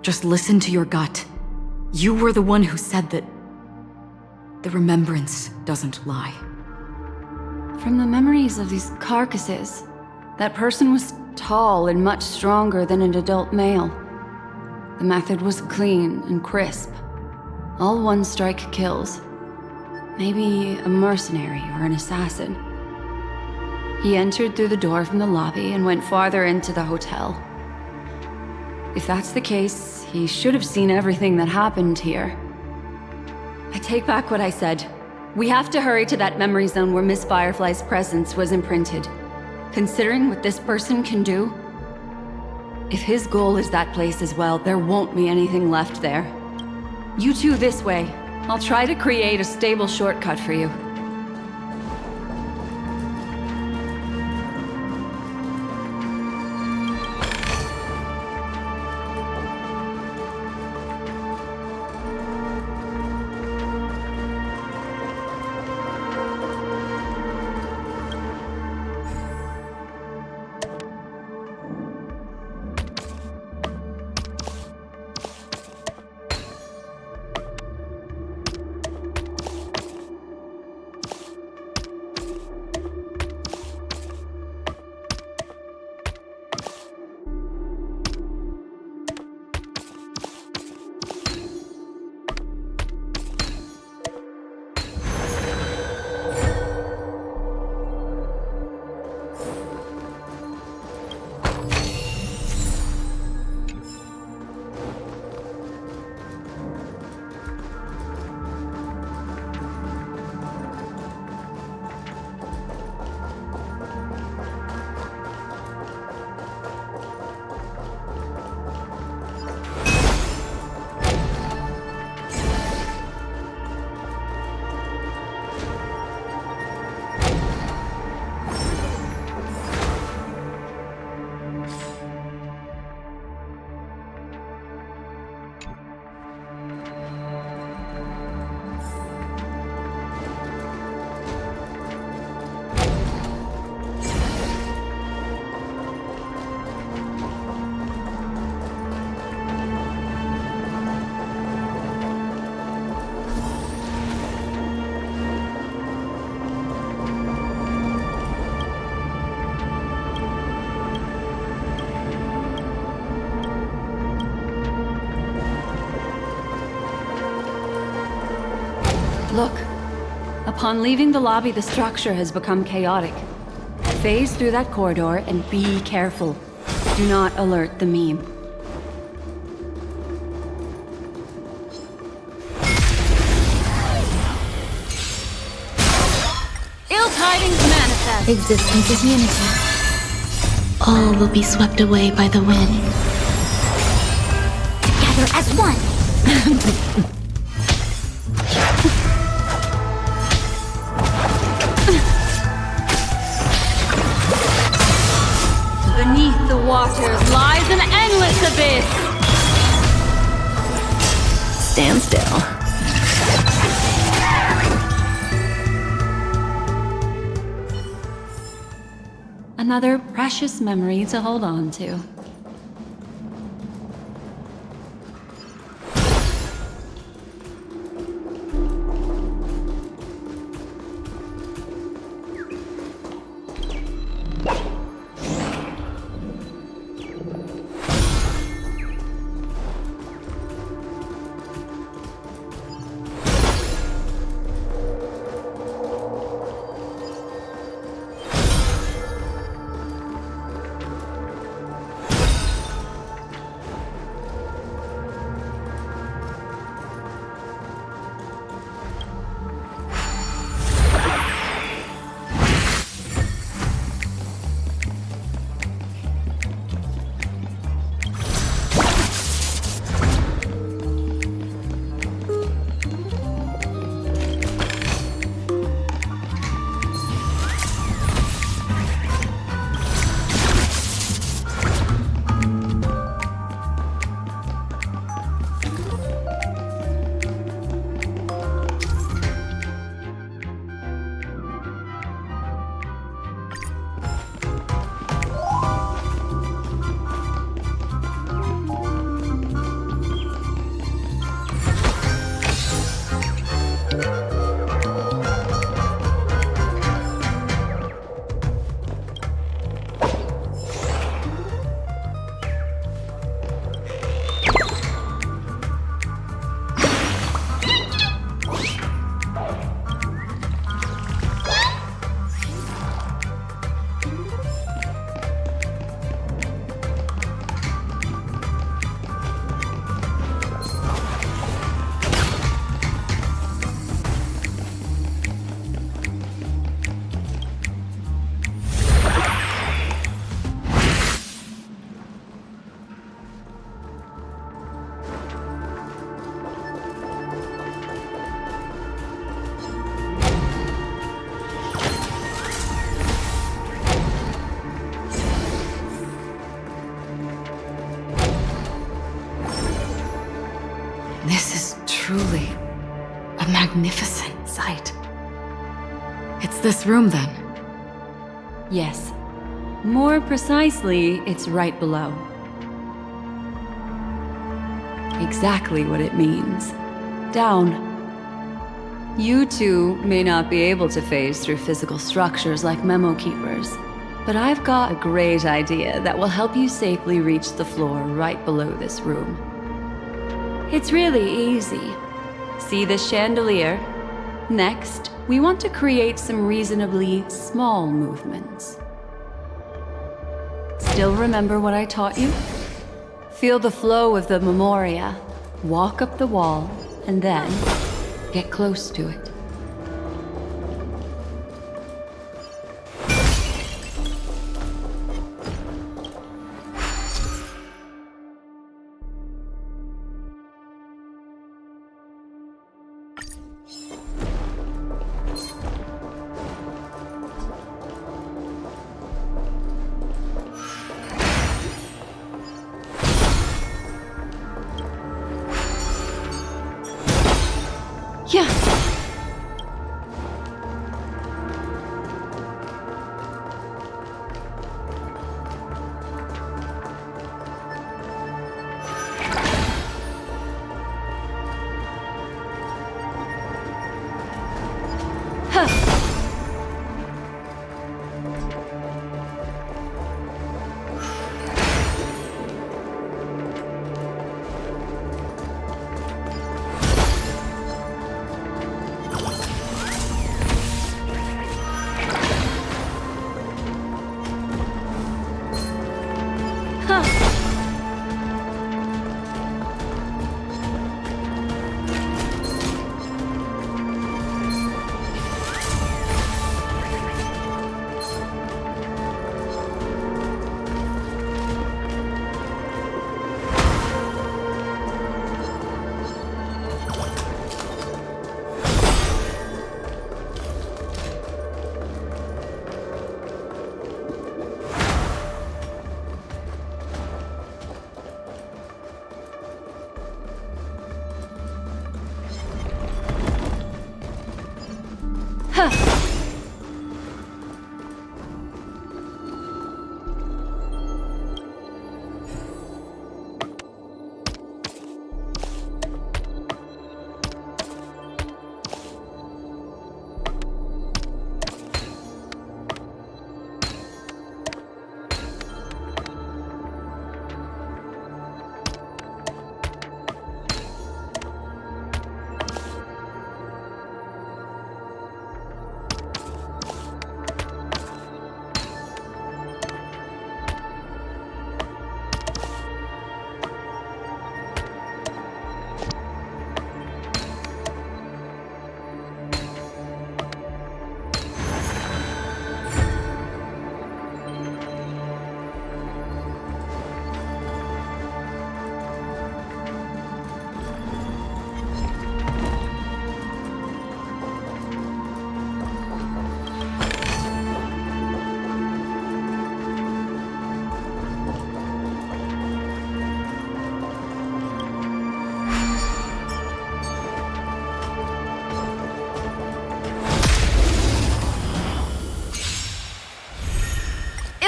Just listen to your gut. You were the one who said that the remembrance doesn't lie. From the memories of these carcasses, that person was tall and much stronger than an adult male. The method was clean and crisp. All one-strike kills. Maybe a mercenary or an assassin. He entered through the door from the lobby and went farther into the hotel. If that's the case, he should have seen everything that happened here. I take back what I said. We have to hurry to that memory zone where Miss Firefly's presence was imprinted. Considering what this person can do, if his goal is that place as well, there won't be anything left there. You two this way. I'll try to create a stable shortcut for you. Look. Upon leaving the lobby, the structure has become chaotic. Phase through that corridor and be careful. Do not alert the meme. Ill tidings manifest. Existence is unity. All will be swept away by the wind. Together as one. Beneath the waters lies an endless abyss. Stand still. Another precious memory to hold on to. truly a magnificent sight. It's this room, then? Yes. More precisely, it's right below. Exactly what it means. Down. You two may not be able to phase through physical structures like memo keepers, but I've got a great idea that will help you safely reach the floor right below this room. It's really easy. See this chandelier? Next, we want to create some reasonably small movements. Still remember what I taught you? Feel the flow of the memoria, walk up the wall, and then get close to it. Yeah.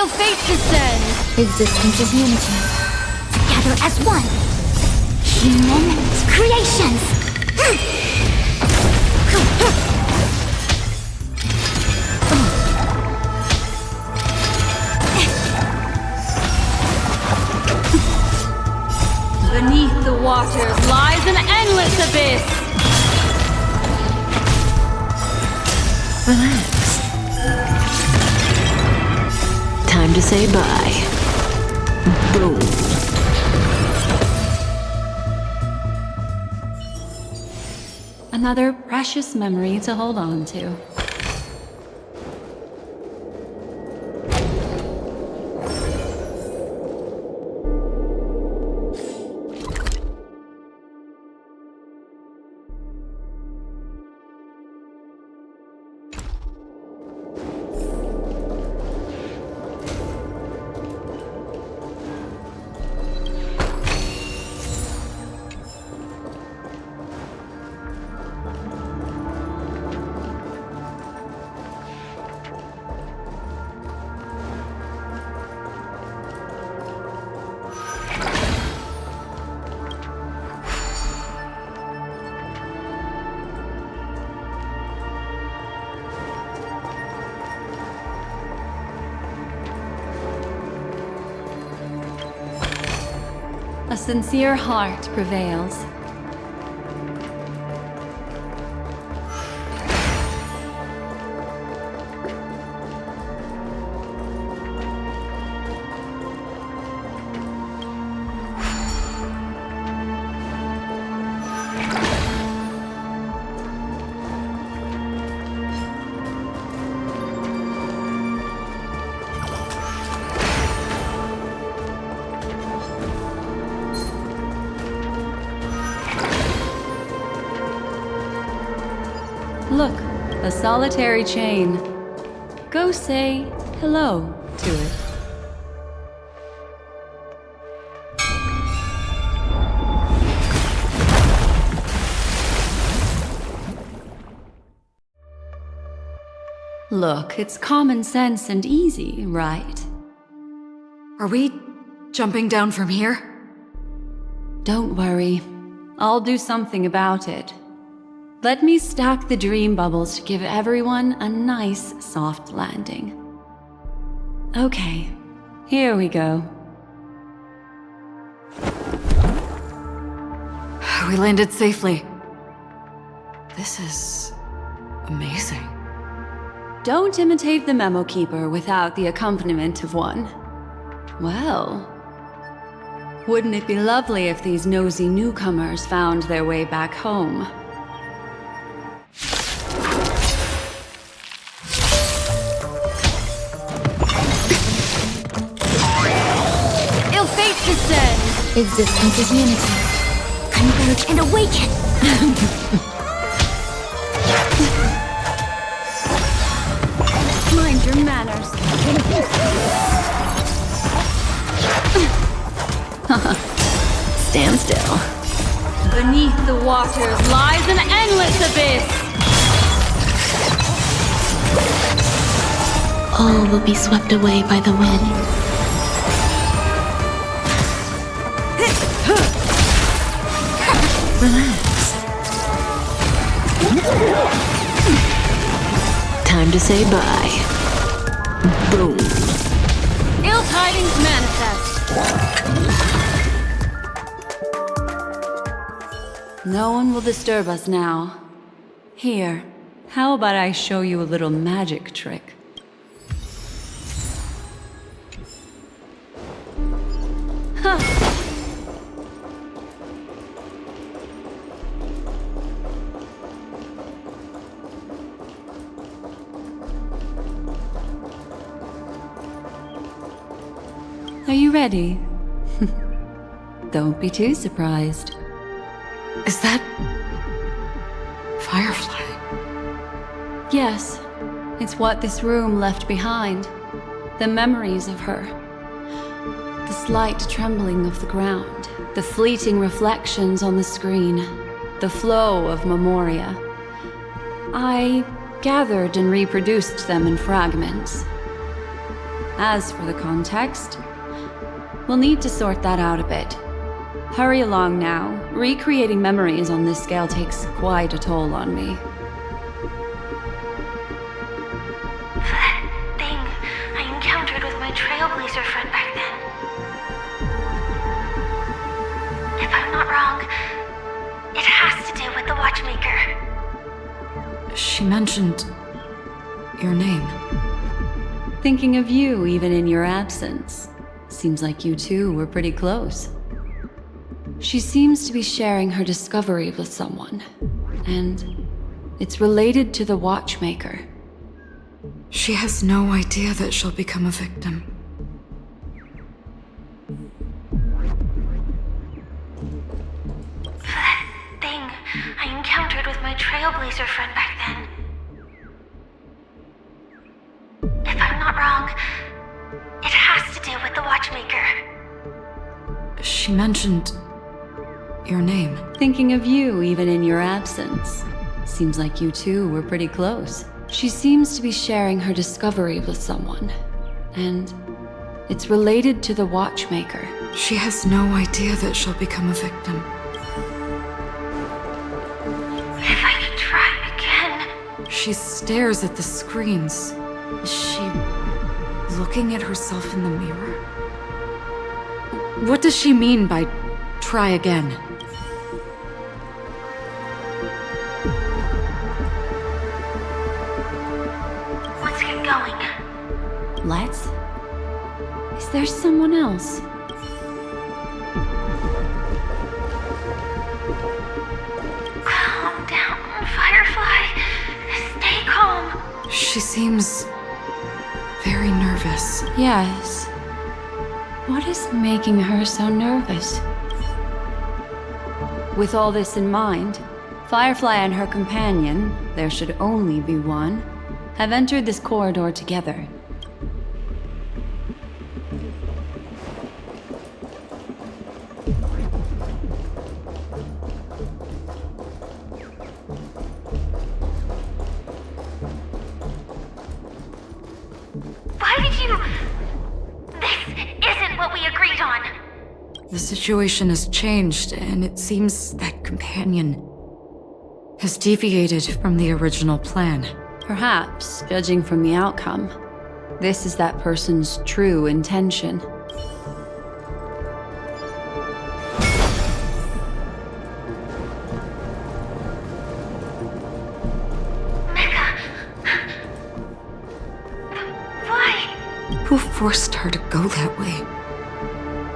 Fate descends. Existence is unity. Together as one. Human creations. Beneath the waters lies an endless abyss. Relax. Time to say bye. Boom. Another precious memory to hold on to. A sincere heart prevails. Look, a solitary chain. Go say hello to it. Look, it's common sense and easy, right? Are we jumping down from here? Don't worry. I'll do something about it. Let me stack the dream bubbles to give everyone a nice, soft landing. Okay, here we go. We landed safely. This is amazing. Don't imitate the memo keeper without the accompaniment of one. Well, wouldn't it be lovely if these nosy newcomers found their way back home? Existence is unity. Converge and awaken! Mind your manners. Stand still. Beneath the waters lies an endless abyss. All will be swept away by the wind. Relax. Time to say bye. Boom. Ill tidings manifest. No one will disturb us now. Here, how about I show you a little magic trick? Huh. Are you ready? Don't be too surprised. Is that... Firefly? Yes, it's what this room left behind. The memories of her. The slight trembling of the ground. The fleeting reflections on the screen. The flow of memoria. I gathered and reproduced them in fragments. As for the context, we'll need to sort that out a bit. Hurry along now. Recreating memories on this scale takes quite a toll on me. That thing I encountered with my Trailblazer friend back then. If I'm not wrong, it has to do with the Watchmaker. She mentioned... your name. Thinking of you even in your absence. Seems like you two were pretty close. She seems to be sharing her discovery with someone, and it's related to the Watchmaker. She has no idea that she'll become a victim. That thing I encountered with my Trailblazer friend back then. If I'm not wrong, it has to do with the Watchmaker. She mentioned... your name. Thinking of you even in your absence. Seems like you two were pretty close. She seems to be sharing her discovery with someone, and it's related to the Watchmaker. She has no idea that she'll become a victim. If I could try again. She stares at the screens. Is she looking at herself in the mirror? What does she mean by try again. Let's get going. Let's? Is there someone else? Calm down, Firefly. Stay calm. She seems very nervous. Yes. What is making her so nervous? With all this in mind, Firefly and her companion, there should only be one, have entered this corridor together. Why did you... This isn't what we agreed on. The situation has changed, and it seems that companion has deviated from the original plan. Perhaps, judging from the outcome, this is that person's true intention. Who forced her to go that way?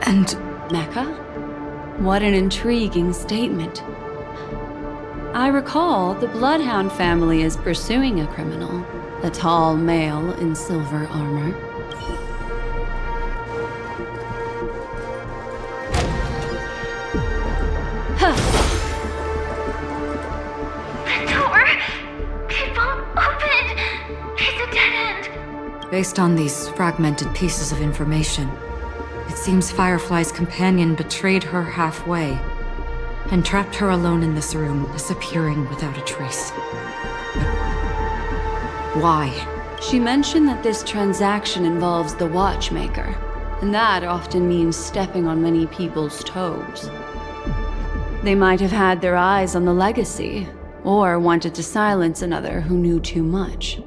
And... Mecca? What an intriguing statement. I recall the Bloodhound family is pursuing a criminal, a tall male in silver armor. Huh. The door! It won't open! It's a dead end! Based on these fragmented pieces of information, it seems Firefly's companion betrayed her halfway and trapped her alone in this room, disappearing without a trace. But why? She mentioned that this transaction involves the Watchmaker, and that often means stepping on many people's toes. They might have had their eyes on the legacy, or wanted to silence another who knew too much.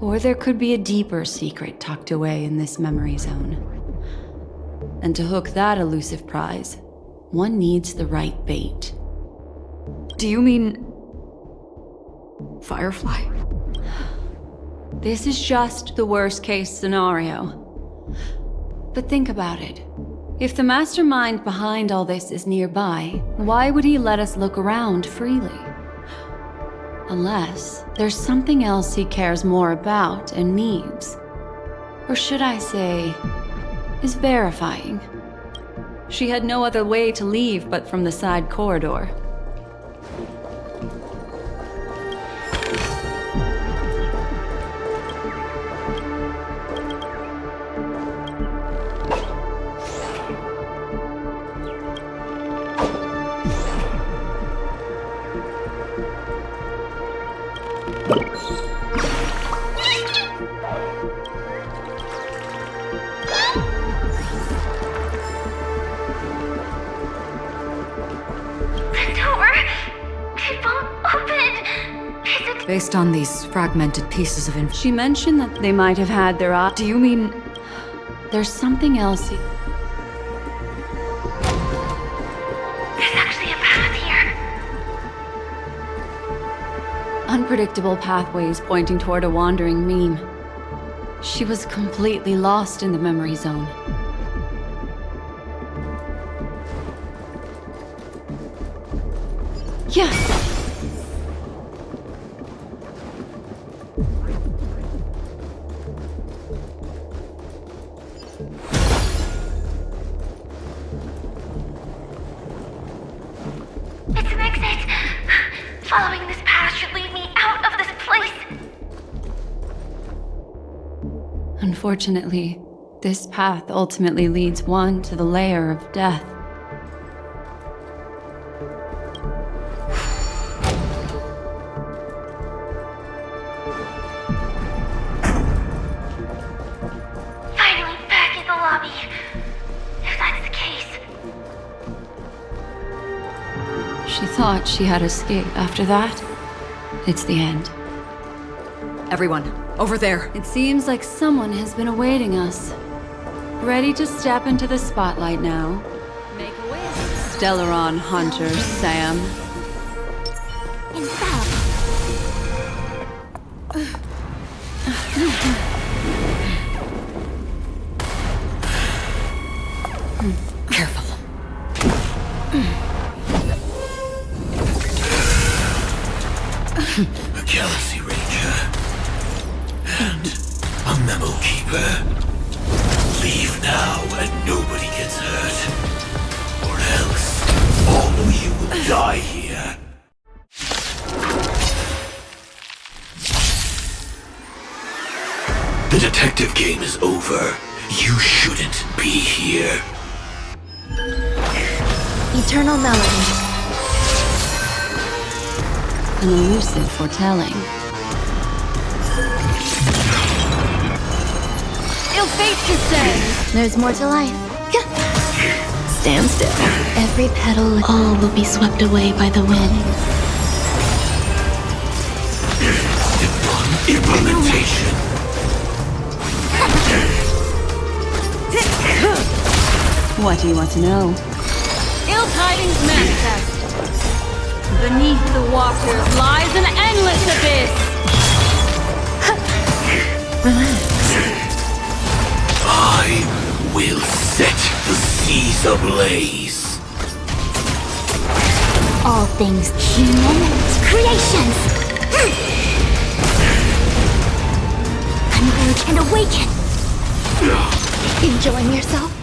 Or there could be a deeper secret tucked away in this memory zone. And to hook that elusive prize, one needs the right bait. Do you mean... Firefly? This is just the worst-case scenario. But think about it. If the mastermind behind all this is nearby, why would he let us look around freely? Unless there's something else he cares more about and needs. Or should I say, is verifying. She had no other way to leave but from the side corridor. Based on these fragmented pieces of information. She mentioned that they might have had their eye. Do you mean... There's something else. There's actually a path here. Unpredictable pathways pointing toward a wandering meme. She was completely lost in the memory zone. Yeah! It's an exit. Following this path should lead me out of this place. Unfortunately, this path ultimately leads one to the lair of death. Finally back in the lobby. If that's the case. She thought she had escaped. After that, it's the end. Everyone, over there. It seems like someone has been awaiting us. Ready to step into the spotlight now. Make a wish. Stellaron hunter, Sam. Careful. A Galaxy Ranger and a Memo Keeper. Leave now and nobody gets hurt, or else all of you will die here. The detective game is over. You shouldn't be here. Eternal Melody. An elusive foretelling. Ill fate to say. There's more to life. Stand still. Every petal, all will be swept away by the wind. Implementation. What do you want to know? Ill tidings manifest. Beneath the waters lies an endless abyss. I will set the seas ablaze. All things human creations. Converge and awaken. Enjoying yourself?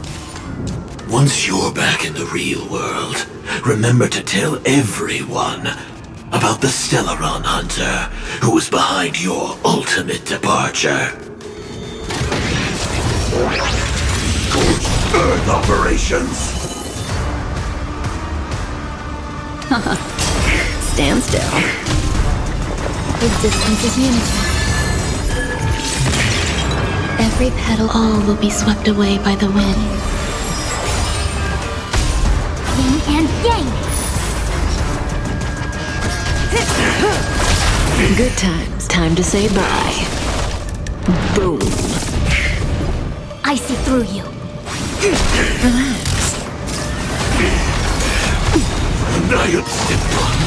Once you're back in the real world, remember to tell everyone about the Stellaron Hunter who was behind your ultimate departure. Scorched Earth operations. Stand still. Existence is unity. Every petal, all will be swept away by the wind. Yin and yang. Good times. Time to say bye. Boom. I see through you. Relax.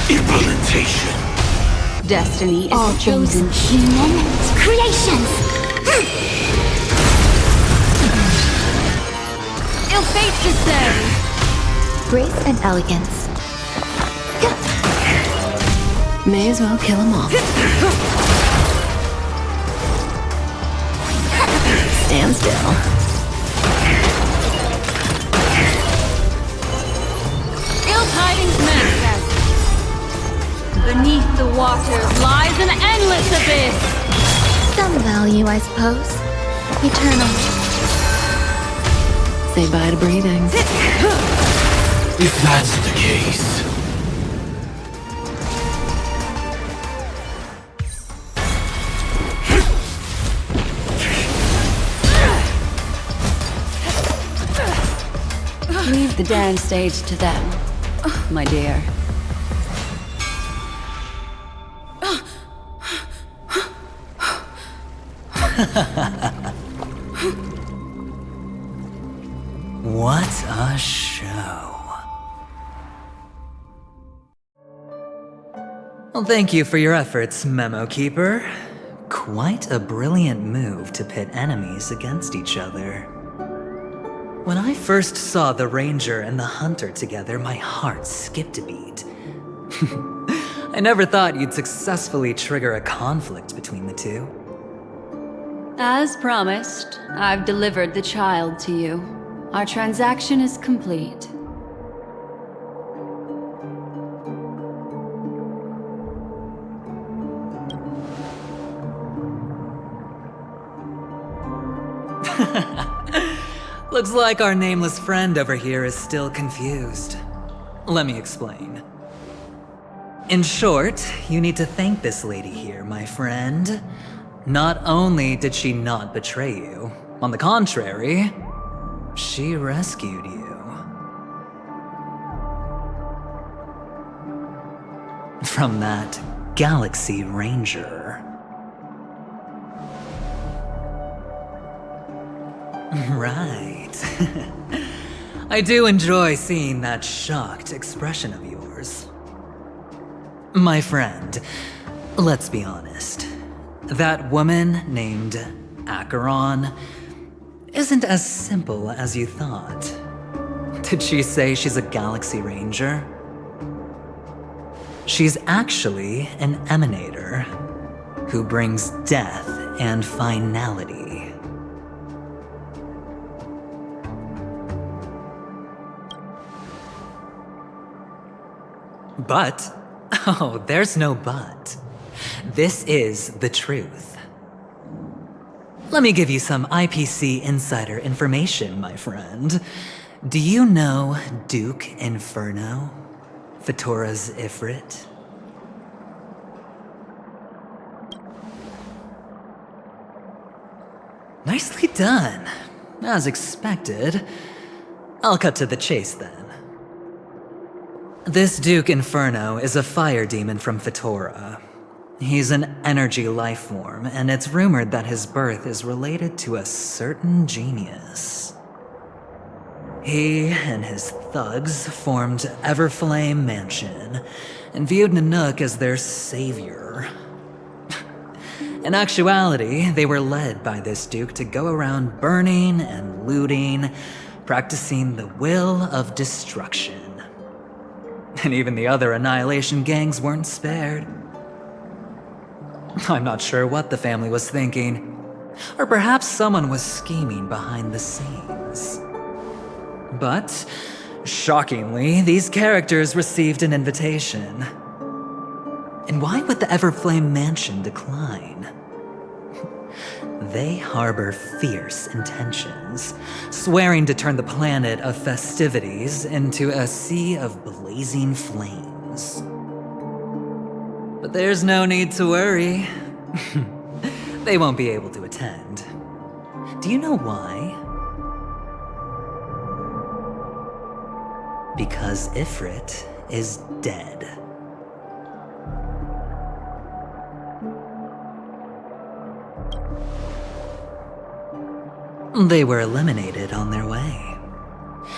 Implementation. Destiny is All chosen. things human creations. Ill fate to say. Grace and elegance. May as well kill them all. Stand still. Ill tidings manifest. Beneath the waters lies an endless abyss. Some value, I suppose. Eternal. Say bye to breathing. If that's the case, Leave the dance stage to them, my dear. What a show. Well, thank you for your efforts, Memo Keeper. Quite a brilliant move to pit enemies against each other. When I first saw the Ranger and the Hunter together, my heart skipped a beat. I never thought you'd successfully trigger a conflict between the two. As promised, I've delivered the child to you. Our transaction is complete. Looks like our nameless friend over here is still confused. Let me explain. In short, you need to thank this lady here, my friend. Not only did she not betray you, on the contrary, she rescued you. From that Galaxy Ranger. Right. I do enjoy seeing that shocked expression of yours. My friend, let's be honest. That woman named Acheron isn't as simple as you thought. Did she say she's a Galaxy Ranger? She's actually an emanator who brings death and finality. But, oh, there's no but. This is the truth. Let me give you some IPC insider information, my friend. Do you know Duke Inferno? Fatora's Ifrit? Nicely done. As expected. I'll cut to the chase then. This Duke Inferno is a fire demon from Fatora. He's an energy life form, and it's rumored that his birth is related to a certain genius. He and his thugs formed Everflame Mansion and viewed Nanook as their savior. In actuality, they were led by this Duke to go around burning and looting, practicing the will of destruction. And even the other Annihilation gangs weren't spared. I'm not sure what the family was thinking, or perhaps someone was scheming behind the scenes. But, shockingly, these characters received an invitation. And why would the Everflame Mansion decline? They harbor fierce intentions, swearing to turn the planet of festivities into a sea of blazing flames. But there's no need to worry. They won't be able to attend. Do you know why? Because Ifrit is dead. They were eliminated on their way.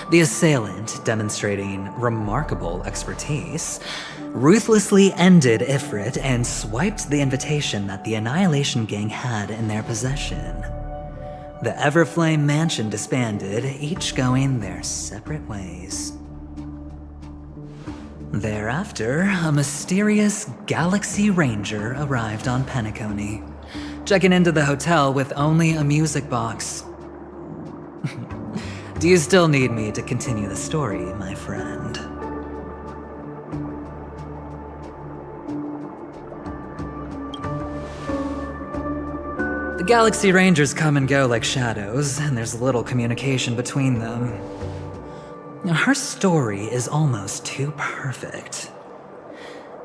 The assailant, demonstrating remarkable expertise, ruthlessly ended Ifrit and swiped the invitation that the Annihilation Gang had in their possession. The Everflame Mansion disbanded, each going their separate ways. Thereafter, a mysterious Galaxy Ranger arrived on Penacony, checking into the hotel with only a music box. Do you still need me to continue the story, my friend? The Galaxy Rangers come and go like shadows, and there's little communication between them. Now, her story is almost too perfect.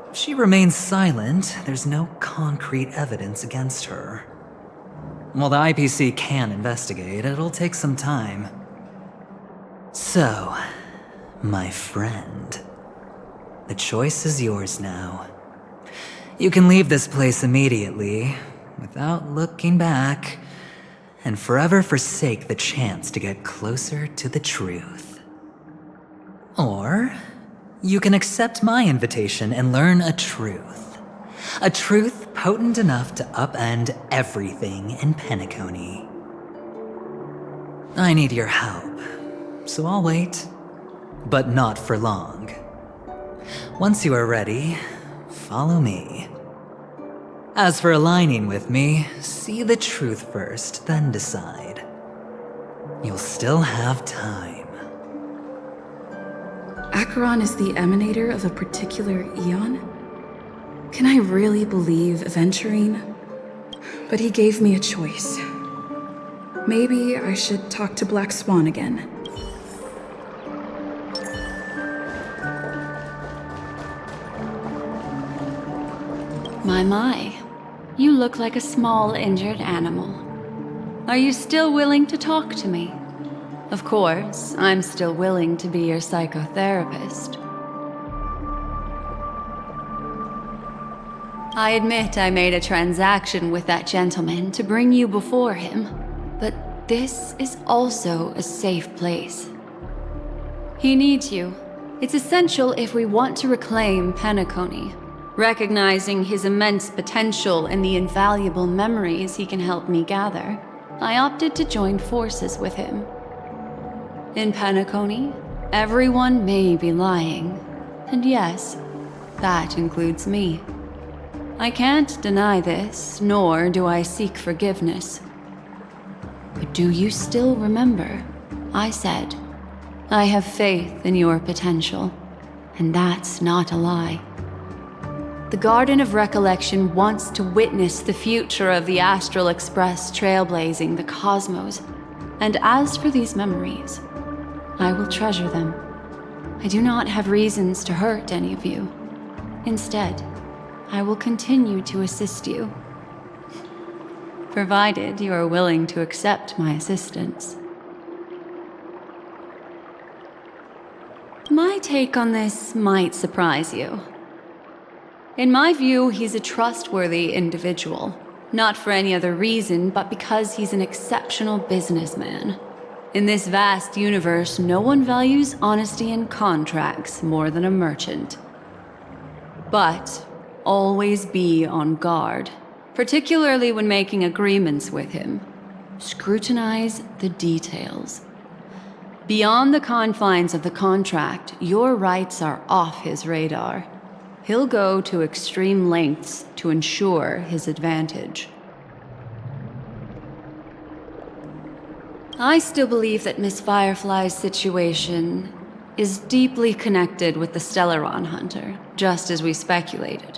If she remains silent, there's no concrete evidence against her. While the IPC can investigate, it'll take some time. So, my friend, the choice is yours now. You can leave this place immediately, without looking back, and forever forsake the chance to get closer to the truth. Or, you can accept my invitation and learn a truth. A truth potent enough to upend everything in Penacony. I need your help, so I'll wait, but not for long. Once you are ready, follow me. As for aligning with me, see the truth first, then decide. You'll still have time. Acheron is the emanator of a particular eon? Can I really believe Aventurine? But he gave me a choice. Maybe I should talk to Black Swan again. My. You look like a small injured animal. Are you still willing to talk to me? Of course, I'm still willing to be your psychotherapist. I admit I made a transaction with that gentleman to bring you before him, but this is also a safe place. He needs you. It's essential if we want to reclaim Penacony. Recognizing his immense potential and the invaluable memories he can help me gather, I opted to join forces with him. In Penacony, everyone may be lying. And yes, that includes me. I can't deny this, nor do I seek forgiveness. But do you still remember? I said, I have faith in your potential, and that's not a lie. The Garden of Recollection wants to witness the future of the Astral Express trailblazing the cosmos. And as for these memories, I will treasure them. I do not have reasons to hurt any of you. Instead, I will continue to assist you. Provided you are willing to accept my assistance. My take on this might surprise you. In my view, he's a trustworthy individual. Not for any other reason, but because he's an exceptional businessman. In this vast universe, no one values honesty in contracts more than a merchant. But always be on guard, particularly when making agreements with him. Scrutinize the details. Beyond the confines of the contract, your rights are off his radar. He'll go to extreme lengths to ensure his advantage. I still believe that Miss Firefly's situation is deeply connected with the Stellaron Hunter, just as we speculated.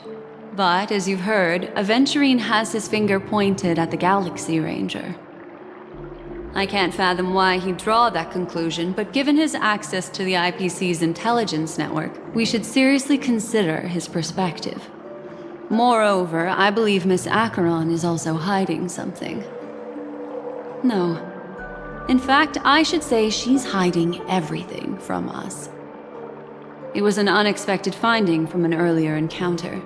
But, as you've heard, Aventurine has his finger pointed at the Galaxy Ranger. I can't fathom why he'd draw that conclusion, but given his access to the IPC's intelligence network, we should seriously consider his perspective. Moreover, I believe Miss Acheron is also hiding something. No. In fact, I should say she's hiding everything from us. It was an unexpected finding from an earlier encounter.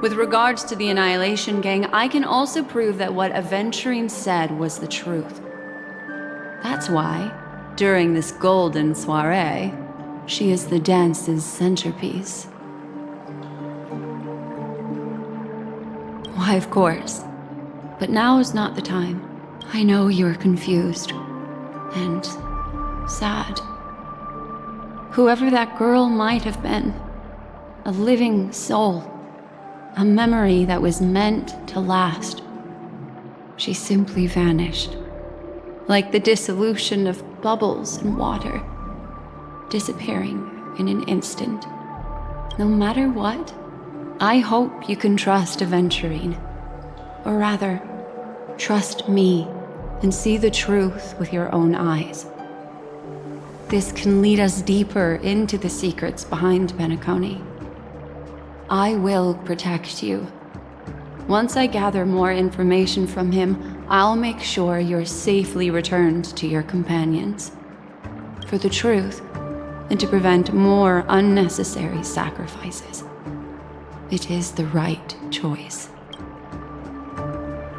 With regards to the Annihilation Gang, I can also prove that what Aventurine said was the truth. That's why, during this golden soiree, she is the dance's centerpiece. Why, of course. But now is not the time. I know you're confused. And sad. Whoever that girl might have been, a living soul, a memory that was meant to last. She simply vanished. Like the dissolution of bubbles in water, disappearing in an instant. No matter what, I hope you can trust Aventurine. Or rather, trust me and see the truth with your own eyes. This can lead us deeper into the secrets behind Penacony. I will protect you. Once I gather more information from him, I'll make sure you're safely returned to your companions. For the truth, and to prevent more unnecessary sacrifices. It is the right choice.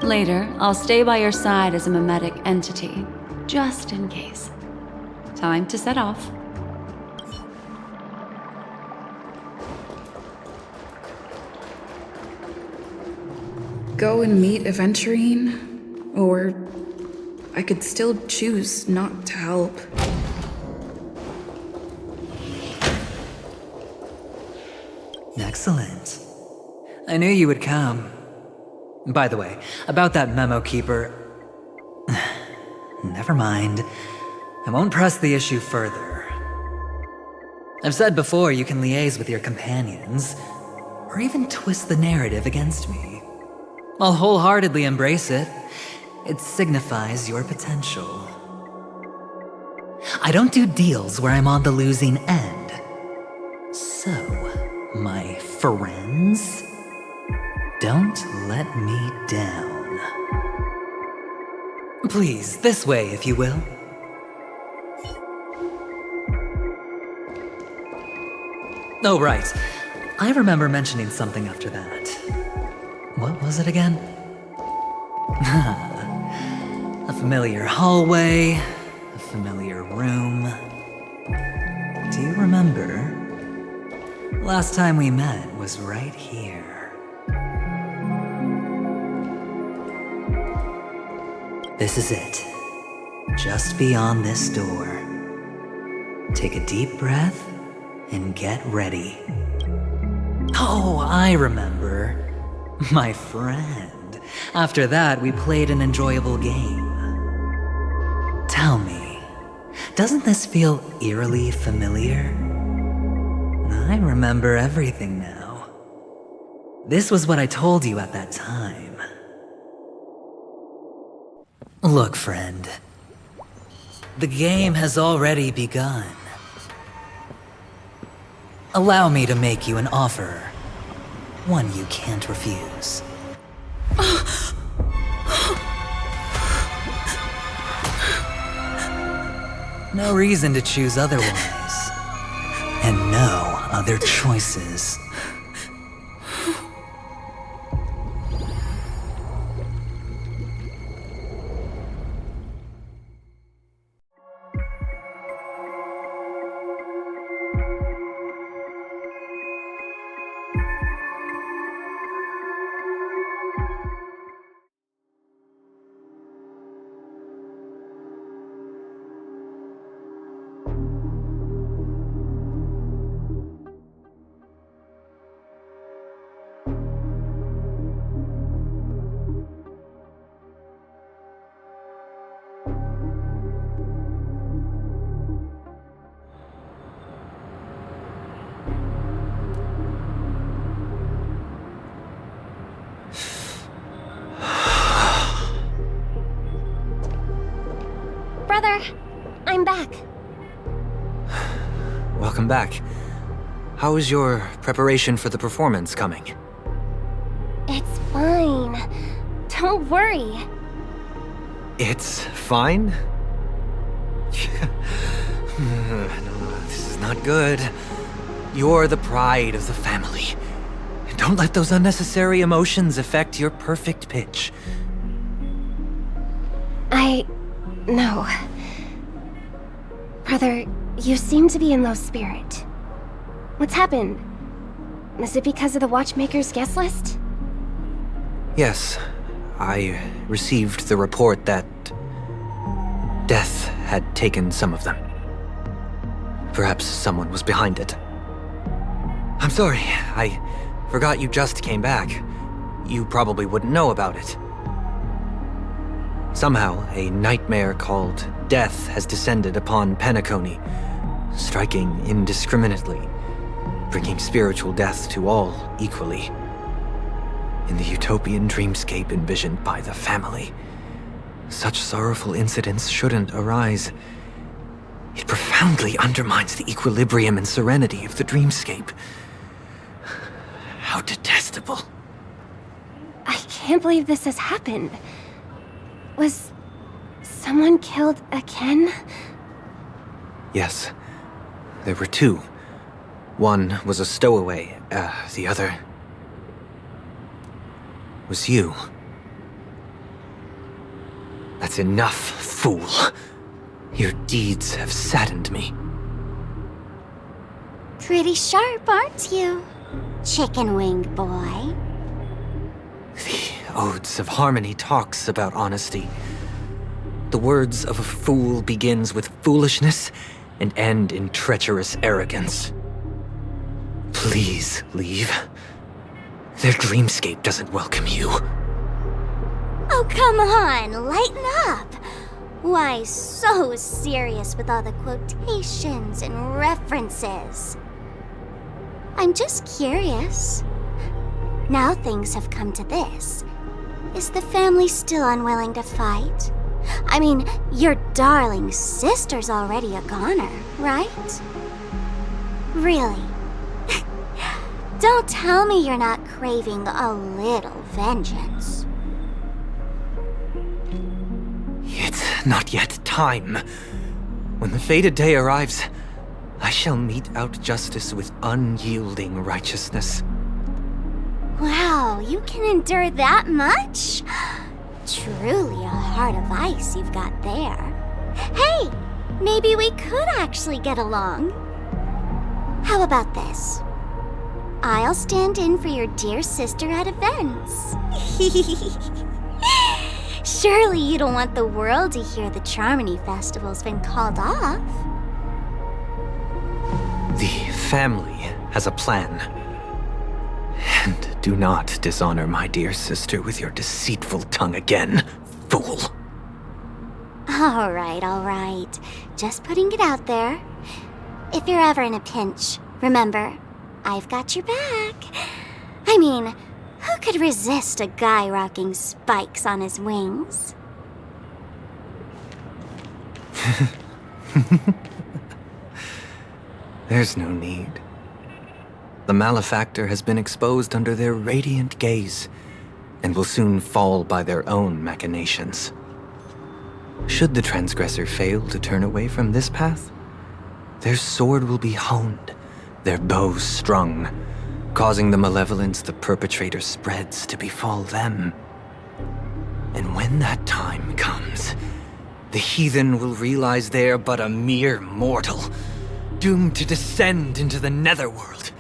Later, I'll stay by your side as a mimetic entity, just in case. Time to set off. Go and meet Aventurine? Or I could still choose not to help. Excellent. I knew you would come. By the way, about that memo keeper... Never mind. I won't press the issue further. I've said before you can liaise with your companions, or even twist the narrative against me. I'll wholeheartedly embrace it. It signifies your potential. I don't do deals where I'm on the losing end. So, my friends, don't let me down. Please, this way, if you will. Oh, right. I remember mentioning something after that. What was it again? A familiar hallway, a familiar room. do you remember? Last time we met was right here. This is it. Just beyond this door. Take a deep breath and get ready. Oh, I remember. My friend. After that, we played an enjoyable game. Tell me, doesn't this feel eerily familiar? I remember everything now. This was what I told you at that time. Look, friend. The game has already begun. Allow me to make you an offer. One you can't refuse. No reason to choose otherwise. And no other choices. Brother, I'm back. Welcome back. How is your preparation for the performance coming? It's fine. Don't worry. It's fine? No, this is not good. You're the pride of the family. Don't let those unnecessary emotions affect your perfect pitch. No. Brother, you seem to be in low spirit. What's happened? Is it because of the Watchmaker's guest list? Yes, I received the report that death had taken some of them. Perhaps someone was behind it. I'm sorry, I forgot you just came back. You probably wouldn't know about it. Somehow, a nightmare called death has descended upon Penacony, striking indiscriminately, bringing spiritual death to all equally. In the utopian dreamscape envisioned by the family, such sorrowful incidents shouldn't arise. It profoundly undermines the equilibrium and serenity of the dreamscape. How detestable. I can't believe this has happened. Was someone killed again? Yes, there were two. One was a stowaway, the other was you. That's enough, fool. Your deeds have saddened me. Pretty sharp, aren't you, chicken-winged boy? The Odes of Harmony talks about honesty. The words of a fool begins with foolishness and end in treacherous arrogance. Please leave. Their dreamscape doesn't welcome you. Oh, come on, lighten up. Why so serious with all the quotations and references? I'm just curious. Now things have come to this. Is the family still unwilling to fight? I mean, your darling sister's already a goner, right? Really? Don't tell me you're not craving a little vengeance. It's not yet time. When the fated day arrives, I shall mete out justice with unyielding righteousness. Wow, you can endure that much? Truly a heart of ice you've got there. Hey, maybe we could actually get along. How about this? I'll stand in for your dear sister at events. Surely you don't want the world to hear the Charmony Festival's been called off. The family has a plan. And do not dishonor my dear sister with your deceitful tongue again, fool. All right. Just putting it out there. If you're ever in a pinch, remember, I've got your back. I mean, who could resist a guy rocking spikes on his wings? There's no need. The malefactor has been exposed under their radiant gaze, and will soon fall by their own machinations. Should the transgressor fail to turn away from this path, their sword will be honed, their bow strung, causing the malevolence the perpetrator spreads to befall them. And when that time comes, the heathen will realize they're but a mere mortal, doomed to descend into the netherworld.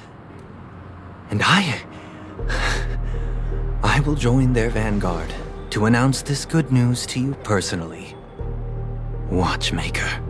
And I will join their vanguard to announce this good news to you personally, Watchmaker.